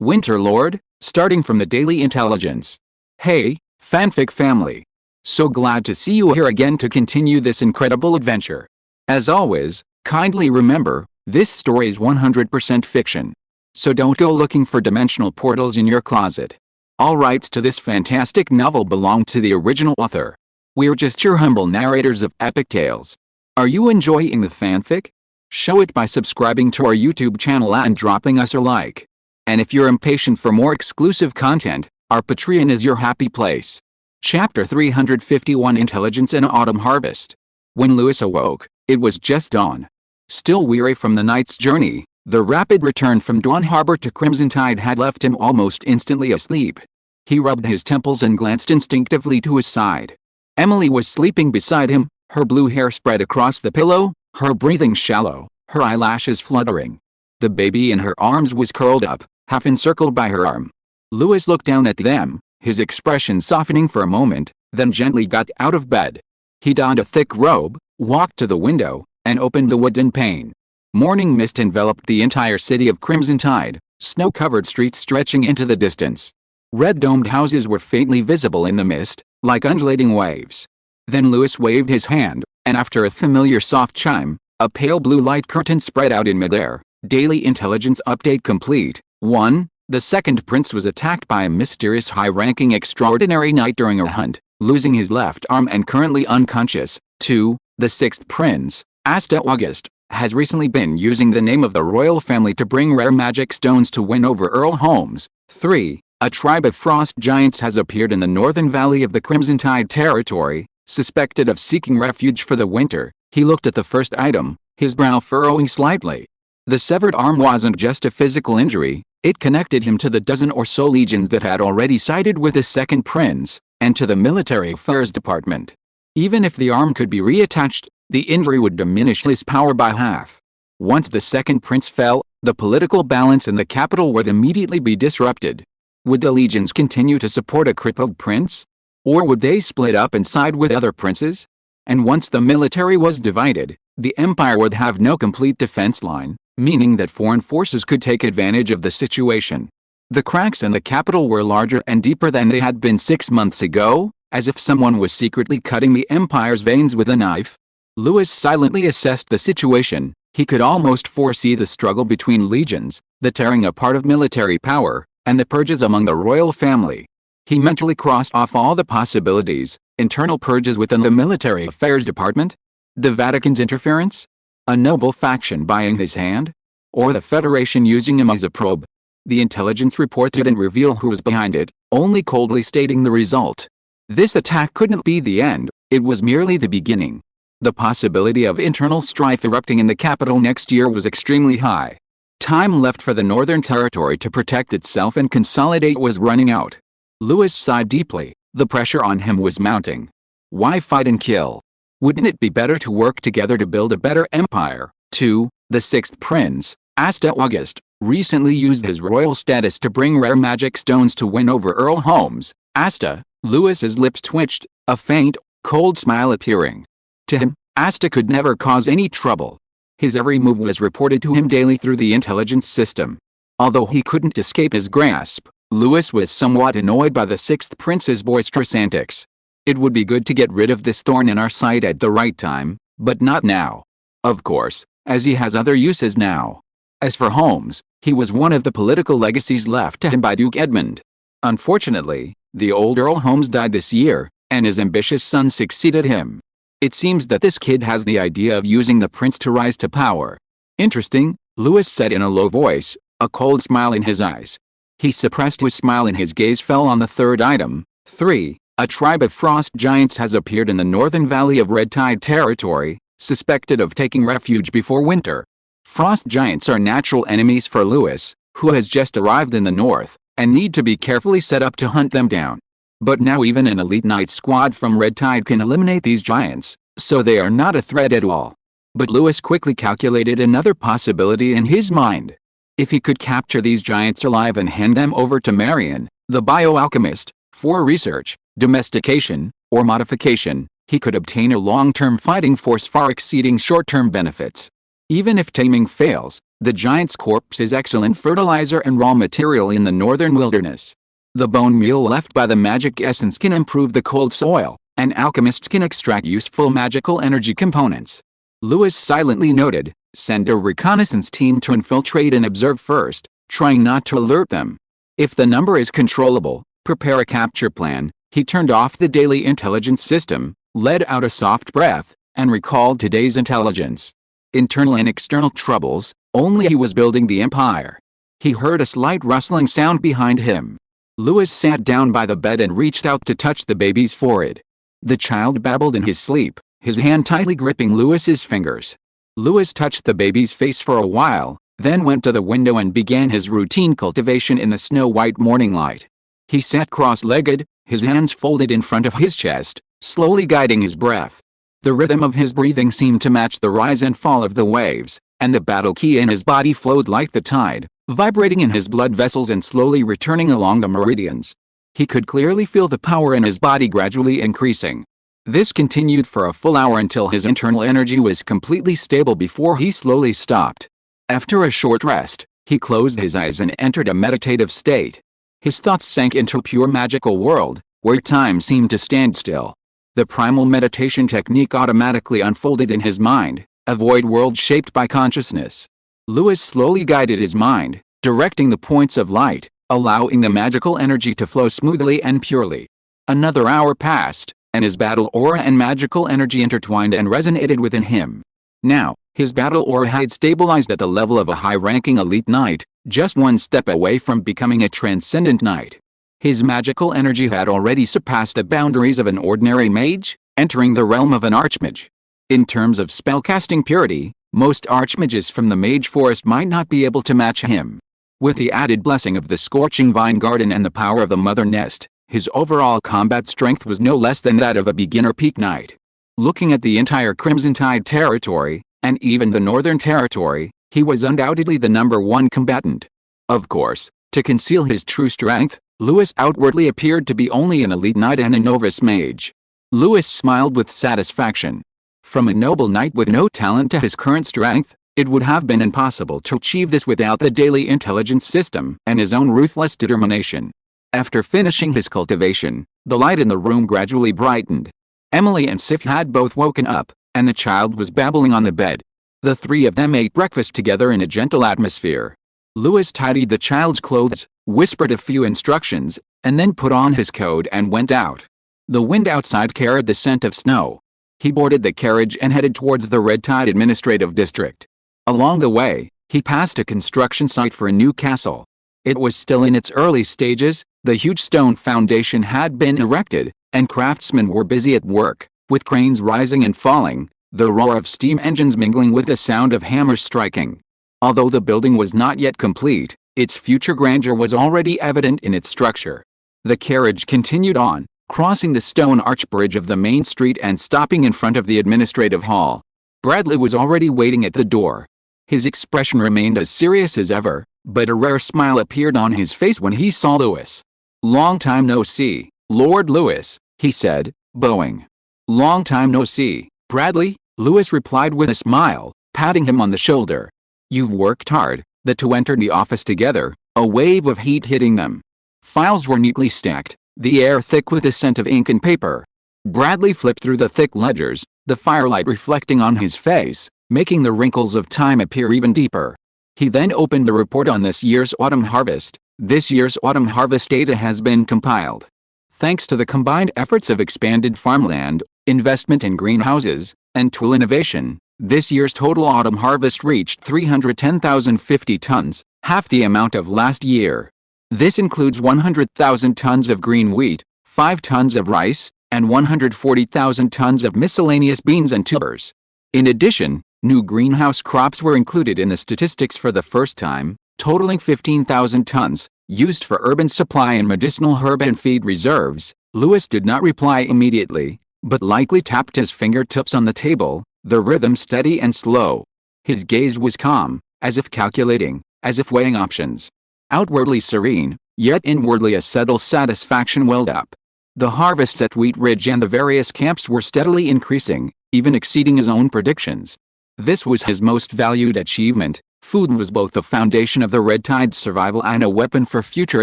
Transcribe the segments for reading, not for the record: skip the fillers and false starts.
Winter Lord, starting from the Daily Intelligence. Hey, fanfic family. So glad to see you here again to continue this incredible adventure. As always, kindly remember, this story is 100% fiction. So don't go looking for dimensional portals in your closet. All rights to this fantastic novel belong to the original author. We're just your humble narrators of epic tales. Are you enjoying the fanfic? Show it by subscribing to our YouTube channel and dropping us a like. And if you're impatient for more exclusive content, our Patreon is your happy place. Chapter 351 Intelligence in Autumn Harvest. When Lewis awoke, it was just dawn. Still weary from the night's journey, the rapid return from Dawn Harbor to Crimson Tide had left him almost instantly asleep. He rubbed his temples and glanced instinctively to his side. Emily was sleeping beside him, her blue hair spread across the pillow, her breathing shallow, her eyelashes fluttering. The baby in her arms was curled up, half encircled by her arm. Lewis looked down at them, his expression softening for a moment, then gently got out of bed. He donned a thick robe, walked to the window, and opened the wooden pane. Morning mist enveloped the entire city of Crimson Tide, snow-covered streets stretching into the distance. Red-domed houses were faintly visible in the mist, like undulating waves. Then Lewis waved his hand, and after a familiar soft chime, a pale blue light curtain spread out in midair. Daily Intelligence Update complete. 1. The second prince was attacked by a mysterious high-ranking extraordinary knight during a hunt, losing his left arm and currently unconscious. 2. The sixth prince, Asta August, has recently been using the name of the royal family to bring rare magic stones to win over Earl Holmes. 3. A tribe of frost giants has appeared in the northern valley of the Crimson Tide territory, suspected of seeking refuge for the winter. He looked at the first item, his brow furrowing slightly. The severed arm wasn't just a physical injury, it connected him to the dozen or so legions that had already sided with the second prince, and to the military affairs department. Even if the arm could be reattached, the injury would diminish his power by half. Once the second prince fell, the political balance in the capital would immediately be disrupted. Would the legions continue to support a crippled prince? Or would they split up and side with other princes? And once the military was divided, the empire would have no complete defense line, meaning that foreign forces could take advantage of the situation. The cracks in the capital were larger and deeper than they had been 6 months ago, as if someone was secretly cutting the empire's veins with a knife. Lewis silently assessed the situation. He could almost foresee the struggle between legions, the tearing apart of military power, and the purges among the royal family. He mentally crossed off all the possibilities: internal purges within the military affairs department, the Vatican's interference, a noble faction buying his hand, or the Federation using him as a probe. The intelligence report didn't reveal who was behind it, only coldly stating the result. This attack couldn't be the end, it was merely the beginning. The possibility of internal strife erupting in the capital next year was extremely high. Time left for the Northern Territory to protect itself and consolidate was running out. Lewis sighed deeply. The pressure on him was mounting. Why fight and kill? Wouldn't it be better to work together to build a better empire? 2. The sixth prince, Asta August, recently used his royal status to bring rare magic stones to win over Earl Holmes. Asta, Lewis's lips twitched, a faint, cold smile appearing. To him, Asta could never cause any trouble. His every move was reported to him daily through the intelligence system. Although he couldn't escape his grasp, Lewis was somewhat annoyed by the sixth prince's boisterous antics. It would be good to get rid of this thorn in our side at the right time, but not now. Of course, as he has other uses now. As for Holmes, he was one of the political legacies left to him by Duke Edmund. Unfortunately, the old Earl Holmes died this year, and his ambitious son succeeded him. It seems that this kid has the idea of using the prince to rise to power. Interesting, Lewis said in a low voice, a cold smile in his eyes. He suppressed his smile and his gaze fell on the third item. 3. A tribe of frost giants has appeared in the northern valley of Red Tide territory, suspected of taking refuge before winter. Frost giants are natural enemies for Lewis, who has just arrived in the north, and need to be carefully set up to hunt them down. But now even an elite knight squad from Red Tide can eliminate these giants, so they are not a threat at all. But Lewis quickly calculated another possibility in his mind. If he could capture these giants alive and hand them over to Marion, the bioalchemist, for research, domestication, or modification, he could obtain a long-term fighting force far exceeding short-term benefits. Even if taming fails, The giant's corpse is excellent fertilizer and raw material in the northern wilderness. The bone meal left by the magic essence can improve the cold soil, and alchemists can extract useful magical energy components. Lewis silently noted, "Send a reconnaissance team to infiltrate and observe first, trying not to alert them. If the number is controllable, prepare a capture plan." He turned off the daily intelligence system, let out a soft breath, and recalled today's intelligence. Internal and external troubles, only he was building the empire. He heard a slight rustling sound behind him. Lewis sat down by the bed and reached out to touch the baby's forehead. The child babbled in his sleep, his hand tightly gripping Lewis's fingers. Lewis touched the baby's face for a while, then went to the window and began his routine cultivation in the snow-white morning light. He sat cross-legged, his hands folded in front of his chest, slowly guiding his breath. The rhythm of his breathing seemed to match the rise and fall of the waves, and the battle ki in his body flowed like the tide, vibrating in his blood vessels and slowly returning along the meridians. He could clearly feel the power in his body gradually increasing. This continued for a full hour until his internal energy was completely stable before he slowly stopped. After a short rest, he closed his eyes and entered a meditative state. His thoughts sank into a pure magical world, where time seemed to stand still. The primal meditation technique automatically unfolded in his mind, a void world shaped by consciousness. Lewis slowly guided his mind, directing the points of light, allowing the magical energy to flow smoothly and purely. Another hour passed, and his battle aura and magical energy intertwined and resonated within him. Now, his battle aura had stabilized at the level of a high-ranking elite knight, just one step away from becoming a transcendent knight. His magical energy had already surpassed the boundaries of an ordinary mage, entering the realm of an archmage. In terms of spellcasting purity, most archmages from the mage forest might not be able to match him. With the added blessing of the scorching vine garden and the power of the mother nest, his overall combat strength was no less than that of a beginner peak knight. Looking at the entire Crimson Tide territory, and even the Northern Territory, he was undoubtedly the #1 combatant. Of course, to conceal his true strength, Lewis outwardly appeared to be only an elite knight and a novice mage. Lewis smiled with satisfaction. From a noble knight with no talent to his current strength, it would have been impossible to achieve this without the daily intelligence system and his own ruthless determination. After finishing his cultivation, the light in the room gradually brightened. Emily and Sif had both woken up, and the child was babbling on the bed. The three of them ate breakfast together in a gentle atmosphere. Lewis tidied the child's clothes, whispered a few instructions, and then put on his coat and went out. The wind outside carried the scent of snow. He boarded the carriage and headed towards the Red Tide Administrative District. Along the way, he passed a construction site for a new castle. It was still in its early stages, the huge stone foundation had been erected, and craftsmen were busy at work, with cranes rising and falling, the roar of steam engines mingling with the sound of hammers striking. Although the building was not yet complete, its future grandeur was already evident in its structure. The carriage continued on, crossing the stone arch bridge of the main street and stopping in front of the administrative hall. Bradley was already waiting at the door. His expression remained as serious as ever, but a rare smile appeared on his face when he saw Lewis. "Long time no see, Lord Lewis," he said, bowing. "Long time no see, Bradley," Lewis replied with a smile, patting him on the shoulder. "You've worked hard." The two entered the office together, a wave of heat hitting them. Files were neatly stacked, the air thick with the scent of ink and paper. Bradley flipped through the thick ledgers, the firelight reflecting on his face, making the wrinkles of time appear even deeper. He then opened the report on this year's autumn harvest. This year's autumn harvest data has been compiled. Thanks to the combined efforts of expanded farmland, investment in greenhouses, and tool innovation, this year's total autumn harvest reached 310,050 tons, half the amount of last year. This includes 100,000 tons of green wheat, 5 tons of rice, and 140,000 tons of miscellaneous beans and tubers. In addition, new greenhouse crops were included in the statistics for the first time, totaling 15,000 tons, used for urban supply and medicinal herb and feed reserves. Lewis did not reply immediately, but lightly tapped his fingertips on the table, the rhythm steady and slow. His gaze was calm, as if calculating, as if weighing options. Outwardly serene, yet inwardly a subtle satisfaction welled up. The harvests at Wheat Ridge and the various camps were steadily increasing, even exceeding his own predictions. This was his most valued achievement, Food was both the foundation of the Red Tide's survival and a weapon for future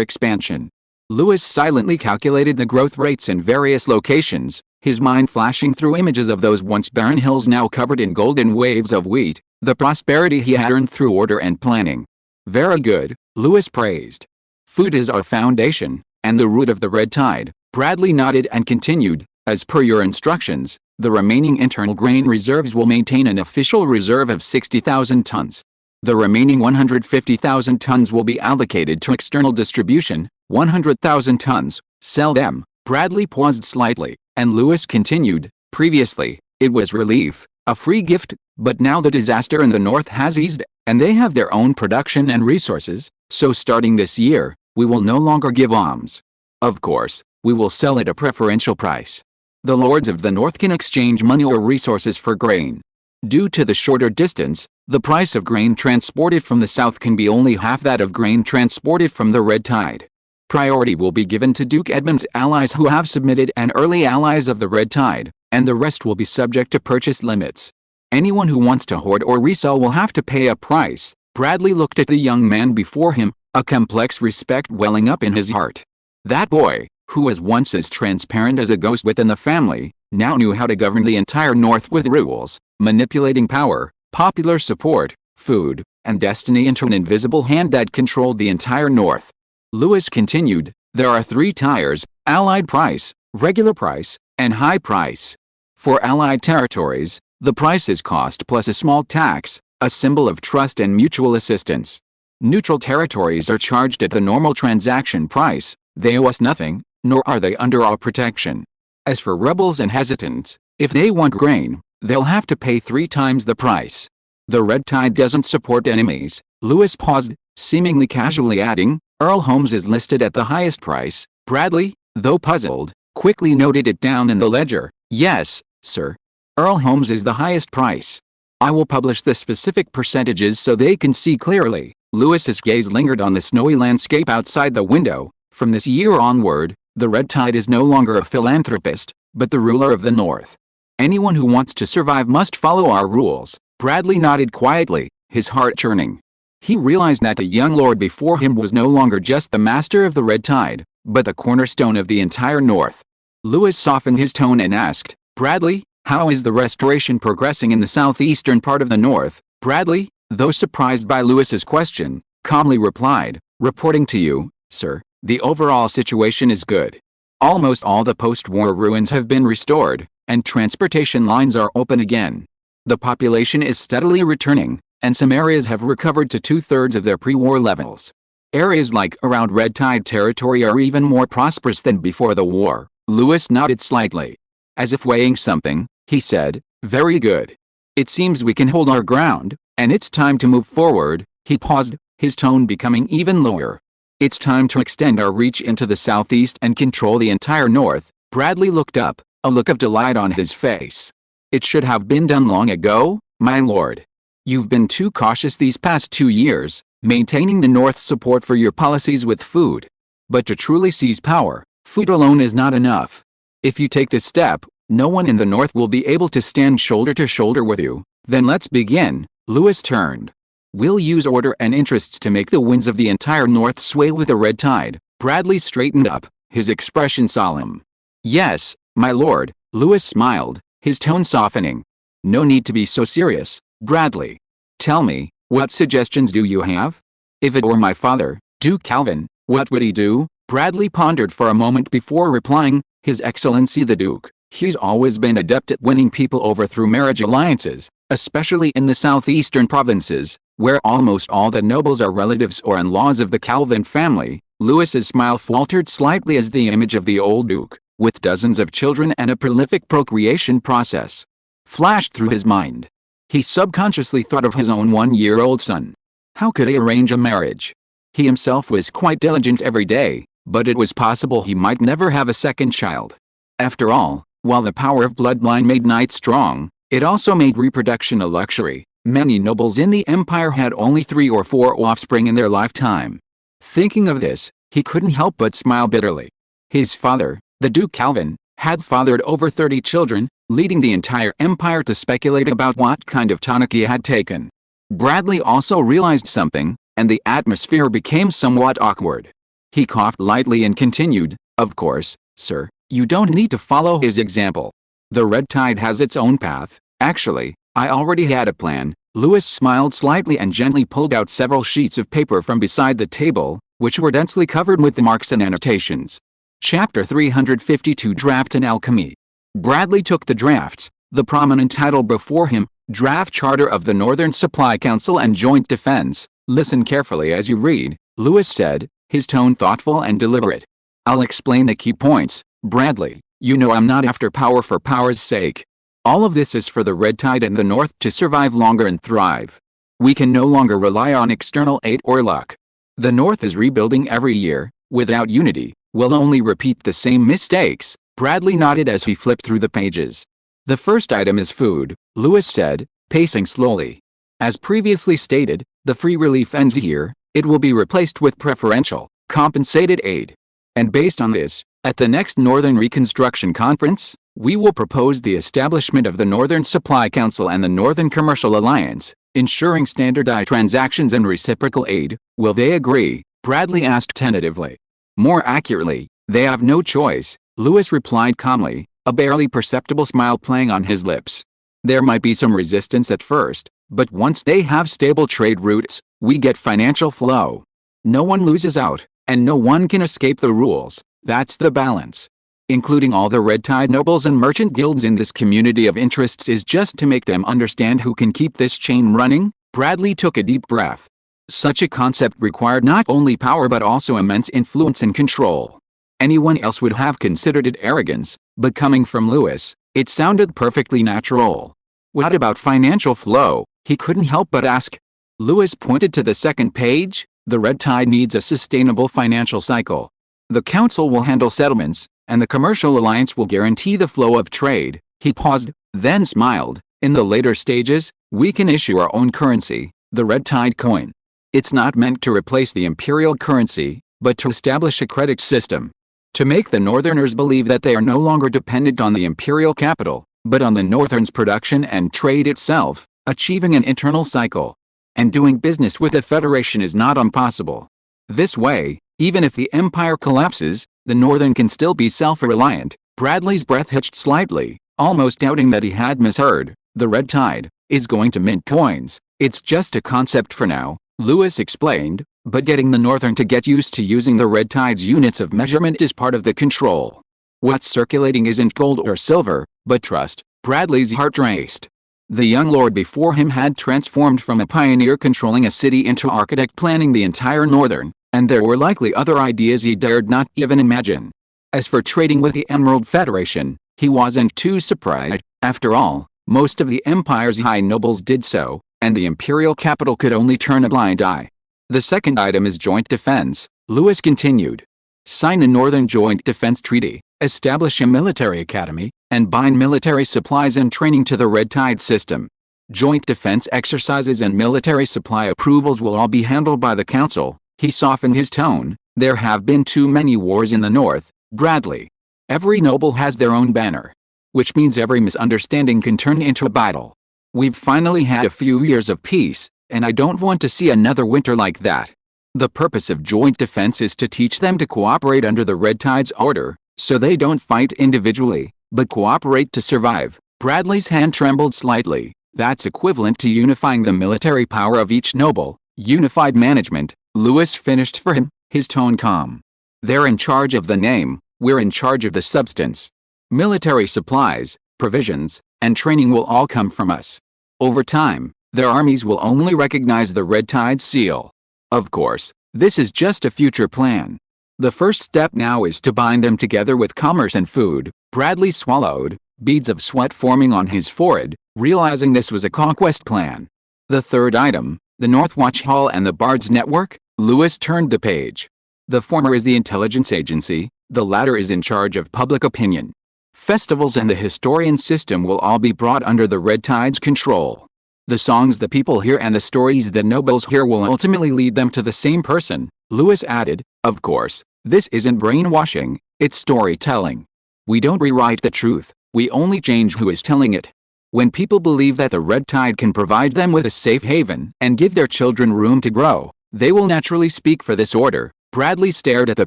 expansion. Lewis silently calculated the growth rates in various locations, his mind flashing through images of those once barren hills now covered in golden waves of wheat, the prosperity he had earned through order and planning. Very good, Lewis praised. Food is our foundation, and the root of the Red Tide. Bradley nodded and continued, as per your instructions, the remaining internal grain reserves will maintain an official reserve of 60,000 tons. The remaining 150,000 tons will be allocated to external distribution, 100,000 tons, sell them. Bradley paused slightly, and Lewis continued, previously, it was relief, a free gift, but now the disaster in the north has eased, and they have their own production and resources, so starting this year, we will no longer give alms. Of course, we will sell at a preferential price. The lords of the north can exchange money or resources for grain. Due to the shorter distance, the price of grain transported from the south can be only half that of grain transported from the Red Tide. Priority will be given to Duke Edmund's allies who have submitted and early allies of the Red Tide, and the rest will be subject to purchase limits. Anyone who wants to hoard or resell will have to pay a price. Bradley looked at the young man before him, a complex respect welling up in his heart. That boy, who was once as transparent as a ghost within the family, now knew how to govern the entire North with rules, manipulating power, popular support, food, and destiny into an invisible hand that controlled the entire North. Lewis continued, there are 3 tiers, Allied price, regular price, and high price. For Allied territories, the price is cost plus a small tax, a symbol of trust and mutual assistance. Neutral territories are charged at the normal transaction price, they owe us nothing, nor are they under our protection. As for rebels and hesitants, if they want grain, they'll have to pay 3 times the price. The Red Tide doesn't support enemies. Lewis paused, seemingly casually adding, Earl Holmes is listed at the highest price. Bradley, though puzzled, quickly noted it down in the ledger. Yes, sir. Earl Holmes is the highest price. I will publish the specific percentages so they can see clearly. Lewis's gaze lingered on the snowy landscape outside the window. From this year onward, the Red Tide is no longer a philanthropist, but the ruler of the North. Anyone who wants to survive must follow our rules. Bradley nodded quietly, his heart churning. He realized that the young lord before him was no longer just the master of the Red Tide, but the cornerstone of the entire North. Lewis softened his tone and asked, Bradley, how is the restoration progressing in the southeastern part of the North? Bradley, though surprised by Lewis's question, calmly replied, reporting to you, sir, the overall situation is good. Almost all the post-war ruins have been restored, and transportation lines are open again. The population is steadily returning, and some areas have recovered to 2/3 of their pre-war levels. Areas like around Red Tide territory are even more prosperous than before the war. Lewis nodded slightly. As if weighing something, he said, very good. It seems we can hold our ground, and it's time to move forward. He paused, his tone becoming even lower. It's time to extend our reach into the southeast and control the entire North. Bradley looked up, a look of delight on his face. It should have been done long ago, my lord. You've been too cautious these past 2 years, maintaining the North's support for your policies with food. But to truly seize power, food alone is not enough. If you take this step, no one in the North will be able to stand shoulder to shoulder with you. Then let's begin. Lewis turned. We'll use order and interests to make the winds of the entire North sway with the Red Tide. Bradley straightened up, his expression solemn. Yes, my lord, Lewis smiled, his tone softening. No need to be so serious, Bradley. Tell me, what suggestions do you have? If it were my father, Duke Calvin, what would he do? Bradley pondered for a moment before replying, His Excellency the Duke. He's always been adept at winning people over through marriage alliances, especially in the southeastern provinces, where almost all the nobles are relatives or in-laws of the Calvin family. Lewis's smile faltered slightly as the image of the old Duke, with dozens of children and a prolific procreation process, flashed through his mind. He subconsciously thought of his own 1-year-old son. How could he arrange a marriage? He himself was quite diligent every day, but it was possible he might never have a second child. After all, while the power of bloodline made knights strong, it also made reproduction a luxury. Many nobles in the empire had only 3 or 4 offspring in their lifetime. Thinking of this, he couldn't help but smile bitterly. His father, the Duke Calvin, had fathered over 30 children, leading the entire empire to speculate about what kind of tonic he had taken. Bradley also realized something, and the atmosphere became somewhat awkward. He coughed lightly and continued, "Of course, sir, you don't need to follow his example. The red tide has its own path. Actually, I already had a plan." Lewis smiled slightly and gently pulled out several sheets of paper from beside the table, which were densely covered with the marks and annotations. Chapter 352 Draft and Alchemy. Bradley took the drafts, the prominent title before him, Draft Charter of the Northern Supply Council and Joint Defense. "Listen carefully as you read," Lewis said, his tone thoughtful and deliberate. "I'll explain the key points, Bradley. You know I'm not after power for power's sake. All of this is for the red tide and the North to survive longer and thrive. We can no longer rely on external aid or luck. The North is rebuilding every year. Without unity, we'll only repeat the same mistakes." Bradley nodded as he flipped through the pages. "The first item is food," Lewis said, pacing slowly. "As previously stated, the free relief ends here. It will be replaced with preferential, compensated aid. And based on this, at the next Northern Reconstruction Conference, we will propose the establishment of the Northern Supply Council and the Northern Commercial Alliance, ensuring standardized transactions and reciprocal aid. Will they agree?" Bradley asked tentatively. "More accurately, they have no choice," Lewis replied calmly, a barely perceptible smile playing on his lips. "There might be some resistance at first, but once they have stable trade routes, we get financial flow. No one loses out, and no one can escape the rules. That's the balance. Including all the red tide nobles and merchant guilds in this community of interests is just to make them understand who can keep this chain running." Bradley took a deep breath. Such a concept required not only power but also immense influence and control. Anyone else would have considered it arrogance, but coming from Lewis, it sounded perfectly natural. "What about financial flow?" he couldn't help but ask. Lewis pointed to the second page. "The red tide needs a sustainable financial cycle. The council will handle settlements, and the commercial alliance will guarantee the flow of trade." He paused, then smiled. "In the later stages, we can issue our own currency, the red tide coin. It's not meant to replace the imperial currency, but to establish a credit system. To make the Northerners believe that they are no longer dependent on the imperial capital, but on the Northern's production and trade itself, achieving an internal cycle. And doing business with the Federation is not impossible. This way, even if the Empire collapses, the Northern can still be self-reliant." Bradley's breath hitched slightly, almost doubting that he had misheard. "The red tide is going to mint coins. It's just a concept for now," Lewis explained, "but getting the Northern to get used to using the red tide's units of measurement is part of the control. What's circulating isn't gold or silver, but trust." Bradley's heart raced. The young lord before him had transformed from a pioneer controlling a city into architect planning the entire Northern, and there were likely other ideas he dared not even imagine. As for trading with the Emerald Federation, he wasn't too surprised. After all, most of the Empire's high nobles did so, and the imperial capital could only turn a blind eye. "The second item is joint defense," Lewis continued. "Sign the Northern Joint Defense Treaty, establish a military academy, and bind military supplies and training to the red tide system. Joint defense exercises and military supply approvals will all be handled by the council." He softened his tone. "There have been too many wars in the North, Bradley. Every noble has their own banner. Which means every misunderstanding can turn into a battle. We've finally had a few years of peace, and I don't want to see another winter like that. The purpose of joint defense is to teach them to cooperate under the red tide's order, so they don't fight individually, but cooperate to survive." Bradley's hand trembled slightly. "That's equivalent to unifying the military power of each noble. Unified management," Lewis finished for him, his tone calm. "They're in charge of the name, we're in charge of the substance. Military supplies, provisions, and training will all come from us. Over time, their armies will only recognize the red tide's seal. Of course, this is just a future plan. The first step now is to bind them together with commerce and food." Bradley swallowed, beads of sweat forming on his forehead, realizing this was a conquest plan. "The third item, the North Watch Hall and the Bard's Network," Lewis turned the page. "The former is the intelligence agency, the latter is in charge of public opinion. Festivals and the historian system will all be brought under the red tide's control. The songs the people hear and the stories the nobles hear will ultimately lead them to the same person," Lewis added. "Of course, this isn't brainwashing, it's storytelling. We don't rewrite the truth, we only change who is telling it." When people believe that the red tide can provide them with a safe haven and give their children room to grow, they will naturally speak for this order. Bradley stared at the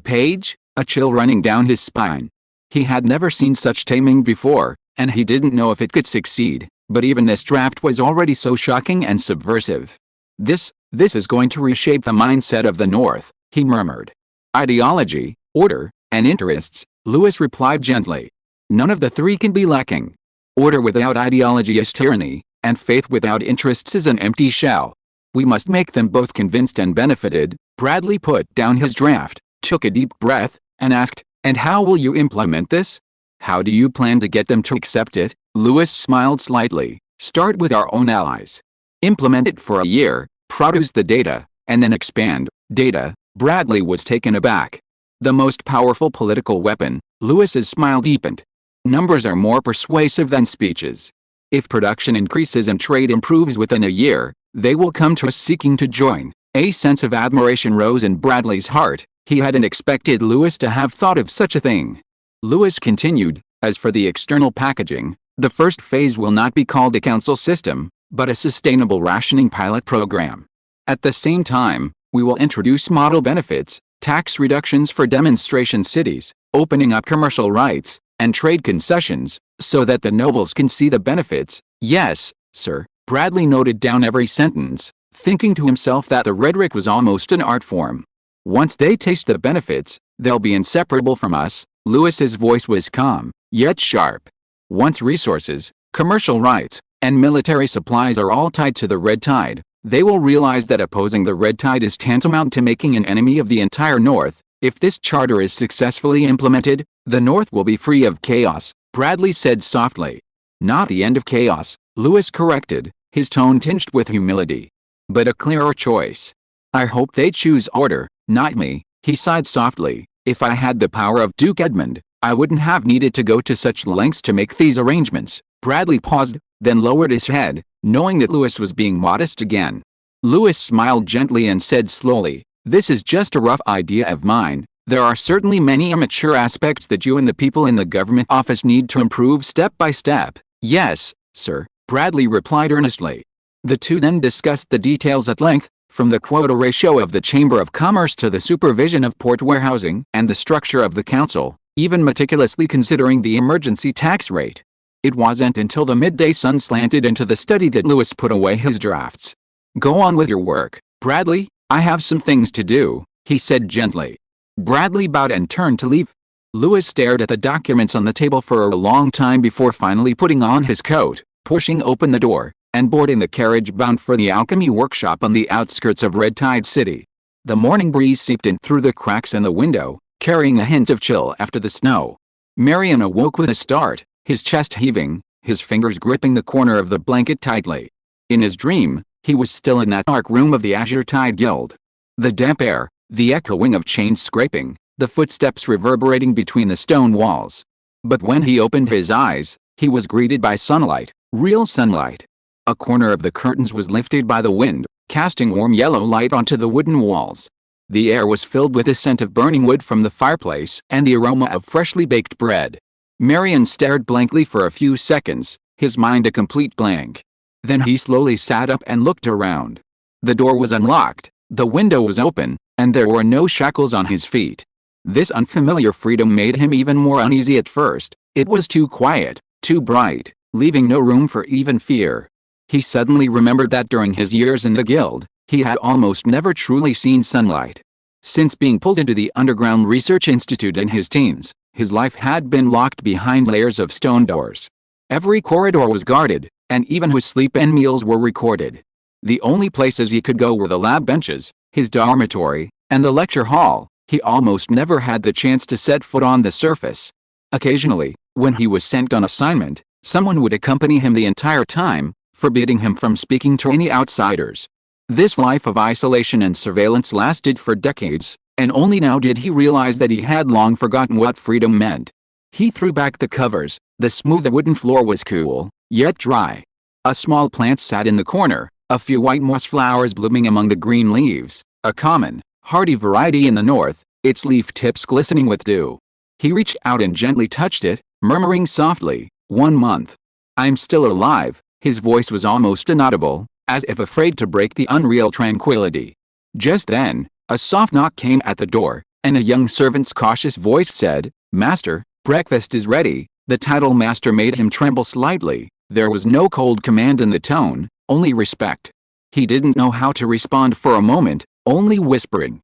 page, a chill running down his spine. He had never seen such taming before, and he didn't know if it could succeed, but even this draft was already so shocking and subversive. This is going to reshape the mindset of the North, he murmured. Ideology, order, and interests, Lewis replied gently. None of the three can be lacking. Order without ideology is tyranny, and faith without interests is an empty shell. We must make them both convinced and benefited. Bradley put down his draft, took a deep breath, and asked, "And how will you implement this? How do you plan to get them to accept it?" Lewis smiled slightly. "Start with our own allies. Implement it for a year, produce the data, and then expand." Data? Bradley was taken aback. The most powerful political weapon. Lewis's smile deepened. Numbers are more persuasive than speeches. If production increases and trade improves within a year, they will come to us seeking to join. A sense of admiration rose in Bradley's heart. He hadn't expected Lewis to have thought of such a thing. Lewis continued, "As for the external packaging, the first phase will not be called a council system, but a sustainable rationing pilot program. At the same time, we will introduce model benefits, tax reductions for demonstration cities, opening up commercial rights, and trade concessions, so that the nobles can see the benefits." "Yes, sir." Bradley noted down every sentence, thinking to himself that the rhetoric was almost an art form. "Once they taste the benefits, they'll be inseparable from us." Lewis's voice was calm, yet sharp. "Once resources, commercial rights, and military supplies are all tied to the red tide, they will realize that opposing the red tide is tantamount to making an enemy of the entire North. If this charter is successfully implemented, the North will be free of chaos," Bradley said softly. "Not the end of chaos," Lewis corrected, his tone tinged with humility. "But a clearer choice. I hope they choose order, not me," he sighed softly. "If I had the power of Duke Edmund, I wouldn't have needed to go to such lengths to make these arrangements." Bradley paused, then lowered his head, knowing that Lewis was being modest again. Lewis smiled gently and said slowly, "This is just a rough idea of mine. There are certainly many immature aspects that you and the people in the government office need to improve step by step." "Yes, sir," Bradley replied earnestly. The two then discussed the details at length, from the quota ratio of the Chamber of Commerce to the supervision of port warehousing and the structure of the council, even meticulously considering the emergency tax rate. It wasn't until the midday sun slanted into the study that Lewis put away his drafts. "Go on with your work, Bradley. I have some things to do," he said gently. Bradley bowed and turned to leave. Lewis stared at the documents on the table for a long time before finally putting on his coat, pushing open the door, and boarding the carriage bound for the alchemy workshop on the outskirts of Red Tide City. The morning breeze seeped in through the cracks in the window, carrying a hint of chill after the snow. Marion awoke with a start, his chest heaving, his fingers gripping the corner of the blanket tightly. In his dream, he was still in that dark room of the Azure Tide Guild. The damp air, the echoing of chains scraping, the footsteps reverberating between the stone walls. But when he opened his eyes, he was greeted by sunlight, real sunlight. A corner of the curtains was lifted by the wind, casting warm yellow light onto the wooden walls. The air was filled with the scent of burning wood from the fireplace and the aroma of freshly baked bread. Marion stared blankly for a few seconds, his mind a complete blank. Then he slowly sat up and looked around. The door was unlocked, the window was open, and there were no shackles on his feet. This unfamiliar freedom made him even more uneasy at first. It was too quiet, too bright, leaving no room for even fear. He suddenly remembered that during his years in the guild, he had almost never truly seen sunlight. Since being pulled into the underground research institute in his teens, his life had been locked behind layers of stone doors. Every corridor was guarded, and even his sleep and meals were recorded. The only places he could go were the lab benches, his dormitory, and the lecture hall. He almost never had the chance to set foot on the surface. Occasionally, when he was sent on assignment, someone would accompany him the entire time, forbidding him from speaking to any outsiders. This life of isolation and surveillance lasted for decades, and only now did he realize that he had long forgotten what freedom meant. He threw back the covers. The smooth wooden floor was cool, yet dry. A small plant sat in the corner, a few white moss flowers blooming among the green leaves, a common, hardy variety in the north, its leaf tips glistening with dew. He reached out and gently touched it, murmuring softly, 1 month. I'm still alive." His voice was almost inaudible, as if afraid to break the unreal tranquility. Just then, a soft knock came at the door, and a young servant's cautious voice said, "Master, breakfast is ready." The title master made him tremble slightly. There was no cold command in the tone, only respect. He didn't know how to respond for a moment, only whispering,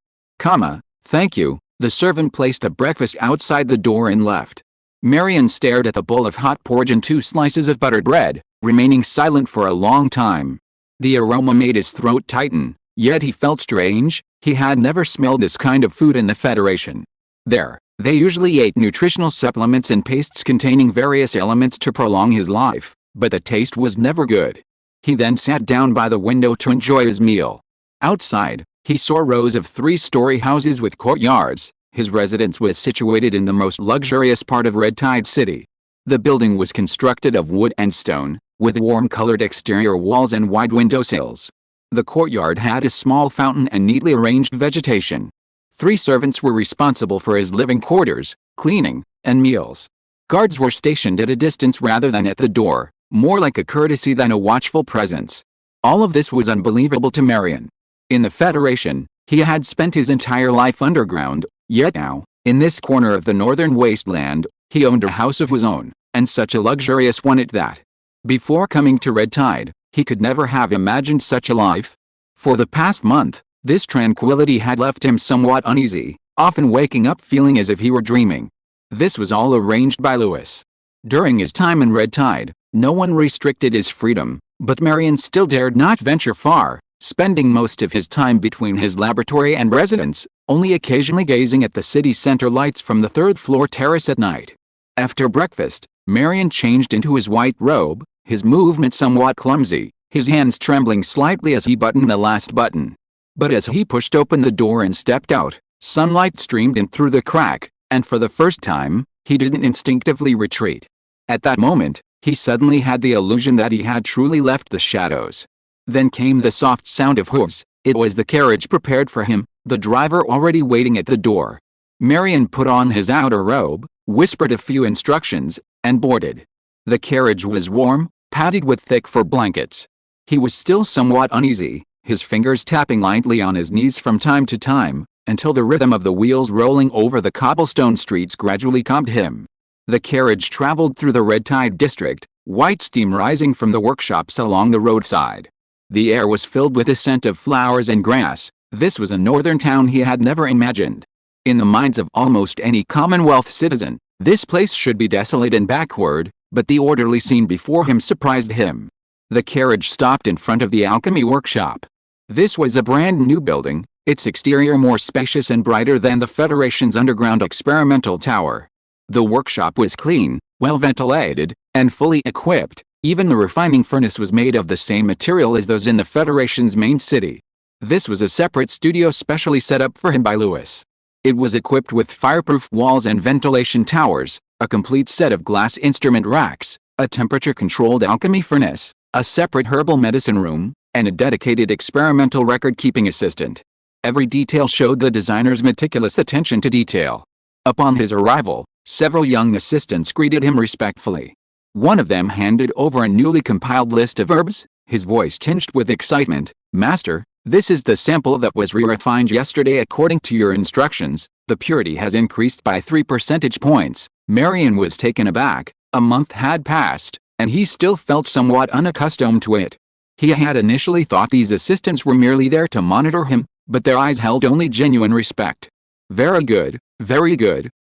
"Thank you." The servant placed a breakfast outside the door and left. Marion stared at the bowl of hot porridge and 2 slices of buttered bread, remaining silent for a long time. The aroma made his throat tighten, yet he felt strange. He had never smelled this kind of food in the Federation. They usually ate nutritional supplements and pastes containing various elements to prolong his life, but the taste was never good. He then sat down by the window to enjoy his meal. Outside, he saw rows of 3-story houses with courtyards. His residence was situated in the most luxurious part of Red Tide City. The building was constructed of wood and stone, with warm-colored exterior walls and wide windowsills. The courtyard had a small fountain and neatly arranged vegetation. 3 servants were responsible for his living quarters, cleaning, and meals. Guards were stationed at a distance rather than at the door, more like a courtesy than a watchful presence. All of this was unbelievable to Marion. In the Federation, he had spent his entire life underground, yet now, in this corner of the northern wasteland, he owned a house of his own, and such a luxurious one at that. Before coming to Red Tide, he could never have imagined such a life. For the past month, this tranquility had left him somewhat uneasy, often waking up feeling as if he were dreaming. This was all arranged by Lewis. During his time in Red Tide, no one restricted his freedom, but Marion still dared not venture far, spending most of his time between his laboratory and residence, only occasionally gazing at the city center lights from the 3rd-floor terrace at night. After breakfast, Marion changed into his white robe, his movement somewhat clumsy, his hands trembling slightly as he buttoned the last button. But as he pushed open the door and stepped out, sunlight streamed in through the crack, and for the first time, he didn't instinctively retreat. At that moment, he suddenly had the illusion that he had truly left the shadows. Then came the soft sound of hooves. It was the carriage prepared for him, the driver already waiting at the door. Marion put on his outer robe, whispered a few instructions, and boarded. The carriage was warm, padded with thick fur blankets. He was still somewhat uneasy, his fingers tapping lightly on his knees from time to time, until the rhythm of the wheels rolling over the cobblestone streets gradually calmed him. The carriage traveled through the Red Tide district, white steam rising from the workshops along the roadside. The air was filled with the scent of flowers and grass. This was a northern town he had never imagined. In the minds of almost any Commonwealth citizen, this place should be desolate and backward, but the orderly scene before him surprised him. The carriage stopped in front of the alchemy workshop. This was a brand new building, its exterior more spacious and brighter than the Federation's underground experimental tower. The workshop was clean, well ventilated, and fully equipped. Even the refining furnace was made of the same material as those in the Federation's main city. This was a separate studio specially set up for him by Lewis. It was equipped with fireproof walls and ventilation towers, a complete set of glass instrument racks, a temperature-controlled alchemy furnace, a separate herbal medicine room, and a dedicated experimental record-keeping assistant. Every detail showed the designer's meticulous attention to detail. Upon his arrival, several young assistants greeted him respectfully. One of them handed over a newly compiled list of herbs, his voice tinged with excitement. "Master, this is the sample that was re-refined yesterday according to your instructions. The purity has increased by 3 percentage points." Marion was taken aback. A month had passed, and he still felt somewhat unaccustomed to it. He had initially thought these assistants were merely there to monitor him, but their eyes held only genuine respect. Very good,"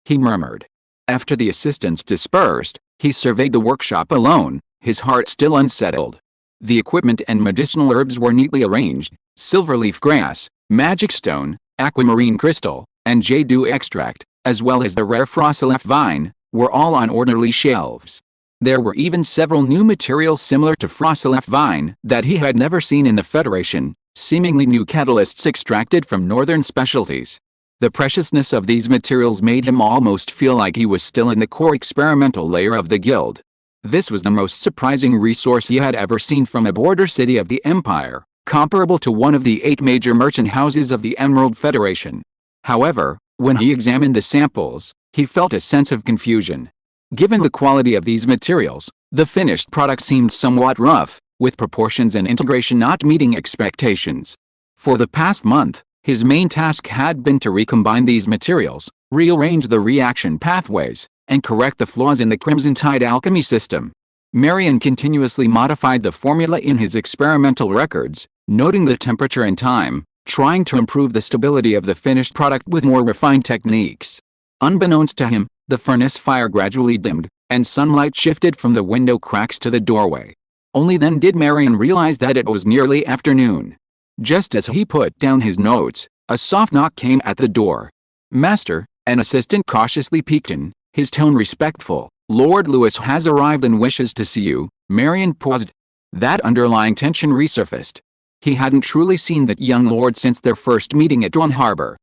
he murmured. After the assistants dispersed, he surveyed the workshop alone, his heart still unsettled. The equipment and medicinal herbs were neatly arranged. Silverleaf grass, magic stone, aquamarine crystal, and jade extract, as well as the rare frossilef vine, were all on orderly shelves. There were even several new materials similar to frossilef vine that he had never seen in the Federation, seemingly new catalysts extracted from northern specialties. The preciousness of these materials made him almost feel like he was still in the core experimental layer of the guild. This was the most surprising resource he had ever seen from a border city of the Empire, comparable to one of the 8 major merchant houses of the Emerald Federation. However, when he examined the samples, he felt a sense of confusion. Given the quality of these materials, The finished product seemed somewhat rough, with proportions and integration not meeting expectations. For the past month, his main task had been to recombine these materials, rearrange the reaction pathways, and correct the flaws in the Crimson Tide alchemy system. Marion continuously modified the formula in his experimental records, noting the temperature and time, trying to improve the stability of the finished product with more refined techniques. Unbeknownst to him, the furnace fire gradually dimmed, and sunlight shifted from the window cracks to the doorway. Only then did Marion realize that it was nearly afternoon. Just as he put down his notes, a soft knock came at the door. "Master," an assistant cautiously peeked in, his tone respectful. "Lord Lewis has arrived and wishes to see you." Marion paused. That underlying tension resurfaced. He hadn't truly seen that young lord since their first meeting at Dawn Harbor.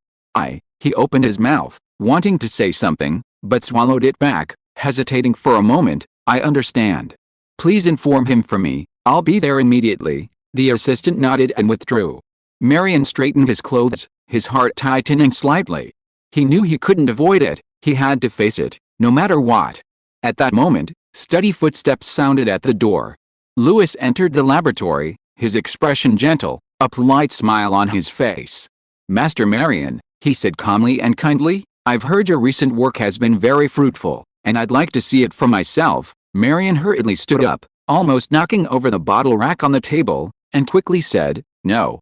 He opened his mouth, wanting to say something, but swallowed it back, hesitating for a moment. "I understand. Please inform him for me, I'll be there immediately." The assistant nodded and withdrew. Marion straightened his clothes, his heart tightening slightly. He knew he couldn't avoid it, he had to face it, no matter what. At that moment, steady footsteps sounded at the door. Lewis entered the laboratory, his expression gentle, a polite smile on his face. "Master Marion," he said calmly and kindly, "I've heard your recent work has been very fruitful, and I'd like to see it for myself." Marion hurriedly stood up, almost knocking over the bottle rack on the table, and quickly said, No,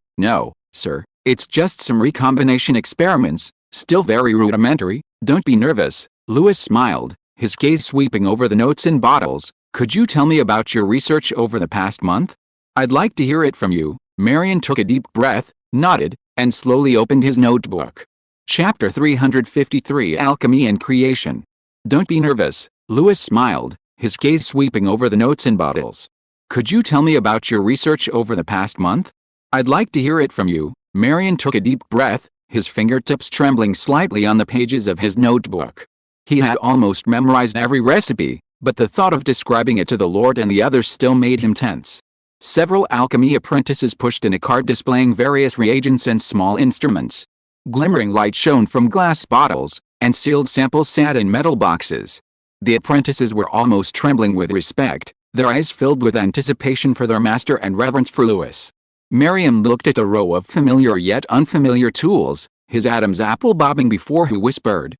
sir, it's just some recombination experiments, still very rudimentary, don't be nervous." Lewis smiled, his gaze sweeping over the notes and bottles. "Could you tell me about your research over the past month?" "I'd like to hear it from you." Marion took a deep breath, nodded, and slowly opened his notebook. Chapter 353 Alchemy and Creation. "Don't be nervous," Lewis smiled, his gaze sweeping over the notes and bottles. "Could you tell me about your research over the past month?" "I'd like to hear it from you." Marion took a deep breath, his fingertips trembling slightly on the pages of his notebook. He had almost memorized every recipe, but the thought of describing it to the Lord and the others still made him tense. Several alchemy apprentices pushed in a cart displaying various reagents and small instruments. Glimmering light shone from glass bottles, and sealed samples sat in metal boxes. The apprentices were almost trembling with respect, their eyes filled with anticipation for their master and reverence for Lewis. Marion looked at the row of familiar yet unfamiliar tools, his Adam's apple bobbing before he whispered,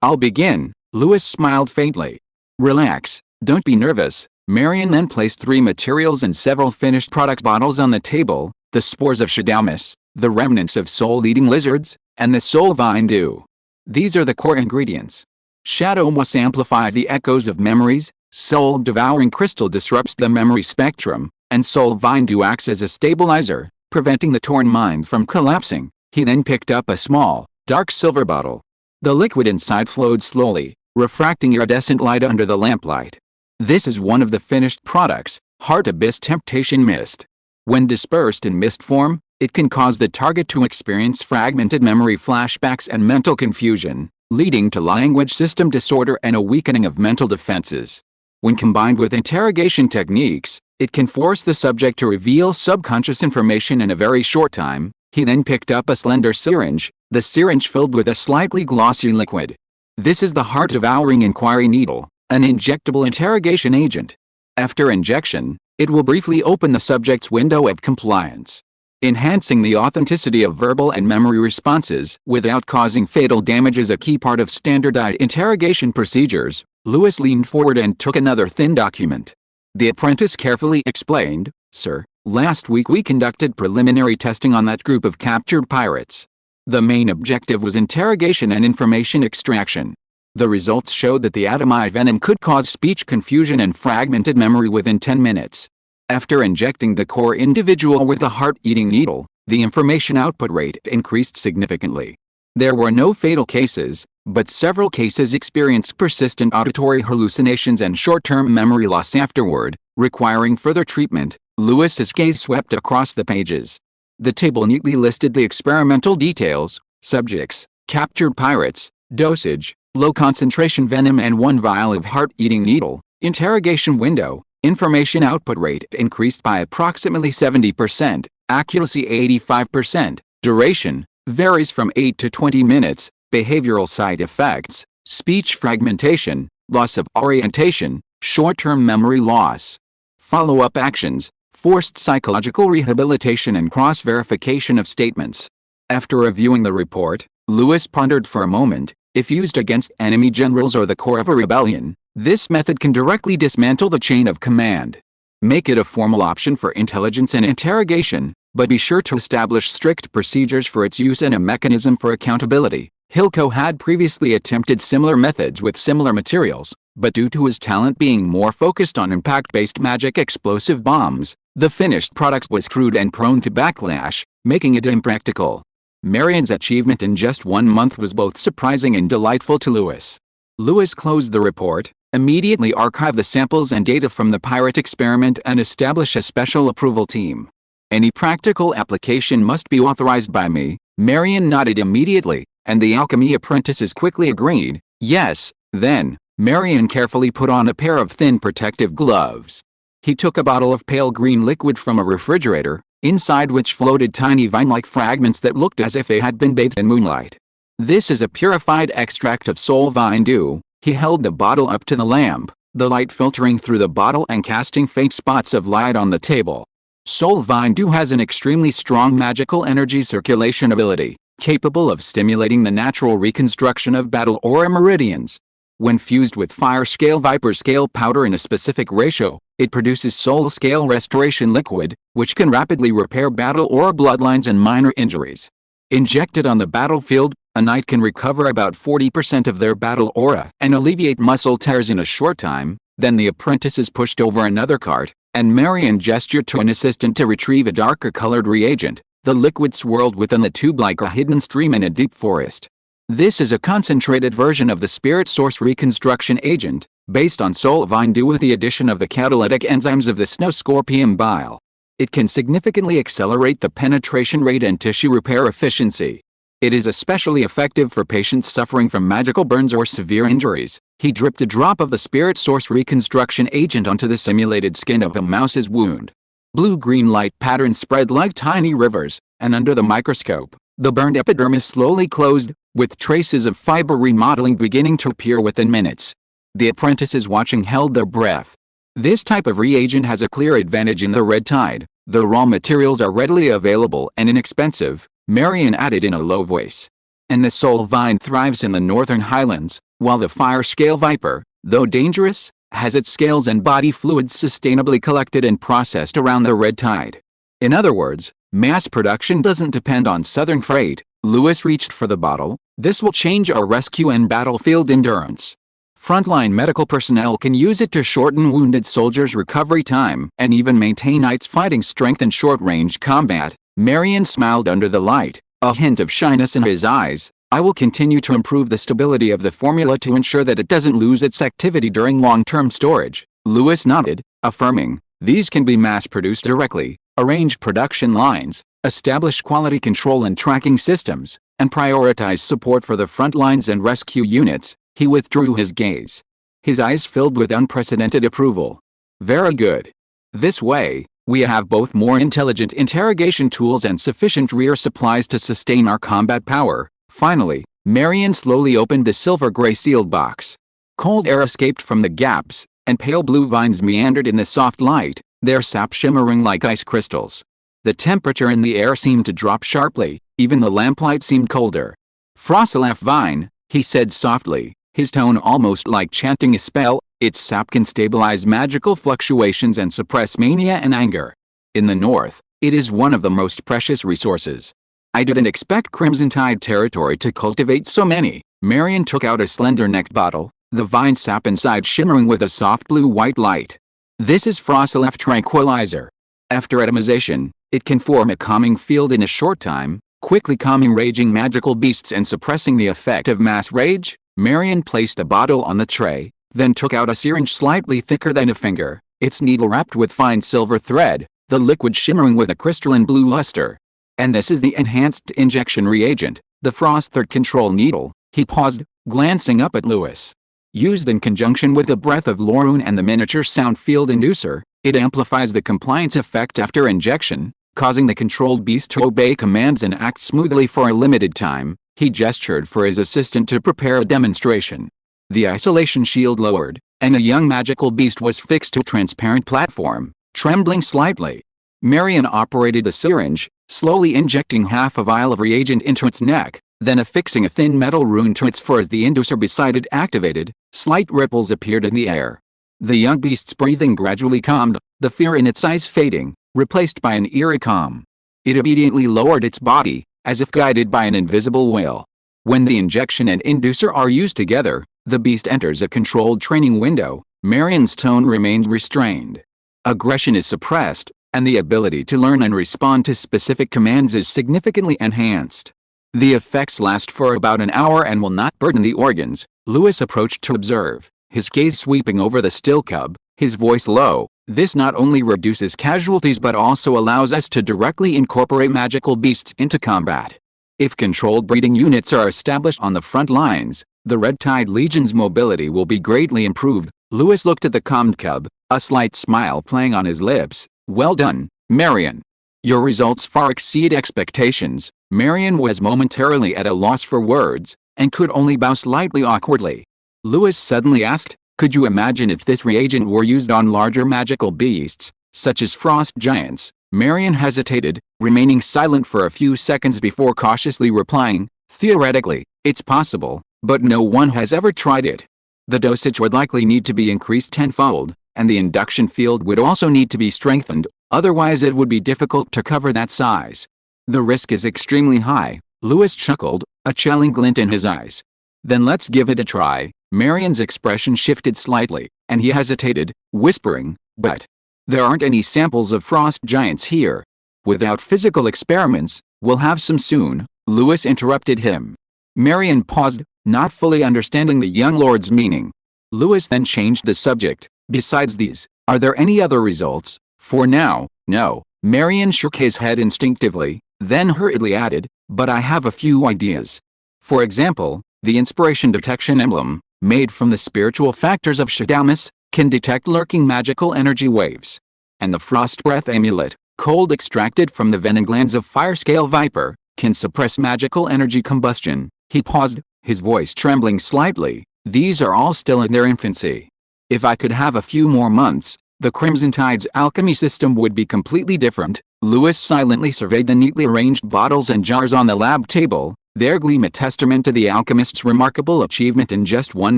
"I'll begin." Lewis smiled faintly. "Relax, don't be nervous." Marion then placed 3 materials and several finished product bottles on the table: the spores of Shadowmus, the remnants of soul-eating lizards, and the soul vine dew. These are the core ingredients. Shadowmus amplifies the echoes of memories, soul-devouring crystal disrupts the memory spectrum, and soul vine dew acts as a stabilizer, preventing the torn mind from collapsing. He then picked up a small, dark silver bottle. The liquid inside flowed slowly, refracting iridescent light under the lamplight. This is one of the finished products, Heart Abyss Temptation Mist. When dispersed in mist form, it can cause the target to experience fragmented memory flashbacks and mental confusion, leading to language system disorder and a weakening of mental defenses. When combined with interrogation techniques, it can force the subject to reveal subconscious information in a very short time. He then picked up a slender syringe, the syringe filled with a slightly glossy liquid. This is the heart-devouring inquiry needle, an injectable interrogation agent. After injection, it will briefly open the subject's window of compliance, enhancing the authenticity of verbal and memory responses without causing fatal damage is a key part of standardized interrogation procedures. Lewis leaned forward and took another thin document. The apprentice carefully explained, "Sir, last week we conducted preliminary testing on that group of captured pirates. The main objective was interrogation and information extraction. The results showed that the atomized venom could cause speech confusion and fragmented memory within 10 minutes. After injecting the core individual with the heart-eating needle, the information output rate increased significantly. There were no fatal cases, but several cases experienced persistent auditory hallucinations and short-term memory loss afterward, requiring further treatment." Lewis's gaze swept across the pages. The table neatly listed the experimental details: subjects, captured pirates, dosage, low concentration venom and 1 vial of heart-eating needle, interrogation window, information output rate increased by approximately 70%, accuracy 85%, duration varies from 8 to 20 minutes, behavioral side effects, speech fragmentation, loss of orientation, short-term memory loss. Follow-up actions, forced psychological rehabilitation and cross-verification of statements. After reviewing the report, Lewis pondered for a moment. If used against enemy generals or the core of a rebellion, this method can directly dismantle the chain of command. Make it a formal option for intelligence and interrogation, but be sure to establish strict procedures for its use and a mechanism for accountability. Hilco had previously attempted similar methods with similar materials, but due to his talent being more focused on impact-based magic explosive bombs, the finished product was crude and prone to backlash, making it impractical. Marion's achievement in just 1 month was both surprising and delightful to Lewis. Lewis closed the report, immediately archived the samples and data from the pirate experiment and established a special approval team. Any practical application must be authorized by me. Marion nodded immediately, and the alchemy apprentices quickly agreed. Yes. Then, Marion carefully put on a pair of thin protective gloves. He took a bottle of pale green liquid from a refrigerator, inside which floated tiny vine-like fragments that looked as if they had been bathed in moonlight. This is a purified extract of soul vine dew. He held the bottle up to the lamp, the light filtering through the bottle and casting faint spots of light on the table. Soul vine dew has an extremely strong magical energy circulation ability, capable of stimulating the natural reconstruction of battle aura meridians. When fused with fire scale viper scale powder in a specific ratio, it produces soul scale restoration liquid, which can rapidly repair battle aura bloodlines and minor injuries. Injected on the battlefield, a knight can recover about 40% of their battle aura and alleviate muscle tears in a short time. Then the apprentices pushed over another cart, and Marion gestured to an assistant to retrieve a darker colored reagent. The liquid swirled within the tube like a hidden stream in a deep forest. This is a concentrated version of the spirit source reconstruction agent, based on soul vine dew with the addition of the catalytic enzymes of the snow scorpion bile. It can significantly accelerate the penetration rate and tissue repair efficiency. It is especially effective for patients suffering from magical burns or severe injuries. He dripped a drop of the spirit source reconstruction agent onto the simulated skin of a mouse's wound. Blue-green light patterns spread like tiny rivers, and under the microscope, the burned epidermis slowly closed, with traces of fiber remodeling beginning to appear within minutes. The apprentices watching held their breath. This type of reagent has a clear advantage in the red tide. The raw materials are readily available and inexpensive, Marion added in a low voice. And the soul vine thrives in the northern highlands, while the fire scale viper, though dangerous, has its scales and body fluids sustainably collected and processed around the red tide. In other words, mass production doesn't depend on southern freight. Lewis reached for the bottle. This will change our rescue and battlefield endurance. Frontline medical personnel can use it to shorten wounded soldiers' recovery time and even maintain knights' fighting strength in short-range combat. Marion smiled under the light, a hint of shyness in his eyes. I will continue to improve the stability of the formula to ensure that it doesn't lose its activity during long-term storage. Lewis nodded, affirming, these can be mass-produced directly. Arrange production lines, establish quality control and tracking systems, and prioritize support for the front lines and rescue units. He withdrew his gaze. His eyes filled with unprecedented approval. Very good. This way, we have both more intelligent interrogation tools and sufficient rear supplies to sustain our combat power. Finally, Marion slowly opened the silver-gray sealed box. Cold air escaped from the gaps, and pale blue vines meandered in the soft light, their sap shimmering like ice crystals. The temperature in the air seemed to drop sharply, even the lamplight seemed colder. Frosselaf vine, he said softly, his tone almost like chanting a spell. Its sap can stabilize magical fluctuations and suppress mania and anger. In the north, it is one of the most precious resources. I didn't expect Crimson Tide territory to cultivate so many. Marion took out a slender-necked bottle, the vine sap inside shimmering with a soft blue-white light. This is Frosselaf tranquilizer. After atomization, it can form a calming field in a short time, quickly calming raging magical beasts and suppressing the effect of mass rage. Marion placed the bottle on the tray, then took out a syringe slightly thicker than a finger, its needle wrapped with fine silver thread, the liquid shimmering with a crystalline blue luster. And this is the enhanced injection reagent, the Frost Third Control Needle. He paused, glancing up at Lewis. Used in conjunction with the Breath of Lorun and the miniature sound field inducer, it amplifies the compliance effect after injection, causing the controlled beast to obey commands and act smoothly for a limited time. He gestured for his assistant to prepare a demonstration. The isolation shield lowered, and a young magical beast was fixed to a transparent platform, trembling slightly. Marion operated the syringe, slowly injecting half a vial of reagent into its neck, then affixing a thin metal rune to its fur. As the inducer beside it activated, slight ripples appeared in the air. The young beast's breathing gradually calmed, the fear in its eyes fading, replaced by an eerie calm. It obediently lowered its body, as if guided by an invisible will. When the injection and inducer are used together, the beast enters a controlled training window. Marion's tone remains restrained. Aggression is suppressed, and the ability to learn and respond to specific commands is significantly enhanced. The effects last for about an hour and will not burden the organs. Lewis approached to observe, his gaze sweeping over the still cub, his voice low. This not only reduces casualties but also allows us to directly incorporate magical beasts into combat. If controlled breeding units are established on the front lines, the Red Tide Legion's mobility will be greatly improved. Lewis looked at the calmed cub, a slight smile playing on his lips. Well done, Marion. Your results far exceed expectations. Marion was momentarily at a loss for words, and could only bow slightly awkwardly. Lewis suddenly asked, could you imagine if this reagent were used on larger magical beasts, such as frost giants? Marion hesitated, remaining silent for a few seconds before cautiously replying, theoretically, it's possible, but no one has ever tried it. The dosage would likely need to be increased tenfold, and the induction field would also need to be strengthened, otherwise it would be difficult to cover that size. The risk is extremely high. Lewis chuckled, a chilling glint in his eyes. Then let's give it a try. Marion's expression shifted slightly, and he hesitated, whispering, but there aren't any samples of frost giants here. Without physical experiments, we'll have some soon. Lewis interrupted him. Marion paused, not fully understanding the young lord's meaning. Lewis then changed the subject. Besides these, are there any other results? For now, no. Marion shook his head instinctively, then hurriedly added, but I have a few ideas. For example, the inspiration detection emblem, made from the spiritual factors of Shadamas, can detect lurking magical energy waves. And the frost breath amulet, cold extracted from the venom glands of fire-scale viper, can suppress magical energy combustion. He paused, his voice trembling slightly. These are all still in their infancy. If I could have a few more months, the Crimson Tide's alchemy system would be completely different. Lewis silently surveyed the neatly arranged bottles and jars on the lab table, their gleam a testament to the alchemist's remarkable achievement in just 1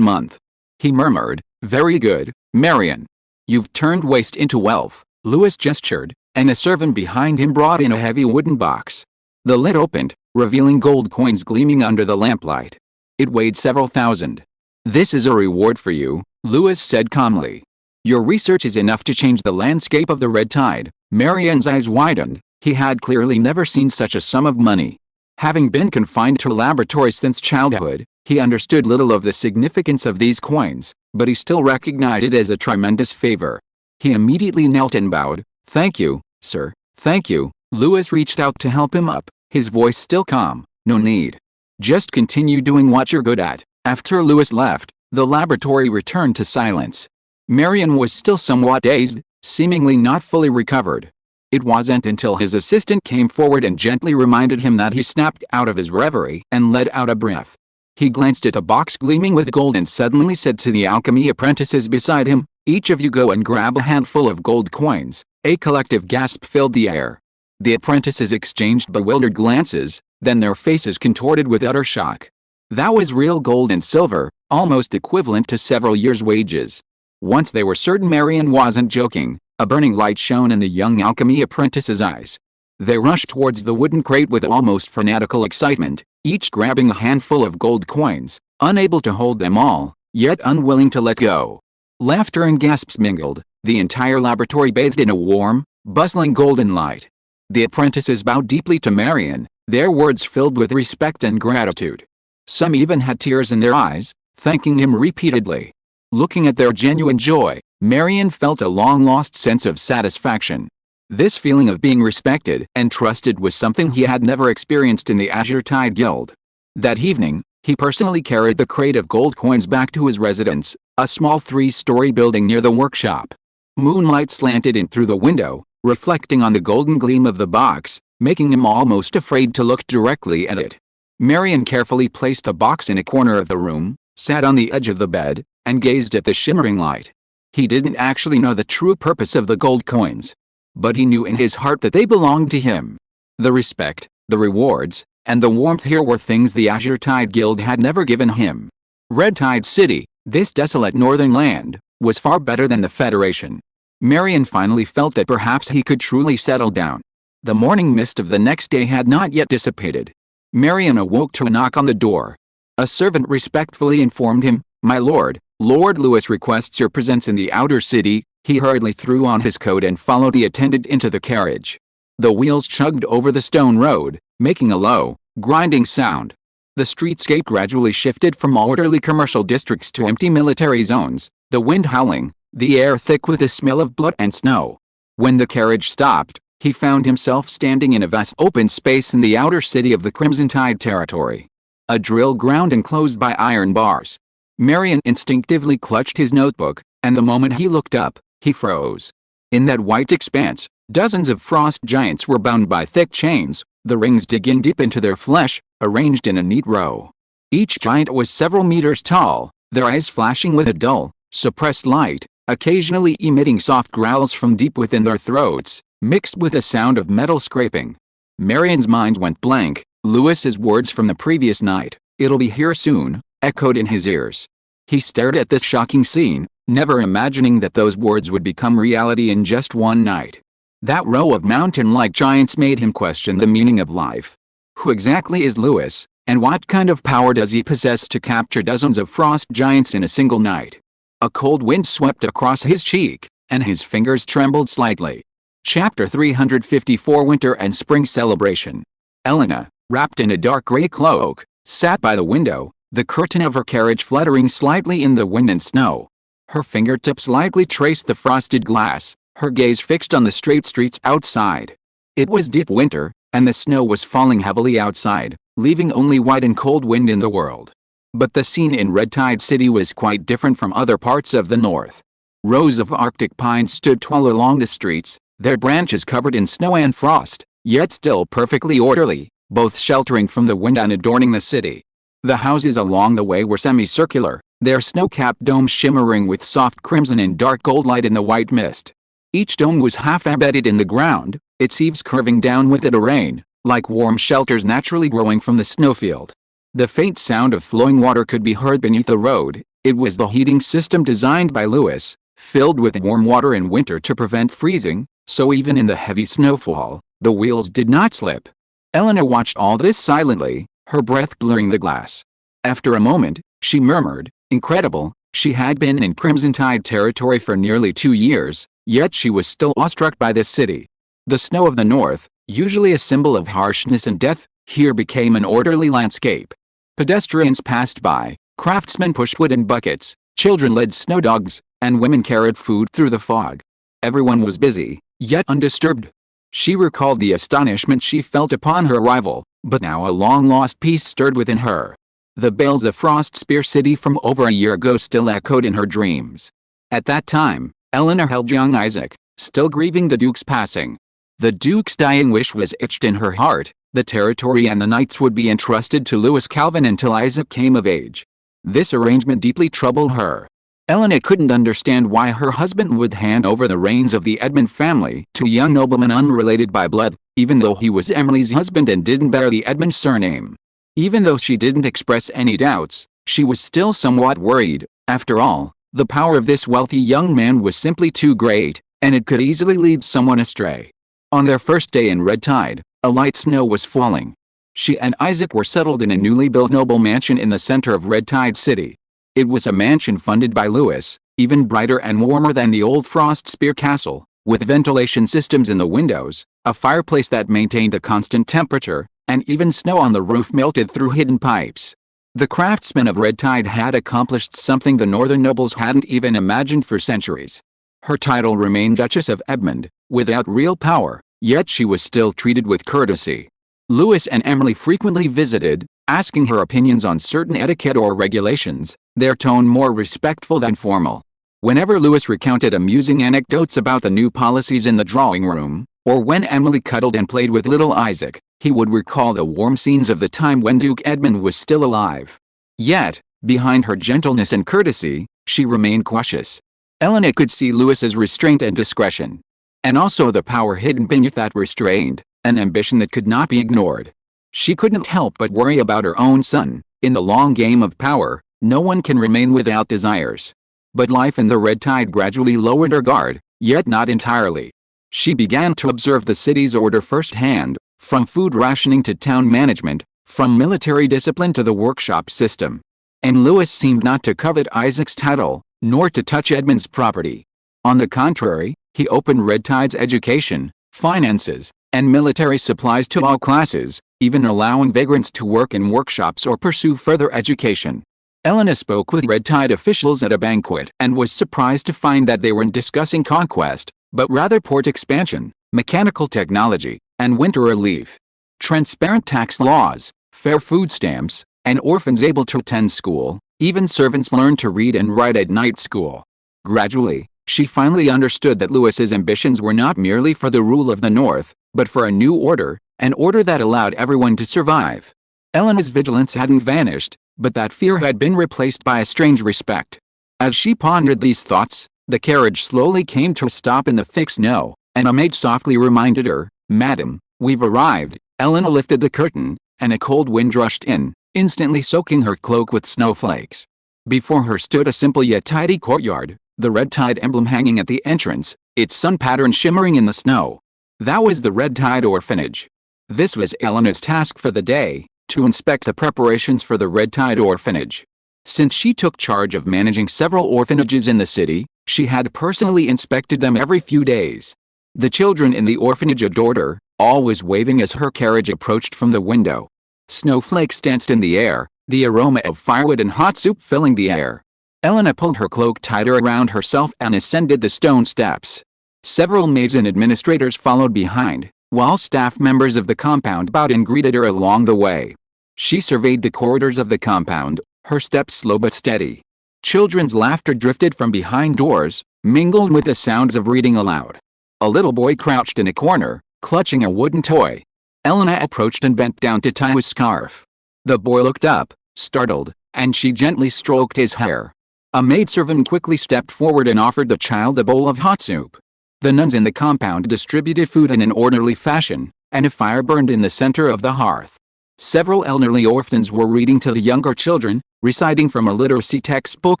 month. He murmured, very good, Marion. You've turned waste into wealth. Lewis gestured, and a servant behind him brought in a heavy wooden box. The lid opened, revealing gold coins gleaming under the lamplight. It weighed several thousand. This is a reward for you, Lewis said calmly. Your research is enough to change the landscape of the Red Tide. Marion's eyes widened. He had clearly never seen such a sum of money. Having been confined to a laboratory since childhood, he understood little of the significance of these coins, but he still recognized it as a tremendous favor. He immediately knelt and bowed. Thank you, sir, thank you. Lewis reached out to help him up, his voice still calm. No need. Just continue doing what you're good at. After Lewis left, the laboratory returned to silence. Marion was still somewhat dazed, seemingly not fully recovered. It wasn't until his assistant came forward and gently reminded him that he snapped out of his reverie and let out a breath. He glanced at a box gleaming with gold and suddenly said to the alchemy apprentices beside him, each of you go and grab a handful of gold coins. A collective gasp filled the air. The apprentices exchanged bewildered glances, then their faces contorted with utter shock. That was real gold and silver, almost equivalent to several years' wages. Once they were certain Marion wasn't joking, a burning light shone in the young alchemy apprentice's eyes. They rushed towards the wooden crate with almost fanatical excitement, each grabbing a handful of gold coins, unable to hold them all, yet unwilling to let go. Laughter and gasps mingled, the entire laboratory bathed in a warm, bustling golden light. The apprentices bowed deeply to Marion, their words filled with respect and gratitude. Some even had tears in their eyes, thanking him repeatedly. Looking at their genuine joy, Marion felt a long-lost sense of satisfaction. This feeling of being respected and trusted was something he had never experienced in the Azure Tide Guild. That evening, he personally carried the crate of gold coins back to his residence, a small 3-story building near the workshop. Moonlight slanted in through the window, reflecting on the golden gleam of the box, making him almost afraid to look directly at it. Marion carefully placed the box in a corner of the room, sat on the edge of the bed, and gazed at the shimmering light. He didn't actually know the true purpose of the gold coins, but he knew in his heart that they belonged to him. The respect, the rewards, and the warmth here were things the Azure Tide Guild had never given him. Red Tide City, this desolate northern land, was far better than the Federation. Marion finally felt that perhaps he could truly settle down. The morning mist of the next day had not yet dissipated. Marion awoke to a knock on the door. A servant respectfully informed him, "My lord, Lord Lewis requests your presence in the outer city." He hurriedly threw on his coat and followed the attendant into the carriage. The wheels chugged over the stone road, making a low, grinding sound. The streetscape gradually shifted from orderly commercial districts to empty military zones, the wind howling, the air thick with the smell of blood and snow. When the carriage stopped, he found himself standing in a vast open space in the outer city of the Crimson Tide territory. A drill ground enclosed by iron bars. Marion instinctively clutched his notebook, and the moment he looked up, he froze. In that white expanse, dozens of frost giants were bound by thick chains, the rings digging deep into their flesh, arranged in a neat row. Each giant was several meters tall, their eyes flashing with a dull, suppressed light, occasionally emitting soft growls from deep within their throats, mixed with a sound of metal scraping. Marion's mind went blank. Lewis's words from the previous night, "It'll be here soon," echoed in his ears. He stared at this shocking scene, never imagining that those words would become reality in just one night. That row of mountain-like giants made him question the meaning of life. Who exactly is Lewis, and what kind of power does he possess to capture dozens of frost giants in a single night? A cold wind swept across his cheek, and his fingers trembled slightly. Chapter 354 Winter and Spring Celebration. Elena, wrapped in a dark gray cloak, sat by the window, the curtain of her carriage fluttering slightly in the wind and snow. Her fingertips lightly traced the frosted glass, her gaze fixed on the straight streets outside. It was deep winter, and the snow was falling heavily outside, leaving only white and cold wind in the world. But the scene in Red Tide City was quite different from other parts of the north. Rows of Arctic pines stood tall along the streets, their branches covered in snow and frost, yet still perfectly orderly, both sheltering from the wind and adorning the city. The houses along the way were semicircular, their snow-capped domes shimmering with soft crimson and dark gold light in the white mist. Each dome was half embedded in the ground, its eaves curving downward at a rain, like warm shelters naturally growing from the snowfield. The faint sound of flowing water could be heard beneath the road. It was the heating system designed by Lewis, filled with warm water in winter to prevent freezing, so even in the heavy snowfall, the wheels did not slip. Elena watched all this silently, her breath blurring the glass. After a moment, she murmured, "Incredible." She had been in Crimson Tide territory for nearly 2 years, yet she was still awestruck by this city. The snow of the north, usually a symbol of harshness and death, here became an orderly landscape. Pedestrians passed by, craftsmen pushed wood in buckets, children led snow dogs, and women carried food through the fog. Everyone was busy, yet undisturbed. She recalled the astonishment she felt upon her arrival, but now a long-lost peace stirred within her. The bells of Frost Spear City from over a year ago still echoed in her dreams. At that time, Eleanor held young Isaac, still grieving the Duke's passing. The Duke's dying wish was etched in her heart. The territory and the knights would be entrusted to Lewis Calvin until Isaac came of age. This arrangement deeply troubled her. Eleanor couldn't understand why her husband would hand over the reins of the Edmund family to a young nobleman unrelated by blood, even though he was Emily's husband and didn't bear the Edmund surname. Even though she didn't express any doubts, she was still somewhat worried. After all, the power of this wealthy young man was simply too great, and it could easily lead someone astray. On their first day in Red Tide, a light snow was falling. She and Isaac were settled in a newly built noble mansion in the center of Red Tide City. It was a mansion funded by Lewis, even brighter and warmer than the old Frost Spear Castle, with ventilation systems in the windows, a fireplace that maintained a constant temperature, and even snow on the roof melted through hidden pipes. The craftsmen of Red Tide had accomplished something the northern nobles hadn't even imagined for centuries. Her title remained Duchess of Edmund, without real power, yet she was still treated with courtesy. Lewis and Emily frequently visited, asking her opinions on certain etiquette or regulations, their tone more respectful than formal. Whenever Lewis recounted amusing anecdotes about the new policies in the drawing room, or when Emily cuddled and played with little Isaac, he would recall the warm scenes of the time when Duke Edmund was still alive. Yet, behind her gentleness and courtesy, she remained cautious. Elena could see Lewis's restraint and discretion. And also the power hidden beneath that restraint, an ambition that could not be ignored. She couldn't help but worry about her own son. In the long game of power, no one can remain without desires. But life in the Red Tide gradually lowered her guard, yet not entirely. She began to observe the city's order firsthand, from food rationing to town management, from military discipline to the workshop system. And Lewis seemed not to covet Isaac's title, nor to touch Edmund's property. On the contrary, he opened Red Tide's education, finances, and military supplies to all classes, even allowing vagrants to work in workshops or pursue further education. Elena spoke with Red Tide officials at a banquet and was surprised to find that they weren't discussing conquest, but rather port expansion, mechanical technology, and winter relief. Transparent tax laws, fair food stamps, and orphans able to attend school, even servants learned to read and write at night school. Gradually, she finally understood that Lewis's ambitions were not merely for the rule of the North, but for a new order, an order that allowed everyone to survive. Elena's vigilance hadn't vanished, but that fear had been replaced by a strange respect. As she pondered these thoughts, the carriage slowly came to a stop in the thick snow, and a maid softly reminded her, "Madam, we've arrived." Elena lifted the curtain, and a cold wind rushed in, instantly soaking her cloak with snowflakes. Before her stood a simple yet tidy courtyard, the Red Tide emblem hanging at the entrance, its sun pattern shimmering in the snow. That was the Red Tide orphanage. This was Elena's task for the day, to inspect the preparations for the Red Tide orphanage. Since she took charge of managing several orphanages in the city, she had personally inspected them every few days. The children in the orphanage adored her, always waving as her carriage approached from the window. Snowflakes danced in the air, the aroma of firewood and hot soup filling the air. Elena pulled her cloak tighter around herself and ascended the stone steps. Several maids and administrators followed behind, while staff members of the compound bowed and greeted her along the way. She surveyed the corridors of the compound, her steps slow but steady. Children's laughter drifted from behind doors, mingled with the sounds of reading aloud. A little boy crouched in a corner, clutching a wooden toy. Elena approached and bent down to tie his scarf. The boy looked up, startled, and she gently stroked his hair. A maidservant quickly stepped forward and offered the child a bowl of hot soup. The nuns in the compound distributed food in an orderly fashion, and a fire burned in the center of the hearth. Several elderly orphans were reading to the younger children, reciting from a literacy textbook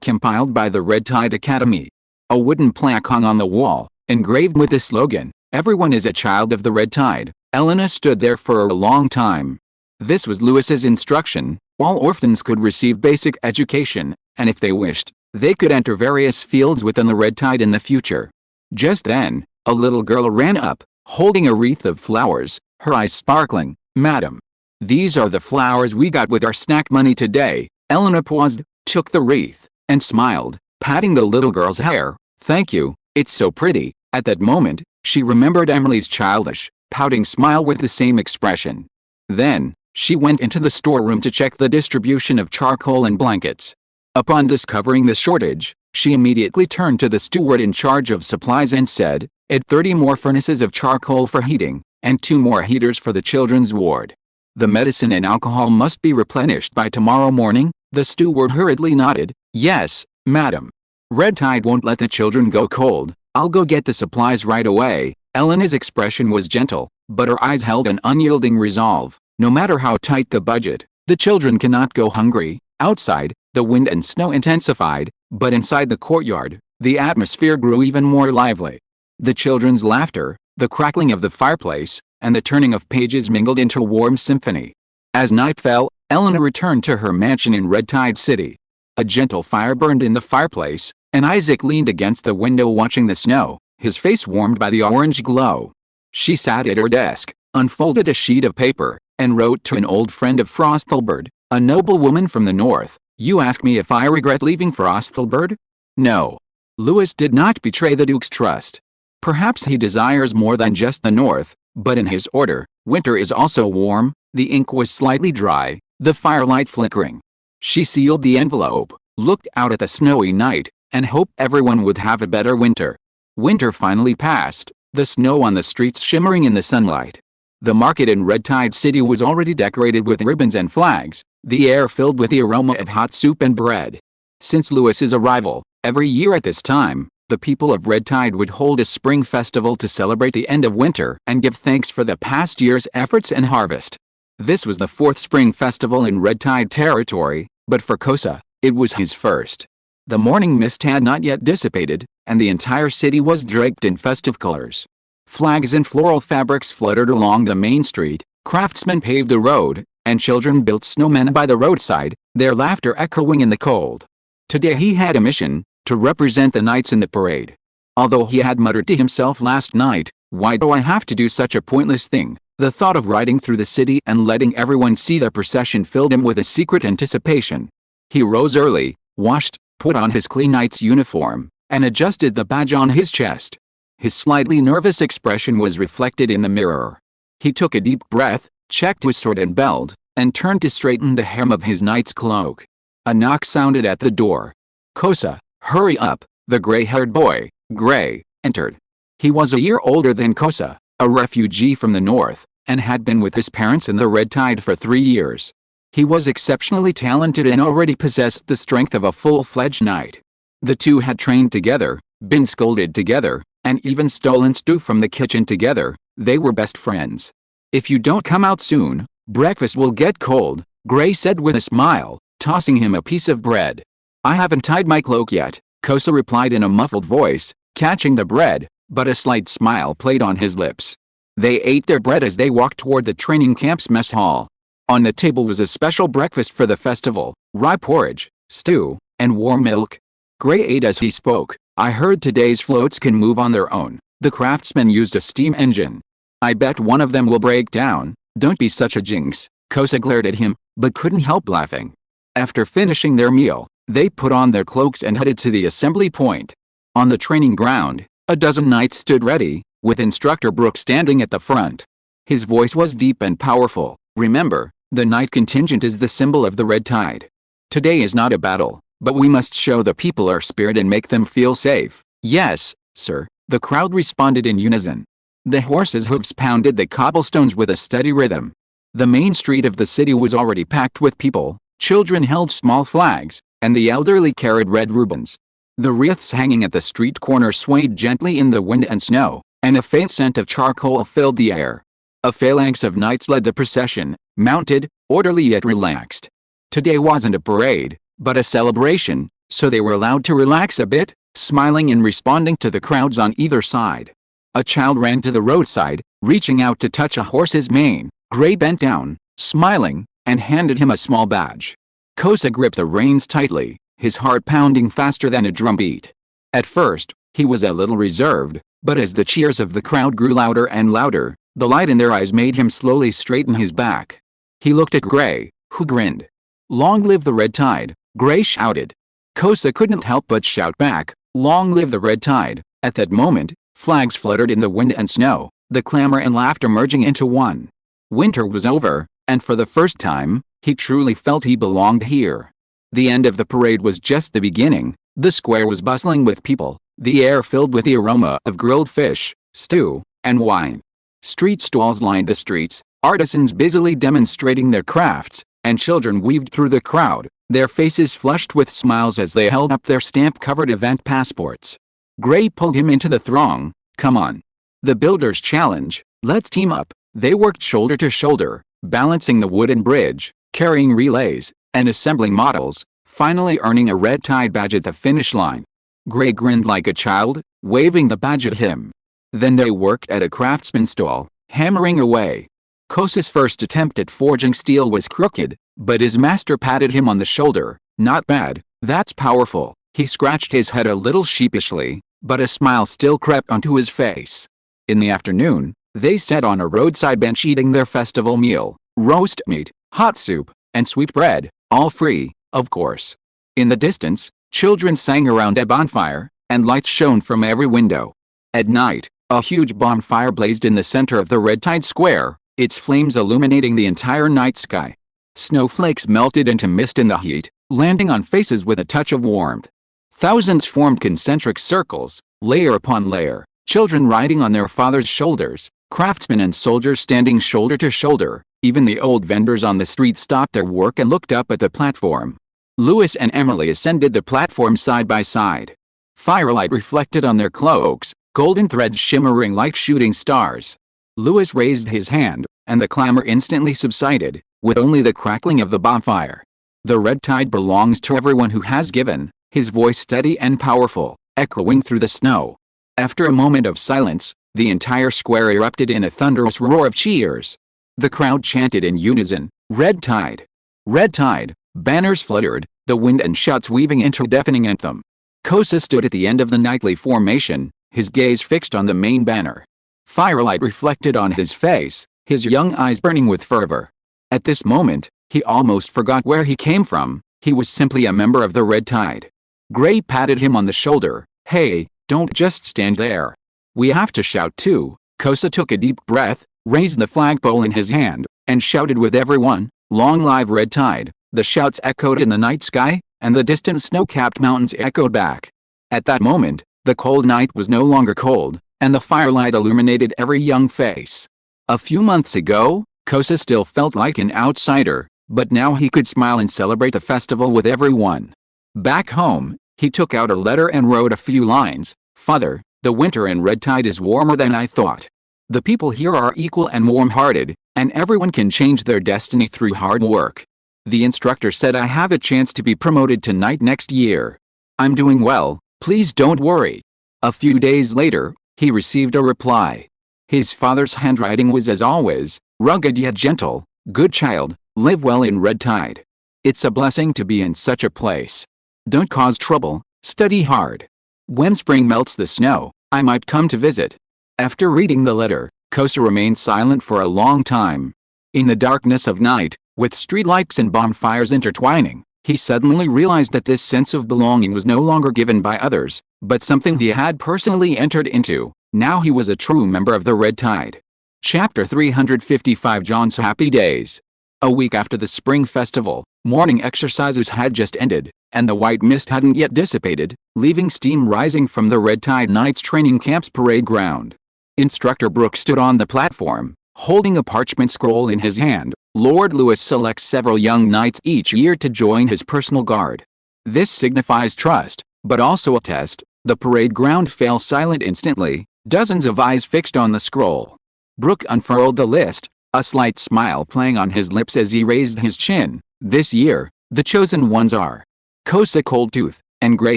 compiled by the Red Tide Academy. A wooden plaque hung on the wall, engraved with the slogan, "Everyone is a child of the Red Tide." Elena stood there for a long time. This was Lewis's instruction: all orphans could receive basic education, and if they wished, they could enter various fields within the Red Tide in the future. Just then, a little girl ran up, holding a wreath of flowers, her eyes sparkling. "Madam, these are the flowers we got with our snack money today." Elena paused, took the wreath, and smiled, patting the little girl's hair. "Thank you, it's so pretty." At that moment, she remembered Emily's childish, pouting smile with the same expression. Then, she went into the storeroom to check the distribution of charcoal and blankets. Upon discovering the shortage, she immediately turned to the steward in charge of supplies and said, "Add 30 more furnaces of charcoal for heating, and 2 more heaters for the children's ward. The medicine and alcohol must be replenished by tomorrow morning." The steward hurriedly nodded, "Yes, madam. Red Tide won't let the children go cold. I'll go get the supplies right away." Elena's expression was gentle, but her eyes held an unyielding resolve. No matter how tight the budget, the children cannot go hungry. Outside, the wind and snow intensified, but inside the courtyard, the atmosphere grew even more lively. The children's laughter, the crackling of the fireplace, and the turning of pages mingled into a warm symphony. As night fell, Elena returned to her mansion in Red Tide City. A gentle fire burned in the fireplace, and Isaac leaned against the window watching the snow, his face warmed by the orange glow. She sat at her desk, unfolded a sheet of paper, and wrote to an old friend of Frostalberd, a noblewoman from the north. "You ask me if I regret leaving Frostalberd? No." Lewis did not betray the Duke's trust. Perhaps he desires more than just the north, but in his order, winter is also warm. The ink was slightly dry, the firelight flickering. She sealed the envelope, looked out at the snowy night, and hoped everyone would have a better winter. Winter finally passed, the snow on the streets shimmering in the sunlight. The market in Red Tide City was already decorated with ribbons and flags, the air filled with the aroma of hot soup and bread. Since Lewis's arrival, Every year at this time, the people of Red Tide would hold a spring festival to celebrate the end of winter and give thanks for the past year's efforts and harvest. This was the fourth spring festival in Red Tide territory, but for Kosa, it was his first. The morning mist had not yet dissipated, and the entire city was draped in festive colors. Flags and floral fabrics fluttered along the main street, craftsmen paved the road, and children built snowmen by the roadside, their laughter echoing in the cold. Today he had a mission, to represent the knights in the parade. Although he had muttered to himself last night, "Why do I have to do such a pointless thing?" the thought of riding through the city and letting everyone see the procession filled him with a secret anticipation. He rose early, washed, put on his clean knight's uniform, and adjusted the badge on his chest. His slightly nervous expression was reflected in the mirror. He took a deep breath, checked his sword and belt, and turned to straighten the hem of his knight's cloak. A knock sounded at the door. Kosa, hurry up, the gray-haired boy, Gray, entered. He was a year older than Kosa, a refugee from the north, and had been with his parents in the Red Tide for 3 years. He was exceptionally talented and already possessed the strength of a full-fledged knight. The two had trained together, been scolded together, and even stolen stew from the kitchen together. They were best friends. "If you don't come out soon, breakfast will get cold," Gray said with a smile, tossing him a piece of bread. "I haven't tied my cloak yet," Kosa replied in a muffled voice, catching the bread, but a slight smile played on his lips. They ate their bread as they walked toward the training camp's mess hall. On the table was a special breakfast for the festival: rye porridge, stew, and warm milk. Gray ate as he spoke. "I heard today's floats can move on their own. The craftsmen used a steam engine. I bet one of them will break down." "Don't be such a jinx," Kosa glared at him, but couldn't help laughing. After finishing their meal, they put on their cloaks and headed to the assembly point. On the training ground, a dozen knights stood ready, with Instructor Brooke standing at the front. His voice was deep and powerful. "Remember, the knight contingent is the symbol of the Red Tide. Today is not a battle, but we must show the people our spirit and make them feel safe." "Yes, sir," the crowd responded in unison. The horses' hooves pounded the cobblestones with a steady rhythm. The main street of the city was already packed with people. Children held small flags, and the elderly carried red ribbons. The wreaths hanging at the street corner swayed gently in the wind and snow, and a faint scent of charcoal filled the air. A phalanx of knights led the procession, mounted, orderly yet relaxed. Today wasn't a parade, but a celebration, so they were allowed to relax a bit, smiling and responding to the crowds on either side. A child ran to the roadside, reaching out to touch a horse's mane. Gray bent down, smiling, and handed him a small badge. Kosa gripped the reins tightly, his heart pounding faster than a drumbeat. At first, he was a little reserved, but as the cheers of the crowd grew louder and louder, the light in their eyes made him slowly straighten his back. He looked at Gray, who grinned. "Long live the Red Tide," Gray shouted. Kosa couldn't help but shout back, "Long live the Red Tide." At that moment, flags fluttered in the wind and snow, the clamor and laughter merging into one. Winter was over, and for the first time, he truly felt he belonged here. The end of the parade was just the beginning. The square was bustling with people, the air filled with the aroma of grilled fish, stew, and wine. Street stalls lined the streets, artisans busily demonstrating their crafts, and children weaved through the crowd, their faces flushed with smiles as they held up their stamp-covered event passports. Gray pulled him into the throng. "Come on. The Builder's Challenge, let's team up." They worked shoulder to shoulder, balancing the wooden bridge, carrying relays, and assembling models, finally earning a Red Tide badge at the finish line. Gray grinned like a child, waving the badge at him. Then they worked at a craftsman's stall, hammering away. Kosa's first attempt at forging steel was crooked, but his master patted him on the shoulder. "Not bad, that's powerful." He scratched his head a little sheepishly, but a smile still crept onto his face. In the afternoon, they sat on a roadside bench eating their festival meal: roast meat, hot soup, and sweet bread, all free, of course. In the distance, children sang around a bonfire, and lights shone from every window. At night, a huge bonfire blazed in the center of the Red Tide Square, its flames illuminating the entire night sky. Snowflakes melted into mist in the heat, landing on faces with a touch of warmth. Thousands formed concentric circles, layer upon layer, children riding on their fathers' shoulders, craftsmen and soldiers standing shoulder to shoulder. Even the old vendors on the street stopped their work and looked up at the platform. Louis and Emily ascended the platform side by side. Firelight reflected on their cloaks, golden threads shimmering like shooting stars. Lewis raised his hand, and the clamor instantly subsided, with only the crackling of the bonfire. The red tide belongs to everyone who has given, his voice steady and powerful, echoing through the snow. After a moment of silence, the entire square erupted in a thunderous roar of cheers. The crowd chanted in unison, "Red tide! Red tide!" Banners fluttered, the wind and shouts weaving into a deafening anthem. Kosa stood at the end of the nightly formation, his gaze fixed on the main banner. Firelight reflected on his face, his young eyes burning with fervor. At this moment, he almost forgot where he came from. He was simply a member of the Red Tide. Gray patted him on the shoulder. "Hey, don't just stand there. We have to shout too." Kosa took a deep breath, raised the flagpole in his hand, and shouted with everyone, "Long live Red Tide!" The shouts echoed in the night sky, and the distant snow-capped mountains echoed back. At that moment, the cold night was no longer cold, and the firelight illuminated every young face. A few months ago, Kosa still felt like an outsider, but now he could smile and celebrate the festival with everyone. Back home, he took out a letter and wrote a few lines. "Father, the winter in Red Tide is warmer than I thought. The people here are equal and warm-hearted, and everyone can change their destiny through hard work. The instructor said I have a chance to be promoted to knight next year. I'm doing well, please don't worry." A few days later, he received a reply. His father's handwriting was as always, rugged yet gentle. "Good child, live well in Red Tide. It's a blessing to be in such a place. Don't cause trouble, study hard. When spring melts the snow, I might come to visit." After reading the letter, Kosa remained silent for a long time. In the darkness of night, with streetlights and bonfires intertwining, he suddenly realized that this sense of belonging was no longer given by others, but something he had personally entered into. Now he was a true member of the Red Tide. Chapter 355 John's Happy Days. A week after the spring festival, morning exercises had just ended, and the white mist hadn't yet dissipated, leaving steam rising from the Red Tide Knights training camp's parade ground. Instructor Brooke stood on the platform, holding a parchment scroll in his hand. Lord Lewis selects several young knights each year to join his personal guard. This signifies trust, but also a test. The parade ground fell silent instantly, dozens of eyes fixed on the scroll. Brooke unfurled the list, a slight smile playing on his lips as he raised his chin. This year, the chosen ones are Kosa Coldtooth and Gray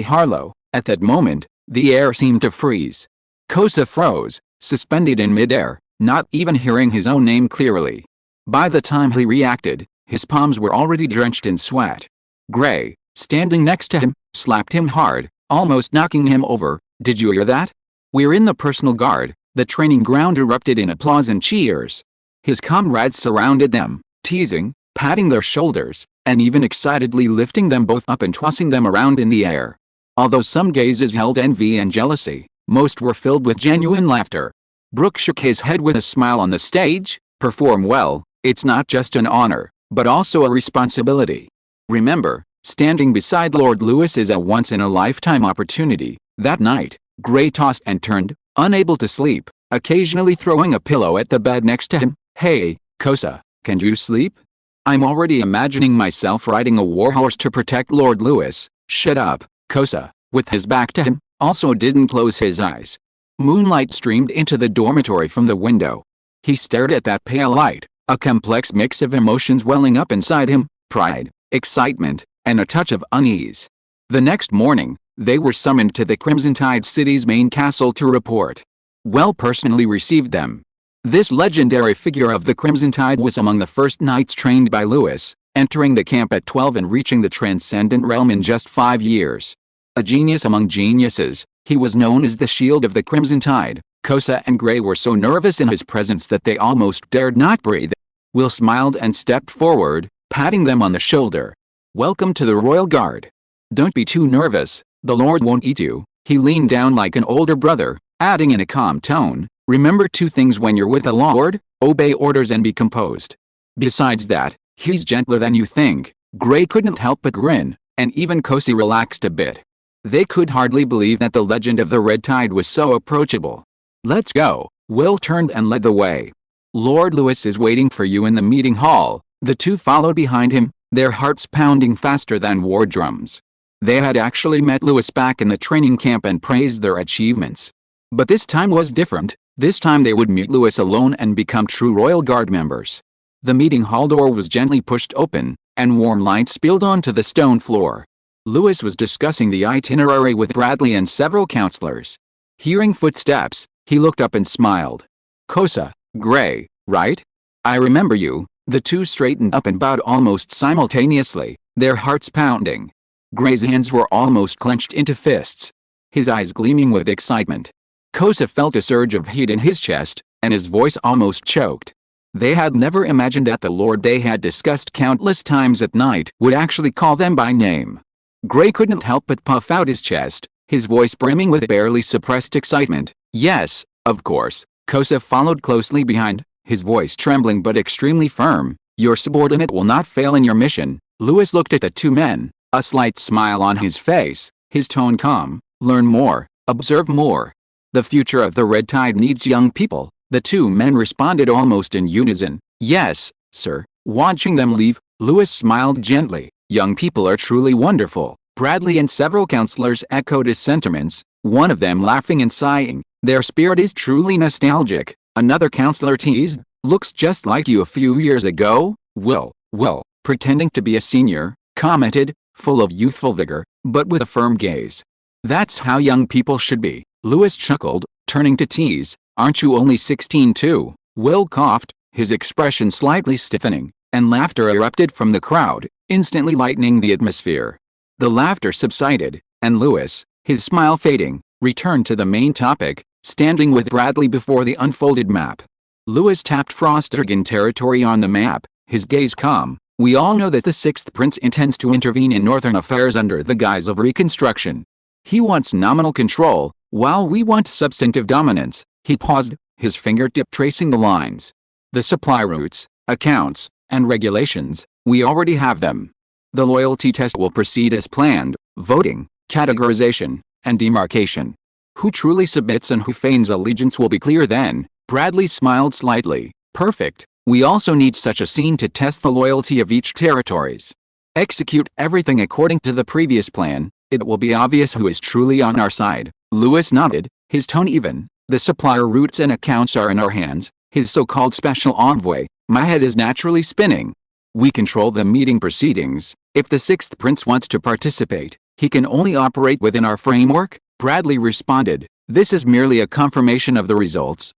Harlow. At that moment, the air seemed to freeze. Kosa froze, suspended in midair, not even hearing his own name clearly. By the time he reacted, his palms were already drenched in sweat. Gray, standing next to him, slapped him hard, almost knocking him over. "Did you hear that? We're in the personal guard." The training ground erupted in applause and cheers. His comrades surrounded them, teasing, patting their shoulders, and even excitedly lifting them both up and tossing them around in the air. Although some gazes held envy and jealousy, most were filled with genuine laughter. Brooke shook his head with a smile on the stage. "Perform well. It's not just an honor, but also a responsibility. Remember, standing beside Lord Lewis is a once-in-a-lifetime opportunity." That night, Gray tossed and turned, unable to sleep, occasionally throwing a pillow at the bed next to him. "Hey, Kosa, can you sleep? I'm already imagining myself riding a warhorse to protect Lord Lewis." "Shut up." Kosa, with his back to him, also didn't close his eyes. Moonlight streamed into the dormitory from the window. He stared at that pale light, a complex mix of emotions welling up inside him: pride, excitement, and a touch of unease. The next morning, they were summoned to the Crimson Tide City's main castle to report. Well personally received them. This legendary figure of the Crimson Tide was among the first knights trained by Lewis, entering the camp at 12 and reaching the transcendent realm in just 5 years. A genius among geniuses, he was known as the Shield of the Crimson Tide. Kosa and Gray were so nervous in his presence that they almost dared not breathe. Will smiled and stepped forward, patting them on the shoulder. "Welcome to the Royal Guard. Don't be too nervous, the Lord won't eat you." He leaned down like an older brother, adding in a calm tone, "Remember 2 things when you're with the Lord: obey orders and be composed. Besides that, he's gentler than you think." Gray couldn't help but grin, and even Kosa relaxed a bit. They could hardly believe that the legend of the Red Tide was so approachable. "Let's go." Will turned and led the way. "Lord Lewis is waiting for you in the meeting hall." The two followed behind him, their hearts pounding faster than war drums. They had actually met Lewis back in the training camp and praised their achievements. But this time was different. This time they would meet Lewis alone and become true Royal Guard members. The meeting hall door was gently pushed open, and warm light spilled onto the stone floor. Lewis was discussing the itinerary with Bradley and several counselors. Hearing footsteps, he looked up and smiled. "Kosa, Gray, right? I remember you." The two straightened up and bowed almost simultaneously, their hearts pounding. Gray's hands were almost clenched into fists, his eyes gleaming with excitement. Kosa felt a surge of heat in his chest, and his voice almost choked. They had never imagined that the lord they had discussed countless times at night would actually call them by name. Gray couldn't help but puff out his chest, his voice brimming with barely suppressed excitement. "Yes, of course." Kosa followed closely behind, his voice trembling but extremely firm. "Your subordinate will not fail in your mission." Lewis looked at the two men, a slight smile on his face, his tone calm. "Learn more, observe more. The future of the Red Tide needs young people." The two men responded almost in unison. "Yes, sir." Watching them leave, Lewis smiled gently. "Young people are truly wonderful." Bradley and several counselors echoed his sentiments, one of them laughing and sighing. "Their spirit is truly nostalgic." Another counselor teased, "Looks just like you a few years ago." Will, pretending to be a senior, commented, full of youthful vigor, but with a firm gaze. "That's how young people should be." Lewis chuckled, turning to tease, "Aren't you only 16 too?" Will coughed, his expression slightly stiffening, and laughter erupted from the crowd, instantly lightening the atmosphere. The laughter subsided, and Lewis, his smile fading, returned to the main topic, standing with Bradley before the unfolded map. Lewis tapped Frost-Dragon territory on the map, his gaze calm. "We all know that the Sixth Prince intends to intervene in northern affairs under the guise of reconstruction. He wants nominal control, while we want substantive dominance." He paused, his fingertip tracing the lines. "The supply routes, accounts, and regulations, we already have them. The loyalty test will proceed as planned, voting, categorization, and demarcation. Who truly submits and who feigns allegiance will be clear then." Bradley smiled slightly. "Perfect. We also need such a scene to test the loyalty of each territories. Execute everything according to the previous plan. It will be obvious who is truly on our side." Lewis nodded, his tone even. "The supplier routes and accounts are in our hands." His so-called special envoy, my head is naturally spinning. "We control the meeting proceedings. If the Sixth Prince wants to participate, he can only operate within our framework." Bradley responded, "This is merely a confirmation of the results."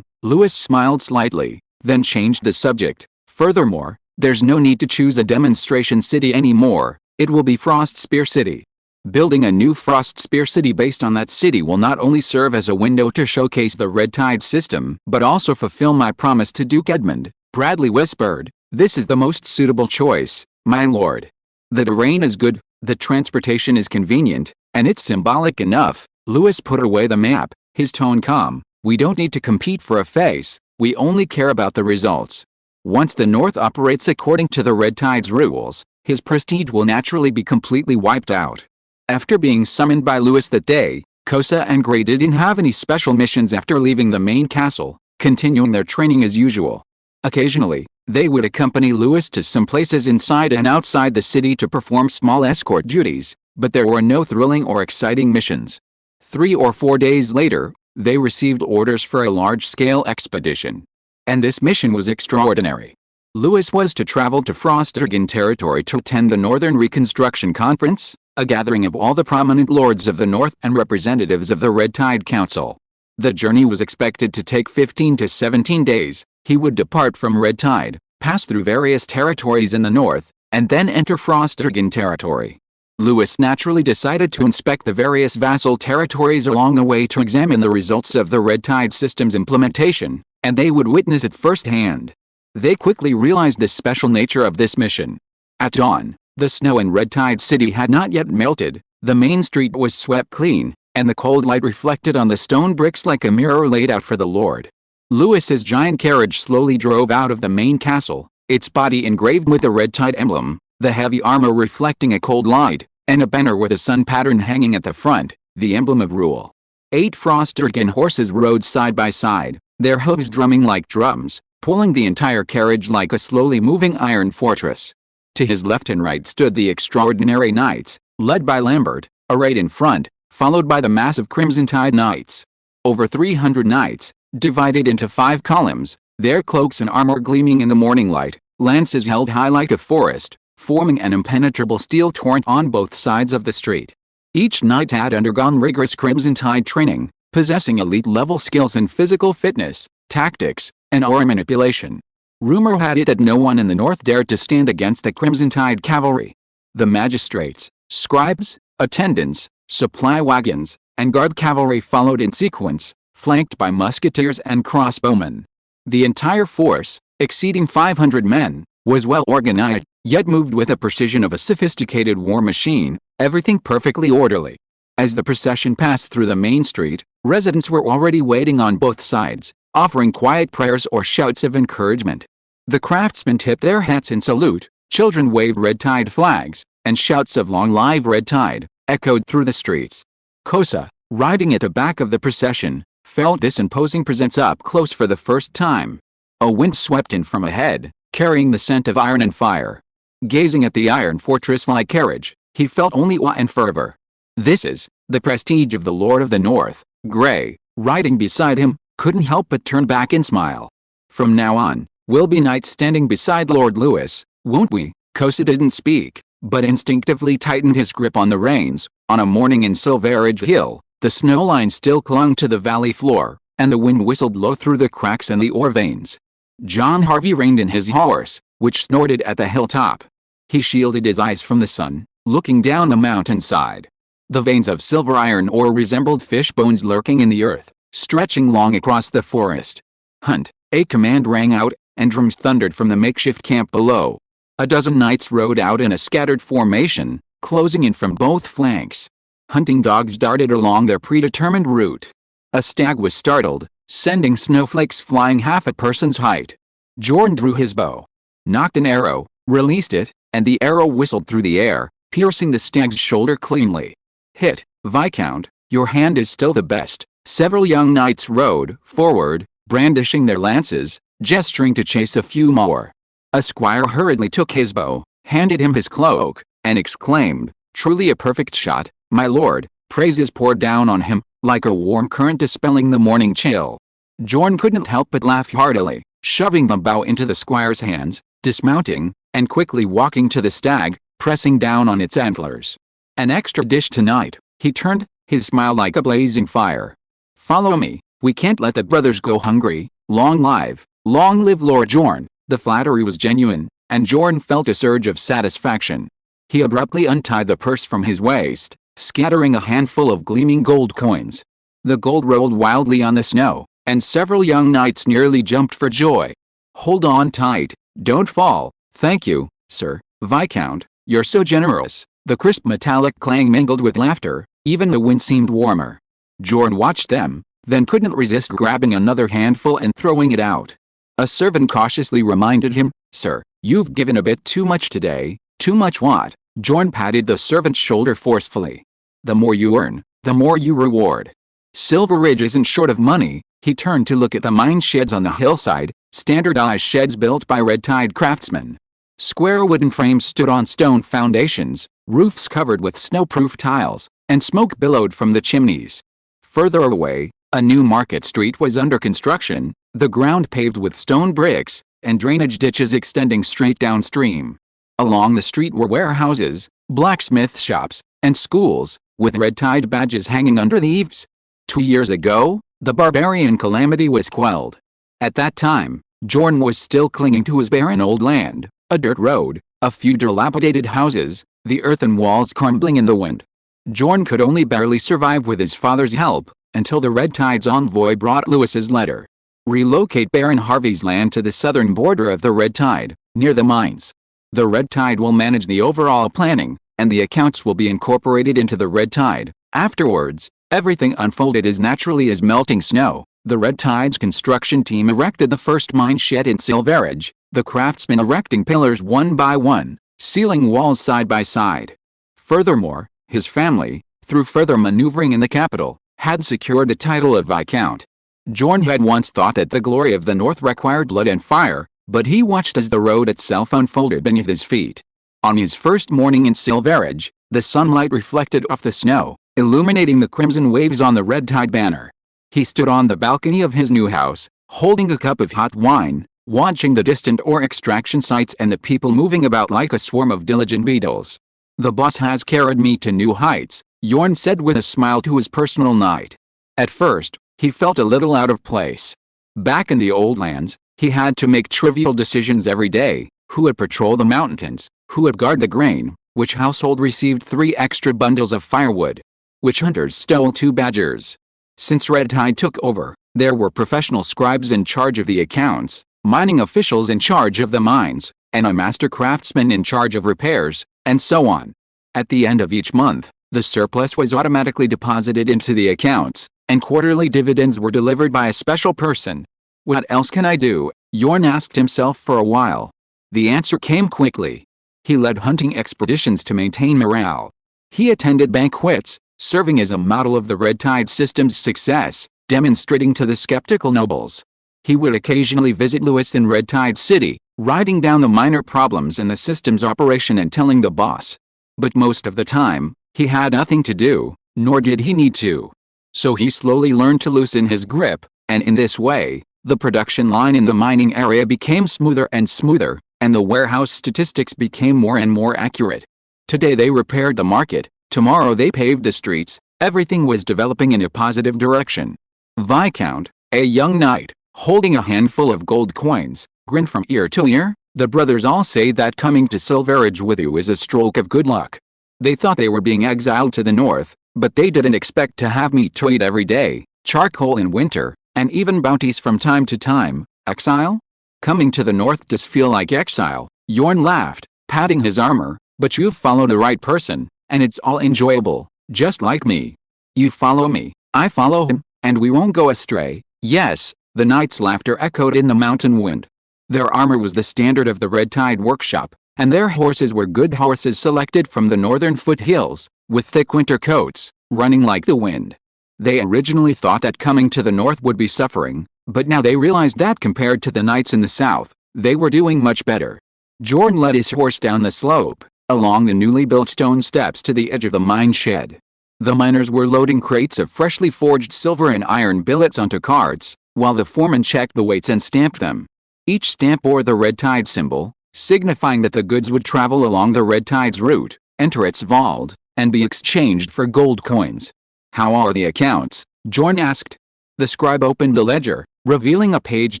Lewis smiled slightly, then changed the subject. "Furthermore, there's no need to choose a demonstration city anymore. It will be Frostspear City. Building a new Frostspear City based on that city will not only serve as a window to showcase the Red Tide system, but also fulfill my promise to Duke Edmund." Bradley whispered, "This is the most suitable choice, my lord. The terrain is good, the transportation is convenient, and it's symbolic enough." Lewis put away the map, his tone calm. "We don't need to compete for a face, we only care about the results. Once the North operates according to the Red Tide's rules, his prestige will naturally be completely wiped out." After being summoned by Lewis that day, Kosa and Gray didn't have any special missions after leaving the main castle, continuing their training as usual. Occasionally, they would accompany Lewis to some places inside and outside the city to perform small escort duties, but there were no thrilling or exciting missions. 3 or 4 days later, they received orders for a large-scale expedition. And this mission was extraordinary. Lewis was to travel to Frost-Dragon territory to attend the Northern Reconstruction Conference, a gathering of all the prominent lords of the North and representatives of the Red Tide Council. The journey was expected to take 15 to 17 days. He would depart from Red Tide, pass through various territories in the north, and then enter Frost-Dragon territory. Lewis naturally decided to inspect the various vassal territories along the way to examine the results of the Red Tide system's implementation, and they would witness it firsthand. They quickly realized the special nature of this mission. At dawn, the snow in Red Tide City had not yet melted, the main street was swept clean, and the cold light reflected on the stone bricks like a mirror laid out for the Lord. Lewis's giant carriage slowly drove out of the main castle, its body engraved with the Red Tide emblem, the heavy armor reflecting a cold light, and a banner with a sun pattern hanging at the front, the emblem of rule. 8 Frost-Dragon horses rode side by side, their hooves drumming like drums, pulling the entire carriage like a slowly moving iron fortress. To his left and right stood the extraordinary knights, led by Lambert, arrayed in front, followed by the massive Crimson Tide Knights. Over 300 knights, divided into 5 columns, their cloaks and armor gleaming in the morning light, lances held high like a forest, forming an impenetrable steel torrent on both sides of the street. Each knight had undergone rigorous Crimson Tide training, possessing elite-level skills in physical fitness, tactics, and aura manipulation. Rumor had it that no one in the north dared to stand against the Crimson Tide cavalry. The magistrates, scribes, attendants, supply wagons, and guard cavalry followed in sequence, flanked by musketeers and crossbowmen. The entire force, exceeding 500 men, was well organized, yet moved with the precision of a sophisticated war machine, everything perfectly orderly. As the procession passed through the main street, residents were already waiting on both sides, offering quiet prayers or shouts of encouragement. The craftsmen tipped their hats in salute, children waved red tide flags, and shouts of "Long live Red Tide" echoed through the streets. Kosa, riding at the back of the procession, felt this imposing presence up close for the first time. A wind swept in from ahead, carrying the scent of iron and fire. Gazing at the iron fortress-like carriage, he felt only awe and fervor. This is the prestige of the Lord of the North. Gray, riding beside him, couldn't help but turn back and smile. From now on, we'll be knights standing beside Lord Lewis, won't we? Kosa didn't speak, but instinctively tightened his grip on the reins. On a morning in Silveridge Hill, the snow line still clung to the valley floor, and the wind whistled low through the cracks in the ore veins. John Harvey reined in his horse, which snorted at the hilltop. He shielded his eyes from the sun, looking down the mountainside. The veins of silver iron ore resembled fish bones lurking in the earth, stretching long across the forest. "Hunt!" A command rang out, and drums thundered from the makeshift camp below. A dozen knights rode out in a scattered formation, closing in from both flanks. Hunting dogs darted along their predetermined route. A stag was startled, sending snowflakes flying half a person's height. Jordan drew his bow, nocked an arrow, released it, and the arrow whistled through the air, piercing the stag's shoulder cleanly. "Hit, Viscount, your hand is still the best." Several young knights rode forward, brandishing their lances, gesturing to chase a few more. A squire hurriedly took his bow, handed him his cloak, and exclaimed, "Truly a perfect shot, my lord." Praises poured down on him, like a warm current dispelling the morning chill. Jorn couldn't help but laugh heartily, shoving the bow into the squire's hands, dismounting, and quickly walking to the stag, pressing down on its antlers. "An extra dish tonight," he turned, his smile like a blazing fire. "Follow me, we can't let the brothers go hungry. Long live Lord Jorn." The flattery was genuine, and Jorn felt a surge of satisfaction. He abruptly untied the purse from his waist, scattering a handful of gleaming gold coins. The gold rolled wildly on the snow, and several young knights nearly jumped for joy. "Hold on tight, don't fall." "Thank you, sir, Viscount, you're so generous." The crisp metallic clang mingled with laughter, even the wind seemed warmer. Jorn watched them, then couldn't resist grabbing another handful and throwing it out. A servant cautiously reminded him, "Sir, you've given a bit too much today." "Too much what?" Jorn patted the servant's shoulder forcefully. "The more you earn, the more you reward. Silveridge isn't short of money." He turned to look at the mine sheds on the hillside, standardized sheds built by Red Tide craftsmen. Square wooden frames stood on stone foundations, roofs covered with snow-proof tiles, and smoke billowed from the chimneys. Further away, a new market street was under construction, the ground paved with stone bricks, and drainage ditches extending straight downstream. Along the street were warehouses, blacksmith shops, and schools, with Red Tide badges hanging under the eaves. 2 years ago, the barbarian calamity was quelled. At that time, Jorn was still clinging to his barren old land, a dirt road, a few dilapidated houses, the earthen walls crumbling in the wind. Jorn could only barely survive with his father's help, until the Red Tide's envoy brought Lewis's letter. Relocate Baron Harvey's land to the southern border of the Red Tide, near the mines. The Red Tide will manage the overall planning, and the accounts will be incorporated into the Red Tide. Afterwards, everything unfolded as naturally as melting snow. The Red Tide's construction team erected the first mine shed in Silveridge, the craftsmen erecting pillars one by one, sealing walls side by side. Furthermore, his family, through further maneuvering in the capital, had secured the title of Viscount. Jorn had once thought that the glory of the North required blood and fire, but he watched as the road itself unfolded beneath his feet. On his first morning in Silverage, the sunlight reflected off the snow, illuminating the crimson waves on the red tide banner. He stood on the balcony of his new house, holding a cup of hot wine, watching the distant ore extraction sites and the people moving about like a swarm of diligent beetles. "The boss has carried me to new heights," Jorn said with a smile to his personal knight. At first, he felt a little out of place. Back in the old lands, he had to make trivial decisions every day: who would patrol the mountains, who would guard the grain, which household received 3 extra bundles of firewood, which hunters stole 2 badgers. Since Red Tide took over, there were professional scribes in charge of the accounts, mining officials in charge of the mines, and a master craftsman in charge of repairs, and so on. At the end of each month, the surplus was automatically deposited into the accounts, and quarterly dividends were delivered by a special person. "What else can I do?" Jorn asked himself for a while. The answer came quickly. He led hunting expeditions to maintain morale. He attended banquets, serving as a model of the Red Tide system's success, demonstrating to the skeptical nobles. He would occasionally visit Lewis in Red Tide City, writing down the minor problems in the system's operation and telling the boss. But most of the time, he had nothing to do, nor did he need to. So he slowly learned to loosen his grip, and in this way, the production line in the mining area became smoother and smoother, and the warehouse statistics became more and more accurate. Today they repaired the market, tomorrow they paved the streets. Everything was developing in a positive direction. Viscount, a young knight, holding a handful of gold coins, grinned from ear to ear. "The brothers all say that coming to Silverage with you is a stroke of good luck. They thought they were being exiled to the north, but they didn't expect to have meat to eat every day, charcoal in winter, and even bounties from time to time. Exile? Coming to the north does feel like exile." Jorn laughed, patting his armor. "But you follow the right person, and it's all enjoyable, just like me. You follow me, I follow him, and we won't go astray." "Yes," the knight's laughter echoed in the mountain wind. Their armor was the standard of the Red Tide workshop, and their horses were good horses selected from the northern foothills, with thick winter coats, running like the wind. They originally thought that coming to the north would be suffering, but now they realized that compared to the knights in the south, they were doing much better. Jorn led his horse down the slope, along the newly built stone steps to the edge of the mine shed. The miners were loading crates of freshly forged silver and iron billets onto carts, while the foreman checked the weights and stamped them. Each stamp bore the Red Tide symbol, signifying that the goods would travel along the Red Tide's route, enter its vault, and be exchanged for gold coins. "How are the accounts?" Jorn asked. The scribe opened the ledger, revealing a page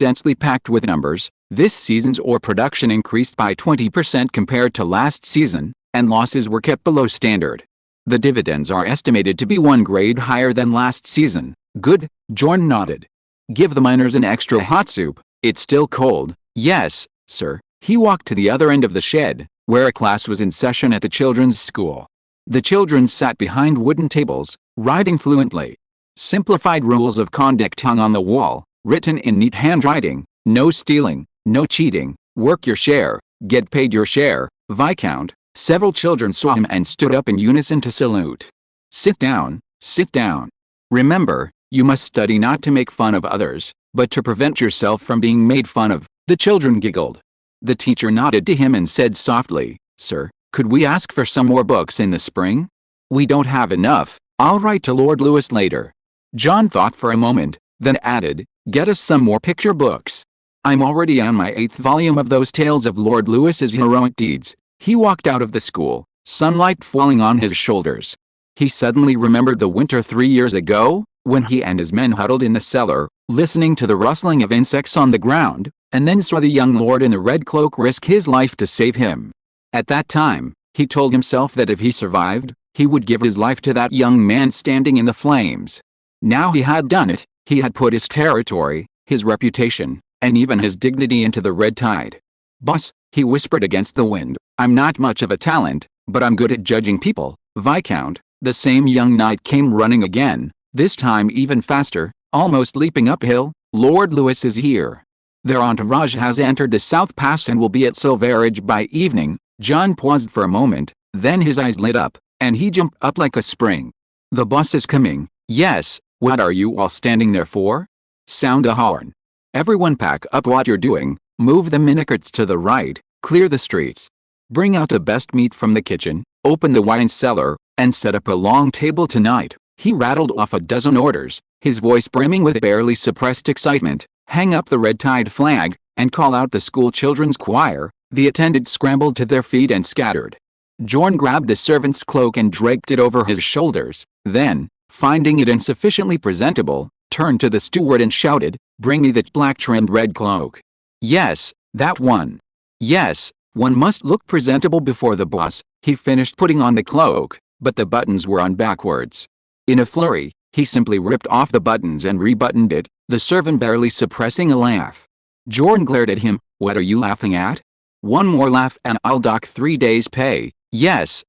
densely packed with numbers. "This season's ore production increased by 20% compared to last season, and losses were kept below standard. The dividends are estimated to be 1 grade higher than last season." "Good," Jorn nodded. "Give the miners an extra hot soup. It's still cold." "Yes, sir." He walked to the other end of the shed, where a class was in session at the children's school. The children sat behind wooden tables, writing fluently. Simplified rules of conduct hung on the wall, written in neat handwriting: "No stealing, no cheating, work your share, get paid your share." "Viscount." Several children saw him and stood up in unison to salute. Sit down, sit down. Remember, you must study not to make fun of others, but to prevent yourself from being made fun of." The children giggled. The teacher nodded to him and said softly, "Sir, could we ask for some more books in the spring? We don't have enough. I'll write to Lord Lewis later." John thought for a moment, then added, "Get us some more picture books. I'm already on my 8th volume of those tales of Lord Lewis's heroic deeds." He walked out of the school, sunlight falling on his shoulders. He suddenly remembered the winter 3 years ago, when he and his men huddled in the cellar, listening to the rustling of insects on the ground, and then saw the young lord in the red cloak risk his life to save him. At that time, he told himself that if he survived, he would give his life to that young man standing in the flames. Now he had done it. He had put his territory, his reputation, and even his dignity into the Red Tide. "Boss," he whispered against the wind, "I'm not much of a talent, but I'm good at judging people." "Viscount." The same young knight came running again, this time even faster, almost leaping uphill. "Lord Lewis is here. Their entourage has entered the South Pass and will be at Silverage by evening." John paused for a moment, then his eyes lit up, and he jumped up like a spring. "The boss is coming." "Yes, what are you all standing there for? Sound a horn. Everyone pack up what you're doing, move the minicarts to the right, clear the streets." Bring out the best meat from the kitchen, open the wine cellar, and set up a long table tonight. He rattled off a dozen orders, his voice brimming with barely suppressed excitement. Hang up the red tide flag, and call out the school children's choir. The attendants scrambled to their feet and scattered. Jorn grabbed the servant's cloak and draped it over his shoulders, then, finding it insufficiently presentable, turned to the steward and shouted, "Bring me that black-trimmed red cloak." "Yes, that one." "Yes, one must look presentable before the boss." He finished putting on the cloak, but the buttons were on backwards. In a flurry, he simply ripped off the buttons and rebuttoned it, the servant barely suppressing a laugh. Jorn glared at him. "What are you laughing at?" "One more laugh and I'll dock 3 days' pay." Yes,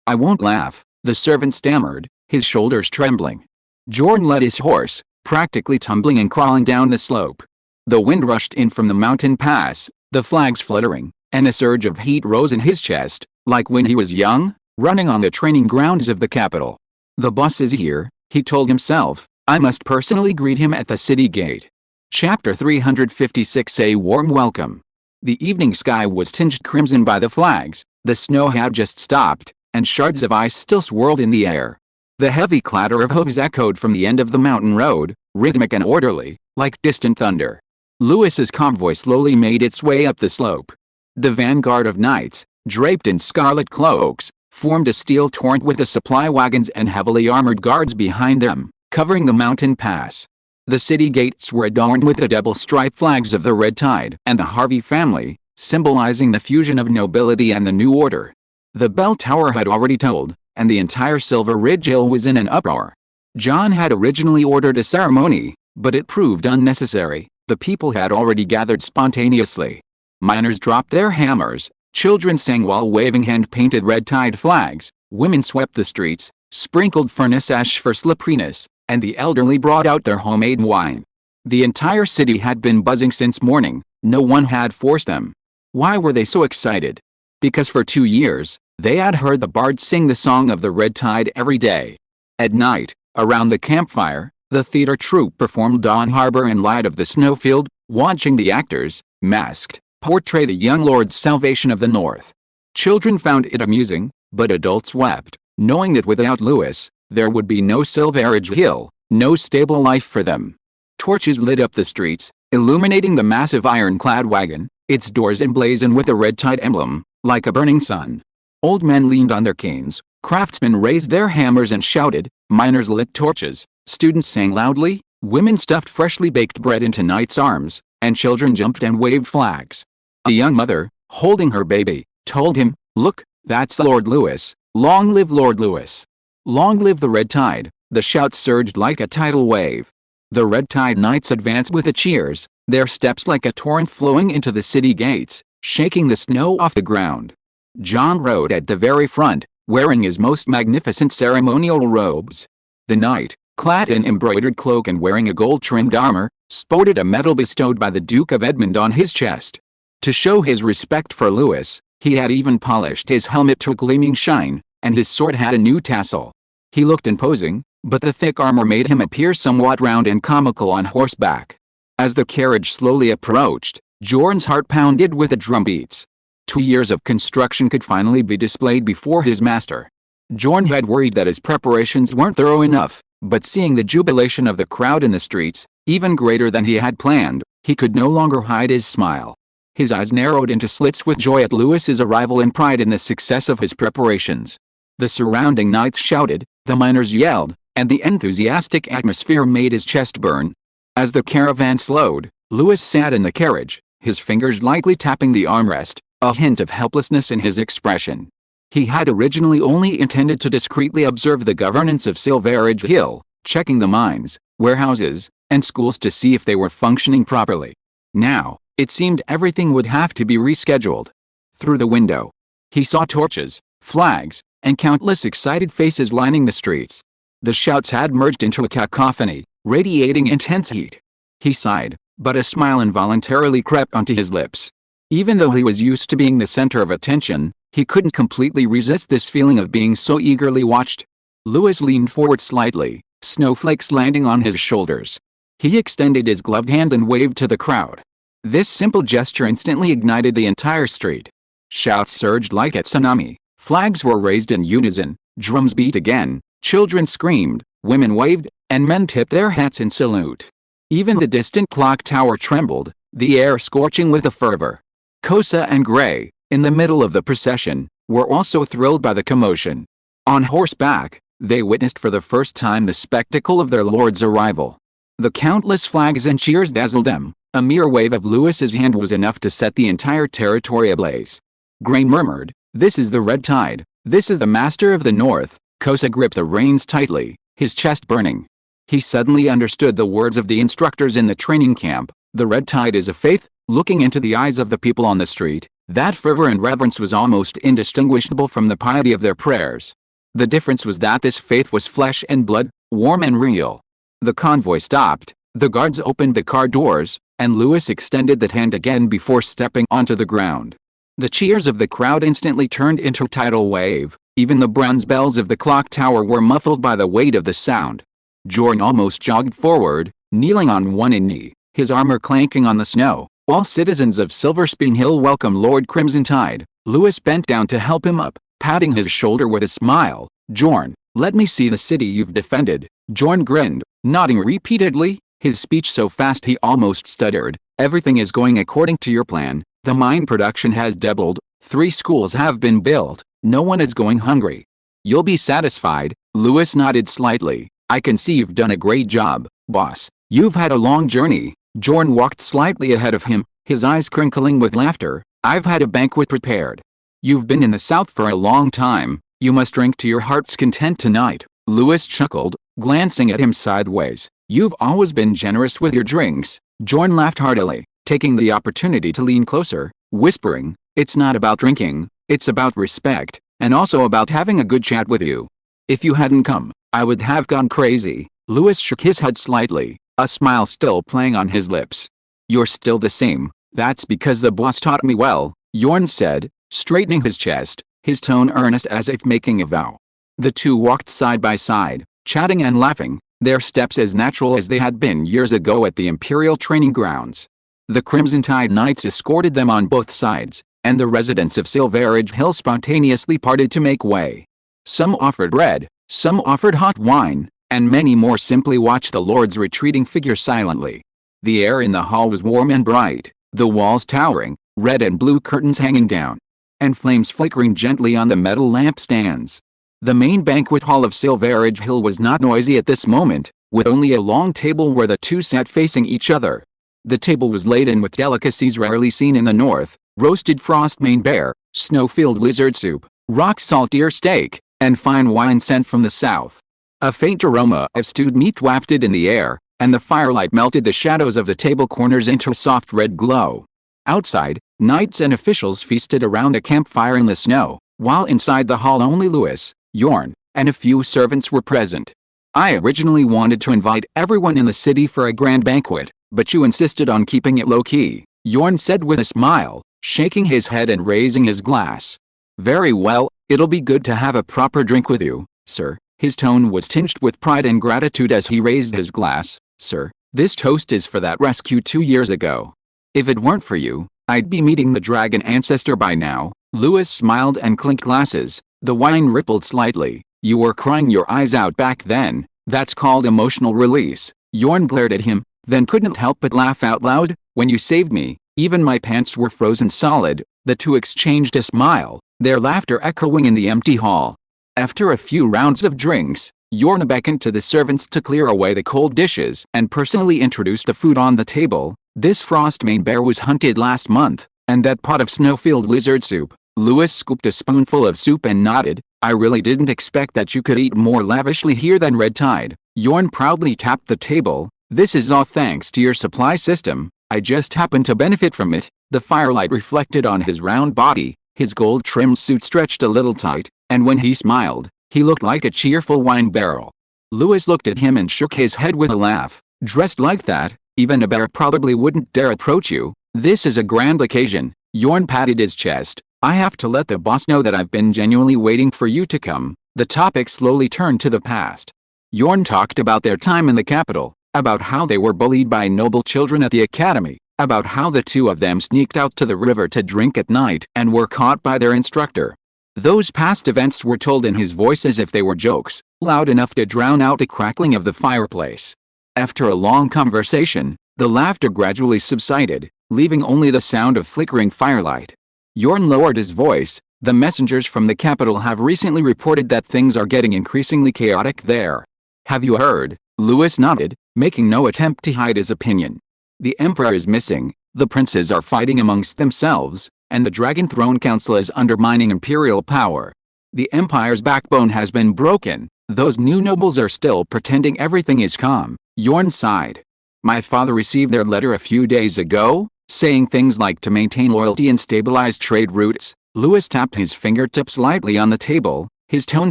I won't laugh," the servant stammered, his shoulders trembling. Jorn led his horse, practically tumbling and crawling down the slope. The wind rushed in from the mountain pass, the flags fluttering, and a surge of heat rose in his chest, like when he was young, running on the training grounds of the capital. "The boss is here," he told himself. "I must personally greet him at the city gate." Chapter 356. A warm welcome. The evening sky was tinged crimson by the flags, the snow had just stopped, and shards of ice still swirled in the air. The heavy clatter of hooves echoed from the end of the mountain road, rhythmic and orderly, like distant thunder. Lewis's convoy slowly made its way up the slope. The vanguard of knights, draped in scarlet cloaks, formed a steel torrent with the supply wagons and heavily armored guards behind them, covering the mountain pass. The city gates were adorned with the double-striped flags of the Red Tide and the Harvey family, symbolizing the fusion of nobility and the new order. The bell tower had already tolled, and the entire Silver Ridge Hill was in an uproar. John had originally ordered a ceremony, but it proved unnecessary. The people had already gathered spontaneously. Miners dropped their hammers, children sang while waving hand-painted Red Tide flags, women swept the streets, sprinkled furnace ash for slipperiness, and the elderly brought out their homemade wine. The entire city had been buzzing since morning. No one had forced them. Why were they so excited? Because for 2 years, they had heard the bards sing the song of the Red Tide every day. At night, around the campfire, the theater troupe performed Dawn Harbor and Light of the Snowfield, watching the actors, masked, portray the young lord's salvation of the North. Children found it amusing, but adults wept, knowing that without Lewis, there would be no Silver Ridge Hill, no stable life for them. Torches lit up the streets, illuminating the massive ironclad wagon, its doors emblazoned with the Red Tide emblem, like a burning sun. Old men leaned on their canes, craftsmen raised their hammers and shouted, miners lit torches, students sang loudly, women stuffed freshly baked bread into knights' arms, and children jumped and waved flags. A young mother, holding her baby, told him, "Look, that's Lord Lewis. Long live Lord Lewis. Long live the Red Tide." The shouts surged like a tidal wave. The Red Tide Knights advanced with the cheers, their steps like a torrent flowing into the city gates, shaking the snow off the ground. John rode at the very front, wearing his most magnificent ceremonial robes. The knight, clad in embroidered cloak and wearing a gold-trimmed armor, sported a medal bestowed by the Duke of Edmund on his chest. To show his respect for Lewis, he had even polished his helmet to a gleaming shine, and his sword had a new tassel. He looked imposing, but the thick armor made him appear somewhat round and comical on horseback. As the carriage slowly approached, Jorn's heart pounded with the drumbeats. 2 years of construction could finally be displayed before his master. Jorn had worried that his preparations weren't thorough enough, but seeing the jubilation of the crowd in the streets, even greater than he had planned, he could no longer hide his smile. His eyes narrowed into slits with joy at Lewis's arrival and pride in the success of his preparations. The surrounding knights shouted, the miners yelled, and the enthusiastic atmosphere made his chest burn. As the caravan slowed, Lewis sat in the carriage, his fingers lightly tapping the armrest, a hint of helplessness in his expression. He had originally only intended to discreetly observe the governance of Silver Ridge Hill, checking the mines, warehouses, and schools to see if they were functioning properly. Now, it seemed everything would have to be rescheduled. Through the window, he saw torches, flags, and countless excited faces lining the streets. The shouts had merged into a cacophony, radiating intense heat. He sighed, but a smile involuntarily crept onto his lips. Even though he was used to being the center of attention, he couldn't completely resist this feeling of being so eagerly watched. Lewis leaned forward slightly, snowflakes landing on his shoulders. He extended his gloved hand and waved to the crowd. This simple gesture instantly ignited the entire street. Shouts surged like a tsunami. Flags were raised in unison, drums beat again, children screamed, women waved, and men tipped their hats in salute. Even the distant clock tower trembled, the air scorching with a fervor. Kosa and Gray, in the middle of the procession, were also thrilled by the commotion. On horseback, they witnessed for the first time the spectacle of their lord's arrival. The countless flags and cheers dazzled them. A mere wave of Lewis's hand was enough to set the entire territory ablaze. Gray murmured, "This is the red tide. This is the master of the north." Kosa gripped the reins tightly, his chest burning. He suddenly understood the words of the instructors in the training camp. The red tide is a faith. Looking into the eyes of the people on the street, that fervor and reverence was almost indistinguishable from the piety of their prayers. The difference was that this faith was flesh and blood, warm and real. The convoy stopped, the guards opened the car doors, and Lewis extended that hand again before stepping onto the ground. The cheers of the crowd instantly turned into a tidal wave. Even the bronze bells of the clock tower were muffled by the weight of the sound. Jordan almost jogged forward, kneeling on one knee, his armor clanking on the snow. "All citizens of Silver Spring Hill welcome Lord Crimson Tide." Lewis bent down to help him up, patting his shoulder with a smile. "Jorn, let me see the city you've defended." Jorn grinned, nodding repeatedly, his speech so fast he almost stuttered. "Everything is going according to your plan. The mine production has doubled, 3 schools have been built, no one is going hungry. You'll be satisfied." Lewis nodded slightly. "I can see you've done a great job, boss. You've had a long journey." Jorn walked slightly ahead of him, his eyes crinkling with laughter. "I've had a banquet prepared. You've been in the south for a long time, you must drink to your heart's content tonight." Lewis chuckled, glancing at him sideways. "You've always been generous with your drinks." Jorn laughed heartily, taking the opportunity to lean closer, whispering, "It's not about drinking, it's about respect, and also about having a good chat with you. If you hadn't come, I would have gone crazy." Lewis shook his head slightly, a smile still playing on his lips. "You're still the same. That's because the boss taught me well," Jorn said, straightening his chest, his tone earnest as if making a vow. The two walked side by side, chatting and laughing, their steps as natural as they had been years ago at the Imperial training grounds. The Crimson Tide Knights escorted them on both sides, and the residents of Silverage Hill spontaneously parted to make way. Some offered bread, some offered hot wine, and many more simply watched the Lord's retreating figure silently. The air in the hall was warm and bright, the walls towering, red and blue curtains hanging down, and flames flickering gently on the metal lampstands. The main banquet hall of Silverage Hill was not noisy at this moment, with only a long table where the two sat facing each other. The table was laden with delicacies rarely seen in the north: roasted frostmane bear, snow-filled lizard soup, rock-salt deer steak, and fine wine sent from the south. A faint aroma of stewed meat wafted in the air, and the firelight melted the shadows of the table corners into a soft red glow. Outside, knights and officials feasted around a campfire in the snow, while inside the hall only Lewis, Jorn, and a few servants were present. "I originally wanted to invite everyone in the city for a grand banquet, but you insisted on keeping it low-key," Jorn said with a smile, shaking his head and raising his glass. "Very well, it'll be good to have a proper drink with you, sir." His tone was tinged with pride and gratitude as he raised his glass. "Sir, this toast is for that rescue 2 years ago. If it weren't for you, I'd be meeting the dragon ancestor by now." Lewis smiled and clinked glasses. The wine rippled slightly. "You were crying your eyes out back then. That's called emotional release." Jorn glared at him, then couldn't help but laugh out loud. "When you saved me, even my pants were frozen solid." The two exchanged a smile, their laughter echoing in the empty hall. After a few rounds of drinks, Jorn beckoned to the servants to clear away the cold dishes and personally introduced the food on the table. "This frostmane bear was hunted last month, and that pot of snow-filled lizard soup." Lewis scooped a spoonful of soup and nodded. "I really didn't expect that you could eat more lavishly here than Red Tide." Jorn proudly tapped the table. "This is all thanks to your supply system. I just happen to benefit from it." The firelight reflected on his round body, his gold-trimmed suit stretched a little tight, and when he smiled, he looked like a cheerful wine barrel. Lewis looked at him and shook his head with a laugh. "Dressed like that, even a bear probably wouldn't dare approach you. This is a grand occasion." Jorn patted his chest. "I have to let the boss know that I've been genuinely waiting for you to come." The topic slowly turned to the past. Jorn talked about their time in the capital, about how they were bullied by noble children at the academy, about how the two of them sneaked out to the river to drink at night and were caught by their instructor. Those past events were told in his voice as if they were jokes, loud enough to drown out the crackling of the fireplace. After a long conversation, the laughter gradually subsided, leaving only the sound of flickering firelight. Jorn lowered his voice. The messengers from the capital have recently reported that things are getting increasingly chaotic there. Have you heard? Lewis nodded, making no attempt to hide his opinion. The Emperor is missing, the princes are fighting amongst themselves, and the Dragon Throne Council is undermining imperial power. The Empire's backbone has been broken. Those new nobles are still pretending everything is calm. Jorn sighed. My father received their letter a few days ago, saying things like to maintain loyalty and stabilize trade routes. Lewis tapped his fingertips lightly on the table, his tone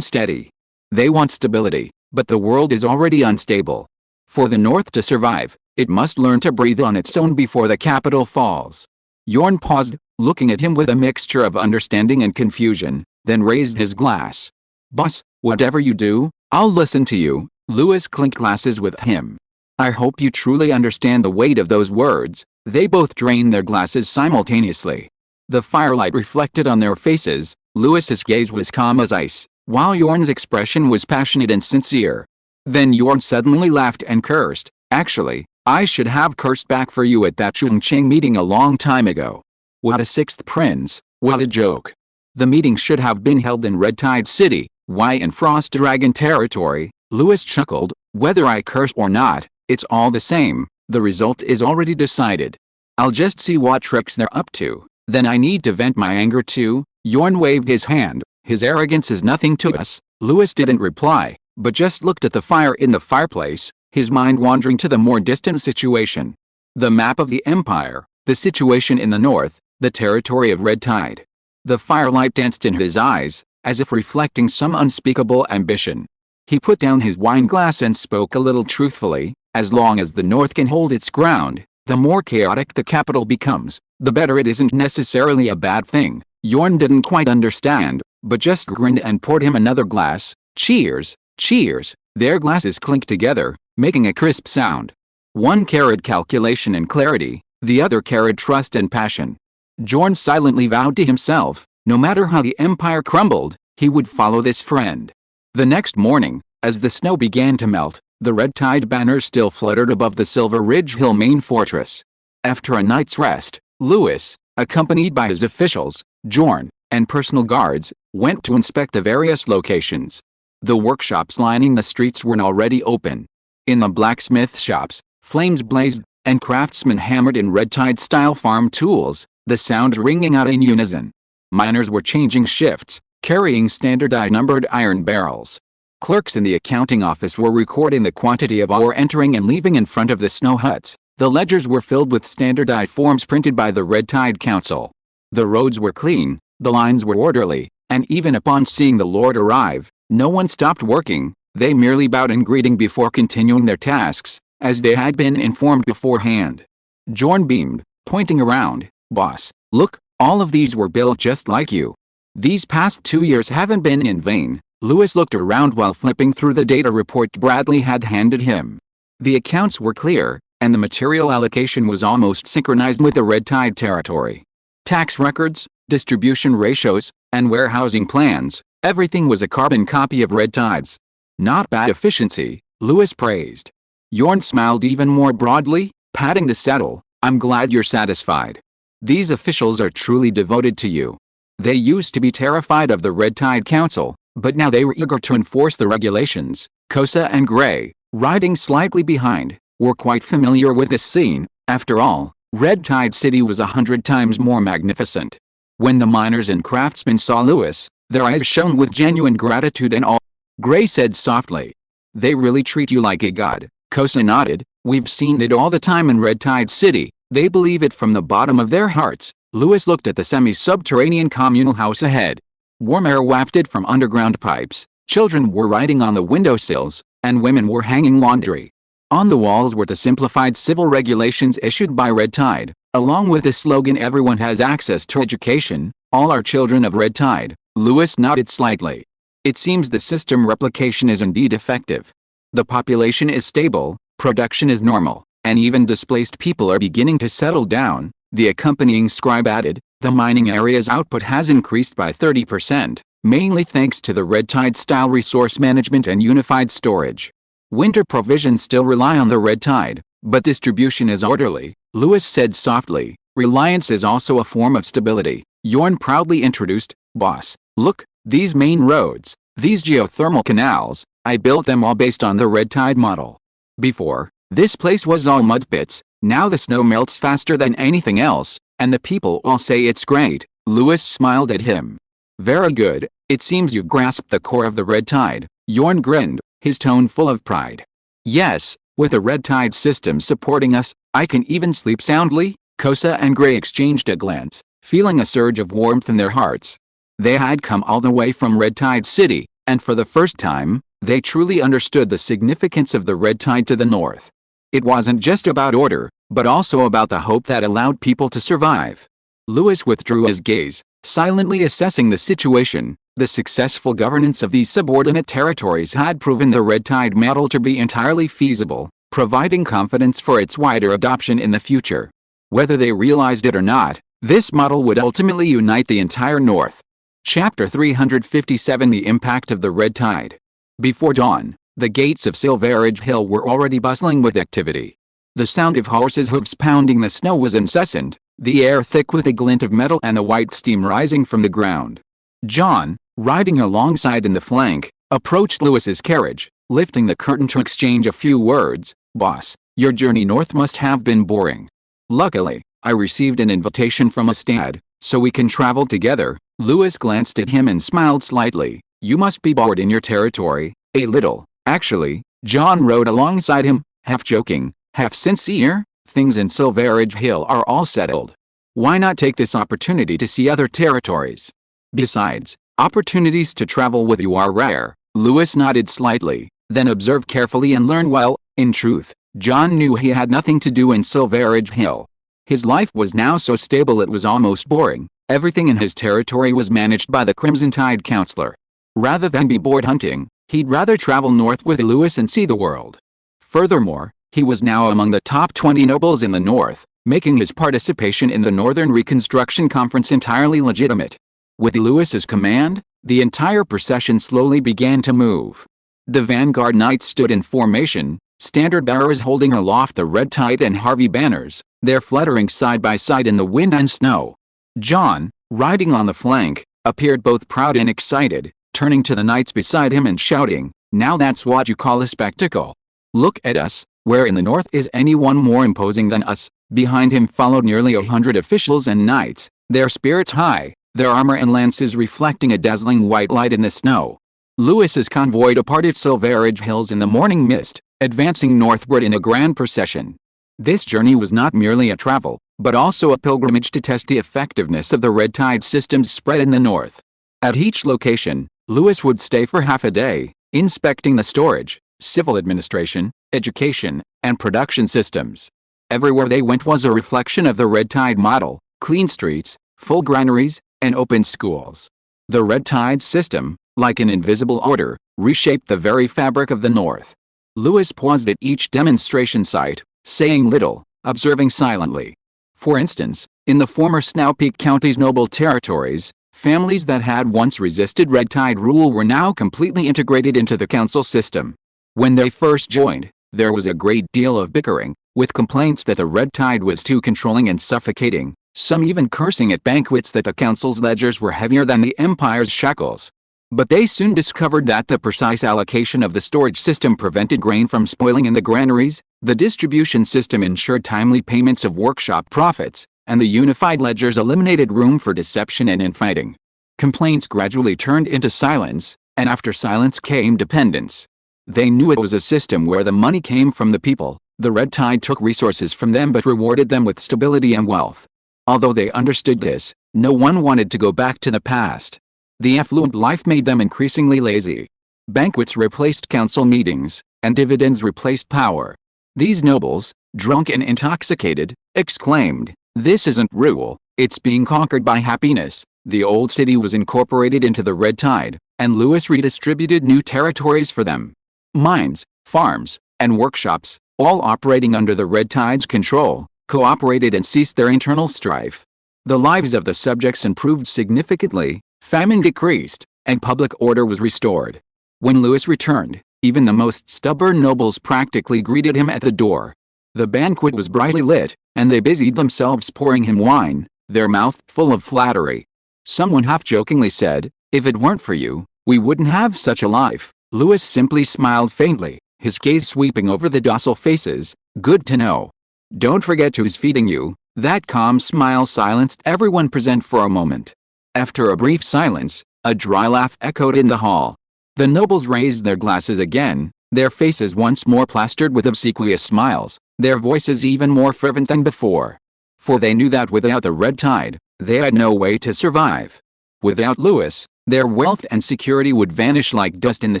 steady. They want stability, but the world is already unstable. For the North to survive, it must learn to breathe on its own before the capital falls. Jorn paused, looking at him with a mixture of understanding and confusion, then raised his glass. Boss, whatever you do, I'll listen to you. Lewis clinked glasses with him. I hope you truly understand the weight of those words. They both drained their glasses simultaneously. The firelight reflected on their faces. Lewis's gaze was calm as ice, while Jorn's expression was passionate and sincere. Then Jorn suddenly laughed and cursed. Actually, I should have cursed back for you at that Chongqing meeting a long time ago. What a sixth prince, what a joke. The meeting should have been held in Red Tide City, why in Frost Dragon territory? Lewis chuckled. Whether I curse or not, it's all the same, the result is already decided. I'll just see what tricks they're up to, then I need to vent my anger too. Jorn waved his hand. His arrogance is nothing to us. Lewis didn't reply, but just looked at the fire in the fireplace, his mind wandering to the more distant situation. The map of the Empire, the situation in the north, the territory of Red Tide. The firelight danced in his eyes, as if reflecting some unspeakable ambition. He put down his wine glass and spoke a little truthfully. As long as the North can hold its ground, the more chaotic the capital becomes, the better. It isn't necessarily a bad thing. Jorn didn't quite understand, but just grinned and poured him another glass. Cheers, cheers. Their glasses clinked together, making a crisp sound. One carried calculation and clarity, the other carried trust and passion. Jorn silently vowed to himself, no matter how the Empire crumbled, he would follow this friend. The next morning, as the snow began to melt, the Red Tide banners still fluttered above the Silver Ridge Hill main fortress. After a night's rest, Lewis, accompanied by his officials, Jorn, and personal guards, went to inspect the various locations. The workshops lining the streets were already open. In the blacksmith shops, flames blazed, and craftsmen hammered in Red Tide-style farm tools, the sounds ringing out in unison. Miners were changing shifts, carrying standardized-numbered iron barrels. Clerks in the accounting office were recording the quantity of ore entering and leaving in front of the snow huts. The ledgers were filled with standardized forms printed by the Red Tide Council. The roads were clean, the lines were orderly, and even upon seeing the Lord arrive, no one stopped working. They merely bowed in greeting before continuing their tasks, as they had been informed beforehand. Jorn beamed, pointing around. Boss, look, all of these were built just like you. These past 2 years haven't been in vain. Lewis looked around while flipping through the data report Bradley had handed him. The accounts were clear, and the material allocation was almost synchronized with the Red Tide territory. Tax records, distribution ratios, and warehousing plans, everything was a carbon copy of Red Tide's. Not bad efficiency, Lewis praised. Jorn smiled even more broadly, patting the saddle. I'm glad you're satisfied. These officials are truly devoted to you. They used to be terrified of the Red Tide Council, but now they were eager to enforce the regulations. Kosa and Gray, riding slightly behind, were quite familiar with this scene. After all, Red Tide City was 100 times more magnificent. When the miners and craftsmen saw Lewis, their eyes shone with genuine gratitude and awe. Gray said softly, "They really treat you like a god." Kosa nodded. "We've seen it all the time in Red Tide City. They believe it from the bottom of their hearts." Lewis looked at the semi-subterranean communal house ahead. Warm air wafted from underground pipes, children were riding on the windowsills, and women were hanging laundry. On the walls were the simplified civil regulations issued by Red Tide, along with the slogan "Everyone has access to education, all are children of Red Tide." Lewis nodded slightly. It seems the system replication is indeed effective. The population is stable, production is normal, and even displaced people are beginning to settle down. The accompanying scribe added, the mining area's output has increased by 30%, mainly thanks to the Red Tide-style resource management and unified storage. Winter provisions still rely on the Red Tide, but distribution is orderly, Lewis said softly. Reliance is also a form of stability, Yorn proudly introduced. Boss, look, these main roads, these geothermal canals, I built them all based on the Red Tide model. Before, this place was all mud pits, now the snow melts faster than anything else, and the people all say it's great. Lewis smiled at him. Very good, it seems you've grasped the core of the Red Tide. Yorn grinned, his tone full of pride. Yes, with a Red Tide system supporting us, I can even sleep soundly. Kosa and Gray exchanged a glance, feeling a surge of warmth in their hearts. They had come all the way from Red Tide City, and for the first time, they truly understood the significance of the Red Tide to the north. It wasn't just about order, but also about the hope that allowed people to survive. Lewis withdrew his gaze, silently assessing the situation. The successful governance of these subordinate territories had proven the Red Tide model to be entirely feasible, providing confidence for its wider adoption in the future. Whether they realized it or not, this model would ultimately unite the entire North. Chapter 357 The Impact of the Red Tide. Before dawn, the gates of Silverage Hill were already bustling with activity. The sound of horses' hooves pounding the snow was incessant, the air thick with a glint of metal and the white steam rising from the ground. John, riding alongside in the flank, approached Lewis's carriage, lifting the curtain to exchange a few words. Boss, your journey north must have been boring. Luckily, I received an invitation from a stad, so we can travel together. Lewis glanced at him and smiled slightly. You must be bored in your territory. A little, actually. John rode alongside him, half joking, half sincere. Things in Silverage Hill are all settled. Why not take this opportunity to see other territories? Besides, opportunities to travel with you are rare. Lewis nodded slightly, then observed carefully and learned well. In truth, John knew he had nothing to do in Silverage Hill. His life was now so stable it was almost boring. Everything in his territory was managed by the Crimson Tide counselor. Rather than be bored hunting, he'd rather travel north with Lewis and see the world. Furthermore, he was now among the top 20 nobles in the north, making his participation in the Northern Reconstruction Conference entirely legitimate. With Lewis's command, the entire procession slowly began to move. The vanguard knights stood in formation, standard bearers holding aloft the Red Tide and Harvey banners, their fluttering side by side in the wind and snow. John, riding on the flank, appeared both proud and excited, turning to the knights beside him and shouting, "Now that's what you call a spectacle. Look at us, where in the north is anyone more imposing than us?" Behind him followed nearly 100 officials and knights, their spirits high, their armor and lances reflecting a dazzling white light in the snow. Lewis's convoy departed Silverage Hills in the morning mist, advancing northward in a grand procession. This journey was not merely a travel, but also a pilgrimage to test the effectiveness of the Red Tide systems spread in the north. At each location, Lewis would stay for half a day, inspecting the storage, civil administration, education, and production systems. Everywhere they went was a reflection of the Red Tide model: clean streets, full granaries, and open schools. The Red Tide system, like an invisible order, reshaped the very fabric of the North. Lewis paused at each demonstration site, saying little, observing silently. For instance, in the former Snow Peak County's noble territories, families that had once resisted Red Tide rule were now completely integrated into the council system. When they first joined, there was a great deal of bickering, with complaints that the Red Tide was too controlling and suffocating, some even cursing at banquets that the council's ledgers were heavier than the Empire's shackles. But they soon discovered that the precise allocation of the storage system prevented grain from spoiling in the granaries, the distribution system ensured timely payments of workshop profits, and the unified ledgers eliminated room for deception and infighting. Complaints gradually turned into silence, and after silence came dependence. They knew it was a system where the money came from the people. The Red Tide took resources from them but rewarded them with stability and wealth. Although they understood this, no one wanted to go back to the past. The affluent life made them increasingly lazy. Banquets replaced council meetings, and dividends replaced power. These nobles, drunk and intoxicated, exclaimed, "This isn't rule, it's being conquered by happiness." The old city was incorporated into the Red Tide, and Lewis redistributed new territories for them. Mines, farms, and workshops, all operating under the red tide's control, cooperated and ceased their internal strife. The lives of the subjects improved significantly, famine decreased, and public order was restored. When Louis returned, even the most stubborn nobles practically greeted him at the door. The banquet was brightly lit, and they busied themselves pouring him wine, their mouth full of flattery. Someone half-jokingly said, "If it weren't for you, we wouldn't have such a life." Louis simply smiled faintly, his gaze sweeping over the docile faces. "Good to know. Don't forget who's feeding you." That calm smile silenced everyone present for a moment. After a brief silence, a dry laugh echoed in the hall. The nobles raised their glasses again, their faces once more plastered with obsequious smiles, their voices even more fervent than before. For they knew that without the red tide, they had no way to survive. Without Louis, their wealth and security would vanish like dust in the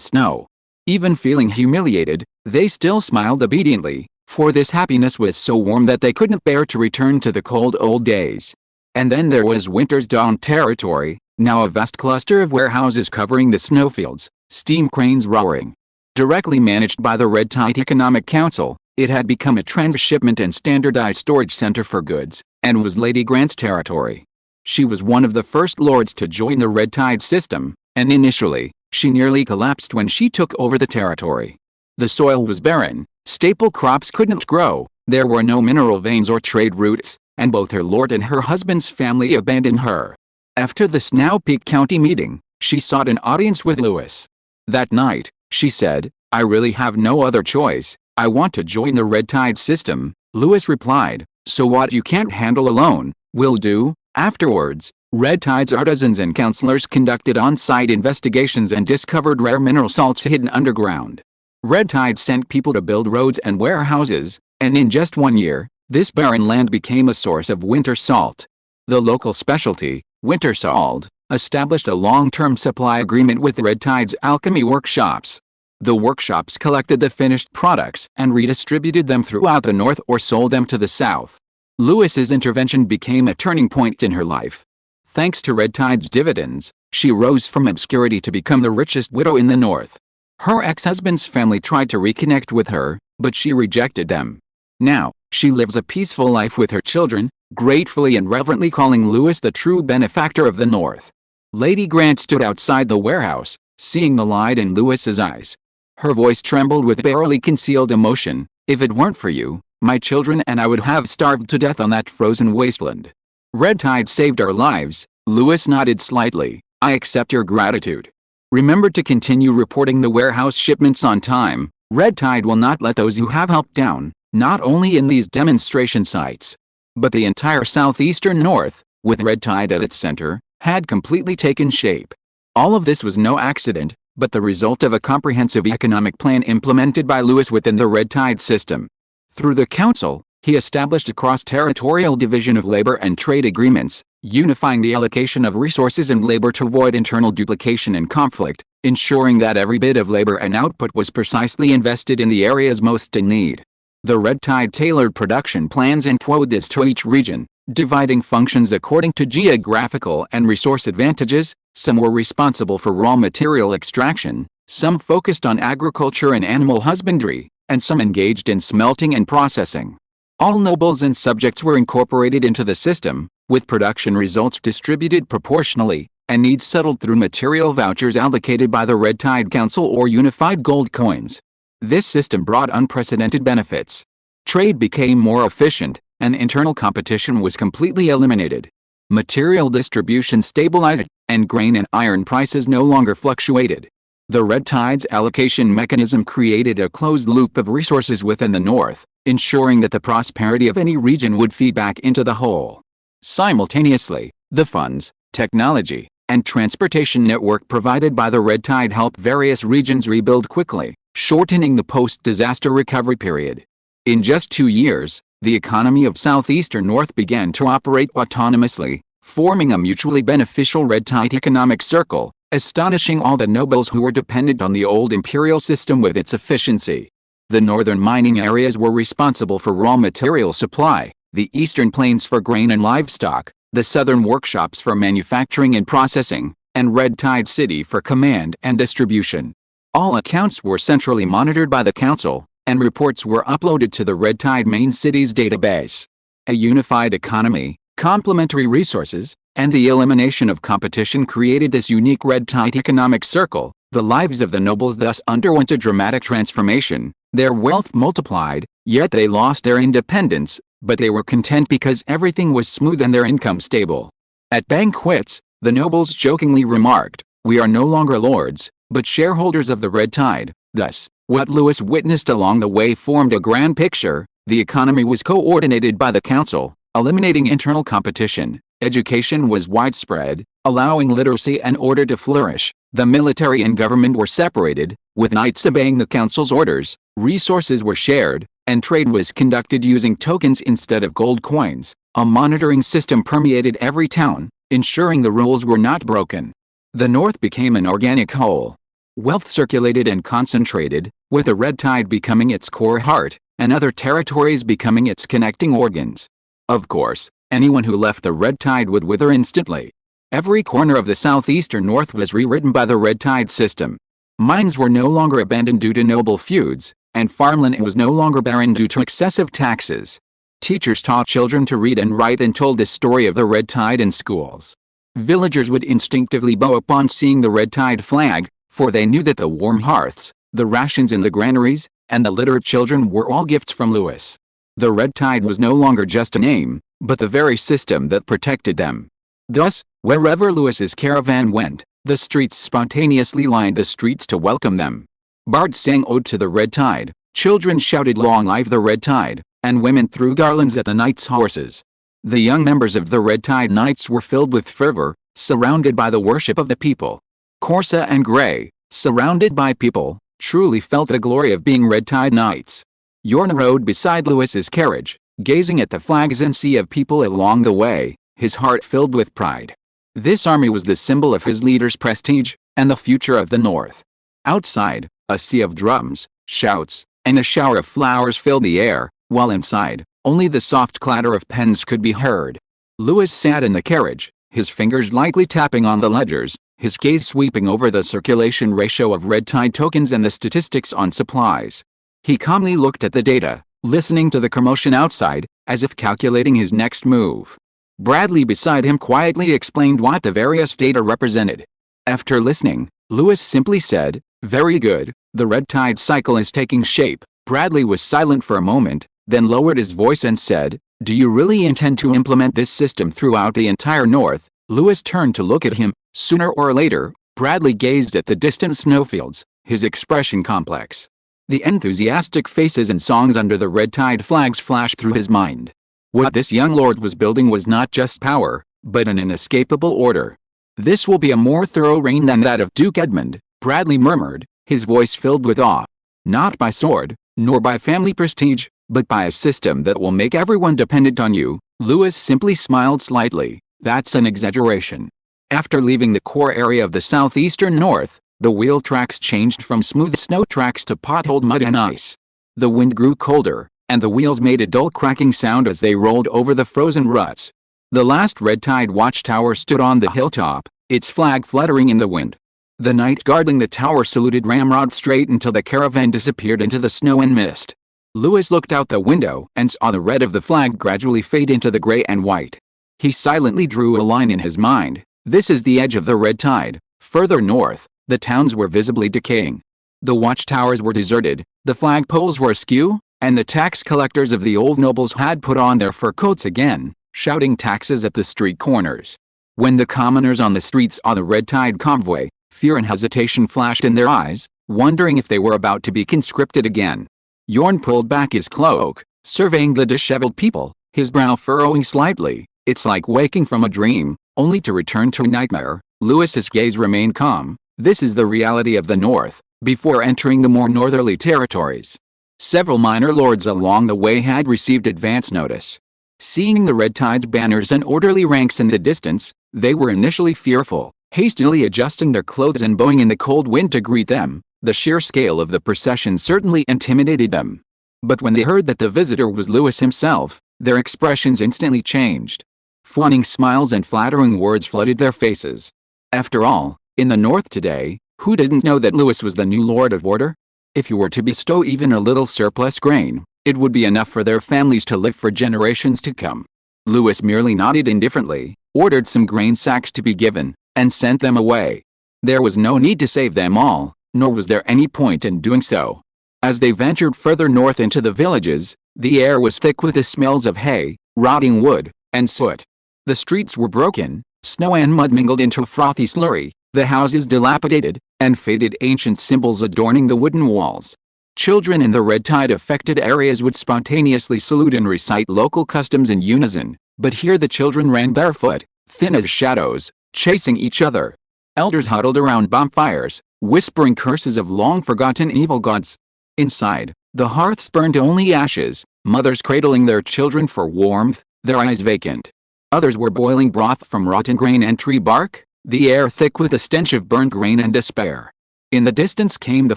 snow. Even feeling humiliated, they still smiled obediently, for this happiness was so warm that they couldn't bear to return to the cold old days. And then there was Winter's Dawn territory, now a vast cluster of warehouses covering the snowfields, steam cranes roaring. Directly managed by the Red Tide Economic Council, it had become a transshipment and standardized storage center for goods, and was Lady Grant's territory. She was one of the first lords to join the Red Tide system, and initially, she nearly collapsed when she took over the territory. The soil was barren, staple crops couldn't grow, there were no mineral veins or trade routes, and both her lord and her husband's family abandoned her. After the Snow Peak County meeting, she sought an audience with Louis. That night, she said, "I really have no other choice. I want to join the Red Tide system." Louis replied, "So what you can't handle alone, will do." Afterwards, Red Tide's artisans and counselors conducted on-site investigations and discovered rare mineral salts hidden underground. Red Tide sent people to build roads and warehouses, and in just 1 year, this barren land became a source of winter salt. The local specialty, winter salt, established a long-term supply agreement with Red Tide's alchemy workshops. The workshops collected the finished products and redistributed them throughout the north or sold them to the south. Louis's intervention became a turning point in her life. Thanks to Red Tide's dividends, she rose from obscurity to become the richest widow in the north. Her ex-husband's family tried to reconnect with her, but she rejected them. Now, she lives a peaceful life with her children, gratefully and reverently calling Louis the true benefactor of the north. Lady Grant stood outside the warehouse, seeing the light in Louis's eyes. Her voice trembled with barely concealed emotion. "If it weren't for you, my children and I would have starved to death on that frozen wasteland." "Red Tide saved our lives." Louis nodded slightly. "I accept your gratitude. Remember to continue reporting the warehouse shipments on time. Red Tide will not let those you have helped down, not only in these demonstration sites, but the entire southeastern north, with Red Tide at its center, had completely taken shape." All of this was no accident, but the result of a comprehensive economic plan implemented by Louis within the Red Tide system. Through the council, he established a cross-territorial division of labor and trade agreements, unifying the allocation of resources and labor to avoid internal duplication and conflict, ensuring that every bit of labor and output was precisely invested in the areas most in need. The Red Tide tailored production plans and quotas to each region, dividing functions according to geographical and resource advantages. Some were responsible for raw material extraction, some focused on agriculture and animal husbandry, and some engaged in smelting and processing. All nobles and subjects were incorporated into the system, with production results distributed proportionally, and needs settled through material vouchers allocated by the Red Tide Council or unified gold coins. This system brought unprecedented benefits. Trade became more efficient, and internal competition was completely eliminated. Material distribution stabilized, and grain and iron prices no longer fluctuated. The Red Tide's allocation mechanism created a closed loop of resources within the north, ensuring that the prosperity of any region would feed back into the whole. Simultaneously, the funds, technology, and transportation network provided by the Red Tide helped various regions rebuild quickly, shortening the post-disaster recovery period. In just 2 years, the economy of southeastern North began to operate autonomously, forming a mutually beneficial Red Tide economic circle, astonishing all the nobles who were dependent on the old imperial system with its efficiency. The northern mining areas were responsible for raw material supply, the eastern plains for grain and livestock, the southern workshops for manufacturing and processing, and Red Tide City for command and distribution. All accounts were centrally monitored by the council, and reports were uploaded to the Red Tide main city's database. A unified economy, complementary resources, and the elimination of competition created this unique Red Tide economic circle. The lives of the nobles thus underwent a dramatic transformation. Their wealth multiplied, yet they lost their independence, but they were content because everything was smooth and their income stable. At banquets, the nobles jokingly remarked, "We are no longer lords, but shareholders of the Red Tide." Thus, what Lewis witnessed along the way formed a grand picture. The economy was coordinated by the council, eliminating internal competition. Education was widespread, allowing literacy and order to flourish. The military and government were separated, with knights obeying the council's orders. Resources were shared, and trade was conducted using tokens instead of gold coins. A monitoring system permeated every town, ensuring the rules were not broken. The North became an organic whole. Wealth circulated and concentrated, with the Red Tide becoming its core heart, and other territories becoming its connecting organs. Of course, anyone who left the Red Tide would wither instantly. Every corner of the southeastern North was rewritten by the Red Tide system. Mines were no longer abandoned due to noble feuds, and farmland was no longer barren due to excessive taxes. Teachers taught children to read and write and told the story of the Red Tide in schools. Villagers would instinctively bow upon seeing the Red Tide flag, for they knew that the warm hearths, the rations in the granaries, and the literate children were all gifts from Lewis. The Red Tide was no longer just a name, but the very system that protected them. Thus, wherever Lewis's caravan went, the streets spontaneously lined the streets to welcome them. Bards sang ode to the Red Tide, children shouted "Long live the Red Tide," and women threw garlands at the knights' horses. The young members of the Red Tide Knights were filled with fervor, surrounded by the worship of the people. Corsa and Grey, surrounded by people, truly felt the glory of being Red Tide Knights. Yorn rode beside Lewis's carriage, gazing at the flags and sea of people along the way, his heart filled with pride. This army was the symbol of his leader's prestige, and the future of the North. Outside, a sea of drums, shouts, and a shower of flowers filled the air, while inside, only the soft clatter of pens could be heard. Lewis sat in the carriage, his fingers lightly tapping on the ledgers, his gaze sweeping over the circulation ratio of Red Tide tokens and the statistics on supplies. He calmly looked at the data, listening to the commotion outside, as if calculating his next move. Bradley beside him quietly explained what the various data represented. After listening, Lewis simply said, "Very good, the Red Tide cycle is taking shape." Bradley was silent for a moment, then lowered his voice and said, "Do you really intend to implement this system throughout the entire North?" Lewis turned to look at him. Sooner or later, Bradley gazed at the distant snowfields, his expression complex. The enthusiastic faces and songs under the Red Tide flags flashed through his mind. What this young lord was building was not just power, but an inescapable order. "This will be a more thorough reign than that of Duke Edmund," Bradley murmured, his voice filled with awe. "Not by sword, nor by family prestige, but by a system that will make everyone dependent on you." Lewis simply smiled slightly. "That's an exaggeration." After leaving the core area of the southeastern North, the wheel tracks changed from smooth snow tracks to potholed mud and ice. The wind grew colder, and the wheels made a dull cracking sound as they rolled over the frozen ruts. The last Red Tide watchtower stood on the hilltop, its flag fluttering in the wind. The knight guarding the tower saluted ramrod straight until the caravan disappeared into the snow and mist. Lewis looked out the window and saw the red of the flag gradually fade into the gray and white. He silently drew a line in his mind. This is the edge of the Red Tide. Further north, the towns were visibly decaying. The watchtowers were deserted, the flagpoles were askew, and the tax collectors of the old nobles had put on their fur coats again, shouting taxes at the street corners. When the commoners on the streets saw the Red Tide convoy, fear and hesitation flashed in their eyes, wondering if they were about to be conscripted again. Yorn pulled back his cloak, surveying the disheveled people, his brow furrowing slightly. "It's like waking from a dream, only to return to a nightmare." Lewis's gaze remained calm. This is the reality of the North, before entering the more northerly territories. Several minor lords along the way had received advance notice. Seeing the Red Tide's banners and orderly ranks in the distance, they were initially fearful, hastily adjusting their clothes and bowing in the cold wind to greet them. The sheer scale of the procession certainly intimidated them. But when they heard that the visitor was Lewis himself, their expressions instantly changed. Fawning smiles and flattering words flooded their faces. After all, in the North today, who didn't know that Lewis was the new Lord of Order? If you were to bestow even a little surplus grain, it would be enough for their families to live for generations to come. Lewis merely nodded indifferently, ordered some grain sacks to be given, and sent them away. There was no need to save them all, nor was there any point in doing so. As they ventured further north into the villages, the air was thick with the smells of hay, rotting wood, and soot. The streets were broken, snow and mud mingled into a frothy slurry, the houses dilapidated, and faded ancient symbols adorning the wooden walls. Children in the red tide affected areas would spontaneously salute and recite local customs in unison, but here the children ran barefoot, thin as shadows, chasing each other. Elders huddled around bonfires, whispering curses of long-forgotten evil gods. Inside, the hearths burned only ashes, mothers cradling their children for warmth, their eyes vacant. Others were boiling broth from rotten grain and tree bark, the air thick with the stench of burnt grain and despair. In the distance came the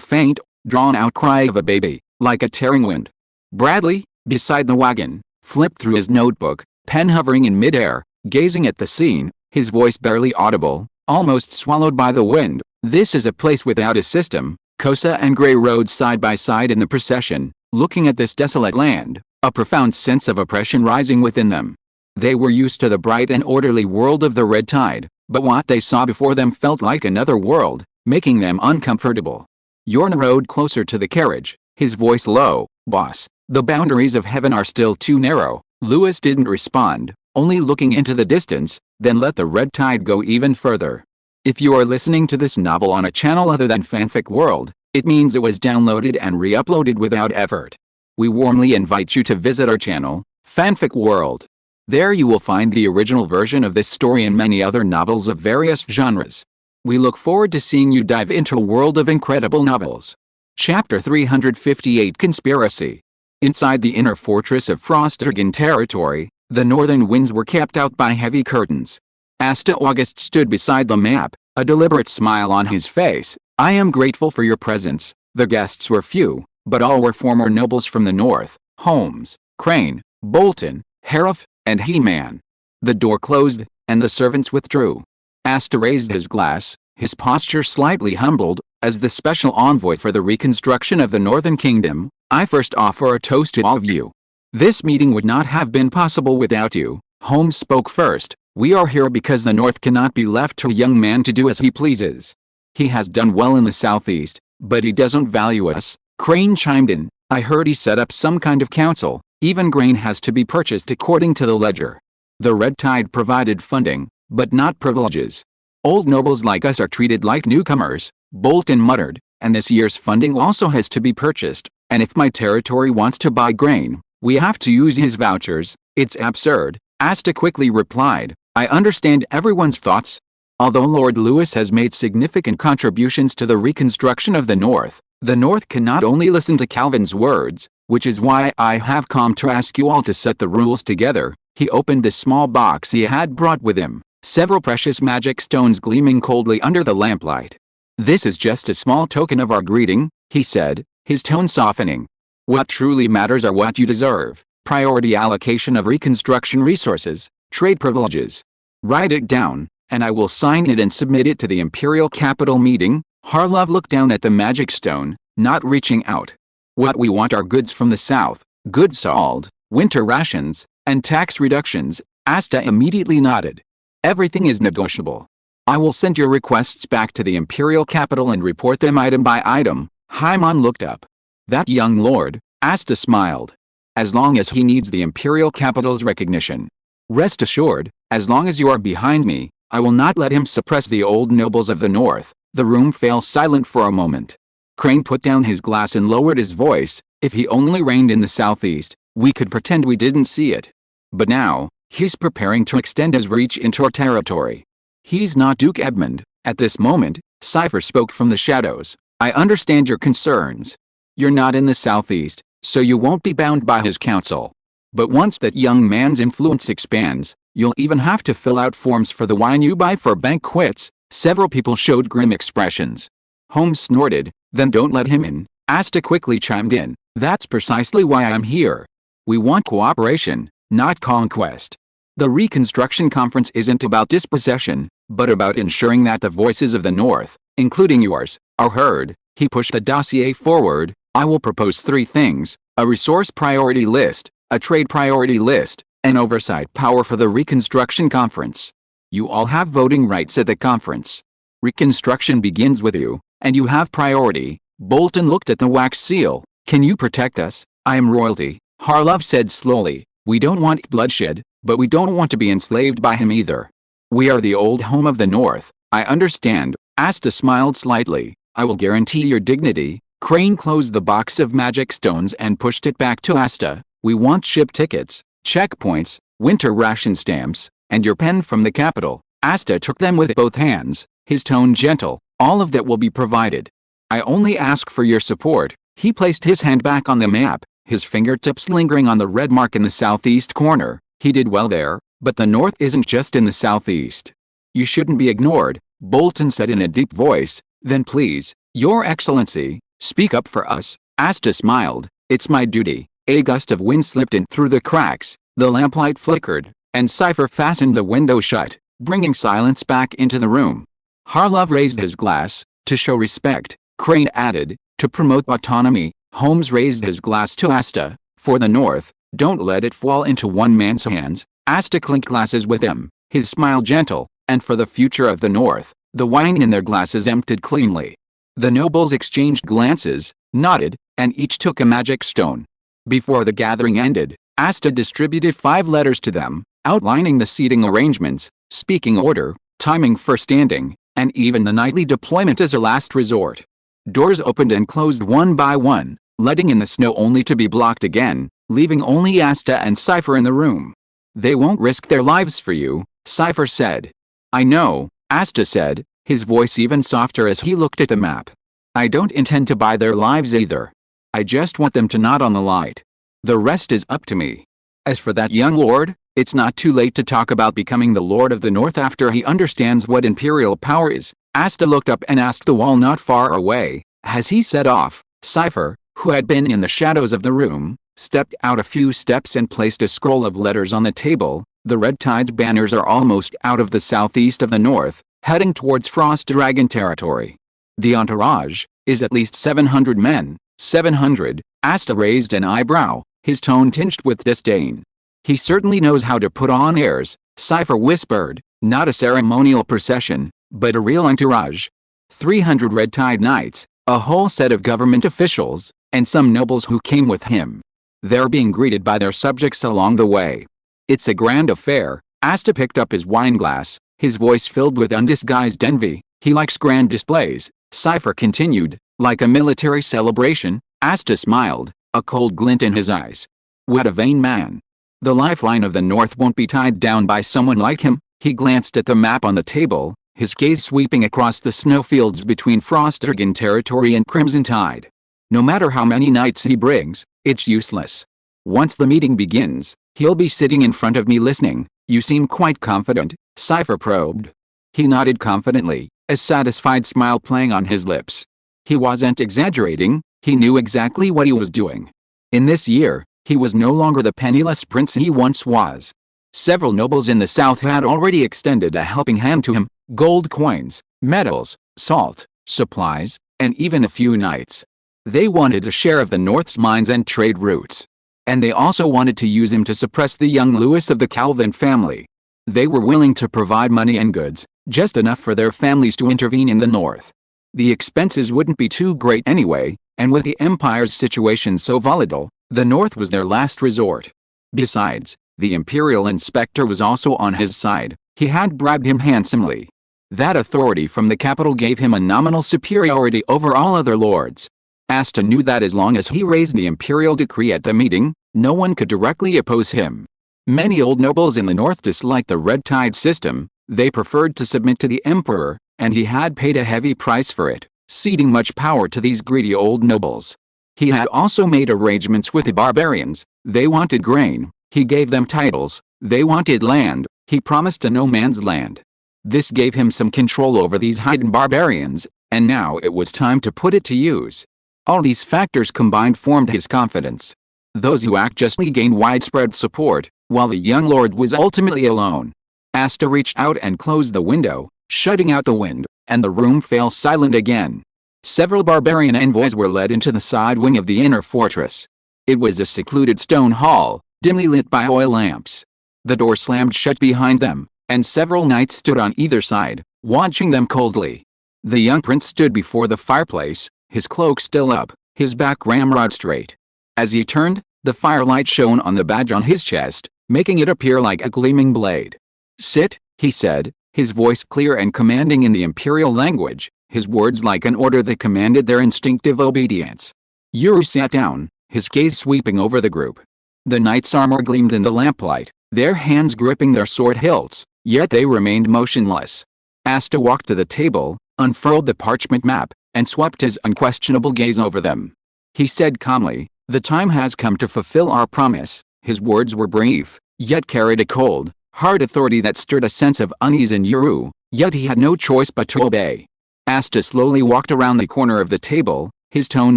faint, drawn-out cry of a baby, like a tearing wind. Bradley, beside the wagon, flipped through his notebook, pen hovering in midair, gazing at the scene, his voice barely audible, almost swallowed by the wind. This is a place without a system. Kosa and Gray rode side by side in the procession, looking at this desolate land, a profound sense of oppression rising within them. They were used to the bright and orderly world of the red tide, but what they saw before them felt like another world, making them uncomfortable. Yorn rode closer to the carriage, his voice low. "Boss, the boundaries of heaven are still too narrow." Lewis didn't respond, only looking into the distance, then let the red tide go even further. If you are listening to this novel on a channel other than Fanfic World, it means it was downloaded and re-uploaded without effort. We warmly invite you to visit our channel, Fanfic World. There you will find the original version of this story and many other novels of various genres. We look forward to seeing you dive into a world of incredible novels. Chapter 358 Conspiracy. Inside the inner fortress of Frost-stricken territory, the northern winds were kept out by heavy curtains. Asta August stood beside the map, a deliberate smile on his face. "I am grateful for your presence." The guests were few, but all were former nobles from the north: Holmes, Crane, Bolton, Harif, and He-Man. The door closed, and the servants withdrew. Asta raised his glass, his posture slightly humbled. "As the special envoy for the reconstruction of the Northern Kingdom, I first offer a toast to all of you. This meeting would not have been possible without you." Holmes spoke first. "We are here because the North cannot be left to a young man to do as he pleases. He has done well in the Southeast, but he doesn't value us." Crane chimed in. "I heard he set up some kind of council. Even grain has to be purchased according to the ledger. The red tide provided funding, but not privileges. Old nobles like us are treated like newcomers." Bolton muttered. "And this year's funding also has to be purchased, and if my territory wants to buy grain, we have to use his vouchers. It's absurd." Asta quickly replied, "I understand everyone's thoughts. Although Lord Lewis has made significant contributions to the reconstruction of the North cannot only listen to Calvin's words, which is why I have come to ask you all to set the rules together." He opened the small box he had brought with him, several precious magic stones gleaming coldly under the lamplight. "This is just a small token of our greeting," he said, his tone softening. "What truly matters are what you deserve: priority allocation of reconstruction resources, trade privileges. Write it down, and I will sign it and submit it to the Imperial Capital meeting." Harlov looked down at the magic stone, not reaching out. "What we want are goods from the south, good salt, winter rations, and tax reductions." Asta immediately nodded. "Everything is negotiable. I will send your requests back to the Imperial Capital and report them item by item." Haimon looked up. "That young lord," Asta smiled. "As long as he needs the Imperial Capital's recognition. Rest assured, as long as you are behind me, I will not let him suppress the old nobles of the North." The room fell silent for a moment. Crane put down his glass and lowered his voice. "If he only reigned in the Southeast, we could pretend we didn't see it. But now, he's preparing to extend his reach into our territory. He's not Duke Edmund." At this moment, Cypher spoke from the shadows. "I understand your concerns. You're not in the Southeast, so you won't be bound by his counsel. But once that young man's influence expands, you'll even have to fill out forms for the wine you buy for banquets." Several people showed grim expressions. Holmes snorted. "Then don't let him in." Asta quickly chimed in. "That's precisely why I'm here. We want cooperation, not conquest. The Reconstruction Conference isn't about dispossession, but about ensuring that the voices of the North, including yours, are heard." He pushed the dossier forward. I will propose 3 things: a resource priority list, a trade priority list, and oversight power for the Reconstruction Conference. You all have voting rights at the conference. Reconstruction begins with you, and you have priority. Bolton looked at the wax seal. Can you protect us? I am royalty, Harlov said slowly. We don't want bloodshed, but we don't want to be enslaved by him either. We are the old home of the North. I understand. Asta smiled slightly. I will guarantee your dignity. Crane closed the box of magic stones and pushed it back to Asta. We want ship tickets, checkpoints, winter ration stamps, and your pen from the capital. Asta took them with both hands, his tone gentle. All of that will be provided. I only ask for your support. He placed his hand back on the map, his fingertips lingering on the red mark in the southeast corner. He did well there, but the North isn't just in the southeast. You shouldn't be ignored, Bolton said in a deep voice. Then please, Your Excellency, speak up for us. Asta smiled. It's my duty. A gust of wind slipped in through the cracks, the lamplight flickered, and Cypher fastened the window shut, bringing silence back into the room. Harlov raised his glass. To show respect, Crane added. To promote autonomy, Holmes raised his glass to Asta. For the North, don't let it fall into one man's hands. Asta clinked glasses with him, his smile gentle. And for the future of the North, the wine in their glasses emptied cleanly. The nobles exchanged glances, nodded, and each took a magic stone. Before the gathering ended, Asta distributed 5 letters to them, outlining the seating arrangements, speaking order, timing for standing, and even the nightly deployment as a last resort. Doors opened and closed one by one, letting in the snow only to be blocked again, leaving only Asta and Cypher in the room. They won't risk their lives for you, Cypher said. I know, Asta said, his voice even softer as he looked at the map. I don't intend to buy their lives either. I just want them to nod on the light. The rest is up to me. As for that young lord, it's not too late to talk about becoming the Lord of the North after he understands what imperial power is. Asta looked up and asked the wall not far away, has he set off? Cypher, who had been in the shadows of the room, stepped out a few steps and placed a scroll of letters on the table. The Red Tide's banners are almost out of the southeast of the North, heading towards Frost Dragon territory. The entourage is at least 700 men. 700, Asta raised an eyebrow, his tone tinged with disdain. He certainly knows how to put on airs, Cypher whispered, not a ceremonial procession, but a real entourage. 300 Red Tide knights, a whole set of government officials, and some nobles who came with him. They're being greeted by their subjects along the way. It's a grand affair. Asta picked up his wineglass, his voice filled with undisguised envy. He likes grand displays, Cypher continued, like a military celebration. Asta smiled, a cold glint in his eyes. What a vain man. The lifeline of the North won't be tied down by someone like him. He glanced at the map on the table, his gaze sweeping across the snowfields between Frost Dragon territory and Crimson Tide. No matter how many knights he brings, it's useless. Once the meeting begins, he'll be sitting in front of me listening. You seem quite confident, Cypher probed. He nodded confidently, a satisfied smile playing on his lips. He wasn't exaggerating, he knew exactly what he was doing. In this year, he was no longer the penniless prince he once was. Several nobles in the south had already extended a helping hand to him, gold coins, metals, salt, supplies, and even a few knights. They wanted a share of the North's mines and trade routes. And they also wanted to use him to suppress the young Louis of the Calvin family. They were willing to provide money and goods, just enough for their families to intervene in the North. The expenses wouldn't be too great anyway, and with the Empire's situation so volatile, the North was their last resort. Besides, the Imperial Inspector was also on his side. He had bribed him handsomely. That authority from the capital gave him a nominal superiority over all other lords. Asta knew that as long as he raised the imperial decree at the meeting, no one could directly oppose him. Many old nobles in the North disliked the Red Tide system. They preferred to submit to the Emperor, and he had paid a heavy price for it, ceding much power to these greedy old nobles. He had also made arrangements with the barbarians. They wanted grain, he gave them titles. They wanted land, he promised a no man's land. This gave him some control over these hidden barbarians, and now it was time to put it to use. All these factors combined formed his confidence. Those who act justly gain widespread support, while the young lord was ultimately alone. Asta reached out and closed the window, shutting out the wind, and the room fell silent again. Several barbarian envoys were led into the side wing of the inner fortress. It was a secluded stone hall, dimly lit by oil lamps. The door slammed shut behind them, and several knights stood on either side, watching them coldly. The young prince stood before the fireplace, his cloak still up, his back ramrod straight. As he turned, the firelight shone on the badge on his chest, making it appear like a gleaming blade. "Sit," he said, his voice clear and commanding in the imperial language, his words like an order that commanded their instinctive obedience. Yuru sat down, his gaze sweeping over the group. The knight's armor gleamed in the lamplight, their hands gripping their sword hilts, yet they remained motionless. Asta walked to the table, unfurled the parchment map, and swept his unquestionable gaze over them. He said calmly, "The time has come to fulfill our promise." His words were brief, yet carried a cold, hard authority that stirred a sense of unease in Yuru, yet he had no choice but to obey. Asta slowly walked around the corner of the table, his tone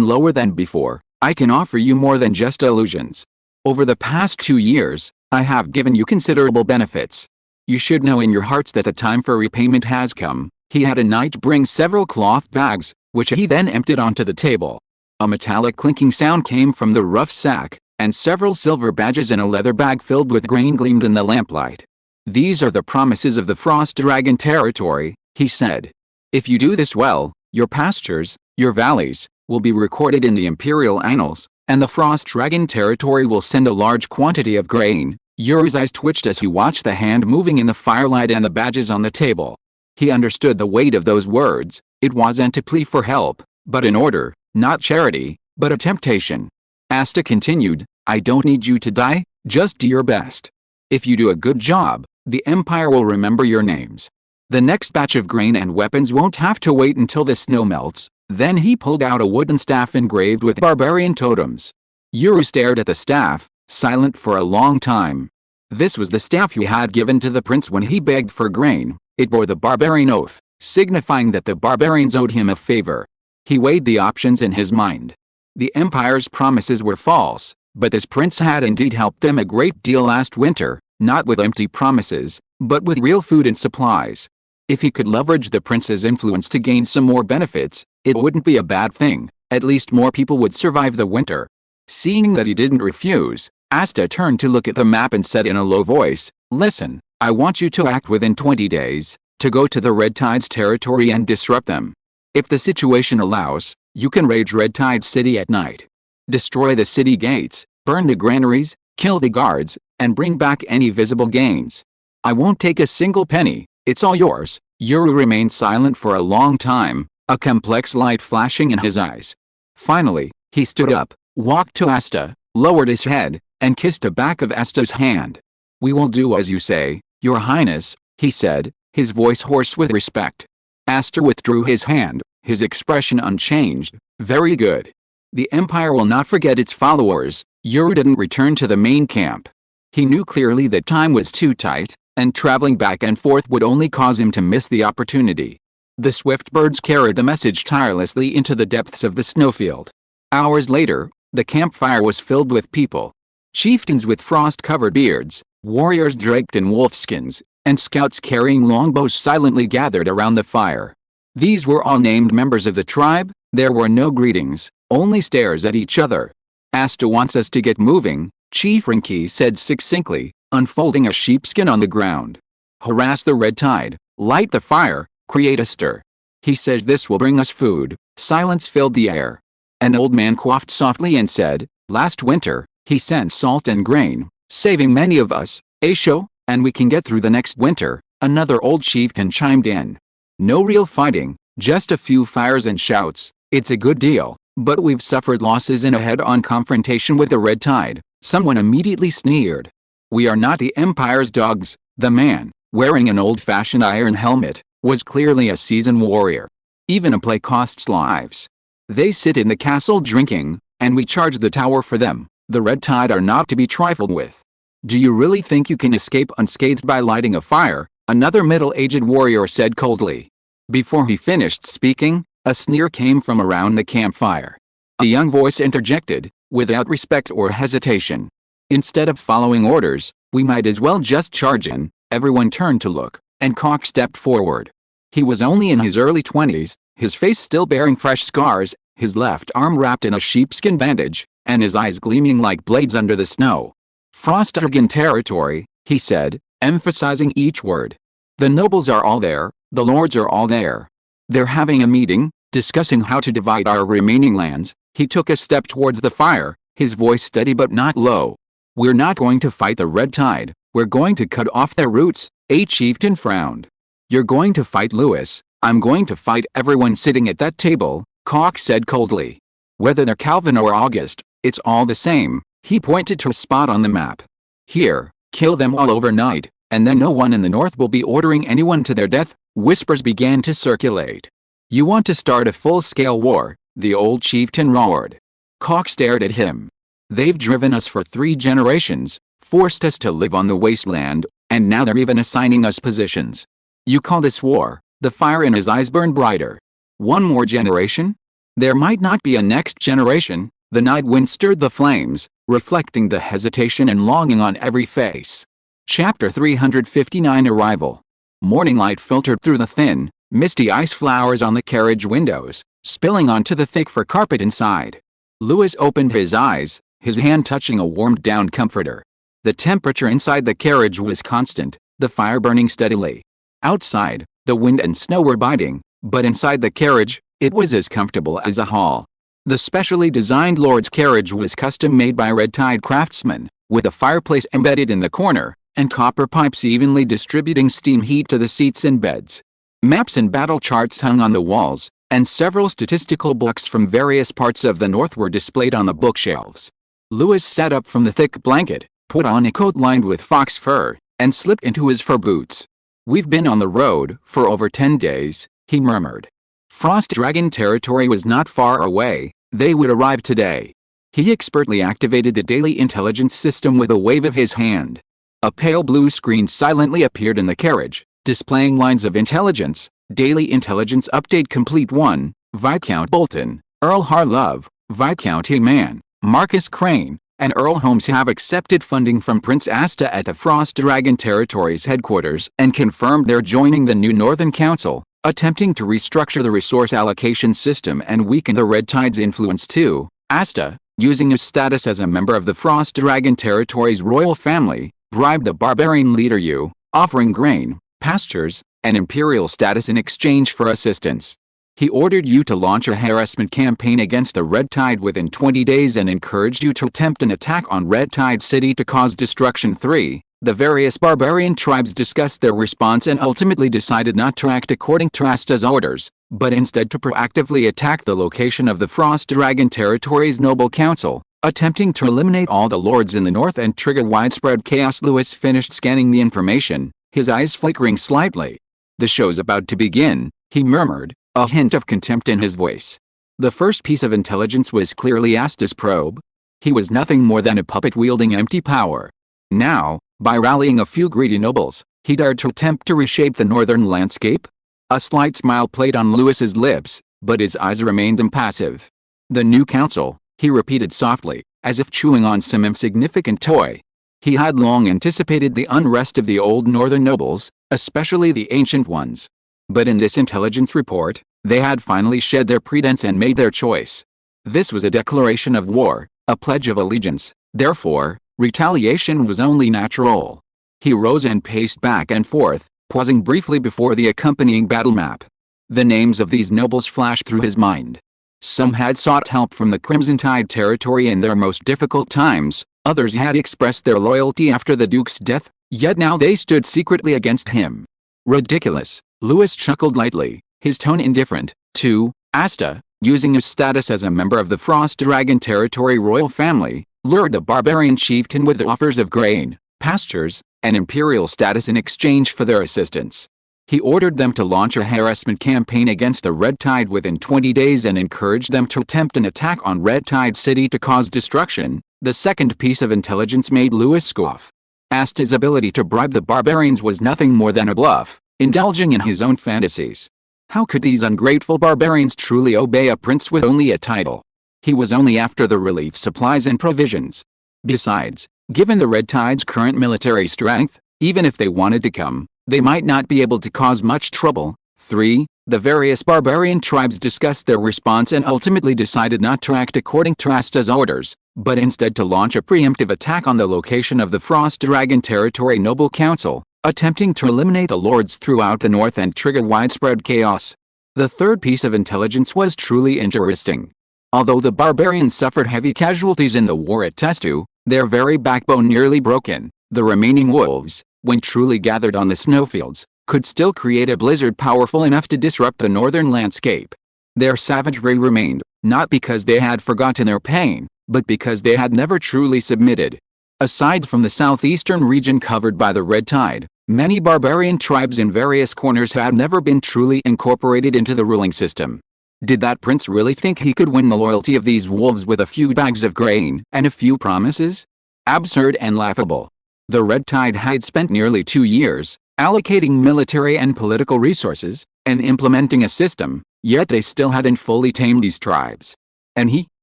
lower than before. "I can offer you more than just illusions. Over the past 2 years, I have given you considerable benefits. You should know in your hearts that the time for repayment has come." He had a knight bring several cloth bags, which he then emptied onto the table. A metallic clinking sound came from the rough sack, and several silver badges in a leather bag filled with grain gleamed in the lamplight. "These are the promises of the Frost Dragon territory," he said. "If you do this well, your pastures, your valleys, will be recorded in the imperial annals, and the Frost Dragon territory will send a large quantity of grain." Yuru's eyes twitched as he watched the hand moving in the firelight and the badges on the table. He understood the weight of those words. It wasn't a plea for help, but an order, not charity, but a temptation. Asta continued, "I don't need you to die, just do your best. If you do a good job, the Empire will remember your names. The next batch of grain and weapons won't have to wait until the snow melts." Then he pulled out a wooden staff engraved with barbarian totems. Yuru stared at the staff, silent for a long time. This was the staff he had given to the prince when he begged for grain. It bore the barbarian oath, signifying that the barbarians owed him a favor. He weighed the options in his mind. The Empire's promises were false, but this prince had indeed helped them a great deal last winter, not with empty promises, but with real food and supplies. If he could leverage the prince's influence to gain some more benefits, it wouldn't be a bad thing. At least more people would survive the winter. Seeing that he didn't refuse, Asta turned to look at the map and said in a low voice, "Listen, I want you to act within 20 days, to go to the Red Tide's territory and disrupt them. If the situation allows, you can raid Red Tide City at night. Destroy the city gates, burn the granaries, kill the guards, and bring back any visible gains. I won't take a single penny, it's all yours." Yuru remained silent for a long time, a complex light flashing in his eyes. Finally, he stood up, walked to Asta, lowered his head, and kissed the back of Asta's hand. "We will do as you say, Your Highness," he said, his voice hoarse with respect. Asta withdrew his hand, his expression unchanged. "Very good. The Empire will not forget its followers." Yuru didn't return to the main camp. He knew clearly that time was too tight, and traveling back and forth would only cause him to miss the opportunity. The swift birds carried the message tirelessly into the depths of the snowfield. Hours later, the campfire was filled with people. Chieftains with frost-covered beards, warriors draped in wolfskins, and scouts carrying longbows silently gathered around the fire. These were all named members of the tribe. There were no greetings, only stares at each other. "Asta wants us to get moving," Chief Rinki said succinctly, unfolding a sheepskin on the ground. "Harass the Red Tide, light the fire, create a stir. He says this will bring us food." Silence filled the air. An old man coughed softly and said, "Last winter, he sent salt and grain, saving many of us, Aisho, and we can get through the next winter." Another old chieftain chimed in. "No real fighting, just a few fires and shouts. It's a good deal, but we've suffered losses in a head-on confrontation with the Red Tide." Someone immediately sneered. "We are not the Empire's dogs." The man, wearing an old-fashioned iron helmet, was clearly a seasoned warrior. "Even a play costs lives. They sit in the castle drinking, and we charge the tower for them. The Red Tide are not to be trifled with. Do you really think you can escape unscathed by lighting a fire?" another middle-aged warrior said coldly. Before he finished speaking, a sneer came from around the campfire. A young voice interjected, without respect or hesitation. "Instead of following orders, we might as well just charge in." Everyone turned to look, and Cock stepped forward. He was only in his early 20s, his face still bearing fresh scars, his left arm wrapped in a sheepskin bandage, and his eyes gleaming like blades under the snow. "Frost-stricken territory," he said, emphasizing each word. "The nobles are all there, the lords are all there. They're having a meeting, discussing how to divide our remaining lands." He took a step towards the fire, his voice steady but not low. "We're not going to fight the red tide, we're going to cut off their roots." A chieftain frowned. "You're going to fight Lewis, I'm going to fight everyone sitting at that table," Cox said coldly. "Whether they're Calvino or August, it's all the same." He pointed to a spot on the map. "Here, kill them all overnight, and then no one in the north will be ordering anyone to their death." Whispers began to circulate. "You want to start a full-scale war?" the old chieftain roared. Cox stared at him. "They've driven us for 3 generations, forced us to live on the wasteland, and now they're even assigning us positions. You call this war?" The fire in his eyes burned brighter. "One more generation? There might not be a next generation." The night wind stirred the flames, reflecting the hesitation and longing on every face. Chapter 359 Arrival. Morning light filtered through the thin, misty ice flowers on the carriage windows, spilling onto the thick fur carpet inside. Lewis opened his eyes, his hand touching a warmed-down comforter. The temperature inside the carriage was constant, the fire burning steadily. Outside, the wind and snow were biting, but inside the carriage, it was as comfortable as a hall. The specially designed Lord's carriage was custom-made by Red Tide craftsmen, with a fireplace embedded in the corner, and copper pipes evenly distributing steam heat to the seats and beds. Maps and battle charts hung on the walls, and several statistical books from various parts of the north were displayed on the bookshelves. Lewis sat up from the thick blanket, put on a coat lined with fox fur, and slipped into his fur boots. "We've been on the road for over 10 days, he murmured. Frost Dragon territory was not far away, they would arrive today. He expertly activated the daily intelligence system with a wave of his hand. A pale blue screen silently appeared in the carriage, displaying lines of intelligence. Daily intelligence update complete. 1. Viscount Bolton, Earl Harlove, Viscount Heman, Marcus Crane, and Earl Holmes have accepted funding from Prince Asta at the Frost Dragon Territories headquarters and confirmed they're joining the new Northern Council, attempting to restructure the resource allocation system and weaken the Red Tide's influence too. Asta, using his status as a member of the Frost Dragon Territories royal family, bribed the barbarian leader Yu, offering grain, pastures, and imperial status in exchange for assistance. He ordered you to launch a harassment campaign against the Red Tide within 20 days and encouraged you to attempt an attack on Red Tide City to cause destruction. 3. The various barbarian tribes discussed their response and ultimately decided not to act according to Asta's orders, but instead to proactively attack the location of the Frost Dragon Territories Noble Council, attempting to eliminate all the lords in the north and trigger widespread chaos. Lewis finished scanning the information, his eyes flickering slightly. "The show's about to begin," he murmured, a hint of contempt in his voice. The first piece of intelligence was clearly Asta's probe. He was nothing more than a puppet wielding empty power. Now, by rallying a few greedy nobles, he dared to attempt to reshape the northern landscape? A slight smile played on Lewis's lips, but his eyes remained impassive. "The new council," he repeated softly, as if chewing on some insignificant toy. He had long anticipated the unrest of the old northern nobles, especially the ancient ones. But in this intelligence report, they had finally shed their pretense and made their choice. This was a declaration of war, a pledge of allegiance, therefore, retaliation was only natural. He rose and paced back and forth, pausing briefly before the accompanying battle map. The names of these nobles flashed through his mind. Some had sought help from the Crimson Tide territory in their most difficult times, others had expressed their loyalty after the Duke's death, yet now they stood secretly against him. Ridiculous, Lewis chuckled lightly, his tone indifferent. 2. Asta, using his status as a member of the Frost Dragon Territory royal family, lured the barbarian chieftain with offers of grain, pastures, and imperial status in exchange for their assistance. He ordered them to launch a harassment campaign against the Red Tide within 20 days and encouraged them to attempt an attack on Red Tide City to cause destruction. The second piece of intelligence made Lewis scoff. Asta's ability to bribe the barbarians was nothing more than a bluff, indulging in his own fantasies. How could these ungrateful barbarians truly obey a prince with only a title? He was only after the relief supplies and provisions. Besides, given the Red Tide's current military strength, even if they wanted to come, they might not be able to cause much trouble. 3. The various barbarian tribes discussed their response and ultimately decided not to act according to Asta's orders, but instead to launch a preemptive attack on the location of the Frost Dragon Territory Noble Council, attempting to eliminate the lords throughout the north and trigger widespread chaos. The third piece of intelligence was truly interesting. Although the barbarians suffered heavy casualties in the war at Testu, their very backbone nearly broken, the remaining wolves, when truly gathered on the snowfields, could still create a blizzard powerful enough to disrupt the northern landscape. Their savagery remained, not because they had forgotten their pain, but because they had never truly submitted. Aside from the southeastern region covered by the red tide, many barbarian tribes in various corners had never been truly incorporated into the ruling system. Did that prince really think he could win the loyalty of these wolves with a few bags of grain and a few promises? Absurd and laughable. The red tide had spent nearly 2 years, allocating military and political resources, and implementing a system, yet they still hadn't fully tamed these tribes. And he,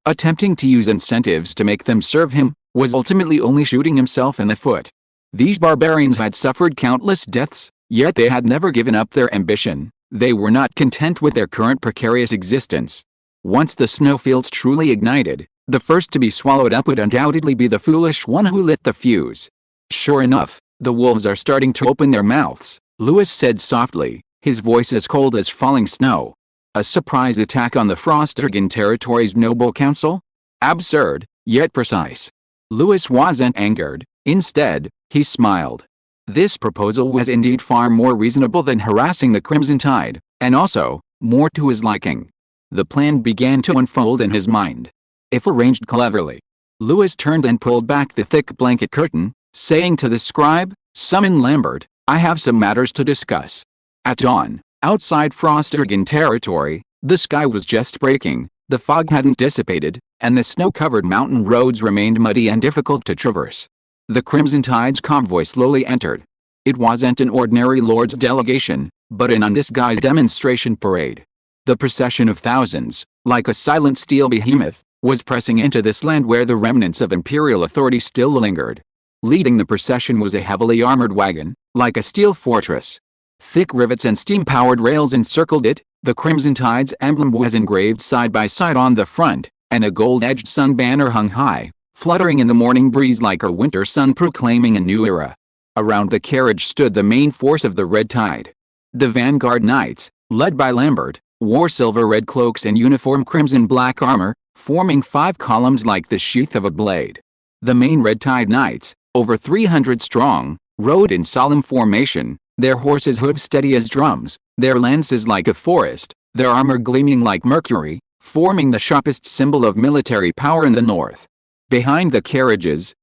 attempting to use incentives to make them serve him, was ultimately only shooting himself in the foot. These barbarians had suffered countless deaths, yet they had never given up their ambition. They were not content with their current precarious existence. Once the snowfields truly ignited, the first to be swallowed up would undoubtedly be the foolish one who lit the fuse. Sure enough, the wolves are starting to open their mouths, Lewis said softly, his voice as cold as falling snow. A surprise attack on the Frost Dragon Territory's Noble Council? Absurd, yet precise. Lewis wasn't angered. Instead, he smiled. This proposal was indeed far more reasonable than harassing the Crimson Tide, and also, more to his liking. The plan began to unfold in his mind. If arranged cleverly. Lewis turned and pulled back the thick blanket curtain, saying to the scribe, "Summon Lambert, I have some matters to discuss." At dawn, outside Frost Dragon Territory, the sky was just breaking, the fog hadn't dissipated, and the snow-covered mountain roads remained muddy and difficult to traverse. The Crimson Tide's convoy slowly entered. It wasn't an ordinary lord's delegation, but an undisguised demonstration parade. The procession of thousands, like a silent steel behemoth, was pressing into this land where the remnants of imperial authority still lingered. Leading the procession was a heavily armored wagon, like a steel fortress. Thick rivets and steam-powered rails encircled it, the Crimson Tide's emblem was engraved side by side on the front, and a gold-edged sun banner hung high, fluttering in the morning breeze like a winter sun proclaiming a new era. Around the carriage stood the main force of the Red Tide. The vanguard knights, led by Lambert, wore silver-red cloaks and uniform crimson-black armor, forming 5 columns like the sheath of a blade. The main Red Tide knights, over 300 strong, rode in solemn formation, their horses' hooves steady as drums, their lances like a forest, their armor gleaming like mercury, forming the sharpest symbol of military power in the north. Behind the carriages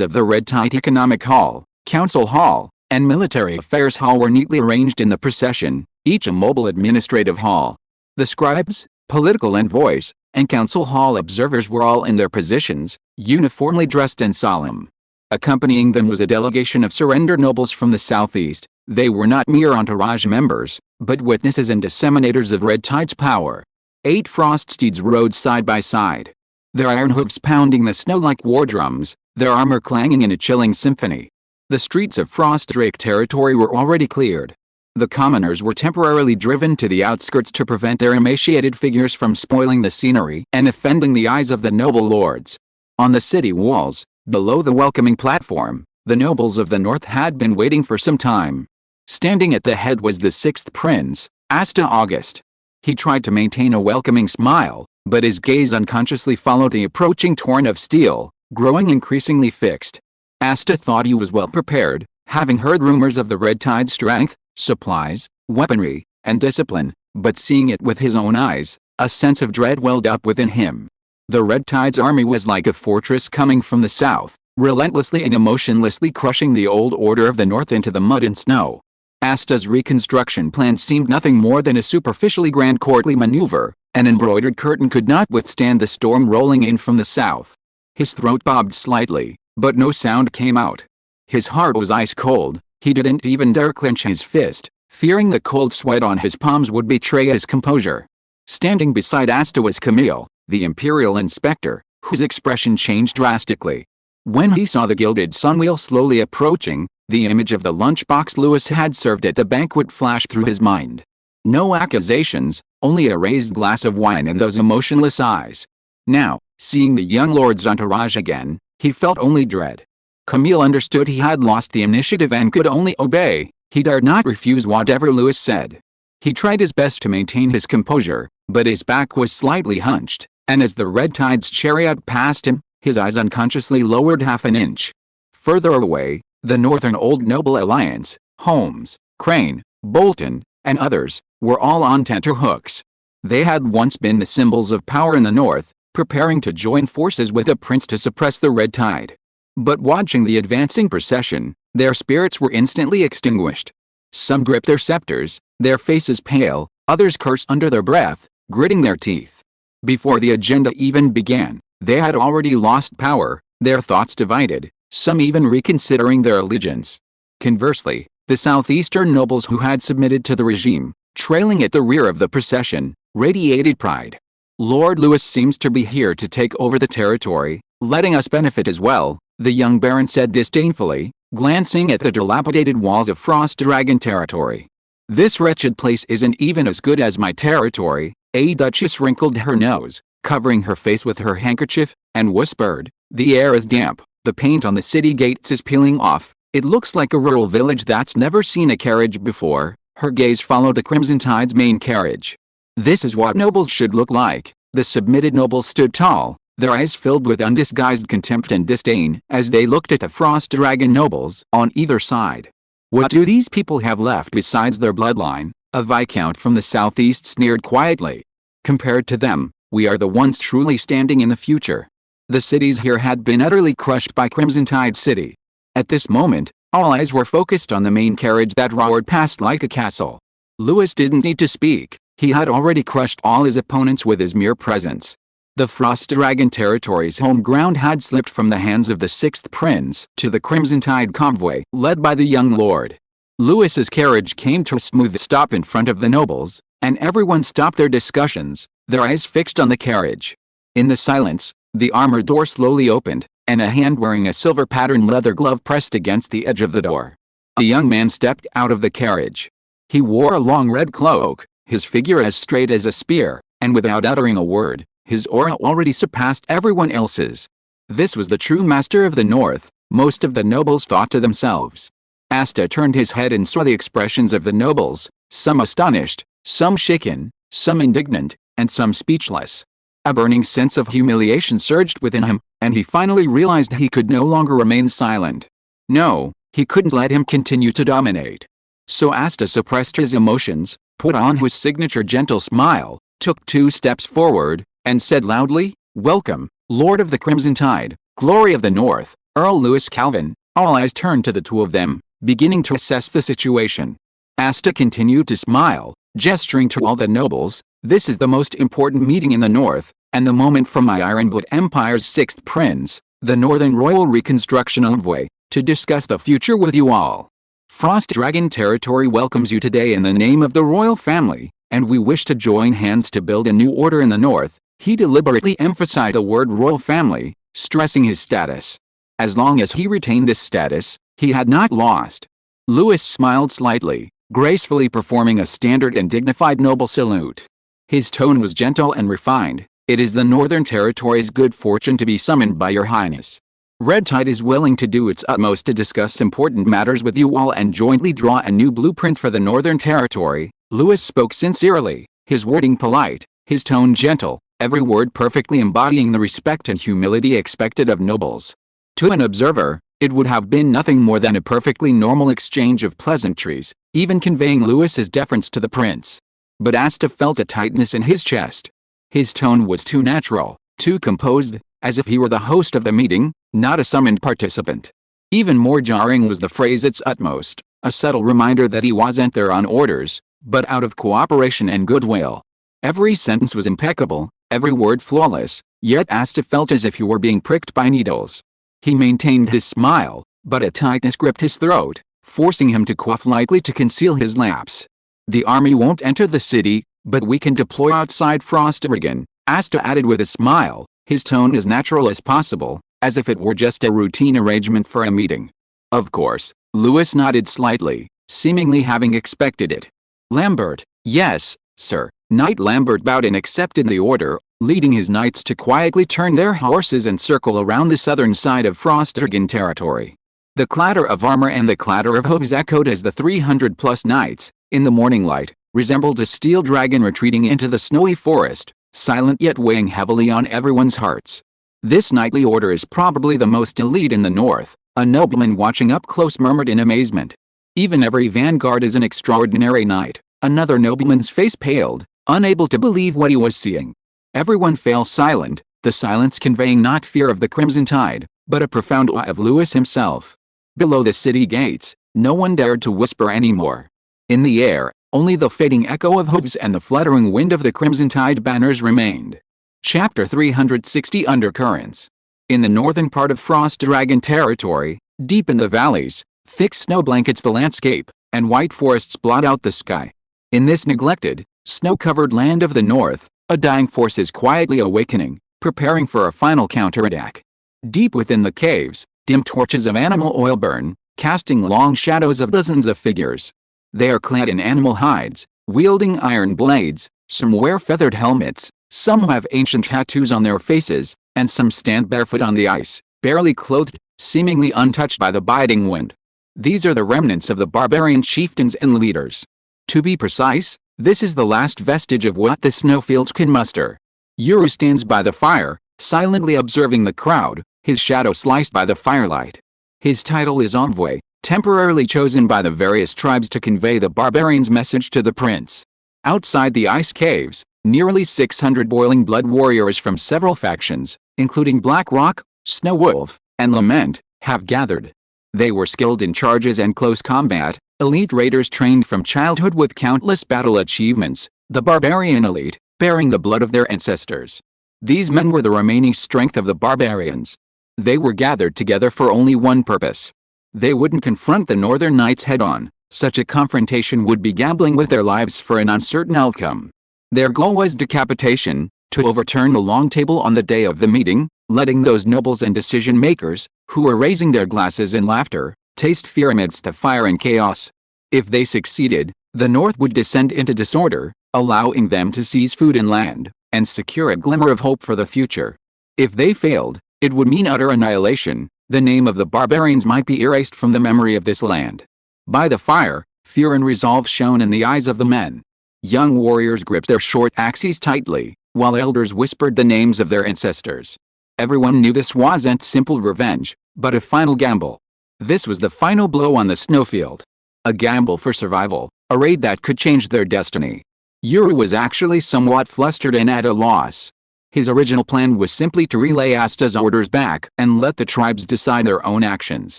of the Red Tide Economic Hall, Council Hall, and Military Affairs Hall were neatly arranged in the procession, each a mobile administrative hall. The scribes, political envoys, and Council Hall observers were all in their positions, uniformly dressed and solemn. Accompanying them was a delegation of surrendered nobles from the southeast. They were not mere entourage members, but witnesses and disseminators of Red Tide's power. 8 frost steeds rode side by side, their iron hooves pounding the snow like war drums, their armor clanging in a chilling symphony. The streets of Frost Drake territory were already cleared. The commoners were temporarily driven to the outskirts to prevent their emaciated figures from spoiling the scenery and offending the eyes of the noble lords. On the city walls, below the welcoming platform, the nobles of the north had been waiting for some time. Standing at the head was the 6th prince, Asta August. He tried to maintain a welcoming smile, but his gaze unconsciously followed the approaching torrent of steel, growing increasingly fixed. Asta thought he was well prepared, having heard rumors of the Red Tide's strength, supplies, weaponry, and discipline, but seeing it with his own eyes, a sense of dread welled up within him. The Red Tide's army was like a fortress coming from the south, relentlessly and emotionlessly crushing the old order of the north into the mud and snow. Asta's reconstruction plan seemed nothing more than a superficially grand courtly maneuver. An embroidered curtain could not withstand the storm rolling in from the south. His throat bobbed slightly, but no sound came out. His heart was ice cold. He didn't even dare clench his fist, fearing the cold sweat on his palms would betray his composure. Standing beside Asta was Camille, the imperial inspector, whose expression changed drastically. When he saw the gilded sunwheel slowly approaching, the image of the lunchbox Lewis had served at the banquet flashed through his mind. No accusations, only a raised glass of wine and those emotionless eyes. Now, seeing the young lord's entourage again, he felt only dread. Camille understood he had lost the initiative and could only obey. He dared not refuse whatever Louis said. He tried his best to maintain his composure, but his back was slightly hunched, and as the Red Tide's chariot passed him, his eyes unconsciously lowered half an inch. Further away, the Northern Old Noble Alliance, Holmes, Crane, Bolton, and others, were all on tenterhooks. They had once been the symbols of power in the North, preparing to join forces with the prince to suppress the Red Tide. But watching the advancing procession, their spirits were instantly extinguished. Some gripped their scepters, their faces pale, others cursed under their breath, gritting their teeth. Before the agenda even began, they had already lost power, their thoughts divided, some even reconsidering their allegiance. Conversely, the southeastern nobles who had submitted to the regime, trailing at the rear of the procession, radiated pride. Lord Louis seems to be here to take over the territory, letting us benefit as well, the young baron said disdainfully, glancing at the dilapidated walls of Frost Dragon territory. This wretched place isn't even as good as my territory. A duchess wrinkled her nose, covering her face with her handkerchief, and whispered, the air is damp, the paint on the city gates is peeling off, it looks like a rural village that's never seen a carriage before. Her gaze followed the Crimson Tide's main carriage. This is what nobles should look like. The submitted nobles stood tall, their eyes filled with undisguised contempt and disdain as they looked at the Frost Dragon nobles on either side. What do these people have left besides their bloodline? A viscount from the southeast sneered quietly. Compared to them, we are the ones truly standing in the future. The cities here had been utterly crushed by Crimson Tide City. At this moment, all eyes were focused on the main carriage that roared past like a castle. Louis didn't need to speak, he had already crushed all his opponents with his mere presence. The Frost Dragon territory's home ground had slipped from the hands of the Sixth Prince to the Crimson Tide convoy led by the young lord. Louis's carriage came to a smooth stop in front of the nobles, and everyone stopped their discussions, their eyes fixed on the carriage. In the silence, the armored door slowly opened, and a hand wearing a silver-patterned leather glove pressed against the edge of the door. A young man stepped out of the carriage. He wore a long red cloak, his figure as straight as a spear, and without uttering a word, his aura already surpassed everyone else's. This was the true master of the North, most of the nobles thought to themselves. Asta turned his head and saw the expressions of the nobles, some astonished, some shaken, some indignant, and some speechless. A burning sense of humiliation surged within him, and he finally realized he could no longer remain silent. No, he couldn't let him continue to dominate. So Asta suppressed his emotions, put on his signature gentle smile, took 2 steps forward, and said loudly, "Welcome, Lord of the Crimson Tide, Glory of the North, Earl Louis Calvin." All eyes turned to the two of them, beginning to assess the situation. Asta continued to smile, gesturing to all the nobles, "This is the most important meeting in the North, and the moment from my Ironblood Empire's 6th Prince, the Northern Royal Reconstruction Envoy, to discuss the future with you all. Frost Dragon Territory welcomes you today in the name of the royal family, and we wish to join hands to build a new order in the North." He deliberately emphasized the word royal family, stressing his status. As long as he retained this status, he had not lost. Louis smiled slightly, gracefully performing a standard and dignified noble salute. His tone was gentle and refined. "It is the Northern Territory's good fortune to be summoned by your highness. Red Tide is willing to do its utmost to discuss important matters with you all and jointly draw a new blueprint for the Northern Territory." Louis spoke sincerely, his wording polite, his tone gentle, every word perfectly embodying the respect and humility expected of nobles. To an observer, it would have been nothing more than a perfectly normal exchange of pleasantries, even conveying Louis's deference to the prince. But Asta felt a tightness in his chest. His tone was too natural, too composed, as if he were the host of the meeting, not a summoned participant. Even more jarring was the phrase "its utmost," a subtle reminder that he wasn't there on orders, but out of cooperation and goodwill. Every sentence was impeccable, every word flawless, yet Asta felt as if he were being pricked by needles. He maintained his smile, but a tightness gripped his throat, forcing him to cough lightly to conceal his lapse. "The army won't enter the city, but we can deploy outside Frost Dragon," Asta added with a smile, his tone as natural as possible, as if it were just a routine arrangement for a meeting. "Of course," Louis nodded slightly, seemingly having expected it. "Lambert, Yes, sir. Knight Lambert bowed and accepted the order, leading his knights to quietly turn their horses and circle around the southern side of Frostdragon territory. The clatter of armor and the clatter of hooves echoed as the 300-plus knights, in the morning light, resembled a steel dragon retreating into the snowy forest, silent yet weighing heavily on everyone's hearts. This knightly order is probably the most elite in the north, a nobleman watching up close murmured in amazement. Even every vanguard is an extraordinary knight. Another nobleman's face paled, unable to believe what he was seeing. Everyone fell silent, the silence conveying not fear of the Crimson Tide, but a profound awe of Lewis himself. Below the city gates, no one dared to whisper anymore. In the air, only the fading echo of hooves and the fluttering wind of the Crimson Tide banners remained. Chapter 360 Undercurrents. In the northern part of Frostdragon territory, deep in the valleys, thick snow blankets the landscape, and white forests blot out the sky. In this neglected, snow-covered land of the north, a dying force is quietly awakening, preparing for a final counterattack. Deep within the caves, dim torches of animal oil burn, casting long shadows of dozens of figures. They are clad in animal hides, wielding iron blades, some wear feathered helmets, some have ancient tattoos on their faces, and some stand barefoot on the ice, barely clothed, seemingly untouched by the biting wind. These are the remnants of the barbarian chieftains and leaders. To be precise, this is the last vestige of what the snowfields can muster. Yuru stands by the fire, silently observing the crowd, his shadow sliced by the firelight. His title is Envoy, temporarily chosen by the various tribes to convey the barbarians' message to the prince. Outside the ice caves, nearly 600 boiling blood warriors from several factions, including Black Rock, Snow Wolf, and Lament, have gathered. They were skilled in charges and close combat, elite raiders trained from childhood with countless battle achievements, the barbarian elite, bearing the blood of their ancestors. These men were the remaining strength of the barbarians. They were gathered together for only one purpose. They wouldn't confront the Northern Knights head-on. Such a confrontation would be gambling with their lives for an uncertain outcome. Their goal was decapitation, to overturn the long table on the day of the meeting, letting those nobles and decision-makers, who were raising their glasses in laughter, taste fear amidst the fire and chaos. If they succeeded, the North would descend into disorder, allowing them to seize food and land, and secure a glimmer of hope for the future. If they failed, it would mean utter annihilation. The name of the barbarians might be erased from the memory of this land. By the fire, fear and resolve shone in the eyes of the men. Young warriors gripped their short axes tightly, while elders whispered the names of their ancestors. Everyone knew this wasn't simple revenge, but a final gamble. This was the final blow on the snowfield. A gamble for survival, a raid that could change their destiny. Yuru was actually somewhat flustered and at a loss. His original plan was simply to relay Asta's orders back and let the tribes decide their own actions.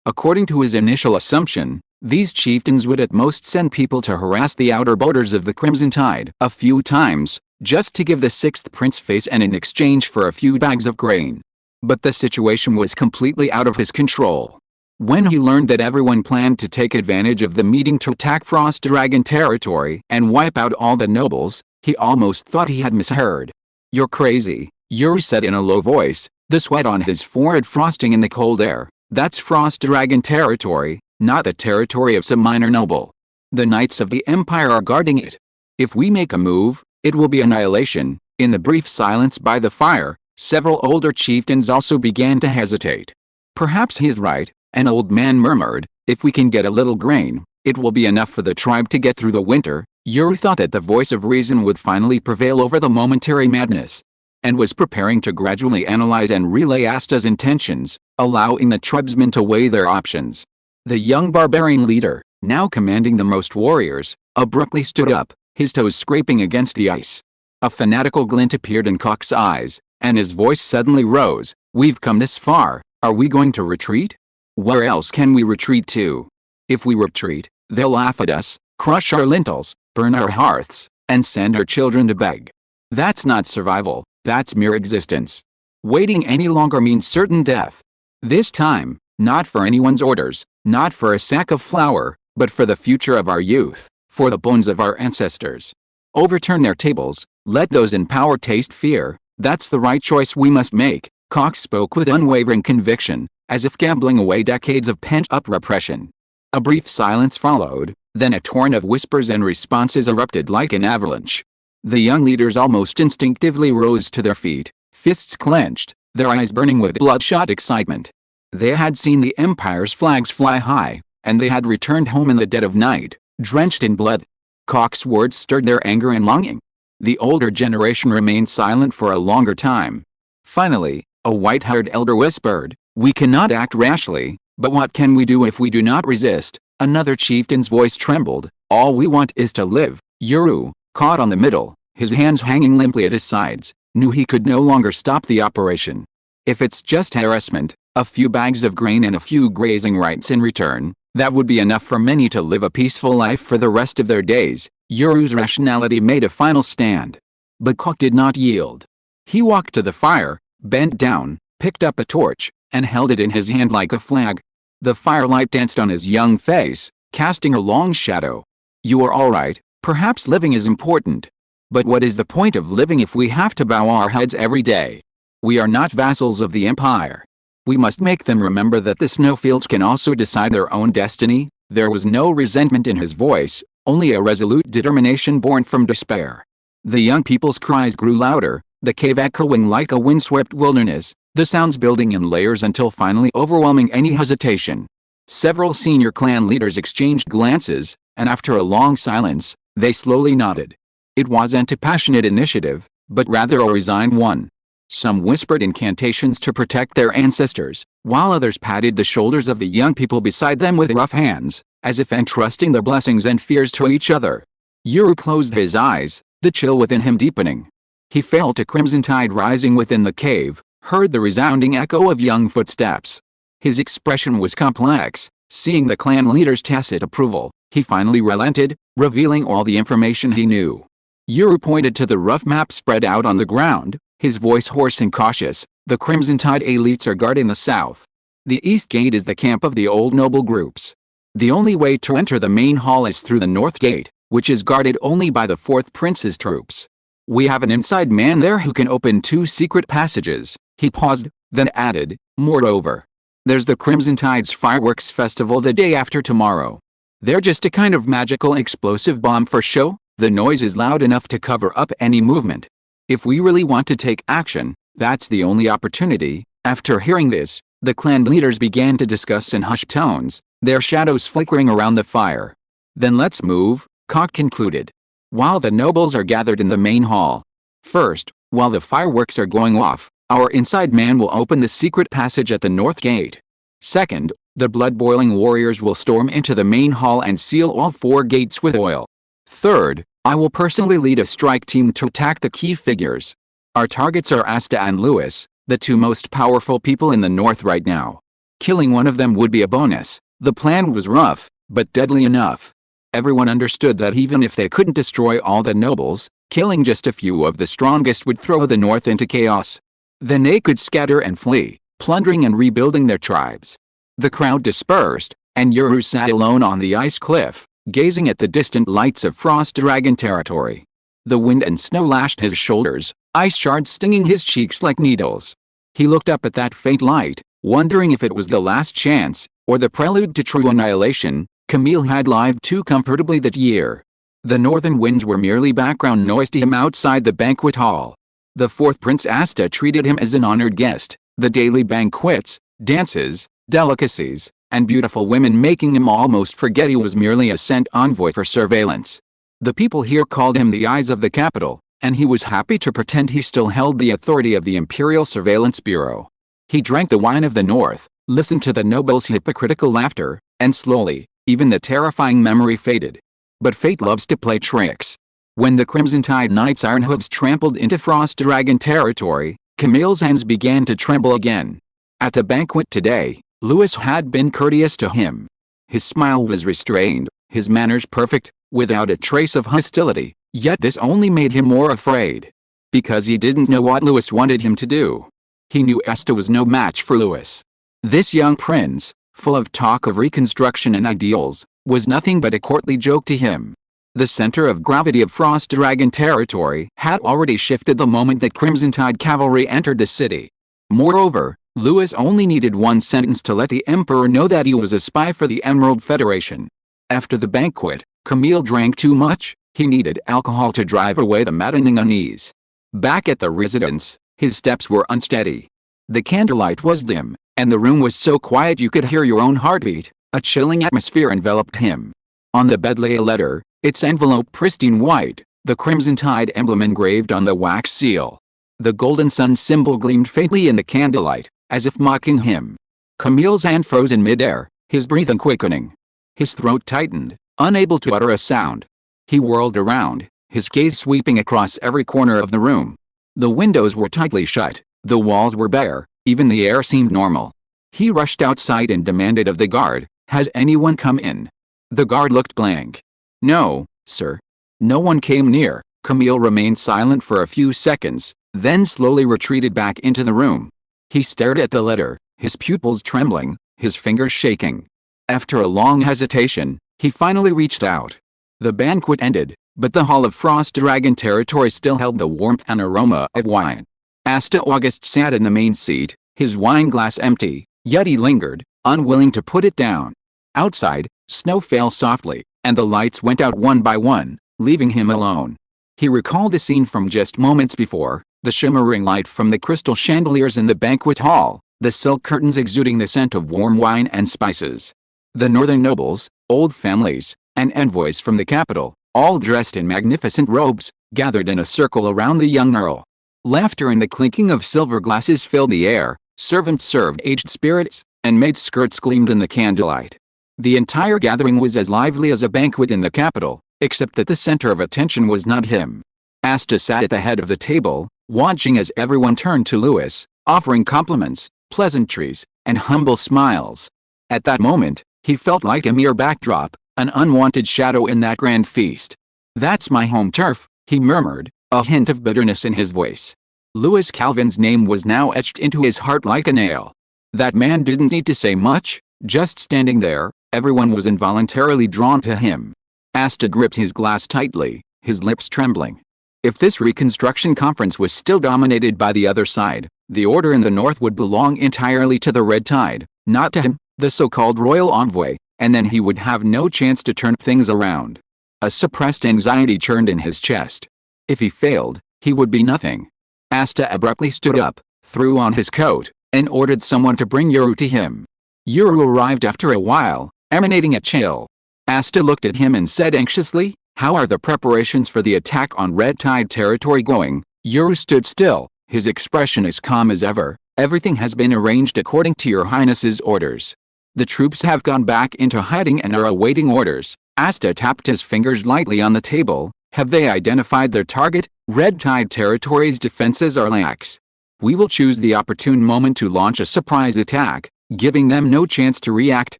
According to his initial assumption, these chieftains would at most send people to harass the outer borders of the Crimson Tide a few times, just to give the sixth prince face and in exchange for a few bags of grain. But the situation was completely out of his control. When he learned that everyone planned to take advantage of the meeting to attack Frostdragon territory and wipe out all the nobles, he almost thought he had misheard. "You're crazy," Yuri said in a low voice, the sweat on his forehead frosting in the cold air. "That's Frostdragon territory, not the territory of some minor noble. The knights of the Empire are guarding it. If we make a move, it will be annihilation." In the brief silence by the fire, several older chieftains also began to hesitate. "Perhaps he's right," an old man murmured. "If we can get a little grain, it will be enough for the tribe to get through the winter." Yuri thought that the voice of reason would finally prevail over the momentary madness, and was preparing to gradually analyze and relay Asta's intentions, allowing the tribesmen to weigh their options. The young barbarian leader, now commanding the most warriors, abruptly stood up, his toes scraping against the ice. A fanatical glint appeared in Cock's eyes, and his voice suddenly rose. "We've come this far, are we going to retreat? Where else can we retreat to? If we retreat, they'll laugh at us, crush our lintels, burn our hearths, and send our children to beg. That's not survival, that's mere existence. Waiting any longer means certain death. This time, not for anyone's orders, not for a sack of flour, but for the future of our youth, for the bones of our ancestors. Overturn their tables, let those in power taste fear, that's the right choice we must make." Cox spoke with unwavering conviction, as if gambling away decades of pent-up repression. A brief silence followed, Then a torrent of whispers and responses erupted like an avalanche. The young leaders almost instinctively rose to their feet, fists clenched, their eyes burning with bloodshot excitement. They had seen the Empire's flags fly high, and they had returned home in the dead of night, drenched in blood. Cock's words stirred their anger and longing. The older generation remained silent for a longer time. Finally, a white-haired elder whispered, "We cannot act rashly, but what can we do if we do not resist?" Another chieftain's voice trembled, "All we want is to live." Uru, caught on the middle, his hands hanging limply at his sides, knew he could no longer stop the operation. If it's just harassment, a few bags of grain and a few grazing rights in return, that would be enough for many to live a peaceful life for the rest of their days. Uru's rationality made a final stand. But Cock did not yield. He walked to the fire, bent down, picked up a torch, and held it in his hand like a flag. The firelight danced on his young face, casting a long shadow. "You are all right. Perhaps living is important. But what is the point of living if we have to bow our heads every day? We are not vassals of the Empire. We must make them remember that the snowfields can also decide their own destiny." There was no resentment in his voice, only a resolute determination born from despair. The young people's cries grew louder, the cave echoing like a windswept wilderness, the sounds building in layers until finally overwhelming any hesitation. Several senior clan leaders exchanged glances, and after a long silence, they slowly nodded. It wasn't a passionate initiative, but rather a resigned one. Some whispered incantations to protect their ancestors, while others patted the shoulders of the young people beside them with rough hands, as if entrusting their blessings and fears to each other. Uru closed his eyes, the chill within him deepening. He felt a crimson tide rising within the cave, heard the resounding echo of young footsteps. His expression was complex. Seeing the clan leader's tacit approval, he finally relented, revealing all the information he knew. Uru pointed to the rough map spread out on the ground, his voice hoarse and cautious. "The Crimson Tide elites are guarding the south. The east gate is the camp of the old noble groups. The only way to enter the main hall is through the north gate, which is guarded only by the 4th Prince's troops. We have an inside man there who can open 2 secret passages." He paused, then added, "Moreover, there's the Crimson Tide's fireworks festival the day after tomorrow. They're just a kind of magical explosive bomb for show. The noise is loud enough to cover up any movement. If we really want to take action, that's the only opportunity." After hearing this, the clan leaders began to discuss in hushed tones, their shadows flickering around the fire. "Then let's move," Cock concluded. "While the nobles are gathered in the main hall. First, while the fireworks are going off, our inside man will open the secret passage at the north gate. Second, the blood-boiling warriors will storm into the main hall and seal all 4 gates with oil. Third, I will personally lead a strike team to attack the key figures. Our targets are Asta and Lewis, the 2 most powerful people in the north right now. Killing one of them would be a bonus." The plan was rough, but deadly enough. Everyone understood that even if they couldn't destroy all the nobles, killing just a few of the strongest would throw the north into chaos. Then they could scatter and flee, plundering and rebuilding their tribes. The crowd dispersed, and Uru sat alone on the ice cliff, gazing at the distant lights of Frost Dragon territory. The wind and snow lashed his shoulders, ice shards stinging his cheeks like needles. He looked up at that faint light, wondering if it was the last chance, or the prelude to true annihilation. Camille had lived too comfortably that year. The northern winds were merely background noise to him outside the banquet hall. The 4th Prince Asta treated him as an honored guest, the daily banquets, dances, delicacies, and beautiful women making him almost forget he was merely a sent envoy for surveillance. The people here called him the eyes of the capital, and he was happy to pretend he still held the authority of the Imperial Surveillance Bureau. He drank the wine of the north, listened to the nobles' hypocritical laughter, and slowly, even the terrifying memory faded. But fate loves to play tricks. When the Crimson Tide Knight's iron hooves trampled into Frost Dragon territory, Camille's hands began to tremble again. At the banquet today, Lewis had been courteous to him. His smile was restrained, his manners perfect, without a trace of hostility, yet this only made him more afraid. Because he didn't know what Lewis wanted him to do. He knew Asta was no match for Lewis. This young prince, full of talk of reconstruction and ideals, was nothing but a courtly joke to him. The center of gravity of Frost Dragon territory had already shifted the moment that Crimson Tide cavalry entered the city. Moreover, Lewis only needed one sentence to let the Emperor know that he was a spy for the Emerald Federation. After the banquet, Camille drank too much. He needed alcohol to drive away the maddening unease. Back at the residence, his steps were unsteady. The candlelight was dim, and the room was so quiet you could hear your own heartbeat. A chilling atmosphere enveloped him. On the bed lay a letter, its envelope pristine white, the crimson tide emblem engraved on the wax seal. The golden sun symbol gleamed faintly in the candlelight, as if mocking him. Camille's hand froze in midair, his breathing quickening. His throat tightened, unable to utter a sound. He whirled around, his gaze sweeping across every corner of the room. The windows were tightly shut, the walls were bare, even the air seemed normal. He rushed outside and demanded of the guard, "Has anyone come in?" The guard looked blank. "No, sir." No one came near. Camille remained silent for a few seconds, then slowly retreated back into the room. He stared at the letter, his pupils trembling, his fingers shaking. After a long hesitation, he finally reached out. The banquet ended, but the Hall of Frost Dragon territory still held the warmth and aroma of wine. Asta August sat in the main seat, his wine glass empty, yet he lingered, unwilling to put it down. Outside, snow fell softly, and the lights went out one by one, leaving him alone. He recalled a scene from just moments before, the shimmering light from the crystal chandeliers in the banquet hall, the silk curtains exuding the scent of warm wine and spices. The northern nobles, old families, and envoys from the capital, all dressed in magnificent robes, gathered in a circle around the young earl. Laughter and the clinking of silver glasses filled the air, servants served aged spirits, and maids' skirts gleamed in the candlelight. The entire gathering was as lively as a banquet in the capital, except that the center of attention was not him. Asta sat at the head of the table, watching as everyone turned to Louis, offering compliments, pleasantries, and humble smiles. At that moment, he felt like a mere backdrop, an unwanted shadow in that grand feast. "That's my home turf," he murmured, a hint of bitterness in his voice. Louis Calvin's name was now etched into his heart like a nail. That man didn't need to say much, just standing there, everyone was involuntarily drawn to him. Asta gripped his glass tightly, his lips trembling. If this reconstruction conference was still dominated by the other side, the order in the north would belong entirely to the red tide, not to him, the so-called royal envoy, and then he would have no chance to turn things around. A suppressed anxiety churned in his chest. If he failed, he would be nothing. Asta abruptly stood up, threw on his coat, and ordered someone to bring Yuru to him. Yuru arrived after a while, emanating a chill. Asta looked at him and said anxiously, "How are the preparations for the attack on Red Tide territory going?" Yuru stood still, his expression as calm as ever. "Everything has been arranged according to your highness's orders. The troops have gone back into hiding and are awaiting orders." Asta tapped his fingers lightly on the table. "Have they identified their target? Red Tide territory's defenses are lax. We will choose the opportune moment to launch a surprise attack, giving them no chance to react."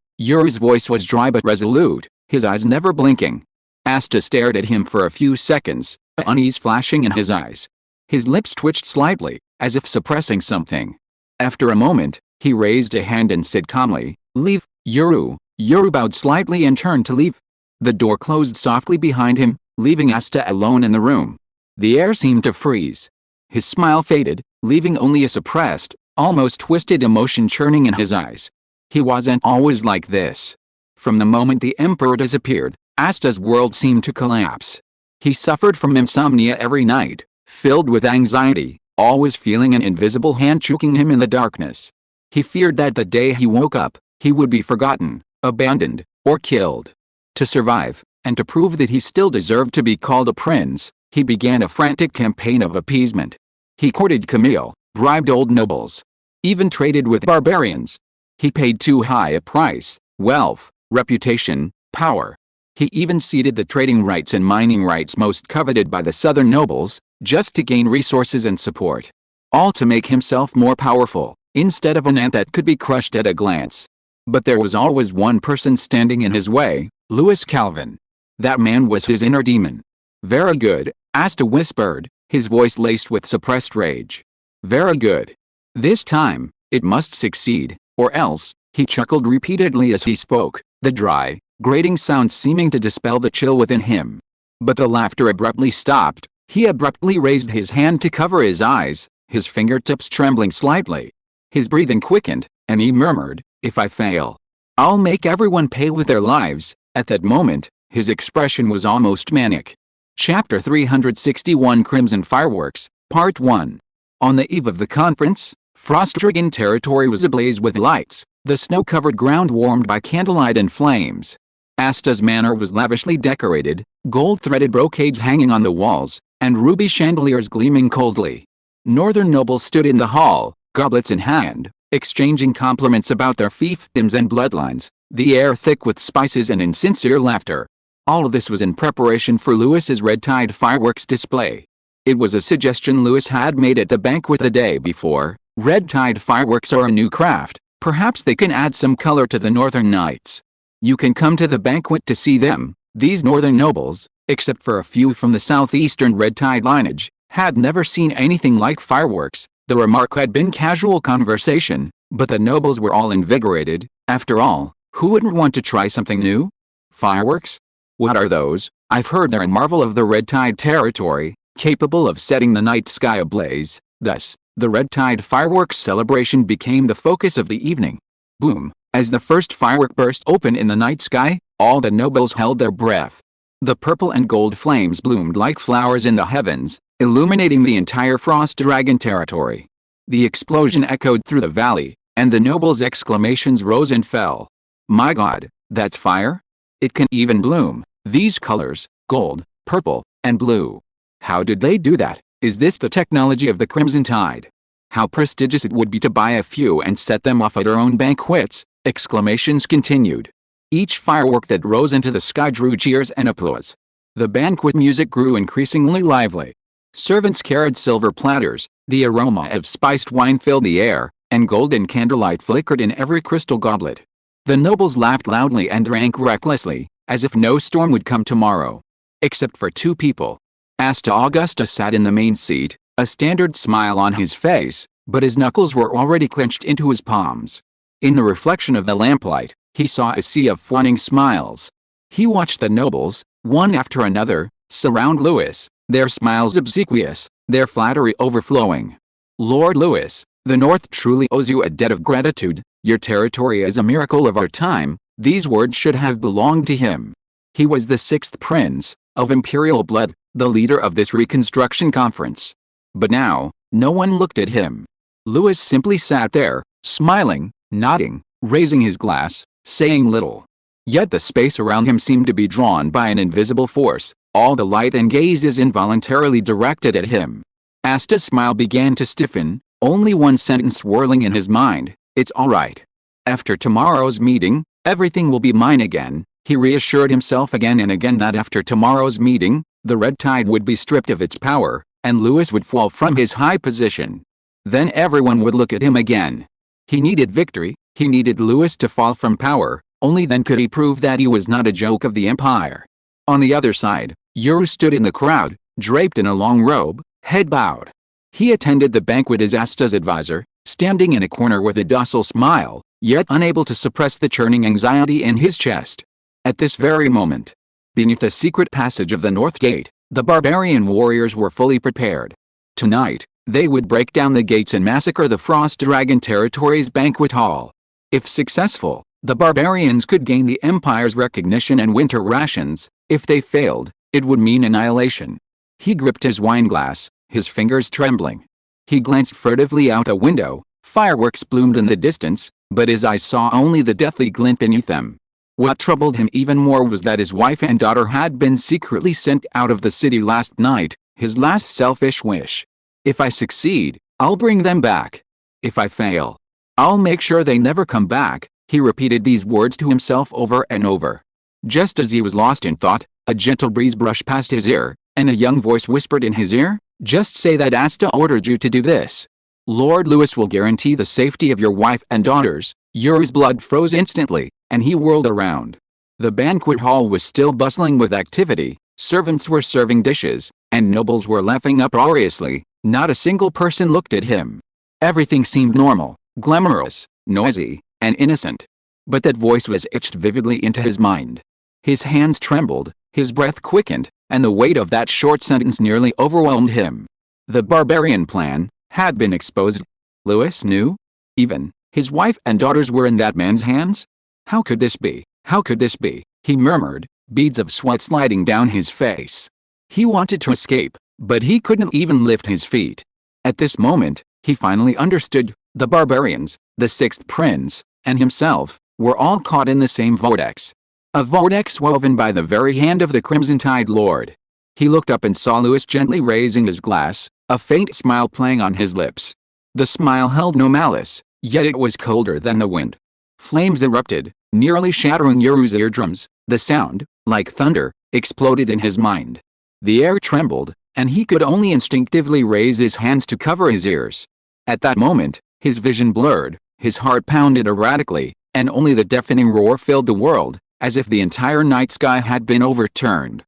Yuru's voice was dry but resolute, his eyes never blinking. Asta stared at him for a few seconds, unease flashing in his eyes. His lips twitched slightly, as if suppressing something. After a moment, he raised a hand and said calmly, "Leave, Yuru." Yuru bowed slightly and turned to leave. The door closed softly behind him, leaving Asta alone in the room. The air seemed to freeze. His smile faded, leaving only a suppressed, almost twisted emotion churning in his eyes. He wasn't always like this. From the moment the Emperor disappeared, Asta's world seemed to collapse. He suffered from insomnia every night, filled with anxiety, always feeling an invisible hand choking him in the darkness. He feared that the day he woke up, he would be forgotten, abandoned, or killed. To survive, and to prove that he still deserved to be called a prince, he began a frantic campaign of appeasement. He courted Camille, bribed old nobles, even traded with barbarians. He paid too high a price: wealth, reputation, power. He even ceded the trading rights and mining rights most coveted by the southern nobles, just to gain resources and support. All to make himself more powerful, instead of an ant that could be crushed at a glance. But there was always one person standing in his way: Louis Calvin. That man was his inner demon. "Very good," Asta whispered, his voice laced with suppressed rage. "Very good. This time, it must succeed, or else." He chuckled repeatedly as he spoke, the dry, grating sound seeming to dispel the chill within him. But the laughter abruptly stopped. He abruptly raised his hand to cover his eyes, his fingertips trembling slightly. His breathing quickened, and he murmured, "If I fail, I'll make everyone pay with their lives." At that moment, his expression was almost manic. Chapter 361 Crimson Fireworks, Part 1. On the eve of the conference, frost-stricken territory was ablaze with lights, the snow-covered ground warmed by candlelight and flames. Asta's manor was lavishly decorated, gold-threaded brocades hanging on the walls, and ruby chandeliers gleaming coldly. Northern nobles stood in the hall, goblets in hand, exchanging compliments about their fiefdoms and bloodlines, the air thick with spices and insincere laughter. All of this was in preparation for Lewis's red-tide fireworks display. It was a suggestion Lewis had made at the banquet the day before. Red-tide fireworks are a new craft, perhaps they can add some color to the northern nights. You can come to the banquet to see them. These northern nobles, except for a few from the southeastern red-tide lineage, had never seen anything like fireworks. The remark had been casual conversation, but the nobles were all invigorated. After all, who wouldn't want to try something new? Fireworks? What are those? I've heard they're a marvel of the red-tide territory, capable of setting the night sky ablaze. Thus, the red-tide fireworks celebration became the focus of the evening. Boom! As the first firework burst open in the night sky, all the nobles held their breath. The purple and gold flames bloomed like flowers in the heavens, illuminating the entire Frost Dragon territory. The explosion echoed through the valley, and the nobles' exclamations rose and fell. My God, that's fire? It can even bloom. These colors, gold, purple, and blue. How did they do that? Is this the technology of the Crimson Tide? How prestigious it would be to buy a few and set them off at our own banquets! Exclamations continued. Each firework that rose into the sky drew cheers and applause. The banquet music grew increasingly lively. Servants carried silver platters, the aroma of spiced wine filled the air, and golden candlelight flickered in every crystal goblet. The nobles laughed loudly and drank recklessly, as if no storm would come tomorrow. Except for two people. Asta Augusta sat in the main seat, a standard smile on his face, but his knuckles were already clenched into his palms. In the reflection of the lamplight, he saw a sea of fawning smiles. He watched the nobles, one after another, surround Lewis, their smiles obsequious, their flattery overflowing. Lord Lewis, the North truly owes you a debt of gratitude. Your territory is a miracle of our time. These words should have belonged to him. He was the sixth prince, of imperial blood, the leader of this reconstruction conference. But now, no one looked at him. Lewis simply sat there, smiling, nodding, raising his glass, saying little. Yet the space around him seemed to be drawn by an invisible force, all the light and gazes involuntarily directed at him. Asta's smile began to stiffen, only one sentence swirling in his mind, "It's all right. After tomorrow's meeting, everything will be mine again." He reassured himself again and again that after tomorrow's meeting, the red tide would be stripped of its power, and Lewis would fall from his high position. Then everyone would look at him again. He needed victory, he needed Lewis to fall from power, only then could he prove that he was not a joke of the empire. On the other side, Yuru stood in the crowd, draped in a long robe, head bowed. He attended the banquet as Asta's advisor, standing in a corner with a docile smile, yet unable to suppress the churning anxiety in his chest. At this very moment, beneath the secret passage of the North Gate, the barbarian warriors were fully prepared. Tonight, they would break down the gates and massacre the Frost Dragon territory's banquet hall. If successful, the barbarians could gain the Empire's recognition and winter rations. If they failed, it would mean annihilation. He gripped his wineglass, his fingers trembling. He glanced furtively out a window. Fireworks bloomed in the distance, but his eyes saw only the deathly glint beneath them. What troubled him even more was that his wife and daughter had been secretly sent out of the city last night, his last selfish wish. If I succeed, I'll bring them back. If I fail, I'll make sure they never come back. He repeated these words to himself over and over. Just as he was lost in thought, a gentle breeze brushed past his ear, and a young voice whispered in his ear, "Just say that Asta ordered you to do this. Lord Lewis will guarantee the safety of your wife and daughters." Yuru's blood froze instantly, and he whirled around. The banquet hall was still bustling with activity, servants were serving dishes, and nobles were laughing uproariously. Not a single person looked at him. Everything seemed normal, glamorous, noisy, and innocent. But that voice was etched vividly into his mind. His hands trembled, his breath quickened, and the weight of that short sentence nearly overwhelmed him. The barbarian plan had been exposed. Lewis knew? Even his wife and daughters were in that man's hands? How could this be? How could this be? he murmured, beads of sweat sliding down his face. He wanted to escape, but he couldn't even lift his feet. At this moment, he finally understood. The barbarians, the sixth prince, and himself, were all caught in the same vortex. A vortex woven by the very hand of the Crimson Tide Lord. He looked up and saw Louis gently raising his glass, a faint smile playing on his lips. The smile held no malice, yet it was colder than the wind. Flames erupted, nearly shattering Yoru's eardrums. The sound, like thunder, exploded in his mind. The air trembled, and he could only instinctively raise his hands to cover his ears. At that moment, his vision blurred, his heart pounded erratically, and only the deafening roar filled the world, as if the entire night sky had been overturned.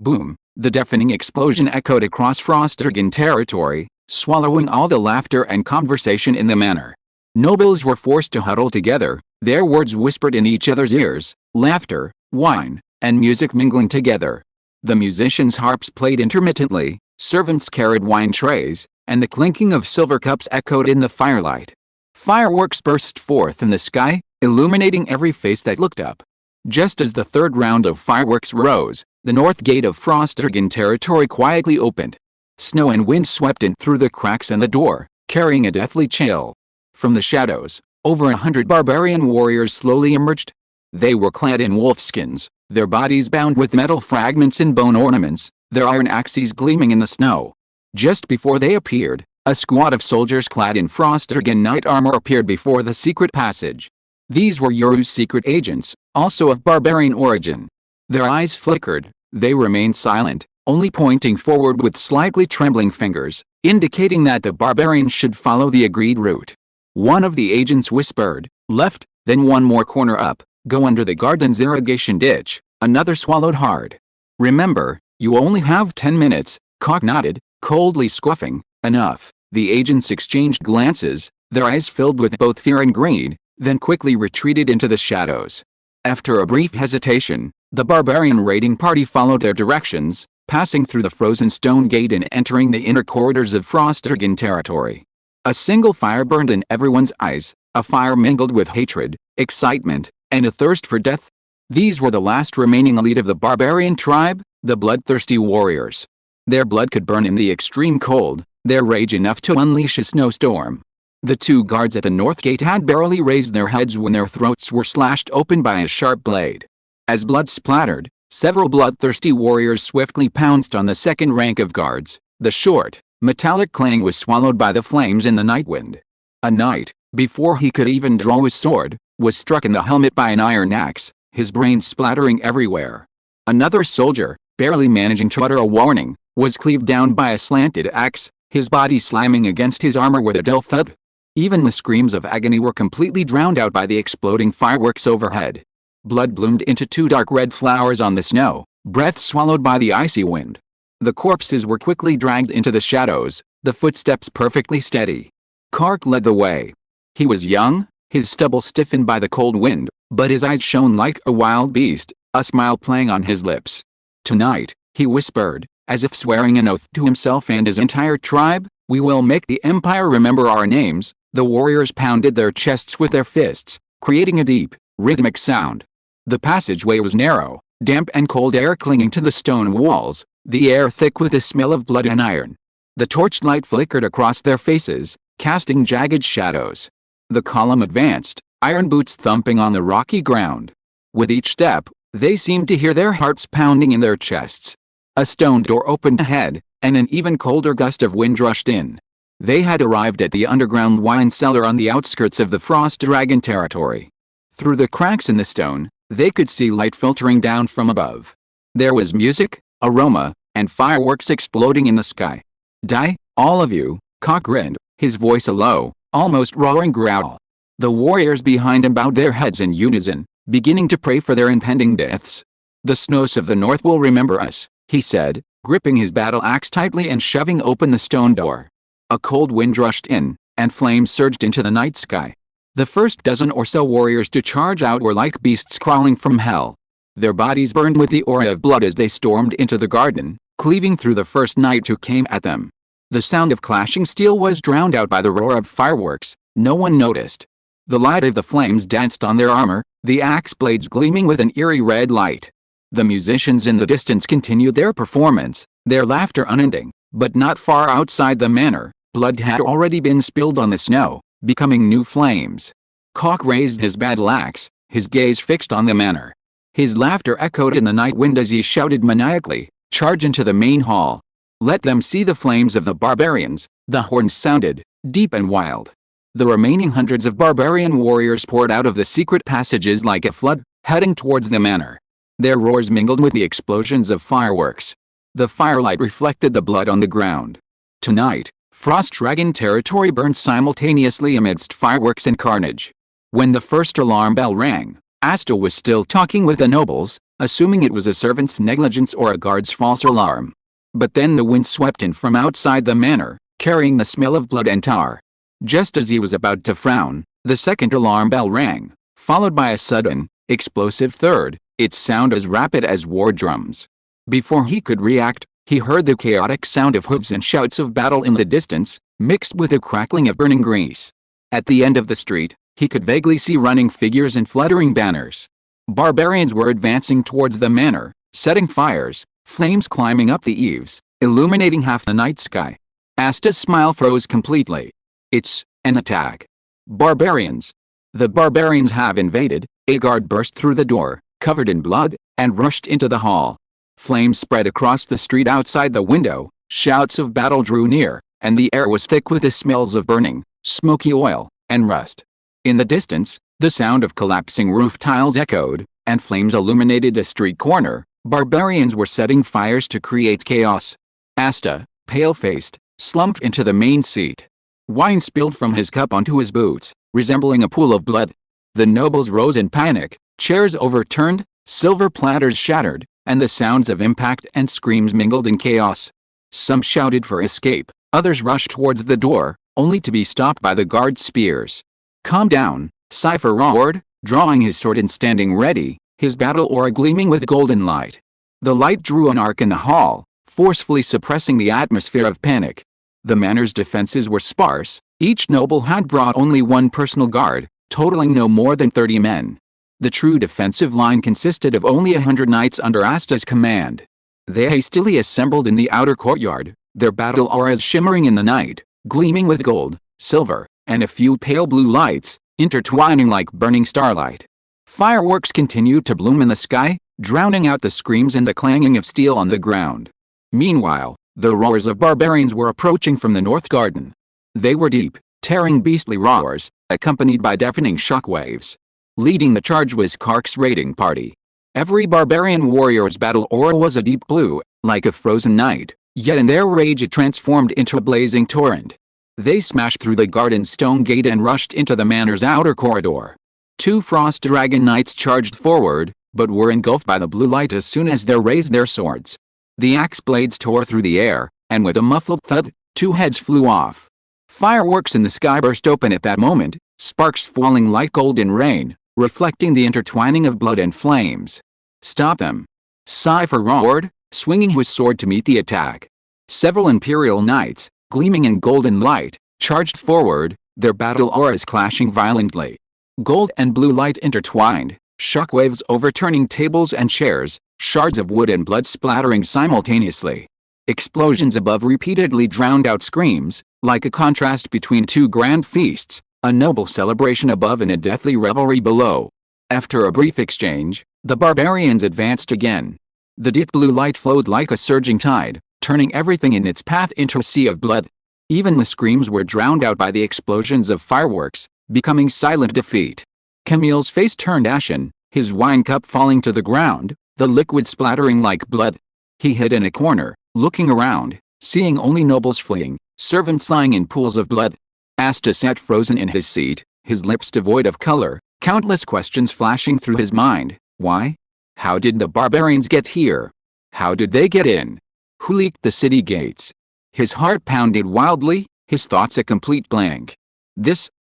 Boom, the deafening explosion echoed across Frostrigan territory, swallowing all the laughter and conversation in the manor. Nobles were forced to huddle together, their words whispered in each other's ears, laughter, wine, and music mingling together. The musicians' harps played intermittently, servants carried wine trays, and the clinking of silver cups echoed in the firelight. Fireworks burst forth in the sky, illuminating every face that looked up. Just as the third round of fireworks rose, the north gate of Frostrigan territory quietly opened. Snow and wind swept in through the cracks in the door, carrying a deathly chill. From the shadows, over 100 barbarian warriors slowly emerged. They were clad in wolfskins, their bodies bound with metal fragments and bone ornaments, their iron axes gleaming in the snow. Just before they appeared, a squad of soldiers clad in Frostrigan knight armor appeared before the secret passage. These were Yoru's secret agents, also of barbarian origin. Their eyes flickered, they remained silent, only pointing forward with slightly trembling fingers, indicating that the barbarians should follow the agreed route. One of the agents whispered, "Left, then one more corner up, go under the garden's irrigation ditch." Another swallowed hard. "Remember, you only have 10 minutes, Cock nodded, coldly scoffing. "Enough." The agents exchanged glances, their eyes filled with both fear and greed, then quickly retreated into the shadows. After a brief hesitation, the barbarian raiding party followed their directions, passing through the frozen stone gate and entering the inner corridors of Frostrigan territory. A single fire burned in everyone's eyes, a fire mingled with hatred, excitement, and a thirst for death. These were the last remaining elite of the barbarian tribe, the bloodthirsty warriors. Their blood could burn in the extreme cold, their rage enough to unleash a snowstorm. The two guards at the north gate had barely raised their heads when their throats were slashed open by a sharp blade. As blood splattered, several bloodthirsty warriors swiftly pounced on the second rank of guards. The short, metallic clang was swallowed by the flames in the night wind. A knight, before he could even draw his sword, was struck in the helmet by an iron axe, his brains splattering everywhere. Another soldier, barely managing to utter a warning, was cleaved down by a slanted axe, his body slamming against his armor with a dull thud. Even the screams of agony were completely drowned out by the exploding fireworks overhead. Blood bloomed into two dark red flowers on the snow, breath swallowed by the icy wind. The corpses were quickly dragged into the shadows, the footsteps perfectly steady. Kark led the way. He was young, his stubble stiffened by the cold wind, but his eyes shone like a wild beast, a smile playing on his lips. "Tonight," he whispered, as if swearing an oath to himself and his entire tribe, "we will make the Empire remember our names." The warriors pounded their chests with their fists, creating a deep, rhythmic sound. The passageway was narrow, damp and cold air clinging to the stone walls, the air thick with the smell of blood and iron. The torchlight flickered across their faces, casting jagged shadows. The column advanced, iron boots thumping on the rocky ground. With each step, they seemed to hear their hearts pounding in their chests. A stone door opened ahead, and an even colder gust of wind rushed in. They had arrived at the underground wine cellar on the outskirts of the Frost Dragon territory. Through the cracks in the stone, they could see light filtering down from above. There was music, aroma, and fireworks exploding in the sky. "Die, all of you," Cock grinned, his voice a low, almost roaring growl. The warriors behind him bowed their heads in unison, beginning to pray for their impending deaths. "The snows of the north will remember us," he said, gripping his battle axe tightly and shoving open the stone door. A cold wind rushed in, and flames surged into the night sky. The first dozen or so warriors to charge out were like beasts crawling from hell. Their bodies burned with the aura of blood as they stormed into the garden, cleaving through the first knight who came at them. The sound of clashing steel was drowned out by the roar of fireworks. No one noticed. The light of the flames danced on their armor, the axe blades gleaming with an eerie red light. The musicians in the distance continued their performance, their laughter unending, but not far outside the manor. Blood had already been spilled on the snow, becoming new flames. Calk raised his battle axe, his gaze fixed on the manor. His laughter echoed in the night wind as he shouted maniacally, "Charge into the main hall! Let them see the flames of the barbarians!" The horns sounded, deep and wild. The remaining hundreds of barbarian warriors poured out of the secret passages like a flood, heading towards the manor. Their roars mingled with the explosions of fireworks. The firelight reflected the blood on the ground. Tonight, Frost Dragon territory burned simultaneously amidst fireworks and carnage. When the first alarm bell rang, Asta was still talking with the nobles, assuming it was a servant's negligence or a guard's false alarm. But then the wind swept in from outside the manor, carrying the smell of blood and tar. Just as he was about to frown, the second alarm bell rang, followed by a sudden, explosive third, its sound as rapid as war drums. Before he could react, he heard the chaotic sound of hooves and shouts of battle in the distance, mixed with the crackling of burning grease. At the end of the street, he could vaguely see running figures and fluttering banners. Barbarians were advancing towards the manor, setting fires, flames climbing up the eaves, illuminating half the night sky. Asta's smile froze completely. It's an attack. Barbarians. The barbarians have invaded. A guard burst through the door, covered in blood, and rushed into the hall. Flames spread across the street outside the window, shouts of battle drew near, and the air was thick with the smells of burning, smoky oil, and rust. In the distance, the sound of collapsing roof tiles echoed, and flames illuminated a street corner. Barbarians were setting fires to create chaos. Asta, pale-faced, slumped into the main seat. Wine spilled from his cup onto his boots, resembling a pool of blood. The nobles rose in panic, chairs overturned, silver platters shattered, and the sounds of impact and screams mingled in chaos. Some shouted for escape, others rushed towards the door, only to be stopped by the guards' spears. "Calm down," Cypher roared, drawing his sword and standing ready, his battle aura gleaming with golden light. The light drew an arc in the hall, forcefully suppressing the atmosphere of panic. The manor's defenses were sparse, each noble had brought only one personal guard, totaling no more than 30 men. The true defensive line consisted of only 100 knights under Asta's command. They hastily assembled in the outer courtyard, their battle auras shimmering in the night, gleaming with gold, silver, and a few pale blue lights, intertwining like burning starlight. Fireworks continued to bloom in the sky, drowning out the screams and the clanging of steel on the ground. Meanwhile, the roars of barbarians were approaching from the north garden. They were deep, tearing beastly roars, accompanied by deafening shockwaves. Leading the charge was Kark's raiding party. Every barbarian warrior's battle aura was a deep blue, like a frozen night, yet in their rage it transformed into a blazing torrent. They smashed through the garden's stone gate and rushed into the manor's outer corridor. 2 frost dragon knights charged forward, but were engulfed by the blue light as soon as they raised their swords. The axe blades tore through the air, and with a muffled thud, 2 heads flew off. Fireworks in the sky burst open at that moment, sparks falling like golden rain, reflecting the intertwining of blood and flames. "Stop them!" Cypher roared, swinging his sword to meet the attack. Several Imperial knights, gleaming in golden light, charged forward, their battle auras clashing violently. Gold and blue light intertwined, shockwaves overturning tables and chairs, shards of wood and blood splattering simultaneously. Explosions above repeatedly drowned out screams, like a contrast between 2 grand feasts, a noble celebration above and a deathly revelry below. After a brief exchange, the barbarians advanced again. The deep blue light flowed like a surging tide, turning everything in its path into a sea of blood. Even the screams were drowned out by the explosions of fireworks, becoming silent defeat. Camille's face turned ashen, his wine cup falling to the ground, the liquid splattering like blood. He hid in a corner, looking around, seeing only nobles fleeing, servants lying in pools of blood. Asta sat frozen in his seat, his lips devoid of color, countless questions flashing through his mind. Why? How did the barbarians get here? How did they get in? Who leaked the city gates? His heart pounded wildly, his thoughts a complete blank.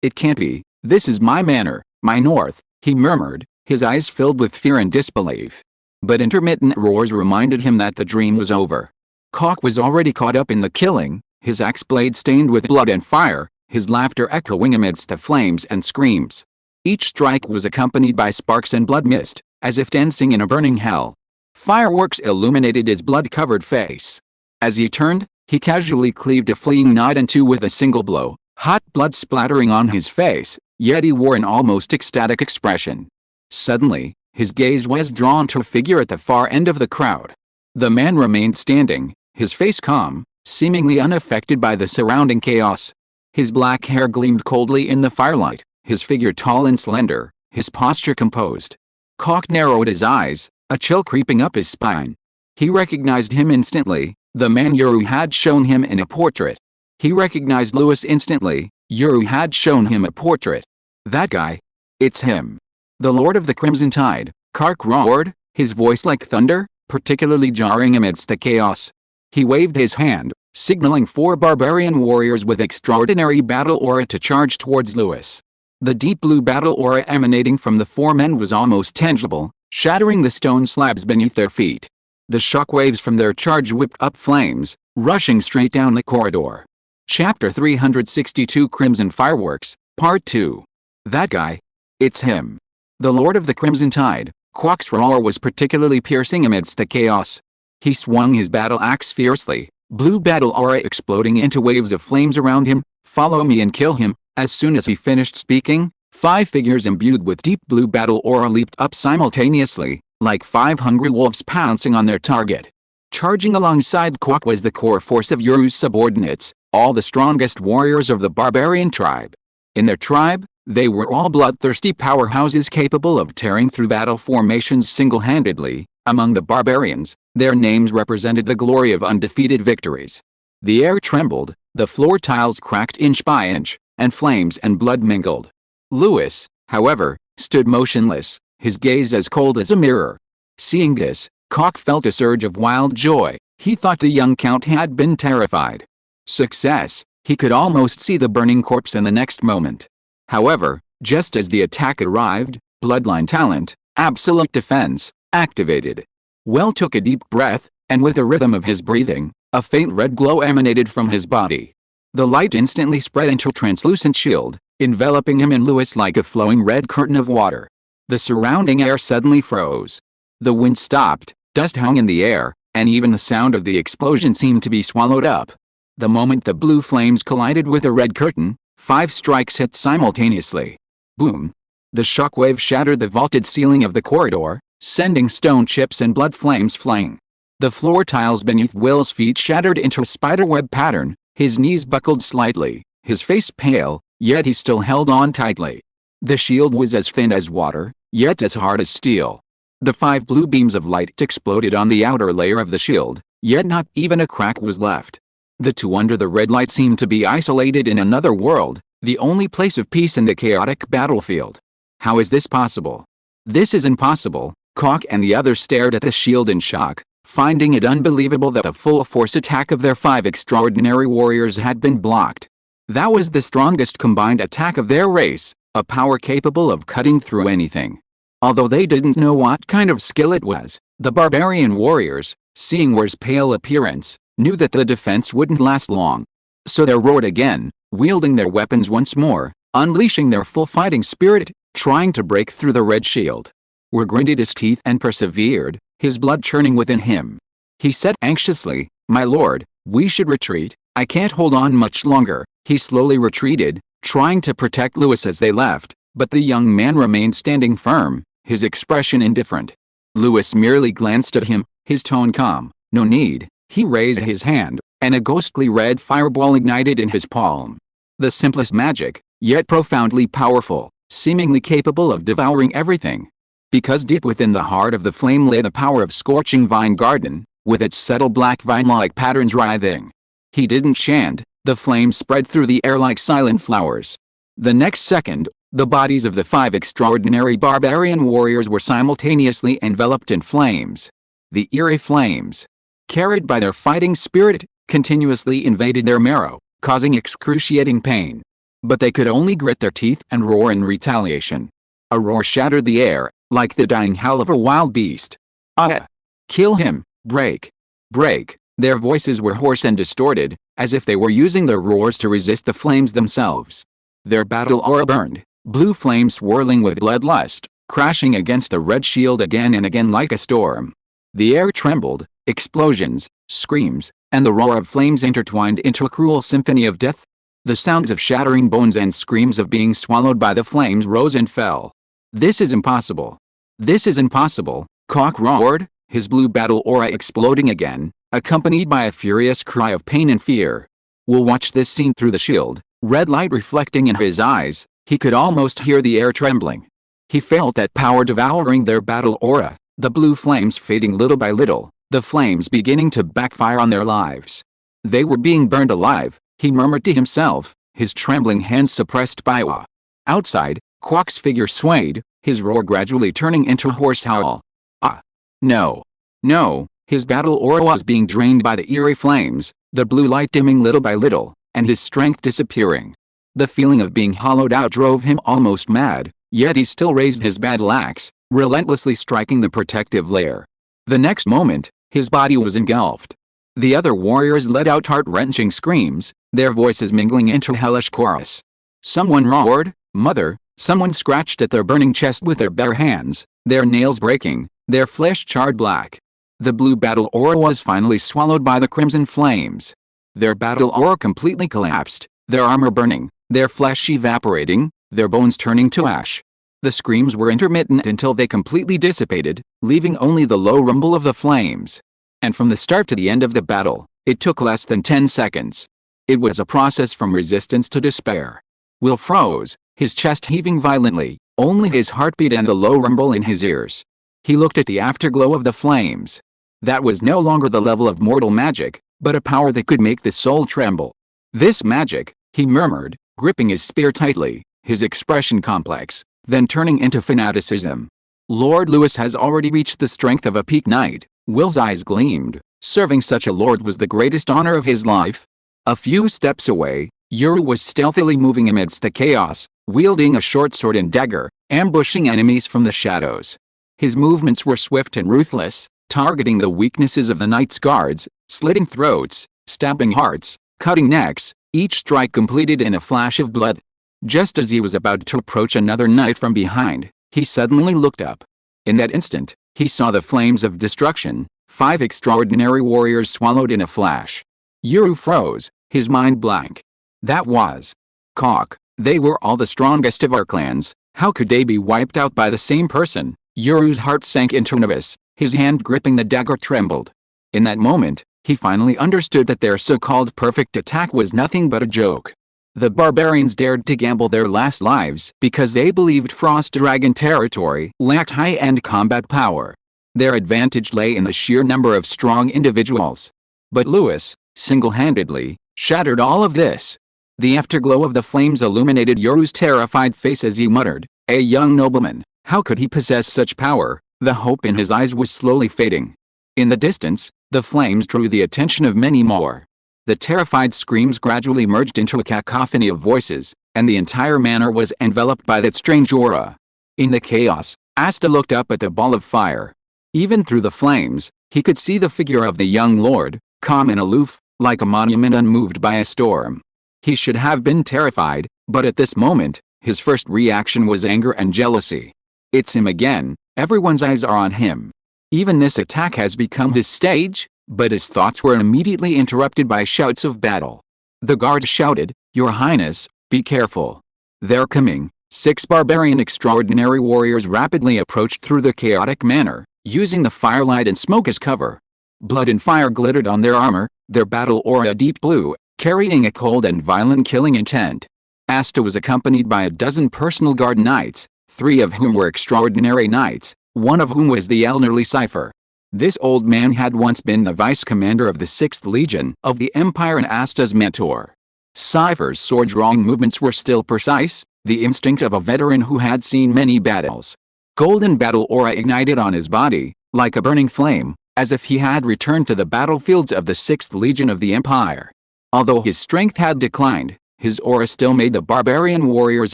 It can't be, this is my manor, my north, he murmured, his eyes filled with fear and disbelief. But intermittent roars reminded him that the dream was over. Calk was already caught up in the killing, his axe blade stained with blood and fire, his laughter echoing amidst the flames and screams. Each strike was accompanied by sparks and blood mist, as if dancing in a burning hell. Fireworks illuminated his blood-covered face. As he turned, he casually cleaved a fleeing knight in two with a single blow, hot blood splattering on his face, yet he wore an almost ecstatic expression. Suddenly, his gaze was drawn to a figure at the far end of the crowd. The man remained standing, his face calm, seemingly unaffected by the surrounding chaos. His black hair gleamed coldly in the firelight, his figure tall and slender, his posture composed. Calk narrowed his eyes, a chill creeping up his spine. He recognized him instantly, the man Yuru had shown him in a portrait. He recognized Lewis instantly, Yuru had shown him a portrait. That guy. It's him. The Lord of the Crimson Tide, Calk roared, his voice like thunder, particularly jarring amidst the chaos. He waved his hand, signaling 4 barbarian warriors with extraordinary battle aura to charge towards Lewis. The deep blue battle aura emanating from the 4 men was almost tangible, shattering the stone slabs beneath their feet. The shockwaves from their charge whipped up flames, rushing straight down the corridor. Chapter 362 Crimson Fireworks, Part 2. That guy. It's him. The Lord of the Crimson Tide, Calk's roar was particularly piercing amidst the chaos. He swung his battle axe fiercely, blue battle aura exploding into waves of flames around him. Follow me and kill him. As soon as he finished speaking, 5 figures imbued with deep blue battle aura leaped up simultaneously, like 5 hungry wolves pouncing on their target. Charging alongside Calk was the core force of Yuru's subordinates, all the strongest warriors of the barbarian tribe. In their tribe, they were all bloodthirsty powerhouses capable of tearing through battle formations single-handedly. Among the barbarians, their names represented the glory of undefeated victories. The air trembled, the floor tiles cracked inch by inch, and flames and blood mingled. Lewis, however, stood motionless, his gaze as cold as a mirror. Seeing this, Calk felt a surge of wild joy. He thought the young count had been terrified. Success! He could almost see the burning corpse in the next moment. However, just as the attack arrived, bloodline talent, absolute defense, activated. Well took a deep breath, and with the rhythm of his breathing, a faint red glow emanated from his body. The light instantly spread into a translucent shield, enveloping him and Lewis like a flowing red curtain of water. The surrounding air suddenly froze. The wind stopped, dust hung in the air, and even the sound of the explosion seemed to be swallowed up. The moment the blue flames collided with the red curtain, 5 strikes hit simultaneously. Boom! The shockwave shattered the vaulted ceiling of the corridor, sending stone chips and blood flames flying. The floor tiles beneath Will's feet shattered into a spiderweb pattern, his knees buckled slightly, his face pale, yet he still held on tightly. The shield was as thin as water, yet as hard as steel. The 5 blue beams of light exploded on the outer layer of the shield, yet not even a crack was left. The 2 under the red light seemed to be isolated in another world, the only place of peace in the chaotic battlefield. How is this possible? This is impossible. Calk and the others stared at the shield in shock, finding it unbelievable that the full-force attack of their 5 extraordinary warriors had been blocked. That was the strongest combined attack of their race, a power capable of cutting through anything. Although they didn't know what kind of skill it was, the barbarian warriors, seeing War's pale appearance, knew that the defense wouldn't last long. So they roared again, wielding their weapons once more, unleashing their full fighting spirit, trying to break through the red shield. War gritted his teeth and persevered, his blood churning within him. He said anxiously, "My lord, we should retreat, I can't hold on much longer." He slowly retreated, trying to protect Lewis as they left, but the young man remained standing firm, his expression indifferent. Lewis merely glanced at him, his tone calm. "No need." He raised his hand, and a ghostly red fireball ignited in his palm. The simplest magic, yet profoundly powerful, seemingly capable of devouring everything. Because deep within the heart of the flame lay the power of scorching vine garden, with its subtle black vine-like patterns writhing. He didn't chant, the flame spread through the air like silent flowers. The next second, the bodies of the 5 extraordinary barbarian warriors were simultaneously enveloped in flames. The eerie flames, carried by their fighting spirit, continuously invaded their marrow, causing excruciating pain. But they could only grit their teeth and roar in retaliation. A roar shattered the air, like the dying howl of a wild beast. "Ah! Kill him! Break! Break!" Their voices were hoarse and distorted, as if they were using their roars to resist the flames themselves. Their battle aura burned, Blue flames swirling with bloodlust, crashing against the red shield again and again like a storm. The air trembled, explosions, screams, and the roar of flames intertwined into a cruel symphony of death. The sounds of shattering bones and screams of being swallowed by the flames rose and fell. This is impossible. This is impossible, Cloak roared, his blue battle aura exploding again, accompanied by a furious cry of pain and fear. We'll watch this scene through the shield, red light reflecting in his eyes. He could almost hear the air trembling. He felt that power devouring their battle aura, the blue flames fading little by little, the flames beginning to backfire on their lives. They were being burned alive, he murmured to himself, his trembling hands suppressed by awe. Outside, Cloak's figure swayed, his roar gradually turning into a hoarse howl. Ah! No! No! His battle aura was being drained by the eerie flames, the blue light dimming little by little, and his strength disappearing. The feeling of being hollowed out drove him almost mad, yet he still raised his battle axe, relentlessly striking the protective layer. The next moment, his body was engulfed. The other warriors let out heart-wrenching screams, their voices mingling into a hellish chorus. Someone roared, "Mother!" Someone scratched at their burning chest with their bare hands, their nails breaking, their flesh charred black. The blue battle aura was finally swallowed by the crimson flames. Their battle aura completely collapsed, their armor burning, their flesh evaporating, their bones turning to ash. The screams were intermittent until they completely dissipated, leaving only the low rumble of the flames. And from the start to the end of the battle, it took less than 10 seconds. It was a process from resistance to despair. Will froze, his chest heaving violently, only his heartbeat and the low rumble in his ears. He looked at the afterglow of the flames. That was no longer the level of mortal magic, but a power that could make the soul tremble. This magic, he murmured, gripping his spear tightly, his expression complex, then turning into fanaticism. Lord Lewis has already reached the strength of a peak knight. Will's eyes gleamed. Serving such a lord was the greatest honor of his life. A few steps away, Uru was stealthily moving amidst the chaos, wielding a short sword and dagger, ambushing enemies from the shadows. His movements were swift and ruthless, targeting the weaknesses of the knight's guards, slitting throats, stabbing hearts, cutting necks, each strike completed in a flash of blood. Just as he was about to approach another knight from behind, he suddenly looked up. In that instant, he saw the flames of destruction, 5 extraordinary warriors swallowed in a flash. Uru froze, his mind blank. That was Cloak. They were all the strongest of our clans. How could they be wiped out by the same person? Uru's heart sank into an abyss, his hand gripping the dagger trembled. In that moment, he finally understood that their so-called perfect attack was nothing but a joke. The barbarians dared to gamble their last lives because they believed Frost Dragon territory lacked high-end combat power. Their advantage lay in the sheer number of strong individuals. But Lewis, single-handedly, shattered all of this. The afterglow of the flames illuminated Uru's terrified face as he muttered, "A young nobleman, how could he possess such power?" The hope in his eyes was slowly fading. In the distance, the flames drew the attention of many more. The terrified screams gradually merged into a cacophony of voices, and the entire manor was enveloped by that strange aura. In the chaos, Asta looked up at the ball of fire. Even through the flames, he could see the figure of the young lord, calm and aloof, like a monument unmoved by a storm. He should have been terrified, but at this moment, his first reaction was anger and jealousy. It's him again, everyone's eyes are on him. Even this attack has become his stage, but his thoughts were immediately interrupted by shouts of battle. The guards shouted, "Your Highness, be careful. They're coming." 6 barbarian extraordinary warriors rapidly approached through the chaotic manor, using the firelight and smoke as cover. Blood and fire glittered on their armor, their battle aura deep blue, carrying a cold and violent killing intent. Asta was accompanied by a dozen personal guard knights, 3 of whom were extraordinary knights, one of whom was the elderly Cypher. This old man had once been the vice-commander of the 6th Legion of the Empire and Asta's mentor. Cypher's sword-drawing movements were still precise, the instinct of a veteran who had seen many battles. Golden battle aura ignited on his body, like a burning flame, as if he had returned to the battlefields of the 6th Legion of the Empire. Although his strength had declined, his aura still made the barbarian warriors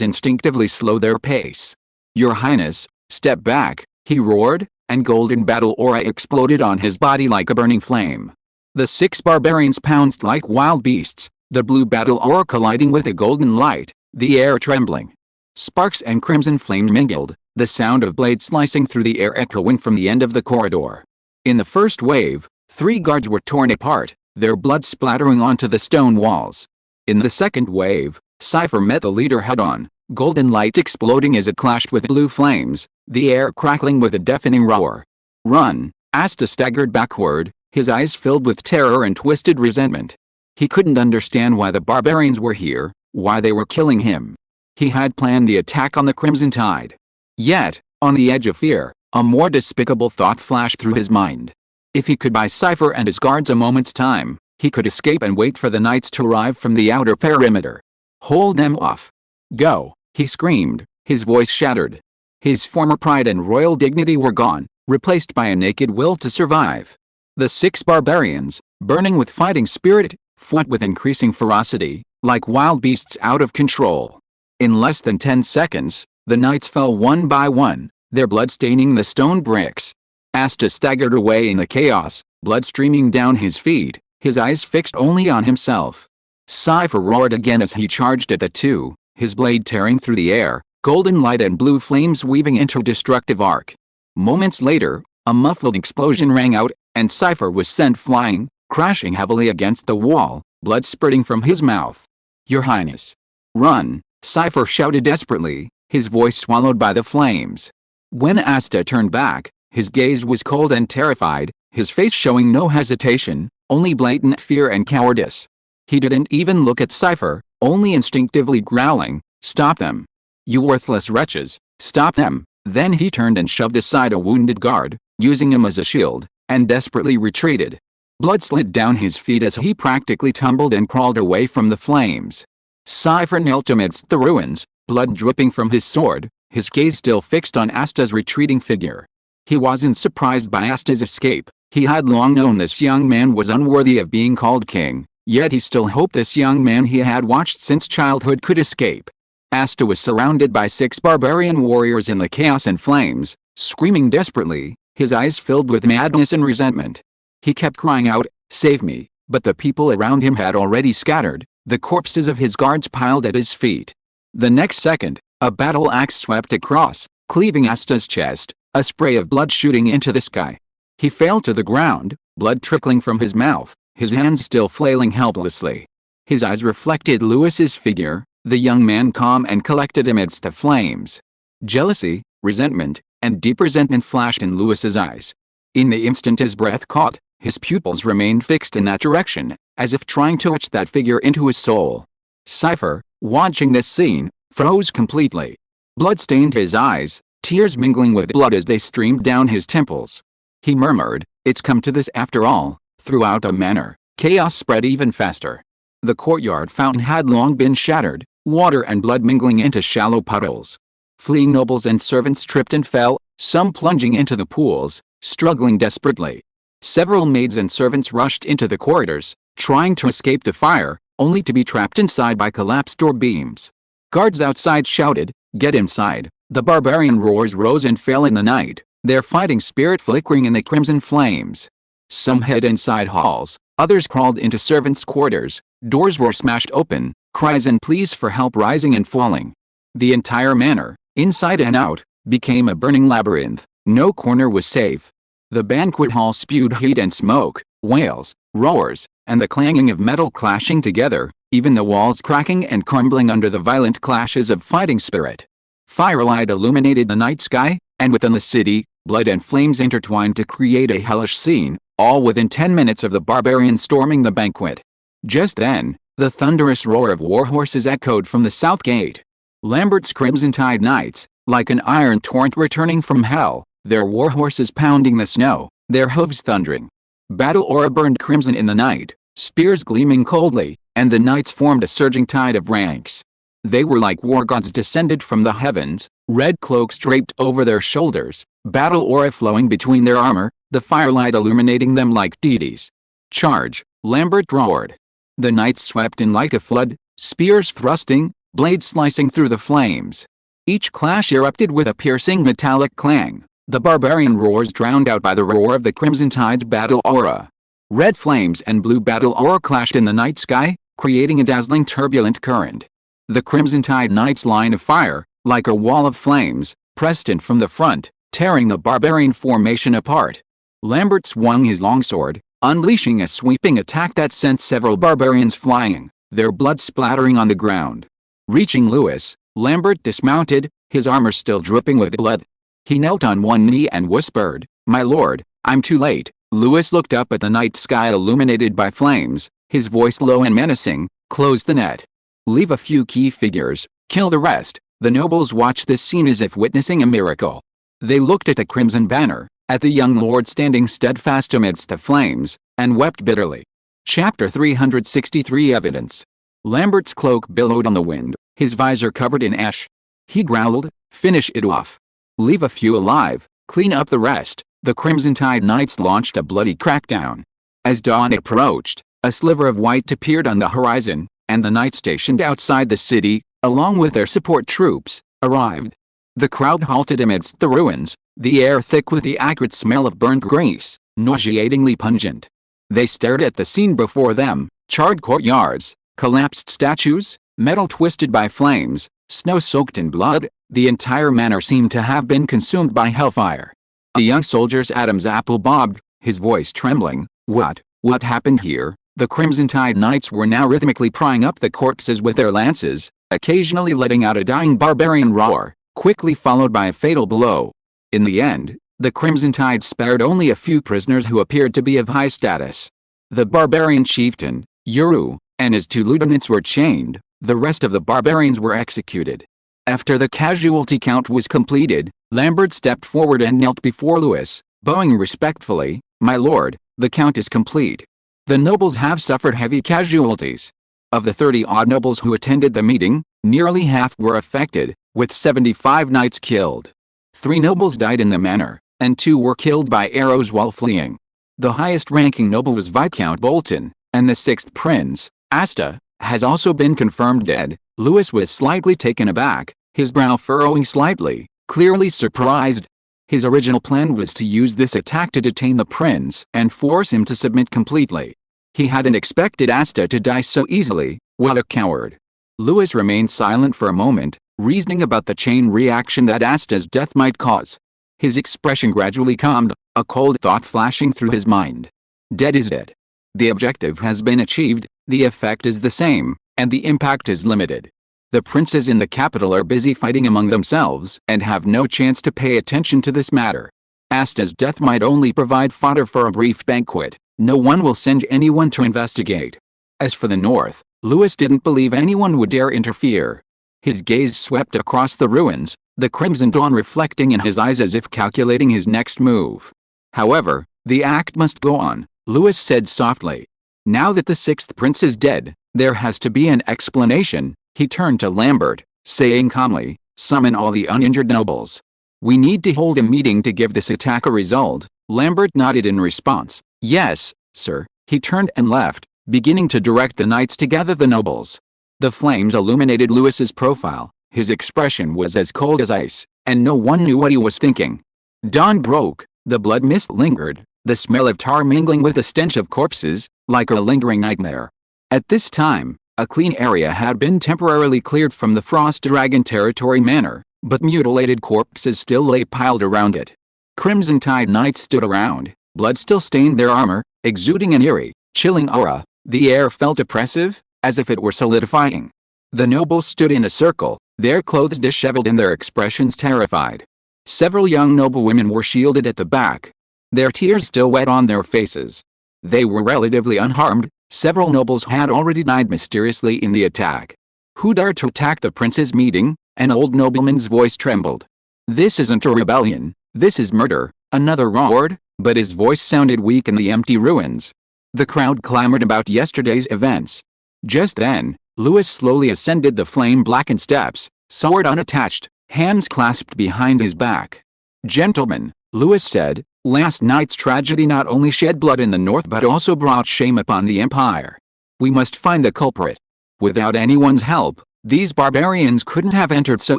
instinctively slow their pace. "Your Highness, step back," he roared, and golden battle aura exploded on his body like a burning flame. The 6 barbarians pounced like wild beasts, the blue battle aura colliding with the golden light, the air trembling. Sparks and crimson flame mingled, the sound of blades slicing through the air echoing from the end of the corridor. In the first wave, 3 guards were torn apart, their blood splattering onto the stone walls. In the second wave, Cypher met the leader head-on, golden light exploding as it clashed with blue flames, the air crackling with a deafening roar. "Run!" Asta staggered backward, his eyes filled with terror and twisted resentment. He couldn't understand why the barbarians were here, why they were killing him. He had planned the attack on the Crimson Tide. Yet, on the edge of fear, a more despicable thought flashed through his mind. If he could buy Cypher and his guards a moment's time, he could escape and wait for the knights to arrive from the outer perimeter. "Hold them off. Go!" he screamed, his voice shattered. His former pride and royal dignity were gone, replaced by a naked will to survive. The 6 barbarians, burning with fighting spirit, fought with increasing ferocity, like wild beasts out of control. In less than 10 seconds, the knights fell one by one, their blood staining the stone bricks. Asta staggered away in the chaos, blood streaming down his feet, his eyes fixed only on himself. Cypher roared again as he charged at the 2, his blade tearing through the air, golden light and blue flames weaving into a destructive arc. Moments later, a muffled explosion rang out, and Cypher was sent flying, crashing heavily against the wall, blood spurting from his mouth. "Your Highness! Run!" Cypher shouted desperately, his voice swallowed by the flames. When Asta turned back, his gaze was cold and terrified, his face showing no hesitation, only blatant fear and cowardice. He didn't even look at Cypher, only instinctively growling, "Stop them! You worthless wretches, stop them!" Then he turned and shoved aside a wounded guard, using him as a shield, and desperately retreated. Blood slid down his feet as he practically tumbled and crawled away from the flames. Cypher knelt amidst the ruins, blood dripping from his sword, his gaze still fixed on Asta's retreating figure. He wasn't surprised by Asta's escape. He had long known this young man was unworthy of being called king, yet he still hoped this young man he had watched since childhood could escape. Asta was surrounded by 6 barbarian warriors in the chaos and flames, screaming desperately, his eyes filled with madness and resentment. He kept crying out, "Save me," but the people around him had already scattered, the corpses of his guards piled at his feet. The next second, a battle axe swept across, cleaving Asta's chest, a spray of blood shooting into the sky. He fell to the ground, blood trickling from his mouth, his hands still flailing helplessly. His eyes reflected Lewis's figure, the young man calm and collected amidst the flames. Jealousy, resentment, and deep resentment flashed in Lewis's eyes. In the instant his breath caught, his pupils remained fixed in that direction, as if trying to etch that figure into his soul. Cypher, watching this scene, froze completely. Blood stained his eyes, tears mingling with blood as they streamed down his temples. He murmured, "It's come to this after all." Throughout the manor, chaos spread even faster. The courtyard fountain had long been shattered, water and blood mingling into shallow puddles. Fleeing nobles and servants tripped and fell, some plunging into the pools, struggling desperately. Several maids and servants rushed into the corridors, trying to escape the fire, only to be trapped inside by collapsed door beams. Guards outside shouted, "Get inside!" The barbarian roars rose and fell in the night, their fighting spirit flickering in the crimson flames. Some hid inside halls, others crawled into servants' quarters, doors were smashed open, cries and pleas for help rising and falling. The entire manor, inside and out, became a burning labyrinth, no corner was safe. The banquet hall spewed heat and smoke, wails, roars, and the clanging of metal clashing together, even the walls cracking and crumbling under the violent clashes of fighting spirit. Firelight illuminated the night sky, and within the city, blood and flames intertwined to create a hellish scene, all within 10 minutes of the barbarians storming the banquet. Just then, the thunderous roar of war horses echoed from the south gate. Lambert's Crimson Tide Knights, like an iron torrent returning from hell, their war horses pounding the snow, their hooves thundering. Battle aura burned crimson in the night, spears gleaming coldly, and the knights formed a surging tide of ranks. They were like war gods descended from the heavens, red cloaks draped over their shoulders, battle aura flowing between their armor, the firelight illuminating them like deities. "Charge!" Lambert roared. The knights swept in like a flood, spears thrusting, blades slicing through the flames. Each clash erupted with a piercing metallic clang, the barbarian roars drowned out by the roar of the Crimson Tide's battle aura. Red flames and blue battle aura clashed in the night sky, creating a dazzling turbulent current. The Crimson Tide Knights' line of fire, like a wall of flames, pressed in from the front, tearing the barbarian formation apart. Lambert swung his longsword, unleashing a sweeping attack that sent several barbarians flying, their blood splattering on the ground. Reaching Lewis, Lambert dismounted, his armor still dripping with blood. He knelt on one knee and whispered, "My lord, I'm too late." Lewis looked up at the night sky illuminated by flames, his voice low and menacing. "Close the net. Leave a few key figures, kill the rest." The nobles watched this scene as if witnessing a miracle. They looked at the crimson banner, at the young lord standing steadfast amidst the flames, and wept bitterly. Chapter 363 Evidence. Lambert's cloak billowed on the wind, his visor covered in ash. He growled, "Finish it off. Leave a few alive, clean up the rest." The Crimson Tide Knights launched a bloody crackdown. As dawn approached, a sliver of white appeared on the horizon, and the knights stationed outside the city, along with their support troops, arrived. The crowd halted amidst the ruins, the air thick with the acrid smell of burnt grease, nauseatingly pungent. They stared at the scene before them, charred courtyards, collapsed statues, metal twisted by flames, snow soaked in blood. The entire manor seemed to have been consumed by hellfire. The young soldier's Adam's apple bobbed, his voice trembling. What happened here?" The Crimson Tide Knights were now rhythmically prying up the corpses with their lances, occasionally letting out a dying barbarian roar, quickly followed by a fatal blow. In the end, the Crimson Tide spared only a few prisoners who appeared to be of high status. The barbarian chieftain, Uru, and his 2 lieutenants were chained. The rest of the barbarians were executed. After the casualty count was completed, Lambert stepped forward and knelt before Lewis, bowing respectfully. "My lord, the count is complete. The nobles have suffered heavy casualties. Of the 30-odd nobles who attended the meeting, nearly half were affected, with 75 knights killed. 3 nobles died in the manor, and 2 were killed by arrows while fleeing. The highest-ranking noble was Viscount Bolton, and the 6th prince, Asta, has also been confirmed dead." Lewis was slightly taken aback, his brow furrowing slightly, clearly surprised. His original plan was to use this attack to detain the prince and force him to submit completely. He hadn't expected Asta to die so easily. What a coward. Lewis remained silent for a moment, reasoning about the chain reaction that Asta's death might cause. His expression gradually calmed, a cold thought flashing through his mind. Dead is dead. The objective has been achieved, the effect is the same, and the impact is limited. The princes in the capital are busy fighting among themselves and have no chance to pay attention to this matter. Asta's death might only provide fodder for a brief banquet. No one will send anyone to investigate. As for the north, Lewis didn't believe anyone would dare interfere. His gaze swept across the ruins, the crimson dawn reflecting in his eyes as if calculating his next move. However, the act must go on, Lewis said softly. Now that the 6th prince is dead, there has to be an explanation. He turned to Lambert, saying calmly, "Summon all the uninjured nobles. We need to hold a meeting to give this attack a result." Lambert nodded in response. "Yes, sir." He turned and left, beginning to direct the knights to gather the nobles. The flames illuminated Lewis's profile, his expression was as cold as ice, and no one knew what he was thinking. Dawn broke, the blood mist lingered, the smell of tar mingling with the stench of corpses, like a lingering nightmare. At this time, a clean area had been temporarily cleared from the Frost Dragon Territory Manor, but mutilated corpses still lay piled around it. Crimson Tide Knights stood around, blood still stained their armor, exuding an eerie, chilling aura. The air felt oppressive, as if it were solidifying. The nobles stood in a circle, their clothes disheveled and their expressions terrified. Several young noble women were shielded at the back, their tears still wet on their faces. They were relatively unharmed. Several nobles had already died mysteriously in the attack. "Who dared to attack the prince's meeting?" An old nobleman's voice trembled. "This isn't a rebellion, this is murder," another roared, but his voice sounded weak in the empty ruins. The crowd clamored about yesterday's events. Just then, Lewis slowly ascended the flame-blackened steps, sword unattached, hands clasped behind his back. "Gentlemen," Lewis said, "last night's tragedy not only shed blood in the north but also brought shame upon the Empire. We must find the culprit. Without anyone's help, these barbarians couldn't have entered so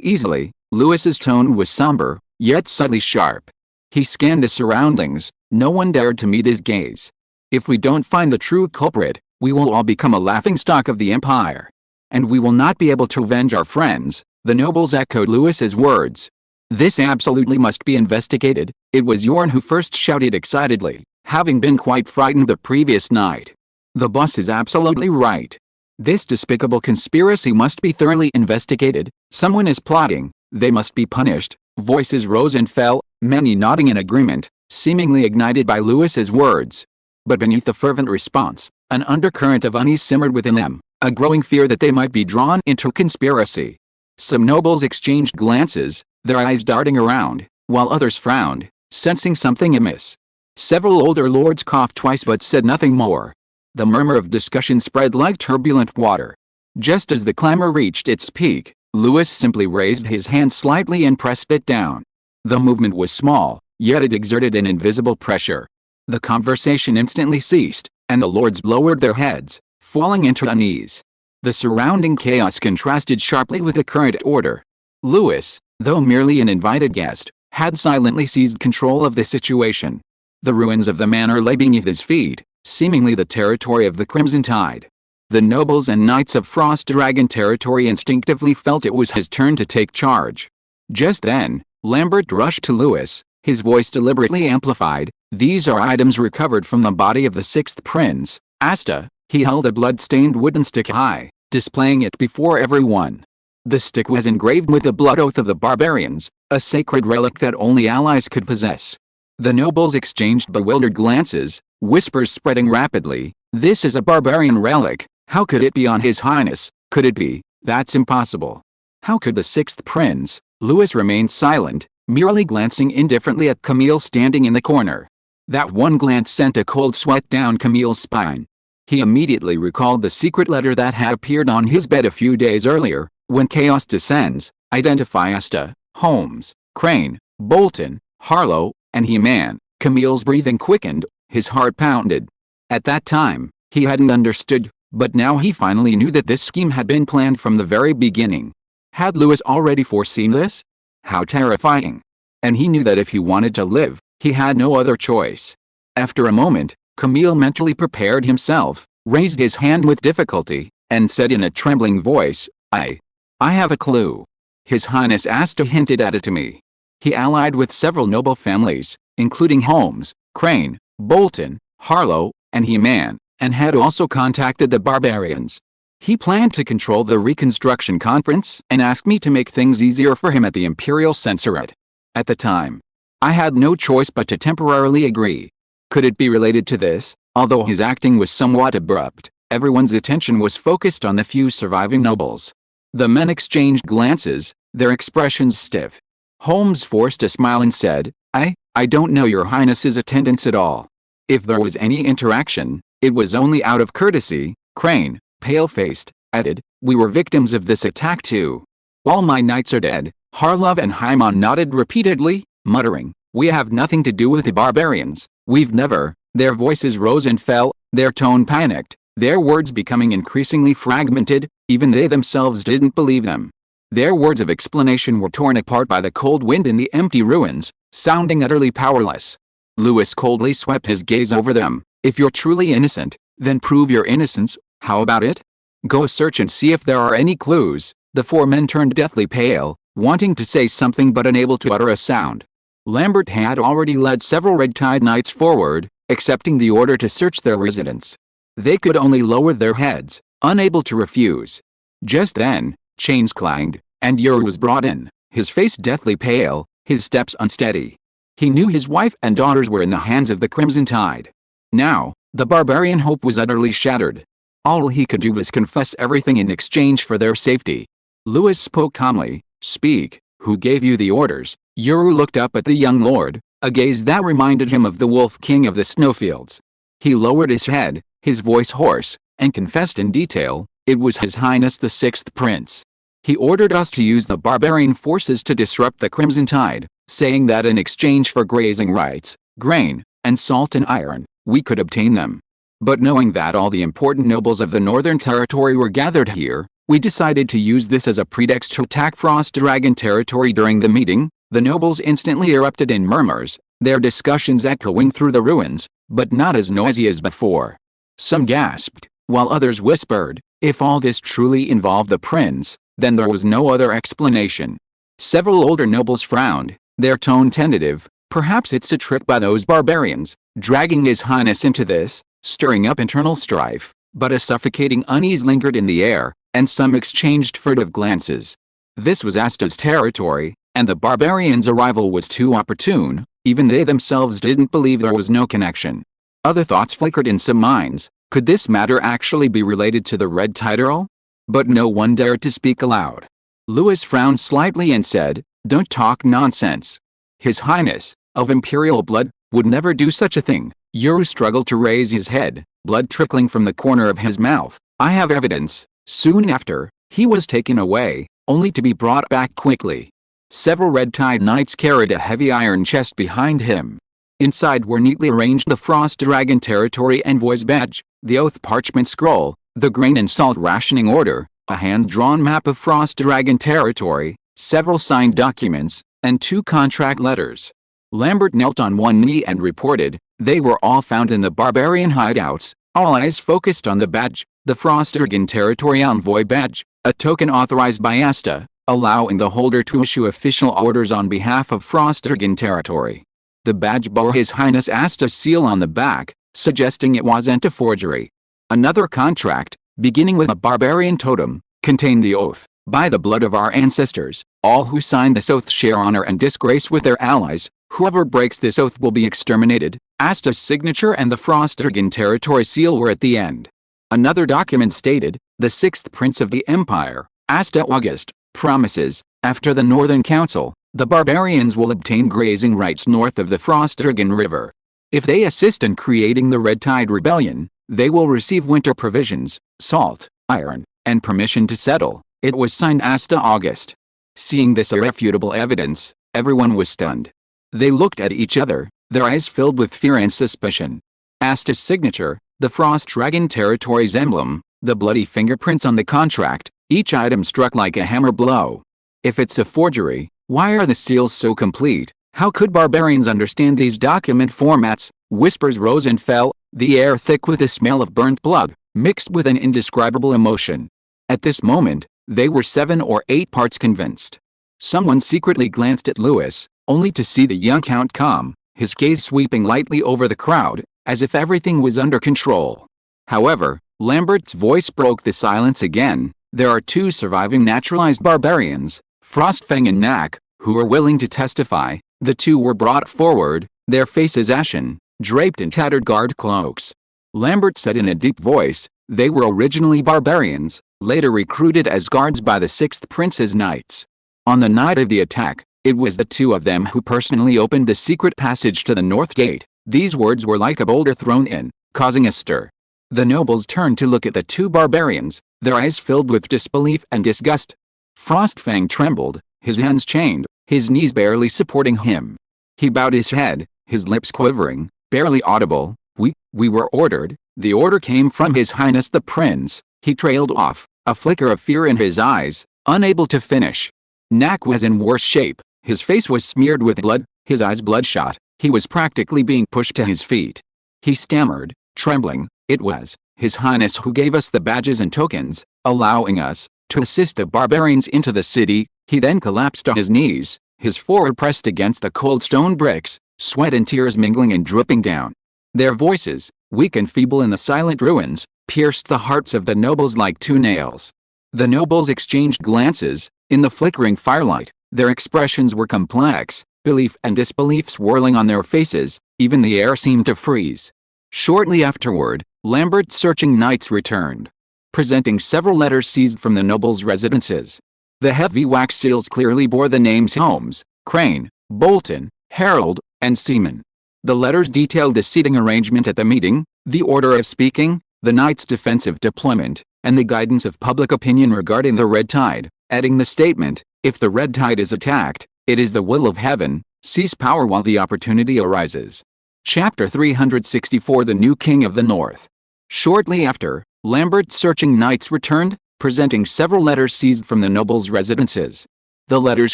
easily." Lewis's tone was somber, yet subtly sharp. He scanned the surroundings, no one dared to meet his gaze. "If we don't find the true culprit, we will all become a laughingstock of the Empire. And we will not be able to avenge our friends." The nobles echoed Lewis's words. "This absolutely must be investigated." It was Yorn who first shouted excitedly, having been quite frightened the previous night. "The boss is absolutely right. This despicable conspiracy must be thoroughly investigated. Someone is plotting. They must be punished." Voices rose and fell, many nodding in agreement, seemingly ignited by Lewis's words. But beneath the fervent response, an undercurrent of unease simmered within them, a growing fear that they might be drawn into conspiracy. Some nobles exchanged glances, their eyes darting around, while others frowned, sensing something amiss. Several older lords coughed twice but said nothing more. The murmur of discussion spread like turbulent water. Just as the clamor reached its peak, Lewis simply raised his hand slightly and pressed it down. The movement was small, yet it exerted an invisible pressure. The conversation instantly ceased, and the lords lowered their heads, falling into unease. The surrounding chaos contrasted sharply with the current order. Lewis, though merely an invited guest, had silently seized control of the situation. The ruins of the manor lay beneath his feet, seemingly the territory of the Crimson Tide. The nobles and knights of Frost Dragon territory instinctively felt it was his turn to take charge. Just then, Lambert rushed to Lewis, his voice deliberately amplified. "These are items recovered from the body of the sixth prince, Asta." He held a blood-stained wooden stick high, displaying it before everyone. The stick was engraved with the blood oath of the barbarians, a sacred relic that only allies could possess. The nobles exchanged bewildered glances, whispers spreading rapidly. "This is a barbarian relic. How could it be on His Highness? Could it be? That's impossible." "How could the sixth prince?" Lewis remained silent, merely glancing indifferently at Camille standing in the corner. That one glance sent a cold sweat down Camille's spine. He immediately recalled the secret letter that had appeared on his bed a few days earlier. "When chaos descends, identify Asta, Holmes, Crane, Bolton, Harlow, and He-Man." Camille's breathing quickened, his heart pounded. At that time, he hadn't understood, but now he finally knew that this scheme had been planned from the very beginning. Had Lewis already foreseen this? How terrifying. And he knew that if he wanted to live, he had no other choice. After a moment, Camille mentally prepared himself, raised his hand with difficulty, and said in a trembling voice, I have a clue. His Highness Asta hinted at it to me. He allied with several noble families, including Holmes, Crane, Bolton, Harlow, and He-Man, and had also contacted the barbarians. He planned to control the Reconstruction Conference and asked me to make things easier for him at the Imperial Censorate. At the time, I had no choice but to temporarily agree. Could it be related to this? Although his acting was somewhat abrupt, everyone's attention was focused on the few surviving nobles. The men exchanged glances, their expressions stiff. Holmes forced a smile and said, I don't know Your Highness's attendance at all. If there was any interaction, it was only out of courtesy. Crane, pale-faced, added, "We were victims of this attack too." "All my knights are dead." Harlov and Hyman nodded repeatedly, muttering, "We have nothing to do with the barbarians. We've never." Their voices rose and fell, their tone panicked, their words becoming increasingly fragmented. Even they themselves didn't believe them. Their words of explanation were torn apart by the cold wind in the empty ruins, sounding utterly powerless. Lewis coldly swept his gaze over them. "If you're truly innocent, then prove your innocence. How about it? Go search and see if there are any clues." The four men turned deathly pale, wanting to say something but unable to utter a sound. Lambert had already led several red-tide knights forward, accepting the order to search their residence. They could only lower their heads, unable to refuse. Just then, chains clanged, and Ur was brought in, his face deathly pale, his steps unsteady. He knew his wife and daughters were in the hands of the Crimson Tide. Now, the barbarian hope was utterly shattered. All he could do was confess everything in exchange for their safety. Lewis spoke calmly, "Speak, who gave you the orders?" Uru looked up at the young lord, a gaze that reminded him of the Wolf King of the snowfields. He lowered his head, his voice hoarse, and confessed in detail, "It was His Highness the Sixth Prince. He ordered us to use the barbarian forces to disrupt the Crimson Tide, saying that in exchange for grazing rights, grain, and salt and iron, we could obtain them. But knowing that all the important nobles of the Northern Territory were gathered here, we decided to use this as a pretext to attack Frost Dragon territory." During the meeting, the nobles instantly erupted in murmurs, their discussions echoing through the ruins, but not as noisy as before. Some gasped, while others whispered, "If all this truly involved the prince, Then there was no other explanation. Several older nobles frowned, their tone tentative. Perhaps it's a trick by those barbarians, dragging His Highness into this, stirring up internal strife. But a suffocating unease lingered in the air, and some exchanged furtive glances. This was Asta's territory, and the barbarians' arrival was too opportune. Even they themselves didn't believe there was no connection. Other thoughts flickered in some minds. Could this matter actually be related to the Red Tide Earl? But no one dared to speak aloud. Louis frowned slightly and said, "Don't talk nonsense. His Highness, of imperial blood, would never do such a thing." Yoru struggled to raise his head, blood trickling from the corner of his mouth. "I have evidence." Soon after, he was taken away, only to be brought back quickly. Several Red Tide Knights carried a heavy iron chest behind him. Inside were neatly arranged the Frost Dragon Territory Envoy's badge, the Oath Parchment Scroll, the Grain and Salt Rationing Order, a hand-drawn map of Frost Dragon Territory, several signed documents, and 2 contract letters. Lambert knelt on one knee and reported, they were all found in the barbarian hideouts. All eyes focused on the badge, the Frost Dragon Territory Envoy badge, a token authorized by Asta, allowing the holder to issue official orders on behalf of Frost Dragon Territory. The badge bore His Highness Asta's seal on the back, suggesting it wasn't a forgery. Another contract, beginning with a barbarian totem, contained the oath, "By the blood of our ancestors, all who sign this oath share honor and disgrace with their allies. Whoever breaks this oath will be exterminated." Asta's signature and the Frost Dragon Territory seal were at the end. Another document stated, "The 6th Prince of the Empire, Asta August, promises, after the Northern Council, the barbarians will obtain grazing rights north of the Frost Dragon River. If they assist in creating the Red Tide Rebellion, they will receive winter provisions, salt, iron, and permission to settle." It was signed Asta August. Seeing this irrefutable evidence, everyone was stunned. They looked at each other, their eyes filled with fear and suspicion. Asta's signature, the Frost Dragon Territory's emblem, the bloody fingerprints on the contract, each item struck like a hammer blow. If it's a forgery, why are the seals so complete? How could barbarians understand these document formats? Whispers rose and fell, the air thick with the smell of burnt blood, mixed with an indescribable emotion. At this moment, they were 7 or 8 parts convinced. Someone secretly glanced at Louis, only to see the young Count calm, his gaze sweeping lightly over the crowd, as if everything was under control. However, Lambert's voice broke the silence again. There are 2 surviving naturalized barbarians, Frostfang and Knack, who are willing to testify. The 2 were brought forward, their faces ashen, draped in tattered guard cloaks. Lambert said in a deep voice, "They were originally barbarians, later recruited as guards by the 6th Prince's Knights. On the night of the attack, it was the 2 of them who personally opened the secret passage to the North Gate." These words were like a boulder thrown in, causing a stir. The nobles turned to look at the 2 barbarians, their eyes filled with disbelief and disgust. Frostfang trembled, his hands chained, his knees barely supporting him. He bowed his head, his lips quivering, barely audible. We were ordered." The order came from His Highness the Prince." He trailed off, a flicker of fear in his eyes, unable to finish. Knack was in worse shape, his face was smeared with blood, his eyes bloodshot, he was practically being pushed to his feet. He stammered, trembling, "It was His Highness who gave us the badges and tokens, allowing us to assist the barbarians into the city." He then collapsed on his knees, his forehead pressed against the cold stone bricks, sweat and tears mingling and dripping down. Their voices, weak and feeble in the silent ruins, pierced the hearts of the nobles like 2 nails. The nobles exchanged glances. In the flickering firelight, their expressions were complex, belief and disbelief swirling on their faces, even the air seemed to freeze. Shortly afterward, Lambert's searching knights returned, presenting several letters seized from the nobles' residences. The heavy wax seals clearly bore the names Holmes, Crane, Bolton, Harold, and Seaman. The letters detailed the seating arrangement at the meeting, the order of speaking, the Knights' defensive deployment, and the guidance of public opinion regarding the Red Tide, adding the statement, "If the Red Tide is attacked, it is the will of heaven, seize power while the opportunity arises." Chapter 364 The New King of the North. Shortly after, Lambert's searching knights returned, presenting several letters seized from the nobles' residences. The letters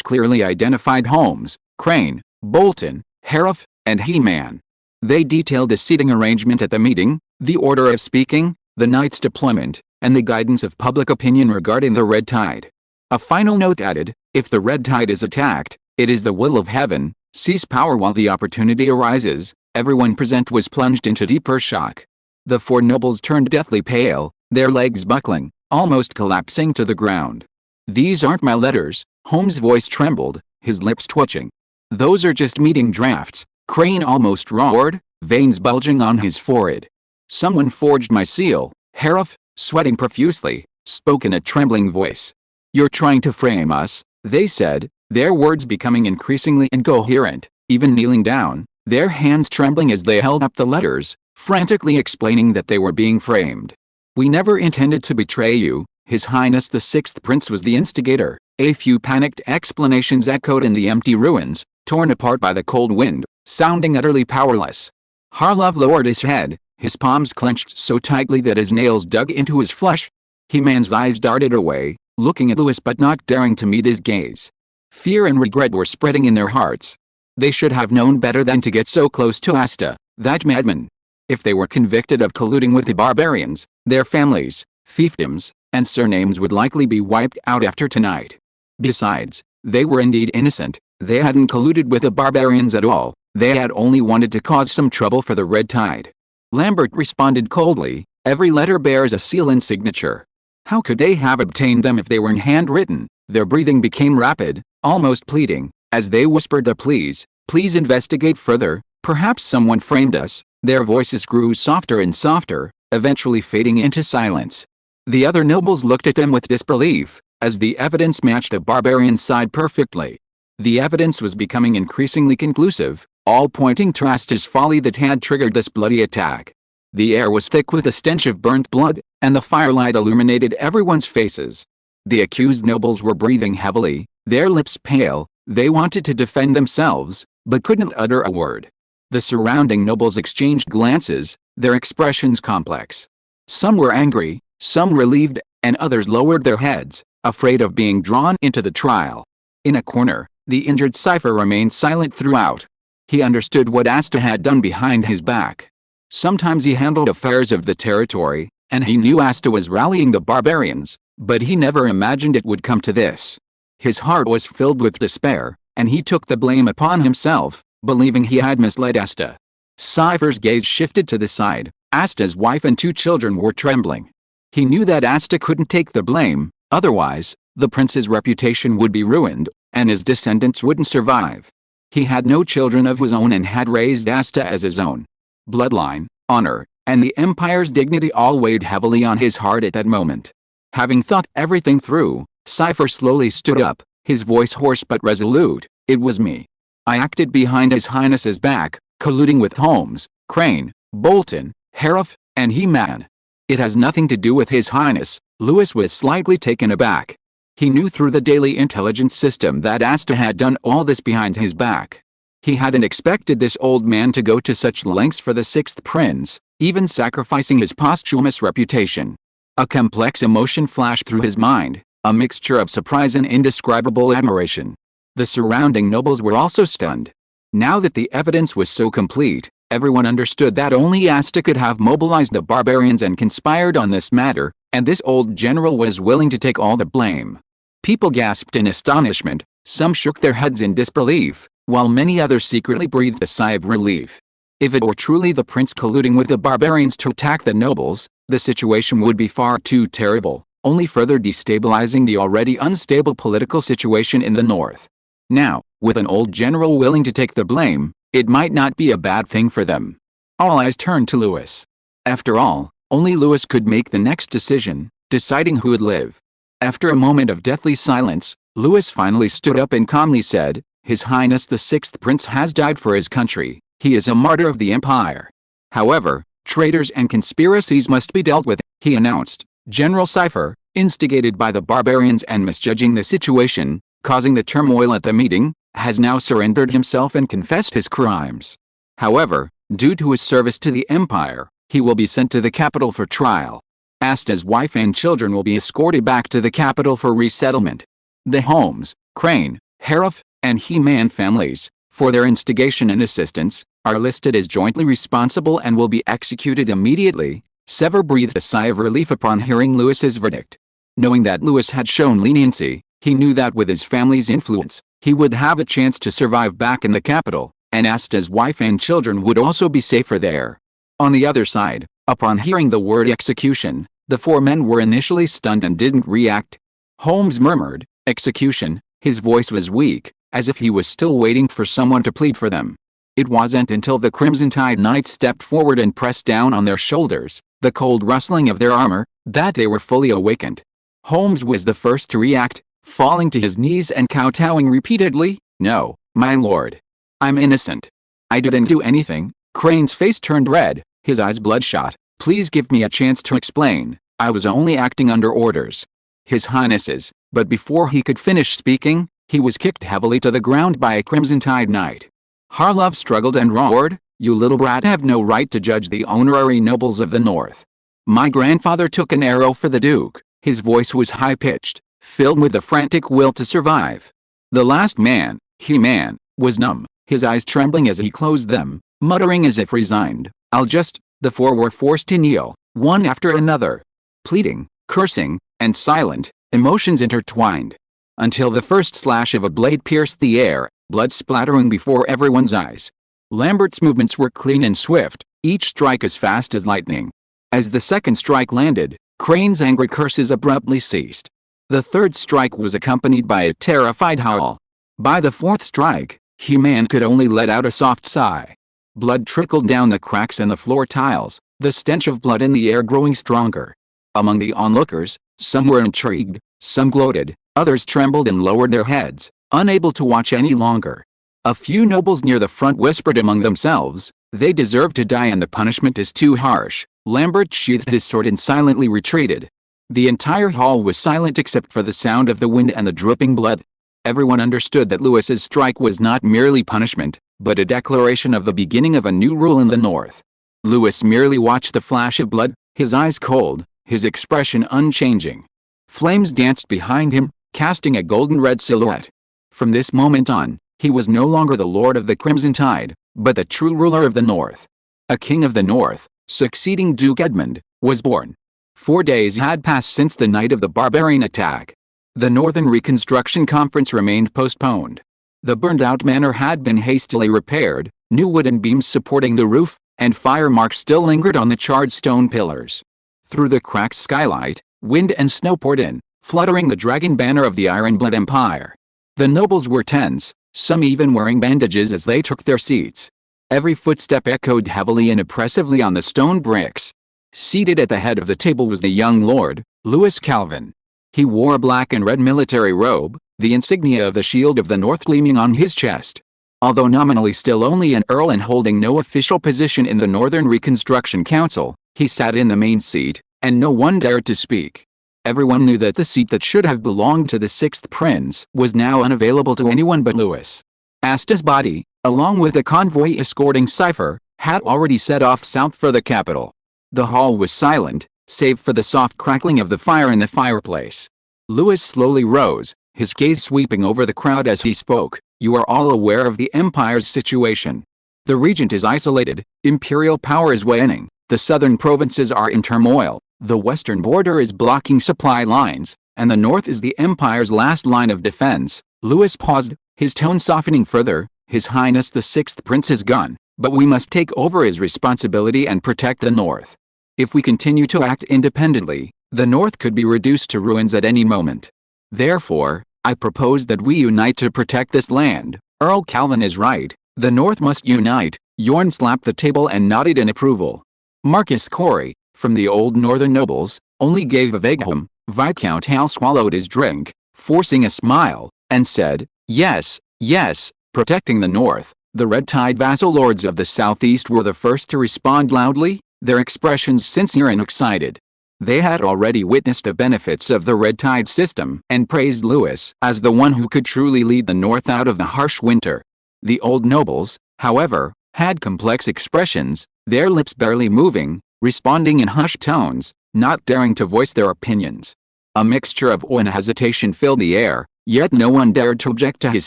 clearly identified Holmes, Crane, Bolton, Harif, and He-Man. They detailed the seating arrangement at the meeting, the order of speaking, the Knights' deployment, and the guidance of public opinion regarding the Red Tide. A final note added, if the red tide is attacked, it is the will of heaven, seize power while the opportunity arises. Everyone present was plunged into deeper shock. The four nobles turned deathly pale, their legs buckling, almost collapsing to the ground. These aren't my letters, Holmes' voice trembled, his lips twitching. Those are just meeting drafts, Crane almost roared, veins bulging on his forehead. Someone forged my seal, Harif, sweating profusely, spoke in a trembling voice. You're trying to frame us, they said, their words becoming increasingly incoherent, even kneeling down, their hands trembling as they held up the letters, frantically explaining that they were being framed. We never intended to betray you, His Highness the Sixth Prince was the instigator. A few panicked explanations echoed in the empty ruins, torn apart by the cold wind, sounding utterly powerless. Harlov lowered his head, his palms clenched so tightly that his nails dug into his flesh. He-Man's eyes darted away, looking at Lewis but not daring to meet his gaze. Fear and regret were spreading in their hearts. They should have known better than to get so close to Asta, that madman. If they were convicted of colluding with the barbarians, their families, fiefdoms, and surnames would likely be wiped out after tonight. Besides, they were indeed innocent. They hadn't colluded with the barbarians at all. They had only wanted to cause some trouble for the red tide. Lambert responded coldly, every letter bears a seal and signature. How could they have obtained them if they weren't handwritten? Their breathing became rapid, almost pleading, as they whispered a please investigate further, perhaps someone framed us. Their voices grew softer and softer, eventually fading into silence. The other nobles looked at them with disbelief, as the evidence matched the barbarian side perfectly. The evidence was becoming increasingly conclusive, all pointing to Asta's folly that had triggered this bloody attack. The air was thick with the stench of burnt blood, and the firelight illuminated everyone's faces. The accused nobles were breathing heavily, their lips pale. They wanted to defend themselves, but couldn't utter a word. The surrounding nobles exchanged glances, their expressions complex. Some were angry, some relieved, and others lowered their heads, afraid of being drawn into the trial. In a corner, the injured Cypher remained silent throughout. He understood what Asta had done behind his back. Sometimes he handled affairs of the territory, and he knew Asta was rallying the barbarians, but he never imagined it would come to this. His heart was filled with despair, and he took the blame upon himself, believing he had misled Asta. Cypher's gaze shifted to the side. Asta's wife and two children were trembling. He knew that Asta couldn't take the blame, otherwise, the prince's reputation would be ruined, and his descendants wouldn't survive. He had no children of his own and had raised Asta as his own. Bloodline, honor, and the empire's dignity all weighed heavily on his heart at that moment. Having thought everything through, Cypher slowly stood up, his voice hoarse but resolute. It was me. I acted behind His Highness's back, colluding with Holmes, Crane, Bolton, Harif, and He-Man. It has nothing to do with His Highness. Lewis was slightly taken aback. He knew through the daily intelligence system that Asta had done all this behind his back. He hadn't expected this old man to go to such lengths for the Sixth Prince, even sacrificing his posthumous reputation. A complex emotion flashed through his mind, a mixture of surprise and indescribable admiration. The surrounding nobles were also stunned. Now that the evidence was so complete, everyone understood that only Asta could have mobilized the barbarians and conspired on this matter, and this old general was willing to take all the blame. People gasped in astonishment, some shook their heads in disbelief, while many others secretly breathed a sigh of relief. If it were truly the prince colluding with the barbarians to attack the nobles, the situation would be far too terrible, only further destabilizing the already unstable political situation in the north. Now, with an old general willing to take the blame, it might not be a bad thing for them. All eyes turned to Lewis. After all, only Lewis could make the next decision, deciding who would live. After a moment of deathly silence, Lewis finally stood up and calmly said, His Highness the Sixth Prince has died for his country. He is a martyr of the Empire. However, traitors and conspiracies must be dealt with, he announced. General Cypher, instigated by the barbarians and misjudging the situation, causing the turmoil at the meeting, has now surrendered himself and confessed his crimes. However, due to his service to the Empire, he will be sent to the capital for trial. Asta's wife and children will be escorted back to the capital for resettlement. The Holmes, Crane, Harif, and He-Man families, for their instigation and assistance, are listed as jointly responsible and will be executed immediately. Sever breathed a sigh of relief upon hearing Lewis's verdict. Knowing that Lewis had shown leniency, He knew that with his family's influence, he would have a chance to survive back in the capital, and asked his wife and children would also be safer there. On the other side, upon hearing the word execution, the four men were initially stunned and didn't react. Holmes murmured, "Execution." His voice was weak, as if he was still waiting for someone to plead for them. It wasn't until the Crimson Tide Knights stepped forward and pressed down on their shoulders, the cold rustling of their armor, that they were fully awakened. Holmes was the first to react, falling to his knees and kowtowing repeatedly, "No, my lord. I'm innocent. I didn't do anything." Crane's face turned red, his eyes bloodshot. "Please give me a chance to explain. I was only acting under orders." His Highnesses, but before he could finish speaking, he was kicked heavily to the ground by a Crimson Tide Knight. Harlov struggled and roared, "You little brat have no right to judge the honorary nobles of the North. My grandfather took an arrow for the Duke." His voice was high-pitched, filled with the frantic will to survive. The last man, He-Man, was numb, his eyes trembling as he closed them, muttering as if resigned, "I'll just..." The four were forced to kneel, one after another. Pleading, cursing, and silent, emotions intertwined. Until the first slash of a blade pierced the air, blood splattering before everyone's eyes. Lambert's movements were clean and swift, each strike as fast as lightning. As the second strike landed, Crane's angry curses abruptly ceased. The third strike was accompanied by a terrified howl. By the fourth strike, He-Man could only let out a soft sigh. Blood trickled down the cracks in the floor tiles, the stench of blood in the air growing stronger. Among the onlookers, some were intrigued, some gloated, others trembled and lowered their heads, unable to watch any longer. A few nobles near the front whispered among themselves, "They deserve to die and the punishment is too harsh." Lambert sheathed his sword and silently retreated. The entire hall was silent except for the sound of the wind and the dripping blood. Everyone understood that Lewis's strike was not merely punishment, but a declaration of the beginning of a new rule in the North. Lewis merely watched the flash of blood, his eyes cold, his expression unchanging. Flames danced behind him, casting a golden-red silhouette. From this moment on, he was no longer the Lord of the Crimson Tide, but the true ruler of the North. A king of the North, succeeding Duke Edmund, was born. 4 days had passed since the night of the barbarian attack. The Northern Reconstruction Conference remained postponed. The burned-out manor had been hastily repaired, new wooden beams supporting the roof, and fire marks still lingered on the charred stone pillars. Through the cracked skylight, wind and snow poured in, fluttering the dragon banner of the Iron-Blood Empire. The nobles were tense, some even wearing bandages as they took their seats. Every footstep echoed heavily and oppressively on the stone bricks. Seated at the head of the table was the young lord, Louis Calvin. He wore a black and red military robe, the insignia of the Shield of the North gleaming on his chest. Although nominally still only an earl and holding no official position in the Northern Reconstruction Council, he sat in the main seat, and no one dared to speak. Everyone knew that the seat that should have belonged to the sixth prince was now unavailable to anyone but Louis. Asta's body, along with the convoy escorting Cypher, had already set off south for the capital. The hall was silent, save for the soft crackling of the fire in the fireplace. Louis slowly rose, his gaze sweeping over the crowd as he spoke. "You are all aware of the Empire's situation. The regent is isolated, imperial power is waning, the southern provinces are in turmoil, the western border is blocking supply lines, and the north is the Empire's last line of defense." Louis paused, his tone softening further. "His Highness the Sixth Prince is gone, but we must take over his responsibility and protect the north. If we continue to act independently, the north could be reduced to ruins at any moment. Therefore, I propose that we unite to protect this land." Earl Calvin is right, the north must unite. Yorn slapped the table and nodded in approval. Marcus Corey, from the old northern nobles, only gave a vague hum. Viscount Hal swallowed his drink, forcing a smile, and said, "Yes, yes, protecting the north." The Red Tide vassal lords of the southeast were the first to respond loudly, their expressions sincere and excited. They had already witnessed the benefits of the Red Tide system and praised Louis as the one who could truly lead the North out of the harsh winter. The old nobles, however, had complex expressions, their lips barely moving, responding in hushed tones, not daring to voice their opinions. A mixture of awe and hesitation filled the air, yet no one dared to object to his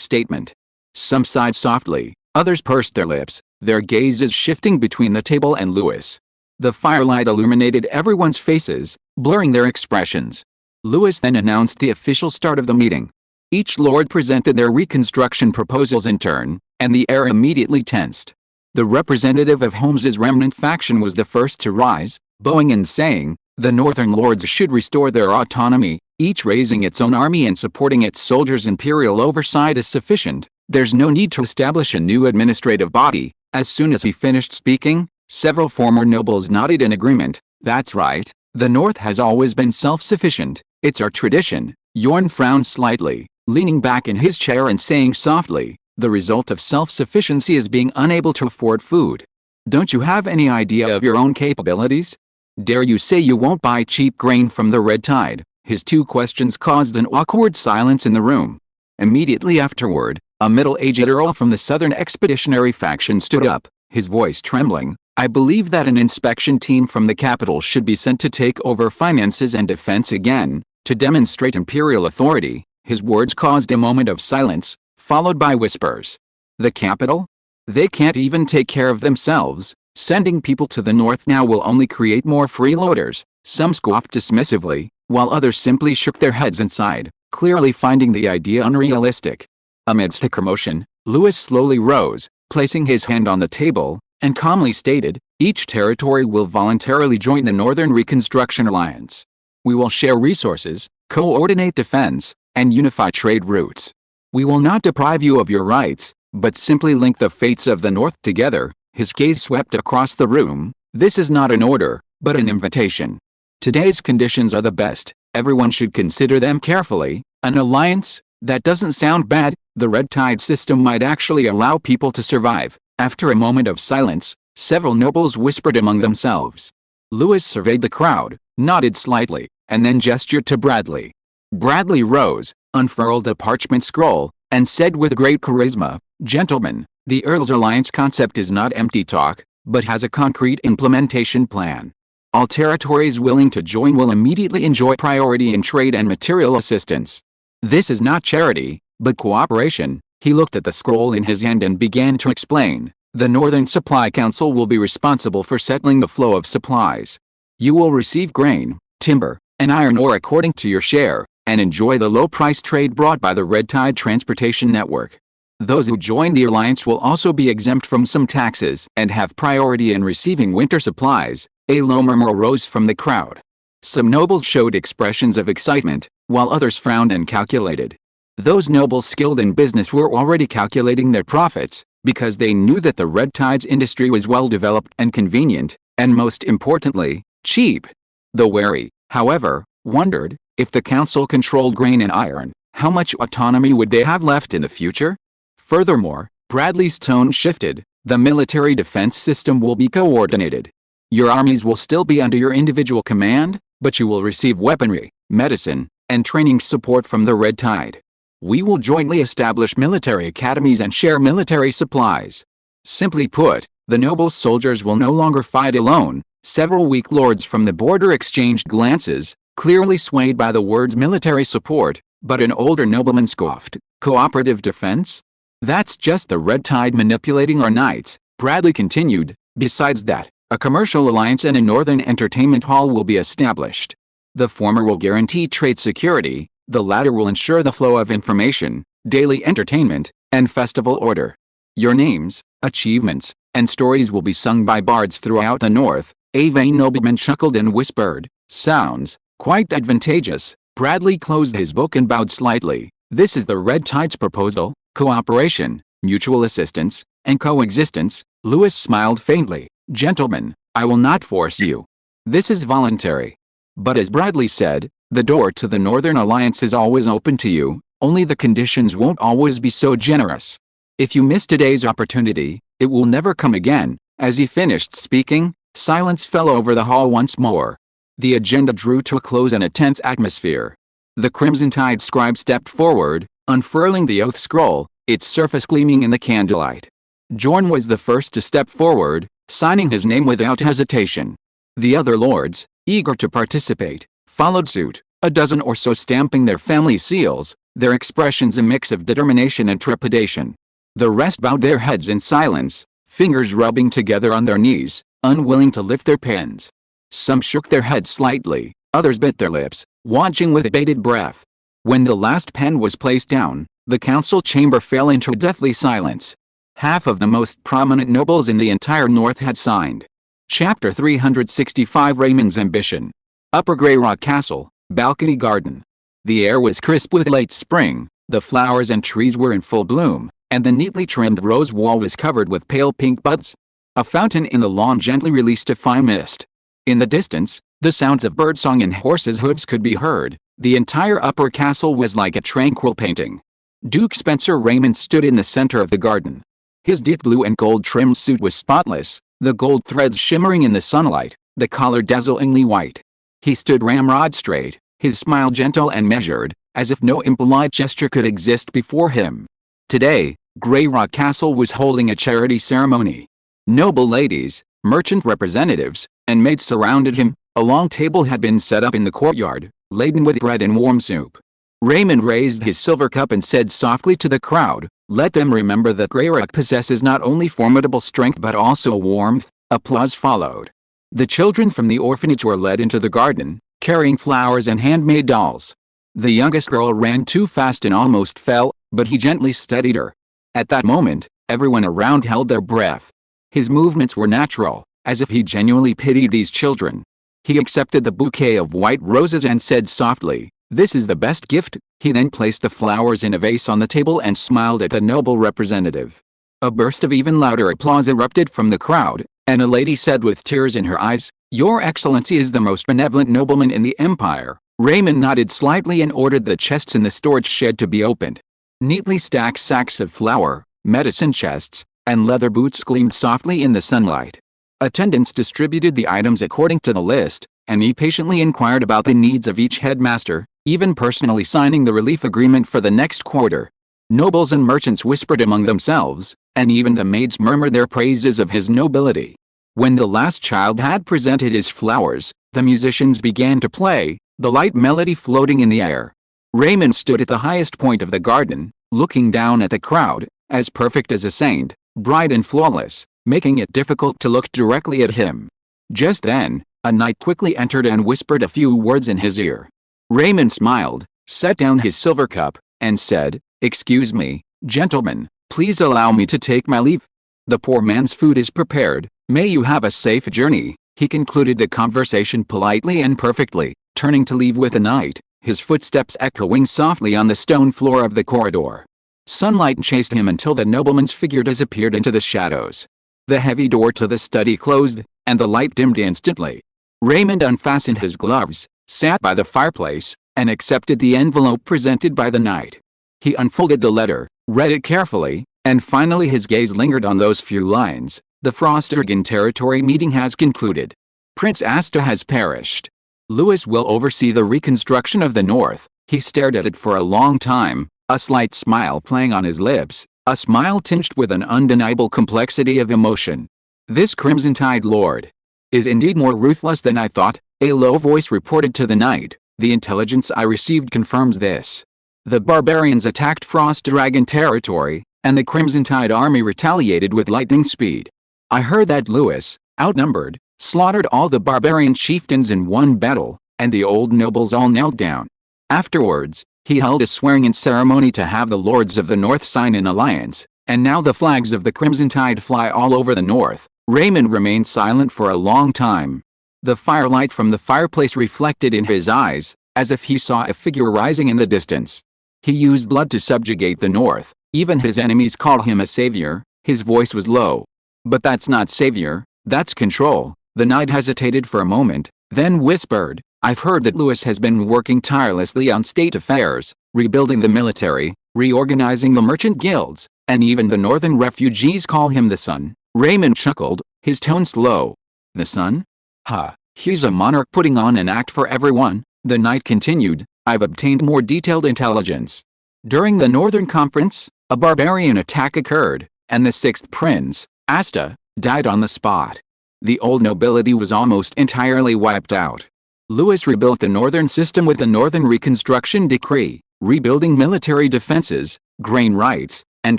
statement. Some sighed softly, others pursed their lips, their gazes shifting between the table and Louis. The firelight illuminated everyone's faces, blurring their expressions. Louis then announced the official start of the meeting. Each lord presented their reconstruction proposals in turn, and the air immediately tensed. The representative of Holmes's remnant faction was the first to rise, bowing and saying, "The northern lords should restore their autonomy, each raising its own army and supporting its soldiers. Imperial oversight is sufficient. There's no need to establish a new administrative body." As soon as he finished speaking, several former nobles nodded in agreement. "That's right, the North has always been self-sufficient, it's our tradition." Yorn frowned slightly, leaning back in his chair and saying softly, "The result of self-sufficiency is being unable to afford food. Don't you have any idea of your own capabilities? Dare you say you won't buy cheap grain from the Red Tide?" His two questions caused an awkward silence in the room. Immediately afterward, a middle-aged earl from the Southern Expeditionary faction stood up, his voice trembling. "I believe that an inspection team from the capital should be sent to take over finances and defense again, to demonstrate imperial authority." His words caused a moment of silence, followed by whispers. "The capital? They can't even take care of themselves. Sending people to the north now will only create more freeloaders." Some scoffed dismissively, while others simply shook their heads and sighed, clearly finding the idea unrealistic. Amidst the commotion, Lewis slowly rose, placing his hand on the table, and calmly stated, "Each territory will voluntarily join the Northern Reconstruction Alliance. We will share resources, coordinate defense, and unify trade routes. We will not deprive you of your rights, but simply link the fates of the North together." His gaze swept across the room. "This is not an order, but an invitation. Today's conditions are the best. Everyone should consider them carefully. An alliance? That doesn't sound bad. The Red Tide system might actually allow people to survive." After a moment of silence, several nobles whispered among themselves. Lewis surveyed the crowd, nodded slightly, and then gestured to Bradley. Bradley rose, unfurled a parchment scroll, and said with great charisma, "Gentlemen, the Earl's alliance concept is not empty talk, but has a concrete implementation plan. All territories willing to join will immediately enjoy priority in trade and material assistance. This is not charity, but cooperation." He looked at the scroll in his hand and began to explain. "The Northern Supply Council will be responsible for settling the flow of supplies. You will receive grain, timber, and iron ore according to your share, and enjoy the low-price trade brought by the Red Tide Transportation Network. Those who join the alliance will also be exempt from some taxes and have priority in receiving winter supplies." A low murmur rose from the crowd. Some nobles showed expressions of excitement, while others frowned and calculated. Those nobles skilled in business were already calculating their profits, because they knew that the Red Tide's industry was well developed and convenient, and most importantly, cheap. The wary, however, wondered, if the council controlled grain and iron, how much autonomy would they have left in the future? Furthermore, Bradley's tone shifted. "The military defense system will be coordinated. Your armies will still be under your individual command, but you will receive weaponry, medicine, and training support from the Red Tide. We will jointly establish military academies and share military supplies. Simply put, the noble soldiers will no longer fight alone." Several weak lords from the border exchanged glances, clearly swayed by the words military support, but an older nobleman scoffed. "Cooperative defense? That's just the Red Tide manipulating our knights." Bradley continued, "Besides that, a commercial alliance and a northern entertainment hall will be established. The former will guarantee trade security, the latter will ensure the flow of information, daily entertainment, and festival order. Your names, achievements, and stories will be sung by bards throughout the north." A vain nobleman chuckled and whispered, "Sounds quite advantageous." Bradley closed his book and bowed slightly. "This is the Red Tide's proposal: cooperation, mutual assistance, and coexistence." Lewis smiled faintly. "Gentlemen, I will not force you. This is voluntary. But as Bradley said, the door to the Northern Alliance is always open to you, only the conditions won't always be so generous. If you miss today's opportunity, it will never come again." As he finished speaking, silence fell over the hall once more. The agenda drew to a close in a tense atmosphere. The Crimson Tide scribe stepped forward, unfurling the oath scroll, its surface gleaming in the candlelight. Jorn was the first to step forward, signing his name without hesitation. The other lords, eager to participate, followed suit, a dozen or so stamping their family seals, their expressions a mix of determination and trepidation. The rest bowed their heads in silence, fingers rubbing together on their knees, unwilling to lift their pens. Some shook their heads slightly, others bit their lips, watching with bated breath. When the last pen was placed down, the council chamber fell into deathly silence. Half of the most prominent nobles in the entire north had signed. Chapter 365 Raymond's Ambition. Upper Grey Rock Castle, Balcony Garden. The air was crisp with late spring, the flowers and trees were in full bloom, and the neatly trimmed rose wall was covered with pale pink buds. A fountain in the lawn gently released a fine mist. In the distance, the sounds of birdsong and horses' hooves could be heard. The entire upper castle was like a tranquil painting. Duke Spencer Raymond stood in the center of the garden. His deep blue and gold-trimmed suit was spotless, the gold threads shimmering in the sunlight, the collar dazzlingly white. He stood ramrod straight, his smile gentle and measured, as if no impolite gesture could exist before him. Today, Grey Rock Castle was holding a charity ceremony. Noble ladies, merchant representatives, and maids surrounded him. A long table had been set up in the courtyard, laden with bread and warm soup. Raymond raised his silver cup and said softly to the crowd, "Let them remember that Grey Rock possesses not only formidable strength but also warmth." Applause followed. The children from the orphanage were led into the garden, carrying flowers and handmade dolls. The youngest girl ran too fast and almost fell, but he gently steadied her. At that moment, everyone around held their breath. His movements were natural, as if he genuinely pitied these children. He accepted the bouquet of white roses and said softly, "This is the best gift." He then placed the flowers in a vase on the table and smiled at the noble representative. A burst of even louder applause erupted from the crowd, and a lady said with tears in her eyes, "Your Excellency is the most benevolent nobleman in the empire." Raymond nodded slightly and ordered the chests in the storage shed to be opened. Neatly stacked sacks of flour, medicine chests, and leather boots gleamed softly in the sunlight. Attendants distributed the items according to the list, and he patiently inquired about the needs of each headmaster, even personally signing the relief agreement for the next quarter. Nobles and merchants whispered among themselves, and even the maids murmured their praises of his nobility. When the last child had presented his flowers, the musicians began to play, the light melody floating in the air. Raymond stood at the highest point of the garden, looking down at the crowd, as perfect as a saint, bright and flawless, making it difficult to look directly at him. Just then, a knight quickly entered and whispered a few words in his ear. Raymond smiled, set down his silver cup, and said, "Excuse me, gentlemen, please allow me to take my leave. The poor man's food is prepared. May you have a safe journey." He concluded the conversation politely and perfectly, turning to leave with the knight, his footsteps echoing softly on the stone floor of the corridor. Sunlight chased him until the nobleman's figure disappeared into the shadows. The heavy door to the study closed, and the light dimmed instantly. Raymond unfastened his gloves, sat by the fireplace, and accepted the envelope presented by the knight. He unfolded the letter, read it carefully, and finally his gaze lingered on those few lines. "The Frostergan territory meeting has concluded. Prince Asta has perished. Louis will oversee the reconstruction of the North." He stared at it for a long time, a slight smile playing on his lips, a smile tinged with an undeniable complexity of emotion. "This Crimson Tide Lord is indeed more ruthless than I thought," a low voice reported to the knight. "The intelligence I received confirms this. The barbarians attacked Frost Dragon territory, and the Crimson Tide army retaliated with lightning speed. I heard that Louis, outnumbered, slaughtered all the barbarian chieftains in one battle, and the old nobles all knelt down. Afterwards, he held a swearing-in ceremony to have the lords of the North sign an alliance, and now the flags of the Crimson Tide fly all over the North." Raymond remained silent for a long time. The firelight from the fireplace reflected in his eyes, as if he saw a figure rising in the distance. He used blood to subjugate the North. Even his enemies call him a savior. His voice was low. "But that's not savior, that's control." The knight hesitated for a moment, then whispered, "I've heard that Louis has been working tirelessly on state affairs, rebuilding the military, reorganizing the merchant guilds, and even the northern refugees call him the Sun." Raymond chuckled, his tone slow. "The Sun? Ha, he's a monarch putting on an act for everyone." The knight continued, "I've obtained more detailed intelligence. During the Northern Conference, a barbarian attack occurred, and the sixth prince, Asta, died on the spot. The old nobility was almost entirely wiped out. Louis rebuilt the northern system with the Northern Reconstruction Decree, rebuilding military defenses, grain rights, and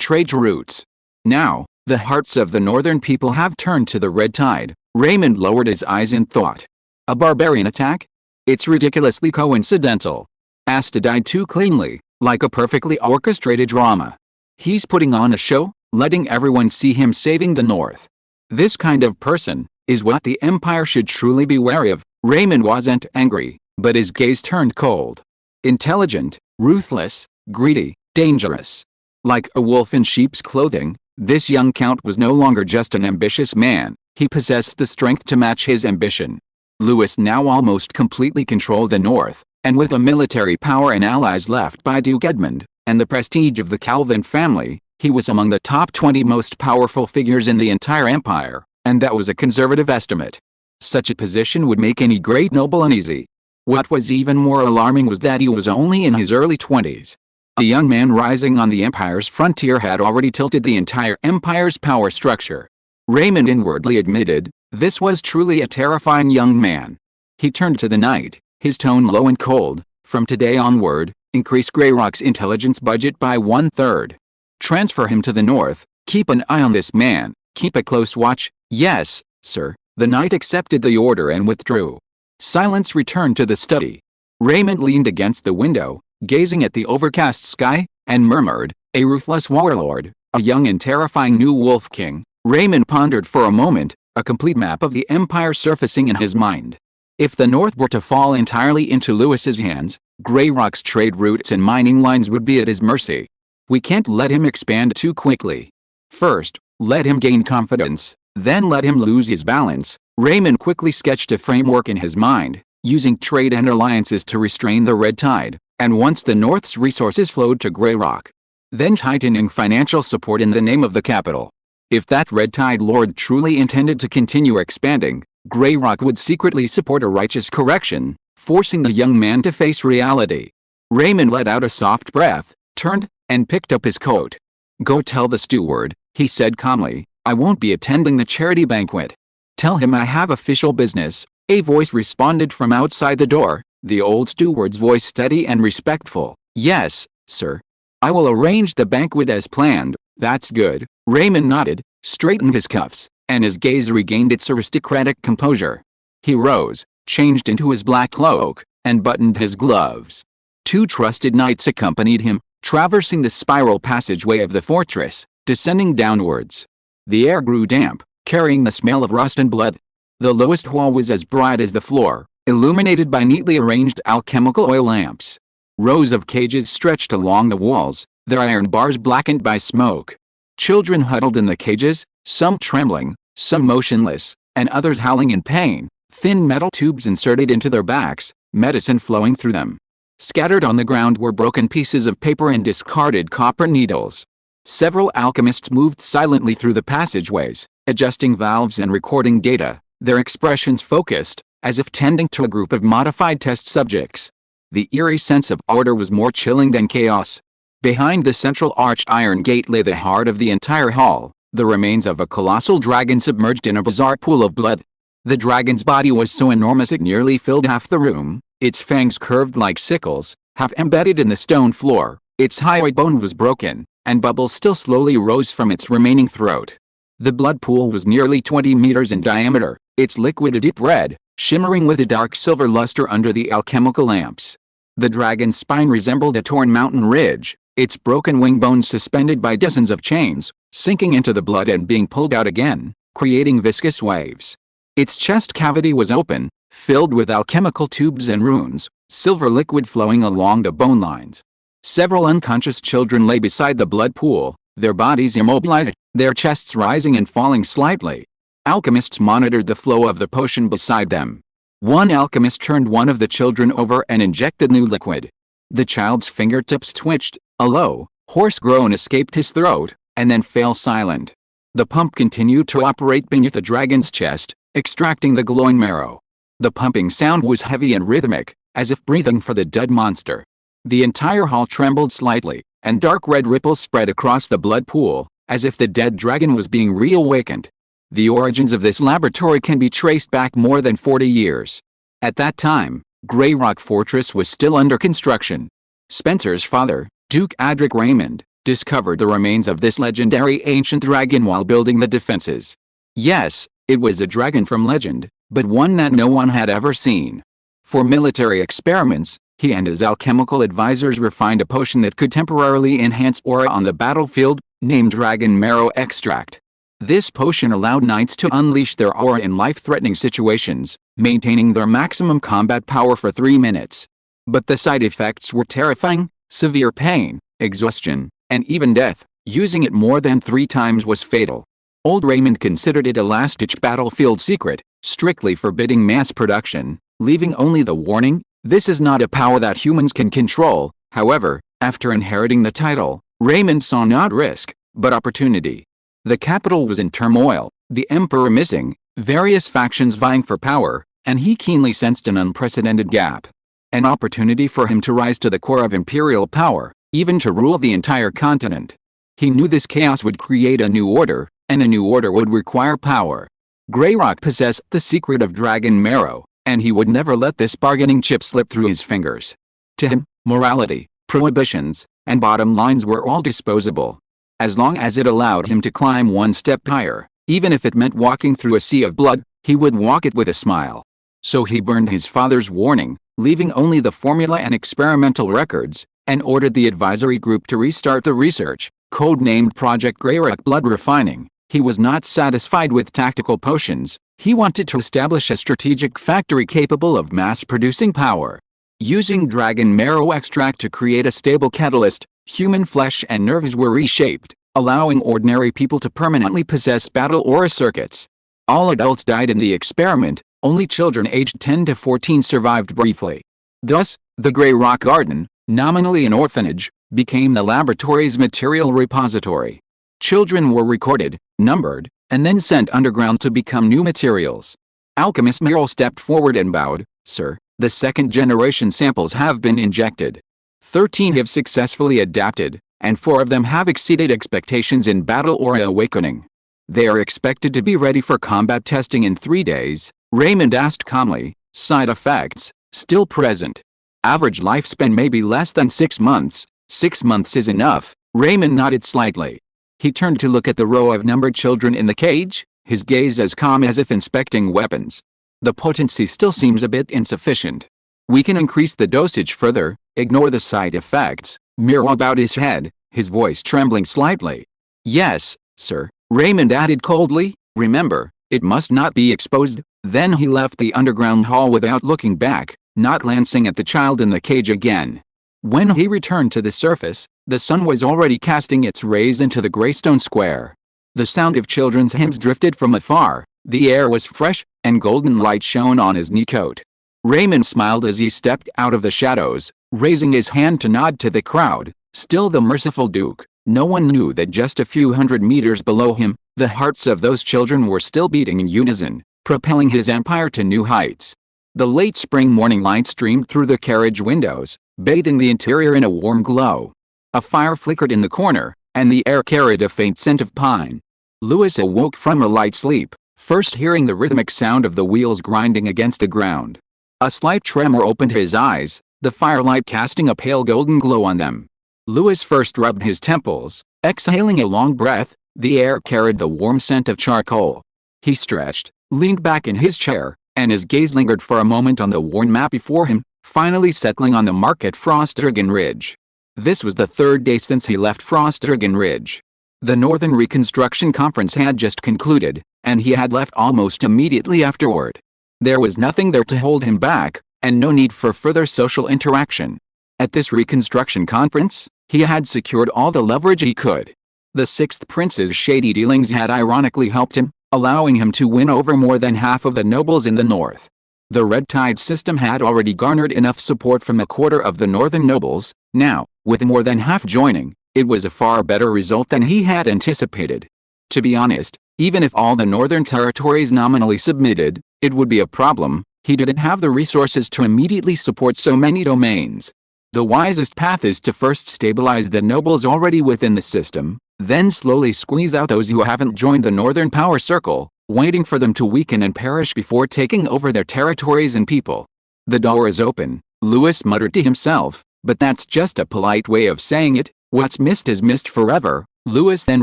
trade routes. Now, the hearts of the northern people have turned to the Red Tide." Raymond lowered his eyes in thought. "A barbarian attack? It's ridiculously coincidental. Asta died too cleanly, like a perfectly orchestrated drama. He's putting on a show, letting everyone see him saving the North. This kind of person is what the Empire should truly be wary of. Raymond wasn't angry, but his gaze turned cold. Intelligent, ruthless, greedy, dangerous. Like a wolf in sheep's clothing, this young count was no longer just an ambitious man, he possessed the strength to match his ambition. Louis now almost completely controlled the North, and with the military power and allies left by Duke Edmund, and the prestige of the Calvin family, he was among the top 20 most powerful figures in the entire empire, and that was a conservative estimate. Such a position would make any great noble uneasy. What was even more alarming was that he was only in his early 20s. A young man rising on the empire's frontier had already tilted the entire empire's power structure. Raymond inwardly admitted, this was truly a terrifying young man. He turned to the knight, his tone low and cold. From today onward, increase Greyrock's intelligence budget by 1/3. Transfer him to the North, keep an eye on this man, keep a close watch. Yes, sir. The knight accepted the order and withdrew. Silence returned to the study. Raymond leaned against the window, gazing at the overcast sky, and murmured, a ruthless warlord, a young and terrifying new wolf king. Raymond pondered for a moment, a complete map of the empire surfacing in his mind. If the North were to fall entirely into Louis's hands, Greyrock's trade routes and mining lines would be at his mercy. We can't let him expand too quickly. First, let him gain confidence, then let him lose his balance. Raymond quickly sketched a framework in his mind, using trade and alliances to restrain the red tide, and once the North's resources flowed to Greyrock, then tightening financial support in the name of the capital. If that red tide lord truly intended to continue expanding, Greyrock would secretly support a righteous correction, forcing the young man to face reality. Raymond let out a soft breath, turned, and picked up his coat. Go tell the steward, he said calmly, I won't be attending the charity banquet. Tell him I have official business. A voice responded from outside the door, the old steward's voice steady and respectful. Yes, sir. I will arrange the banquet as planned. That's good. Raymond nodded, straightened his cuffs, and his gaze regained its aristocratic composure. He rose, changed into his black cloak, and buttoned his gloves. 2 trusted knights accompanied him, traversing the spiral passageway of the fortress, descending downwards. The air grew damp, carrying the smell of rust and blood. The lowest hall was as bright as the floor, illuminated by neatly arranged alchemical oil lamps. Rows of cages stretched along the walls, their iron bars blackened by smoke. Children huddled in the cages, some trembling, some motionless, and others howling in pain, thin metal tubes inserted into their backs, medicine flowing through them. Scattered on the ground were broken pieces of paper and discarded copper needles. Several alchemists moved silently through the passageways, adjusting valves and recording data, their expressions focused, as if tending to a group of modified test subjects. The eerie sense of order was more chilling than chaos. Behind the central arched iron gate lay the heart of the entire hall, the remains of a colossal dragon submerged in a bizarre pool of blood. The dragon's body was so enormous it nearly filled half the room, its fangs curved like sickles, half embedded in the stone floor. Its hyoid bone was broken, and bubbles still slowly rose from its remaining throat. The blood pool was nearly 20 meters in diameter, its liquid a deep red, shimmering with a dark silver luster under the alchemical lamps. The dragon's spine resembled a torn mountain ridge, its broken wing bones suspended by dozens of chains, sinking into the blood and being pulled out again, creating viscous waves. Its chest cavity was open, filled with alchemical tubes and runes, silver liquid flowing along the bone lines. Several unconscious children lay beside the blood pool, their bodies immobilized, their chests rising and falling slightly. Alchemists monitored the flow of the potion beside them. One alchemist turned one of the children over and injected new liquid. The child's fingertips twitched, a low, hoarse groan escaped his throat, and then fell silent. The pump continued to operate beneath the dragon's chest, extracting the glowing marrow. The pumping sound was heavy and rhythmic, as if breathing for the dead monster. The entire hall trembled slightly, and dark red ripples spread across the blood pool, as if the dead dragon was being reawakened. The origins of this laboratory can be traced back more than 40 years. At that time, Greyrock Fortress was still under construction. Spencer's father, Duke Adric Raymond, discovered the remains of this legendary ancient dragon while building the defenses. Yes, it was a dragon from legend, but one that no one had ever seen. For military experiments, He and his alchemical advisors refined a potion that could temporarily enhance aura on the battlefield, named Dragon Marrow Extract. This potion allowed knights to unleash their aura in life-threatening situations, maintaining their maximum combat power for 3 minutes. But the side effects were terrifying: severe pain, exhaustion, and even death. Using it more than 3 times was fatal. Old Raymond considered it a last-ditch battlefield secret, strictly forbidding mass production, leaving only the warning: this is not a power that humans can control. However, after inheriting the title, Raymond saw not risk, but opportunity. The capital was in turmoil, the emperor missing, various factions vying for power, and he keenly sensed an unprecedented gap. An opportunity for him to rise to the core of imperial power, even to rule the entire continent. He knew this chaos would create a new order, and a new order would require power. Greyrock possessed the secret of Dragon Marrow, and he would never let this bargaining chip slip through his fingers. To him, morality, prohibitions, and bottom lines were all disposable. As long as it allowed him to climb one step higher, even if it meant walking through a sea of blood, he would walk it with a smile. So he burned his father's warning, leaving only the formula and experimental records, and ordered the advisory group to restart the research, codenamed Project Greyrock Blood Refining. He was not satisfied with tactical potions. He wanted to establish a strategic factory capable of mass-producing power. Using Dragon Marrow Extract to create a stable catalyst, human flesh and nerves were reshaped, allowing ordinary people to permanently possess battle aura circuits. All adults died in the experiment, only children aged 10 to 14 survived briefly. Thus, the Greyrock Garden, nominally an orphanage, became the laboratory's material repository. Children were recorded, numbered, and then sent underground to become new materials. Alchemist Merrill stepped forward and bowed. "Sir, the second-generation samples have been injected. 13 have successfully adapted, and 4 of them have exceeded expectations in battle aura awakening. They are expected to be ready for combat testing in 3 days." Raymond asked calmly. "Side effects, still present. Average lifespan may be less than 6 months. 6 months is enough." Raymond nodded slightly. He turned to look at the row of numbered children in the cage, his gaze as calm as if inspecting weapons. "The potency still seems a bit insufficient. We can increase the dosage further, ignore the side effects." Miro bowed his head, his voice trembling slightly. "Yes, sir," Raymond added coldly. "Remember, it must not be exposed." Then he left the underground hall without looking back, not glancing at the child in the cage again. When he returned to the surface, the sun was already casting its rays into the Greystone Square. The sound of children's hymns drifted from afar, the air was fresh, and golden light shone on his knee coat. Raymond smiled as he stepped out of the shadows, raising his hand to nod to the crowd. Still the merciful Duke. No one knew that just a few hundred meters below him, the hearts of those children were still beating in unison, propelling his empire to new heights. The late spring morning light streamed through the carriage windows, bathing the interior in a warm glow. A fire flickered in the corner, and the air carried a faint scent of pine. Louis awoke from a light sleep, first hearing the rhythmic sound of the wheels grinding against the ground. A slight tremor opened his eyes, the firelight casting a pale golden glow on them. Louis first rubbed his temples, exhaling a long breath. The air carried the warm scent of charcoal. He stretched, leaned back in his chair, and his gaze lingered for a moment on the worn map before him, finally settling on the mark at Frostdragon Ridge. This was the 3rd day since he left Frostdragon Ridge. The Northern Reconstruction Conference had just concluded, and he had left almost immediately afterward. There was nothing there to hold him back, and no need for further social interaction. At this Reconstruction Conference, he had secured all the leverage he could. The 6th Prince's shady dealings had ironically helped him, allowing him to win over more than half of the nobles in the north. The Red Tide system had already garnered enough support from a quarter of the northern nobles. Now, with more than half joining, it was a far better result than he had anticipated. To be honest, even if all the northern territories nominally submitted, it would be a problem. He didn't have the resources to immediately support so many domains. The wisest path is to first stabilize the nobles already within the system, then slowly squeeze out those who haven't joined the northern power circle, waiting for them to weaken and perish before taking over their territories and people. "The door is open," Louis muttered to himself, but that's just a polite way of saying it. What's missed is missed forever. Louis then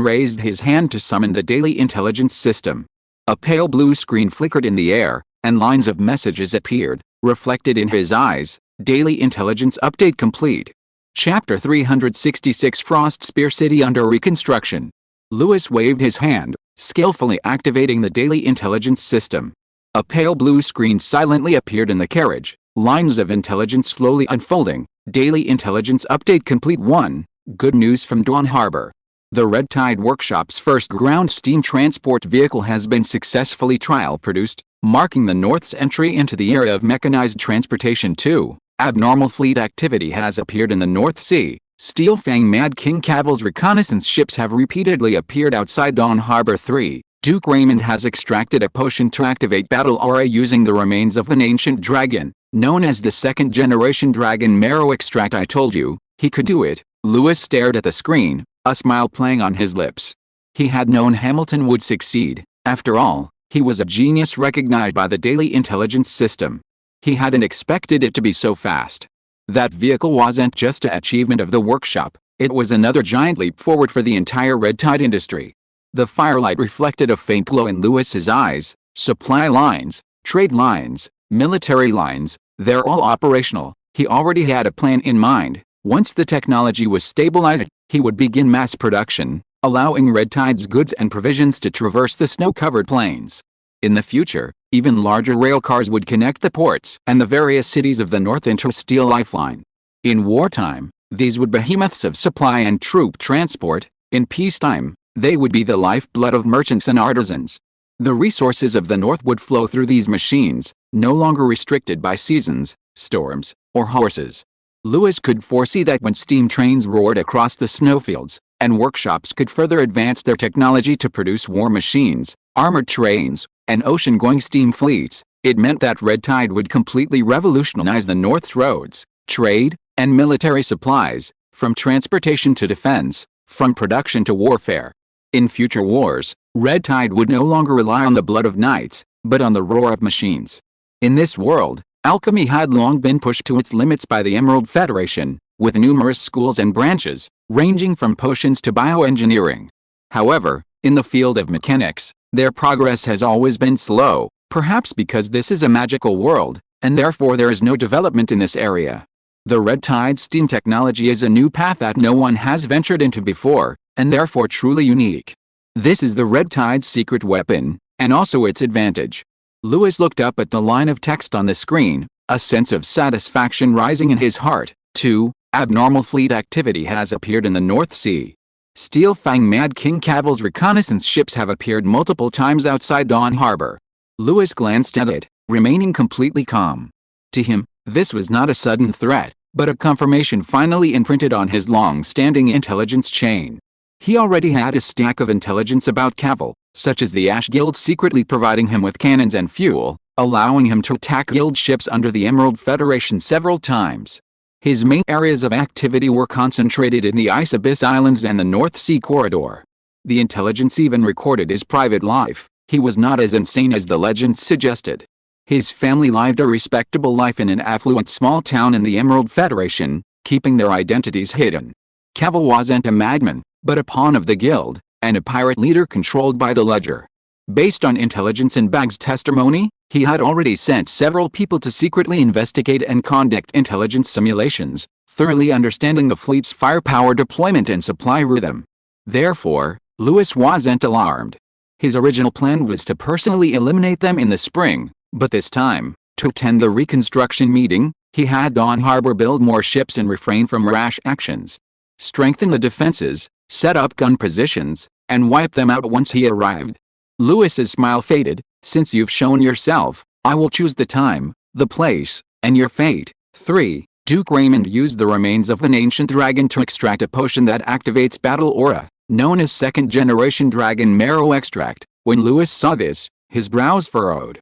raised his hand to summon the daily intelligence system. A pale blue screen flickered in the air, and lines of messages appeared, reflected in his eyes. Daily Intelligence Update complete. Chapter 366 Frost Spear City under reconstruction. Lewis waved his hand, skillfully activating the Daily Intelligence system. A pale blue screen silently appeared in the carriage, lines of intelligence slowly unfolding. Daily Intelligence Update complete. 1. Good news from Dawn Harbor. The Red Tide Workshop's first ground steam transport vehicle has been successfully trial-produced, marking the North's entry into the era of mechanized transportation. 2. Abnormal fleet activity has appeared in the North Sea. Steel Fang Mad King Caval's reconnaissance ships have repeatedly appeared outside Dawn Harbor. 3. Duke Raymond has extracted a potion to activate battle aura using the remains of an ancient dragon, known as the second-generation dragon marrow extract. I told you, he could do it. Lewis stared at the screen, a smile playing on his lips. He had known Hamilton would succeed. After all, he was a genius recognized by the Daily Intelligence system. He hadn't expected it to be so fast. That vehicle wasn't just an achievement of the workshop, it was another giant leap forward for the entire Red Tide industry. The firelight reflected a faint glow in Lewis's eyes. Supply lines, trade lines, military lines, they're all operational. He already had a plan in mind. Once the technology was stabilized, he would begin mass production, allowing Red Tide's goods and provisions to traverse the snow-covered plains. In the future, even larger rail cars would connect the ports and the various cities of the North into a steel lifeline. In wartime, these would be behemoths of supply and troop transport. In peacetime, they would be the lifeblood of merchants and artisans. The resources of the North would flow through these machines, no longer restricted by seasons, storms, or horses. Lewis could foresee that when steam trains roared across the snowfields, and workshops could further advance their technology to produce war machines, armored trains, and ocean-going steam fleets, it meant that Red Tide would completely revolutionize the North's roads, trade, and military supplies, from transportation to defense, from production to warfare. In future wars, Red Tide would no longer rely on the blood of knights, but on the roar of machines. In this world, alchemy had long been pushed to its limits by the Emerald Federation, with numerous schools and branches, ranging from potions to bioengineering. However, in the field of mechanics, their progress has always been slow, perhaps because this is a magical world, and therefore there is no development in this area. The Red Tide steam technology is a new path that no one has ventured into before, and therefore truly unique. This is the Red Tide's secret weapon, and also its advantage. Lewis looked up at the line of text on the screen, a sense of satisfaction rising in his heart. 2. Abnormal fleet activity has appeared in the North Sea. Steel Fang Mad King Caval's reconnaissance ships have appeared multiple times outside Dawn Harbor. Lewis glanced at it, remaining completely calm. To him, this was not a sudden threat, but a confirmation finally imprinted on his long-standing intelligence chain. He already had a stack of intelligence about Caval, such as the Ash Guild secretly providing him with cannons and fuel, allowing him to attack Guild ships under the Emerald Federation several times. His main areas of activity were concentrated in the Ice Abyss Islands and the North Sea Corridor. The intelligence even recorded his private life. He was not as insane as the legends suggested. His family lived a respectable life in an affluent small town in the Emerald Federation, keeping their identities hidden. Caval wasn't a madman, but a pawn of the Guild, and a pirate leader controlled by the Ledger. Based on intelligence and Bag's testimony, he had already sent several people to secretly investigate and conduct intelligence simulations, thoroughly understanding the fleet's firepower deployment and supply rhythm. Therefore, Lewis wasn't alarmed. His original plan was to personally eliminate them in the spring, but this time, to attend the reconstruction meeting, he had Dawn Harbor build more ships and refrain from rash actions. Strengthen the defenses, set up gun positions, and wipe them out once he arrived. Lewis's smile faded. Since you've shown yourself, I will choose the time, the place, and your fate. 3. Duke Raymond used the remains of an ancient dragon to extract a potion that activates battle aura, known as second-generation dragon marrow extract. When Lewis saw this, his brows furrowed.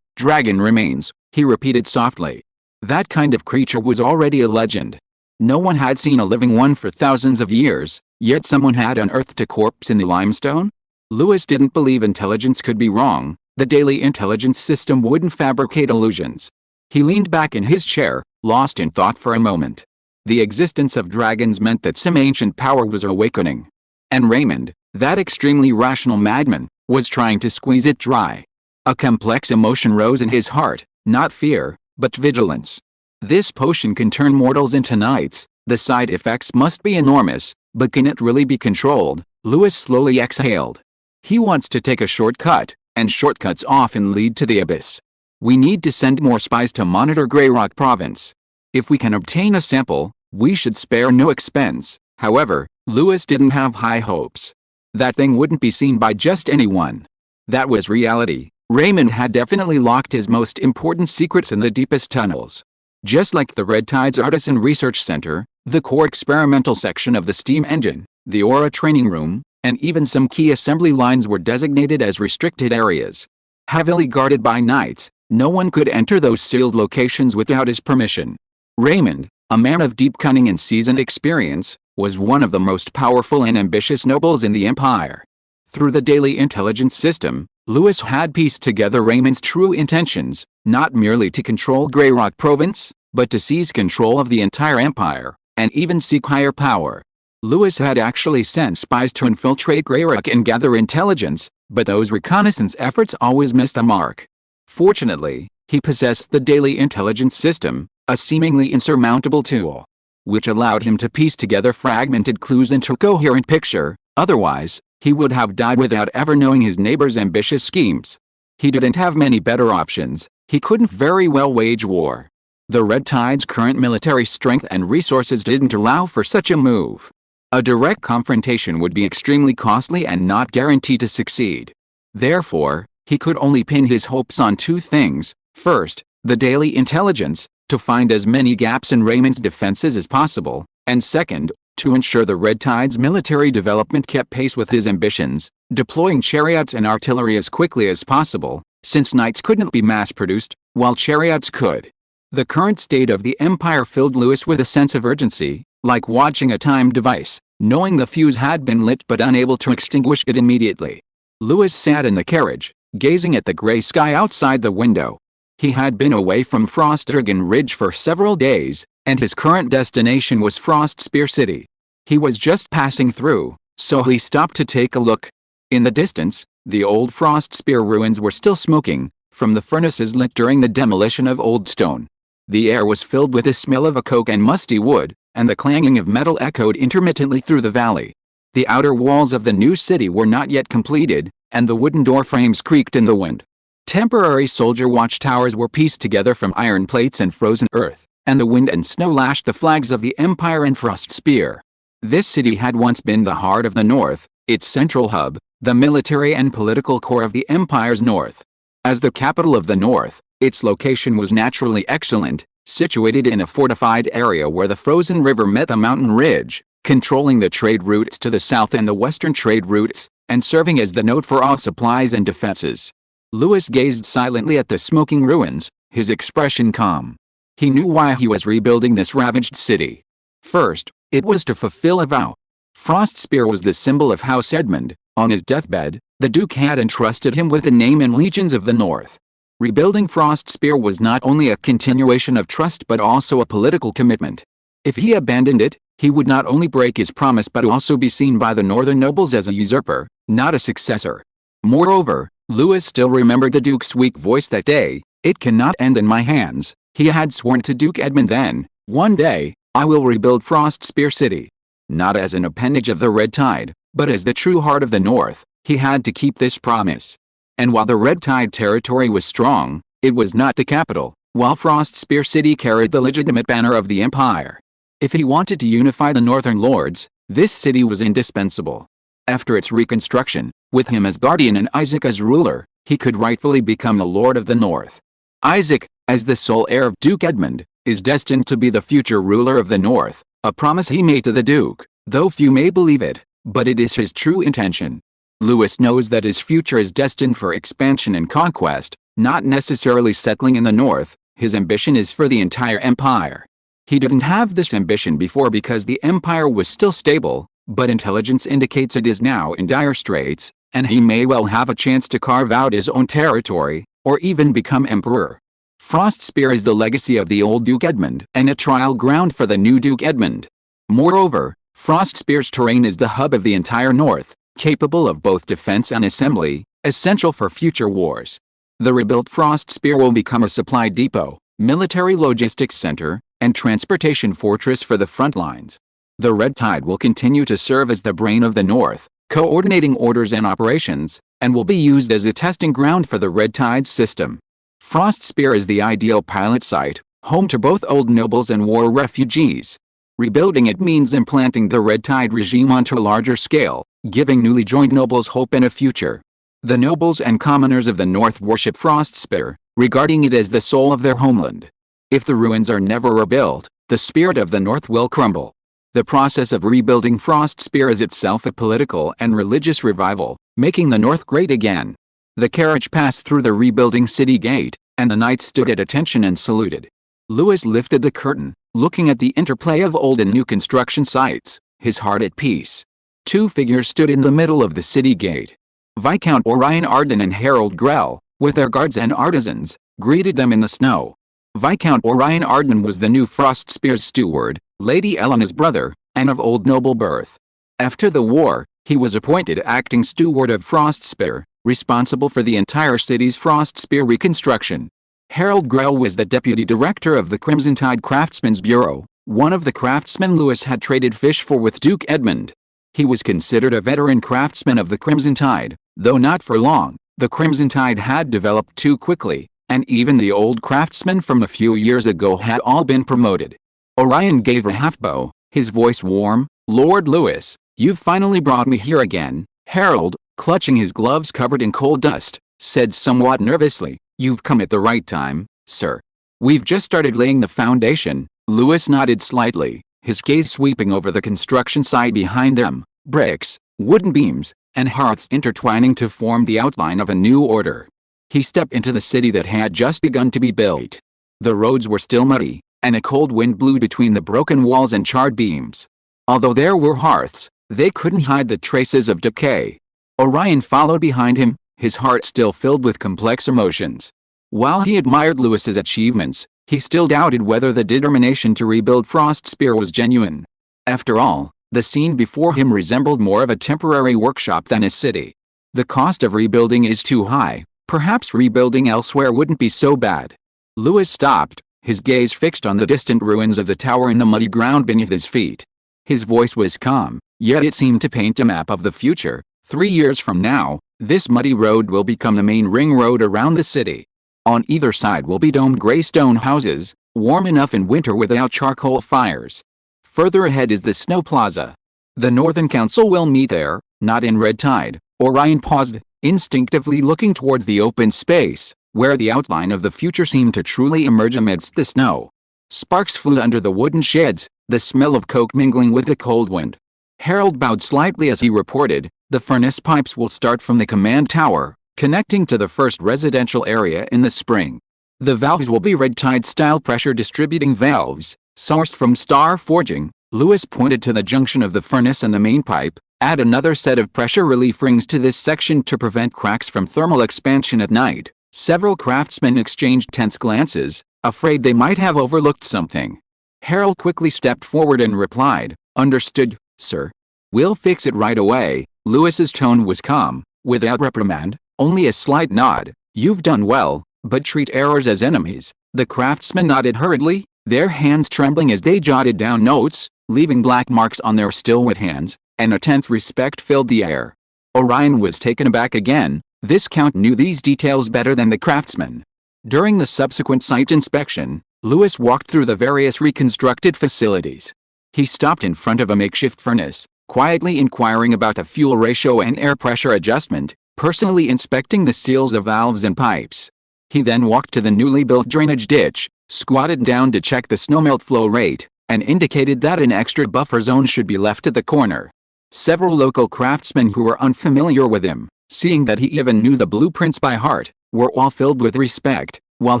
Dragon remains, he repeated softly. That kind of creature was already a legend. No one had seen a living one for thousands of years, yet someone had unearthed a corpse in the limestone? Lewis didn't believe intelligence could be wrong. The Daily Intelligence system wouldn't fabricate illusions. He leaned back in his chair, lost in thought for a moment. The existence of dragons meant that some ancient power was awakening. And Raymond, that extremely rational madman, was trying to squeeze it dry. A complex emotion rose in his heart, not fear, but vigilance. This potion can turn mortals into knights. The side effects must be enormous, but can it really be controlled? Lewis slowly exhaled. He wants to take a shortcut, and shortcuts often lead to the abyss. We need to send more spies to monitor Grey Rock Province. If we can obtain a sample, we should spare no expense. However, Lewis didn't have high hopes. That thing wouldn't be seen by just anyone. That was reality. Raymond had definitely locked his most important secrets in the deepest tunnels. Just like the Red Tide's Artisan Research Center, the core experimental section of the steam engine, the aura training room, and even some key assembly lines were designated as restricted areas. Heavily guarded by knights, no one could enter those sealed locations without his permission. Raymond, a man of deep cunning and seasoned experience, was one of the most powerful and ambitious nobles in the Empire. Through the daily intelligence system, Lewis had pieced together Raymond's true intentions, not merely to control Grey Rock Province, but to seize control of the entire Empire, and even seek higher power. Lewis had actually sent spies to infiltrate Grey Rock and gather intelligence, but those reconnaissance efforts always missed the mark. Fortunately, he possessed the daily intelligence system, a seemingly insurmountable tool, which allowed him to piece together fragmented clues into a coherent picture. Otherwise, he would have died without ever knowing his neighbor's ambitious schemes. He didn't have many better options. He couldn't very well wage war. The Red Tide's current military strength and resources didn't allow for such a move. A direct confrontation would be extremely costly and not guaranteed to succeed. Therefore, he could only pin his hopes on two things. First, the daily intelligence, to find as many gaps in Raymond's defenses as possible, and second, to ensure the Red Tide's military development kept pace with his ambitions, deploying chariots and artillery as quickly as possible, since knights couldn't be mass-produced, while chariots could. The current state of the Empire filled Lewis with a sense of urgency, like watching a timed device, knowing the fuse had been lit but unable to extinguish it immediately. Lewis sat in the carriage, gazing at the gray sky outside the window. He had been away from Frost-Dragon Ridge for several days, and his current destination was Frostspear City. He was just passing through, so he stopped to take a look. In the distance, the old Frostspear ruins were still smoking, from the furnaces lit during the demolition of old stone. The air was filled with the smell of a coke and musty wood, and the clanging of metal echoed intermittently through the valley. The outer walls of the new city were not yet completed, and the wooden door frames creaked in the wind. Temporary soldier watchtowers were pieced together from iron plates and frozen earth, and the wind and snow lashed the flags of the Empire and Frostspear. This city had once been the heart of the North, its central hub, the military and political core of the Empire's north. As the capital of the North, its location was naturally excellent, situated in a fortified area where the frozen river met the mountain ridge, controlling the trade routes to the south and the western trade routes, and serving as the node for all supplies and defenses. Lewis gazed silently at the smoking ruins, his expression calm. He knew why he was rebuilding this ravaged city. First, it was to fulfill a vow. Frostspear was the symbol of House Edmund. On his deathbed, the Duke had entrusted him with the name and legions of the North. Rebuilding Frostspear was not only a continuation of trust but also a political commitment. If he abandoned it, he would not only break his promise but also be seen by the northern nobles as a usurper, not a successor. Moreover, Lewis still remembered the Duke's weak voice that day. "It cannot end in my hands," he had sworn to Duke Edmund then. "One day, I will rebuild Frostspear City." Not as an appendage of the Red Tide, but as the true heart of the North, he had to keep this promise. And while the Red Tide territory was strong, it was not the capital, while Frostspear City carried the legitimate banner of the Empire. If he wanted to unify the Northern Lords, this city was indispensable. After its reconstruction, with him as guardian and Isaac as ruler, he could rightfully become the Lord of the North. Isaac, as the sole heir of Duke Edmund, is destined to be the future ruler of the North, a promise he made to the Duke, though few may believe it, but it is his true intention. Lewis knows that his future is destined for expansion and conquest, not necessarily settling in the North. His ambition is for the entire Empire. He didn't have this ambition before because the Empire was still stable, but intelligence indicates it is now in dire straits, and he may well have a chance to carve out his own territory, or even become emperor. Frostspear is the legacy of the old Duke Edmund and a trial ground for the new Duke Edmund. Moreover, Frostspear's terrain is the hub of the entire North, capable of both defense and assembly, essential for future wars. The rebuilt Frostspear will become a supply depot, military logistics center, and transportation fortress for the front lines. The Red Tide will continue to serve as the brain of the North, coordinating orders and operations, and will be used as a testing ground for the Red Tide system. Frostspear is the ideal pilot site, home to both old nobles and war refugees. Rebuilding it means implanting the Red Tide regime onto a larger scale, giving newly joined nobles hope and a future. The nobles and commoners of the North worship Frostspear, regarding it as the soul of their homeland. If the ruins are never rebuilt, the spirit of the North will crumble. The process of rebuilding Frostspear is itself a political and religious revival, making the North great again. The carriage passed through the rebuilding city gate, and the knights stood at attention and saluted. Lewis lifted the curtain, looking at the interplay of old and new construction sites, his heart at peace. Two figures stood in the middle of the city gate. Viscount Orion Arden and Harold Grell, with their guards and artisans, greeted them in the snow. Viscount Orion Arden was the new Frostspear's steward, Lady Elena's brother, and of old noble birth. After the war, he was appointed acting steward of Frostspear, responsible for the entire city's Frostspear reconstruction. Harold Grell was the deputy director of the Crimson Tide Craftsmen's Bureau, one of the craftsmen Lewis had traded fish for with Duke Edmund. He was considered a veteran craftsman of the Crimson Tide, though not for long. The Crimson Tide had developed too quickly, and even the old craftsmen from a few years ago had all been promoted. Orion gave a half-bow, his voice warm. "Lord Lewis, you've finally brought me here again." Harold, clutching his gloves covered in coal dust, said somewhat nervously, "You've come at the right time, sir. We've just started laying the foundation." Lewis nodded slightly, his gaze sweeping over the construction site behind them, bricks, wooden beams, and hearths intertwining to form the outline of a new order. He stepped into the city that had just begun to be built. The roads were still muddy, and a cold wind blew between the broken walls and charred beams. Although there were hearths, they couldn't hide the traces of decay. Orion followed behind him, his heart still filled with complex emotions. While he admired Lewis's achievements, he still doubted whether the determination to rebuild Frostspear was genuine. After all, the scene before him resembled more of a temporary workshop than a city. The cost of rebuilding is too high. Perhaps rebuilding elsewhere wouldn't be so bad. Lewis stopped, his gaze fixed on the distant ruins of the tower in the muddy ground beneath his feet. His voice was calm, yet it seemed to paint a map of the future. 3 years from now, this muddy road will become the main ring road around the city. On either side will be domed gray stone houses, warm enough in winter without charcoal fires. Further ahead is the Snow Plaza. The Northern Council will meet there, not in Red Tide. Orion paused, instinctively looking towards the open space, where the outline of the future seemed to truly emerge amidst the snow. Sparks flew under the wooden sheds, the smell of coke mingling with the cold wind. Harold bowed slightly as he reported, "The furnace pipes will start from the command tower, connecting to the first residential area in the spring. The valves will be Red Tide-style pressure distributing valves, sourced from Star Forging." Lewis pointed to the junction of the furnace and the main pipe. "Add another set of pressure relief rings to this section to prevent cracks from thermal expansion at night." Several craftsmen exchanged tense glances, afraid they might have overlooked something. Harold quickly stepped forward and replied, "Understood, sir. We'll fix it right away." Lewis's tone was calm, without reprimand, only a slight nod. "You've done well, but treat errors as enemies." The craftsmen nodded hurriedly, their hands trembling as they jotted down notes, leaving black marks on their still wet hands, and a tense respect filled the air. Orion was taken aback again. This count knew these details better than the craftsman. During the subsequent site inspection, Lewis walked through the various reconstructed facilities. He stopped in front of a makeshift furnace, quietly inquiring about the fuel ratio and air pressure adjustment, personally inspecting the seals of valves and pipes. He then walked to the newly built drainage ditch, squatted down to check the snowmelt flow rate, and indicated that an extra buffer zone should be left at the corner. Several local craftsmen who were unfamiliar with him, seeing that he even knew the blueprints by heart, were all filled with respect, while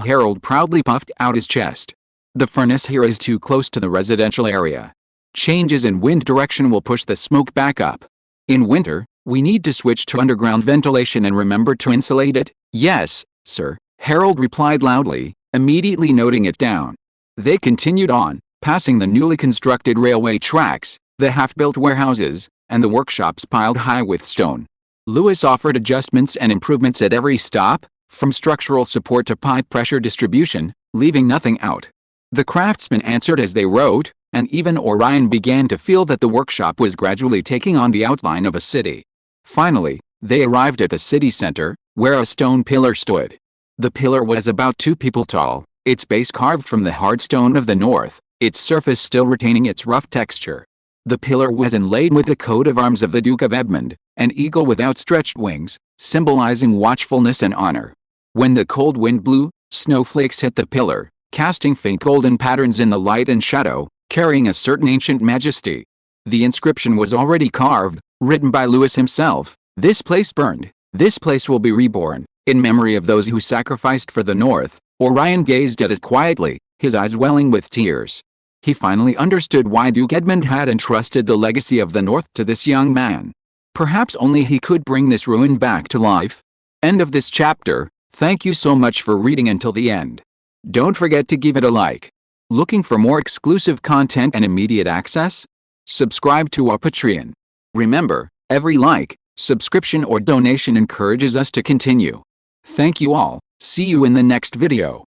Harold proudly puffed out his chest. "The furnace here is too close to the residential area. Changes in wind direction will push the smoke back up. In winter, we need to switch to underground ventilation and remember to insulate it." "Yes, sir," Harold replied loudly, immediately noting it down. They continued on, passing the newly constructed railway tracks, the half-built warehouses, and the workshops piled high with stone. Lewis offered adjustments and improvements at every stop, from structural support to pipe pressure distribution. leaving nothing out. The craftsmen answered as they wrote, and even Orion began to feel that the workshop was gradually taking on the outline of a city. Finally, they arrived at the city center, where a stone pillar stood. The pillar was about 2 people tall, its base carved from the hard stone of the north, its surface still retaining its rough texture. The pillar was inlaid with the coat of arms of the Duke of Edmund, an eagle with outstretched wings, symbolizing watchfulness and honor. When the cold wind blew, snowflakes hit the pillar, casting faint golden patterns in the light and shadow, carrying a certain ancient majesty. The inscription was already carved, written by Lewis himself: "This place burned, this place will be reborn, in memory of those who sacrificed for the North." Orion gazed at it quietly, his eyes welling with tears. He finally understood why Duke Edmund had entrusted the legacy of the North to this young man. Perhaps only he could bring this ruin back to life. End of this chapter. Thank you so much for reading until the end. Don't forget to give it a like. Looking for more exclusive content and immediate access? Subscribe to our Patreon. Remember, every like, subscription or donation encourages us to continue. Thank you all. See you in the next video.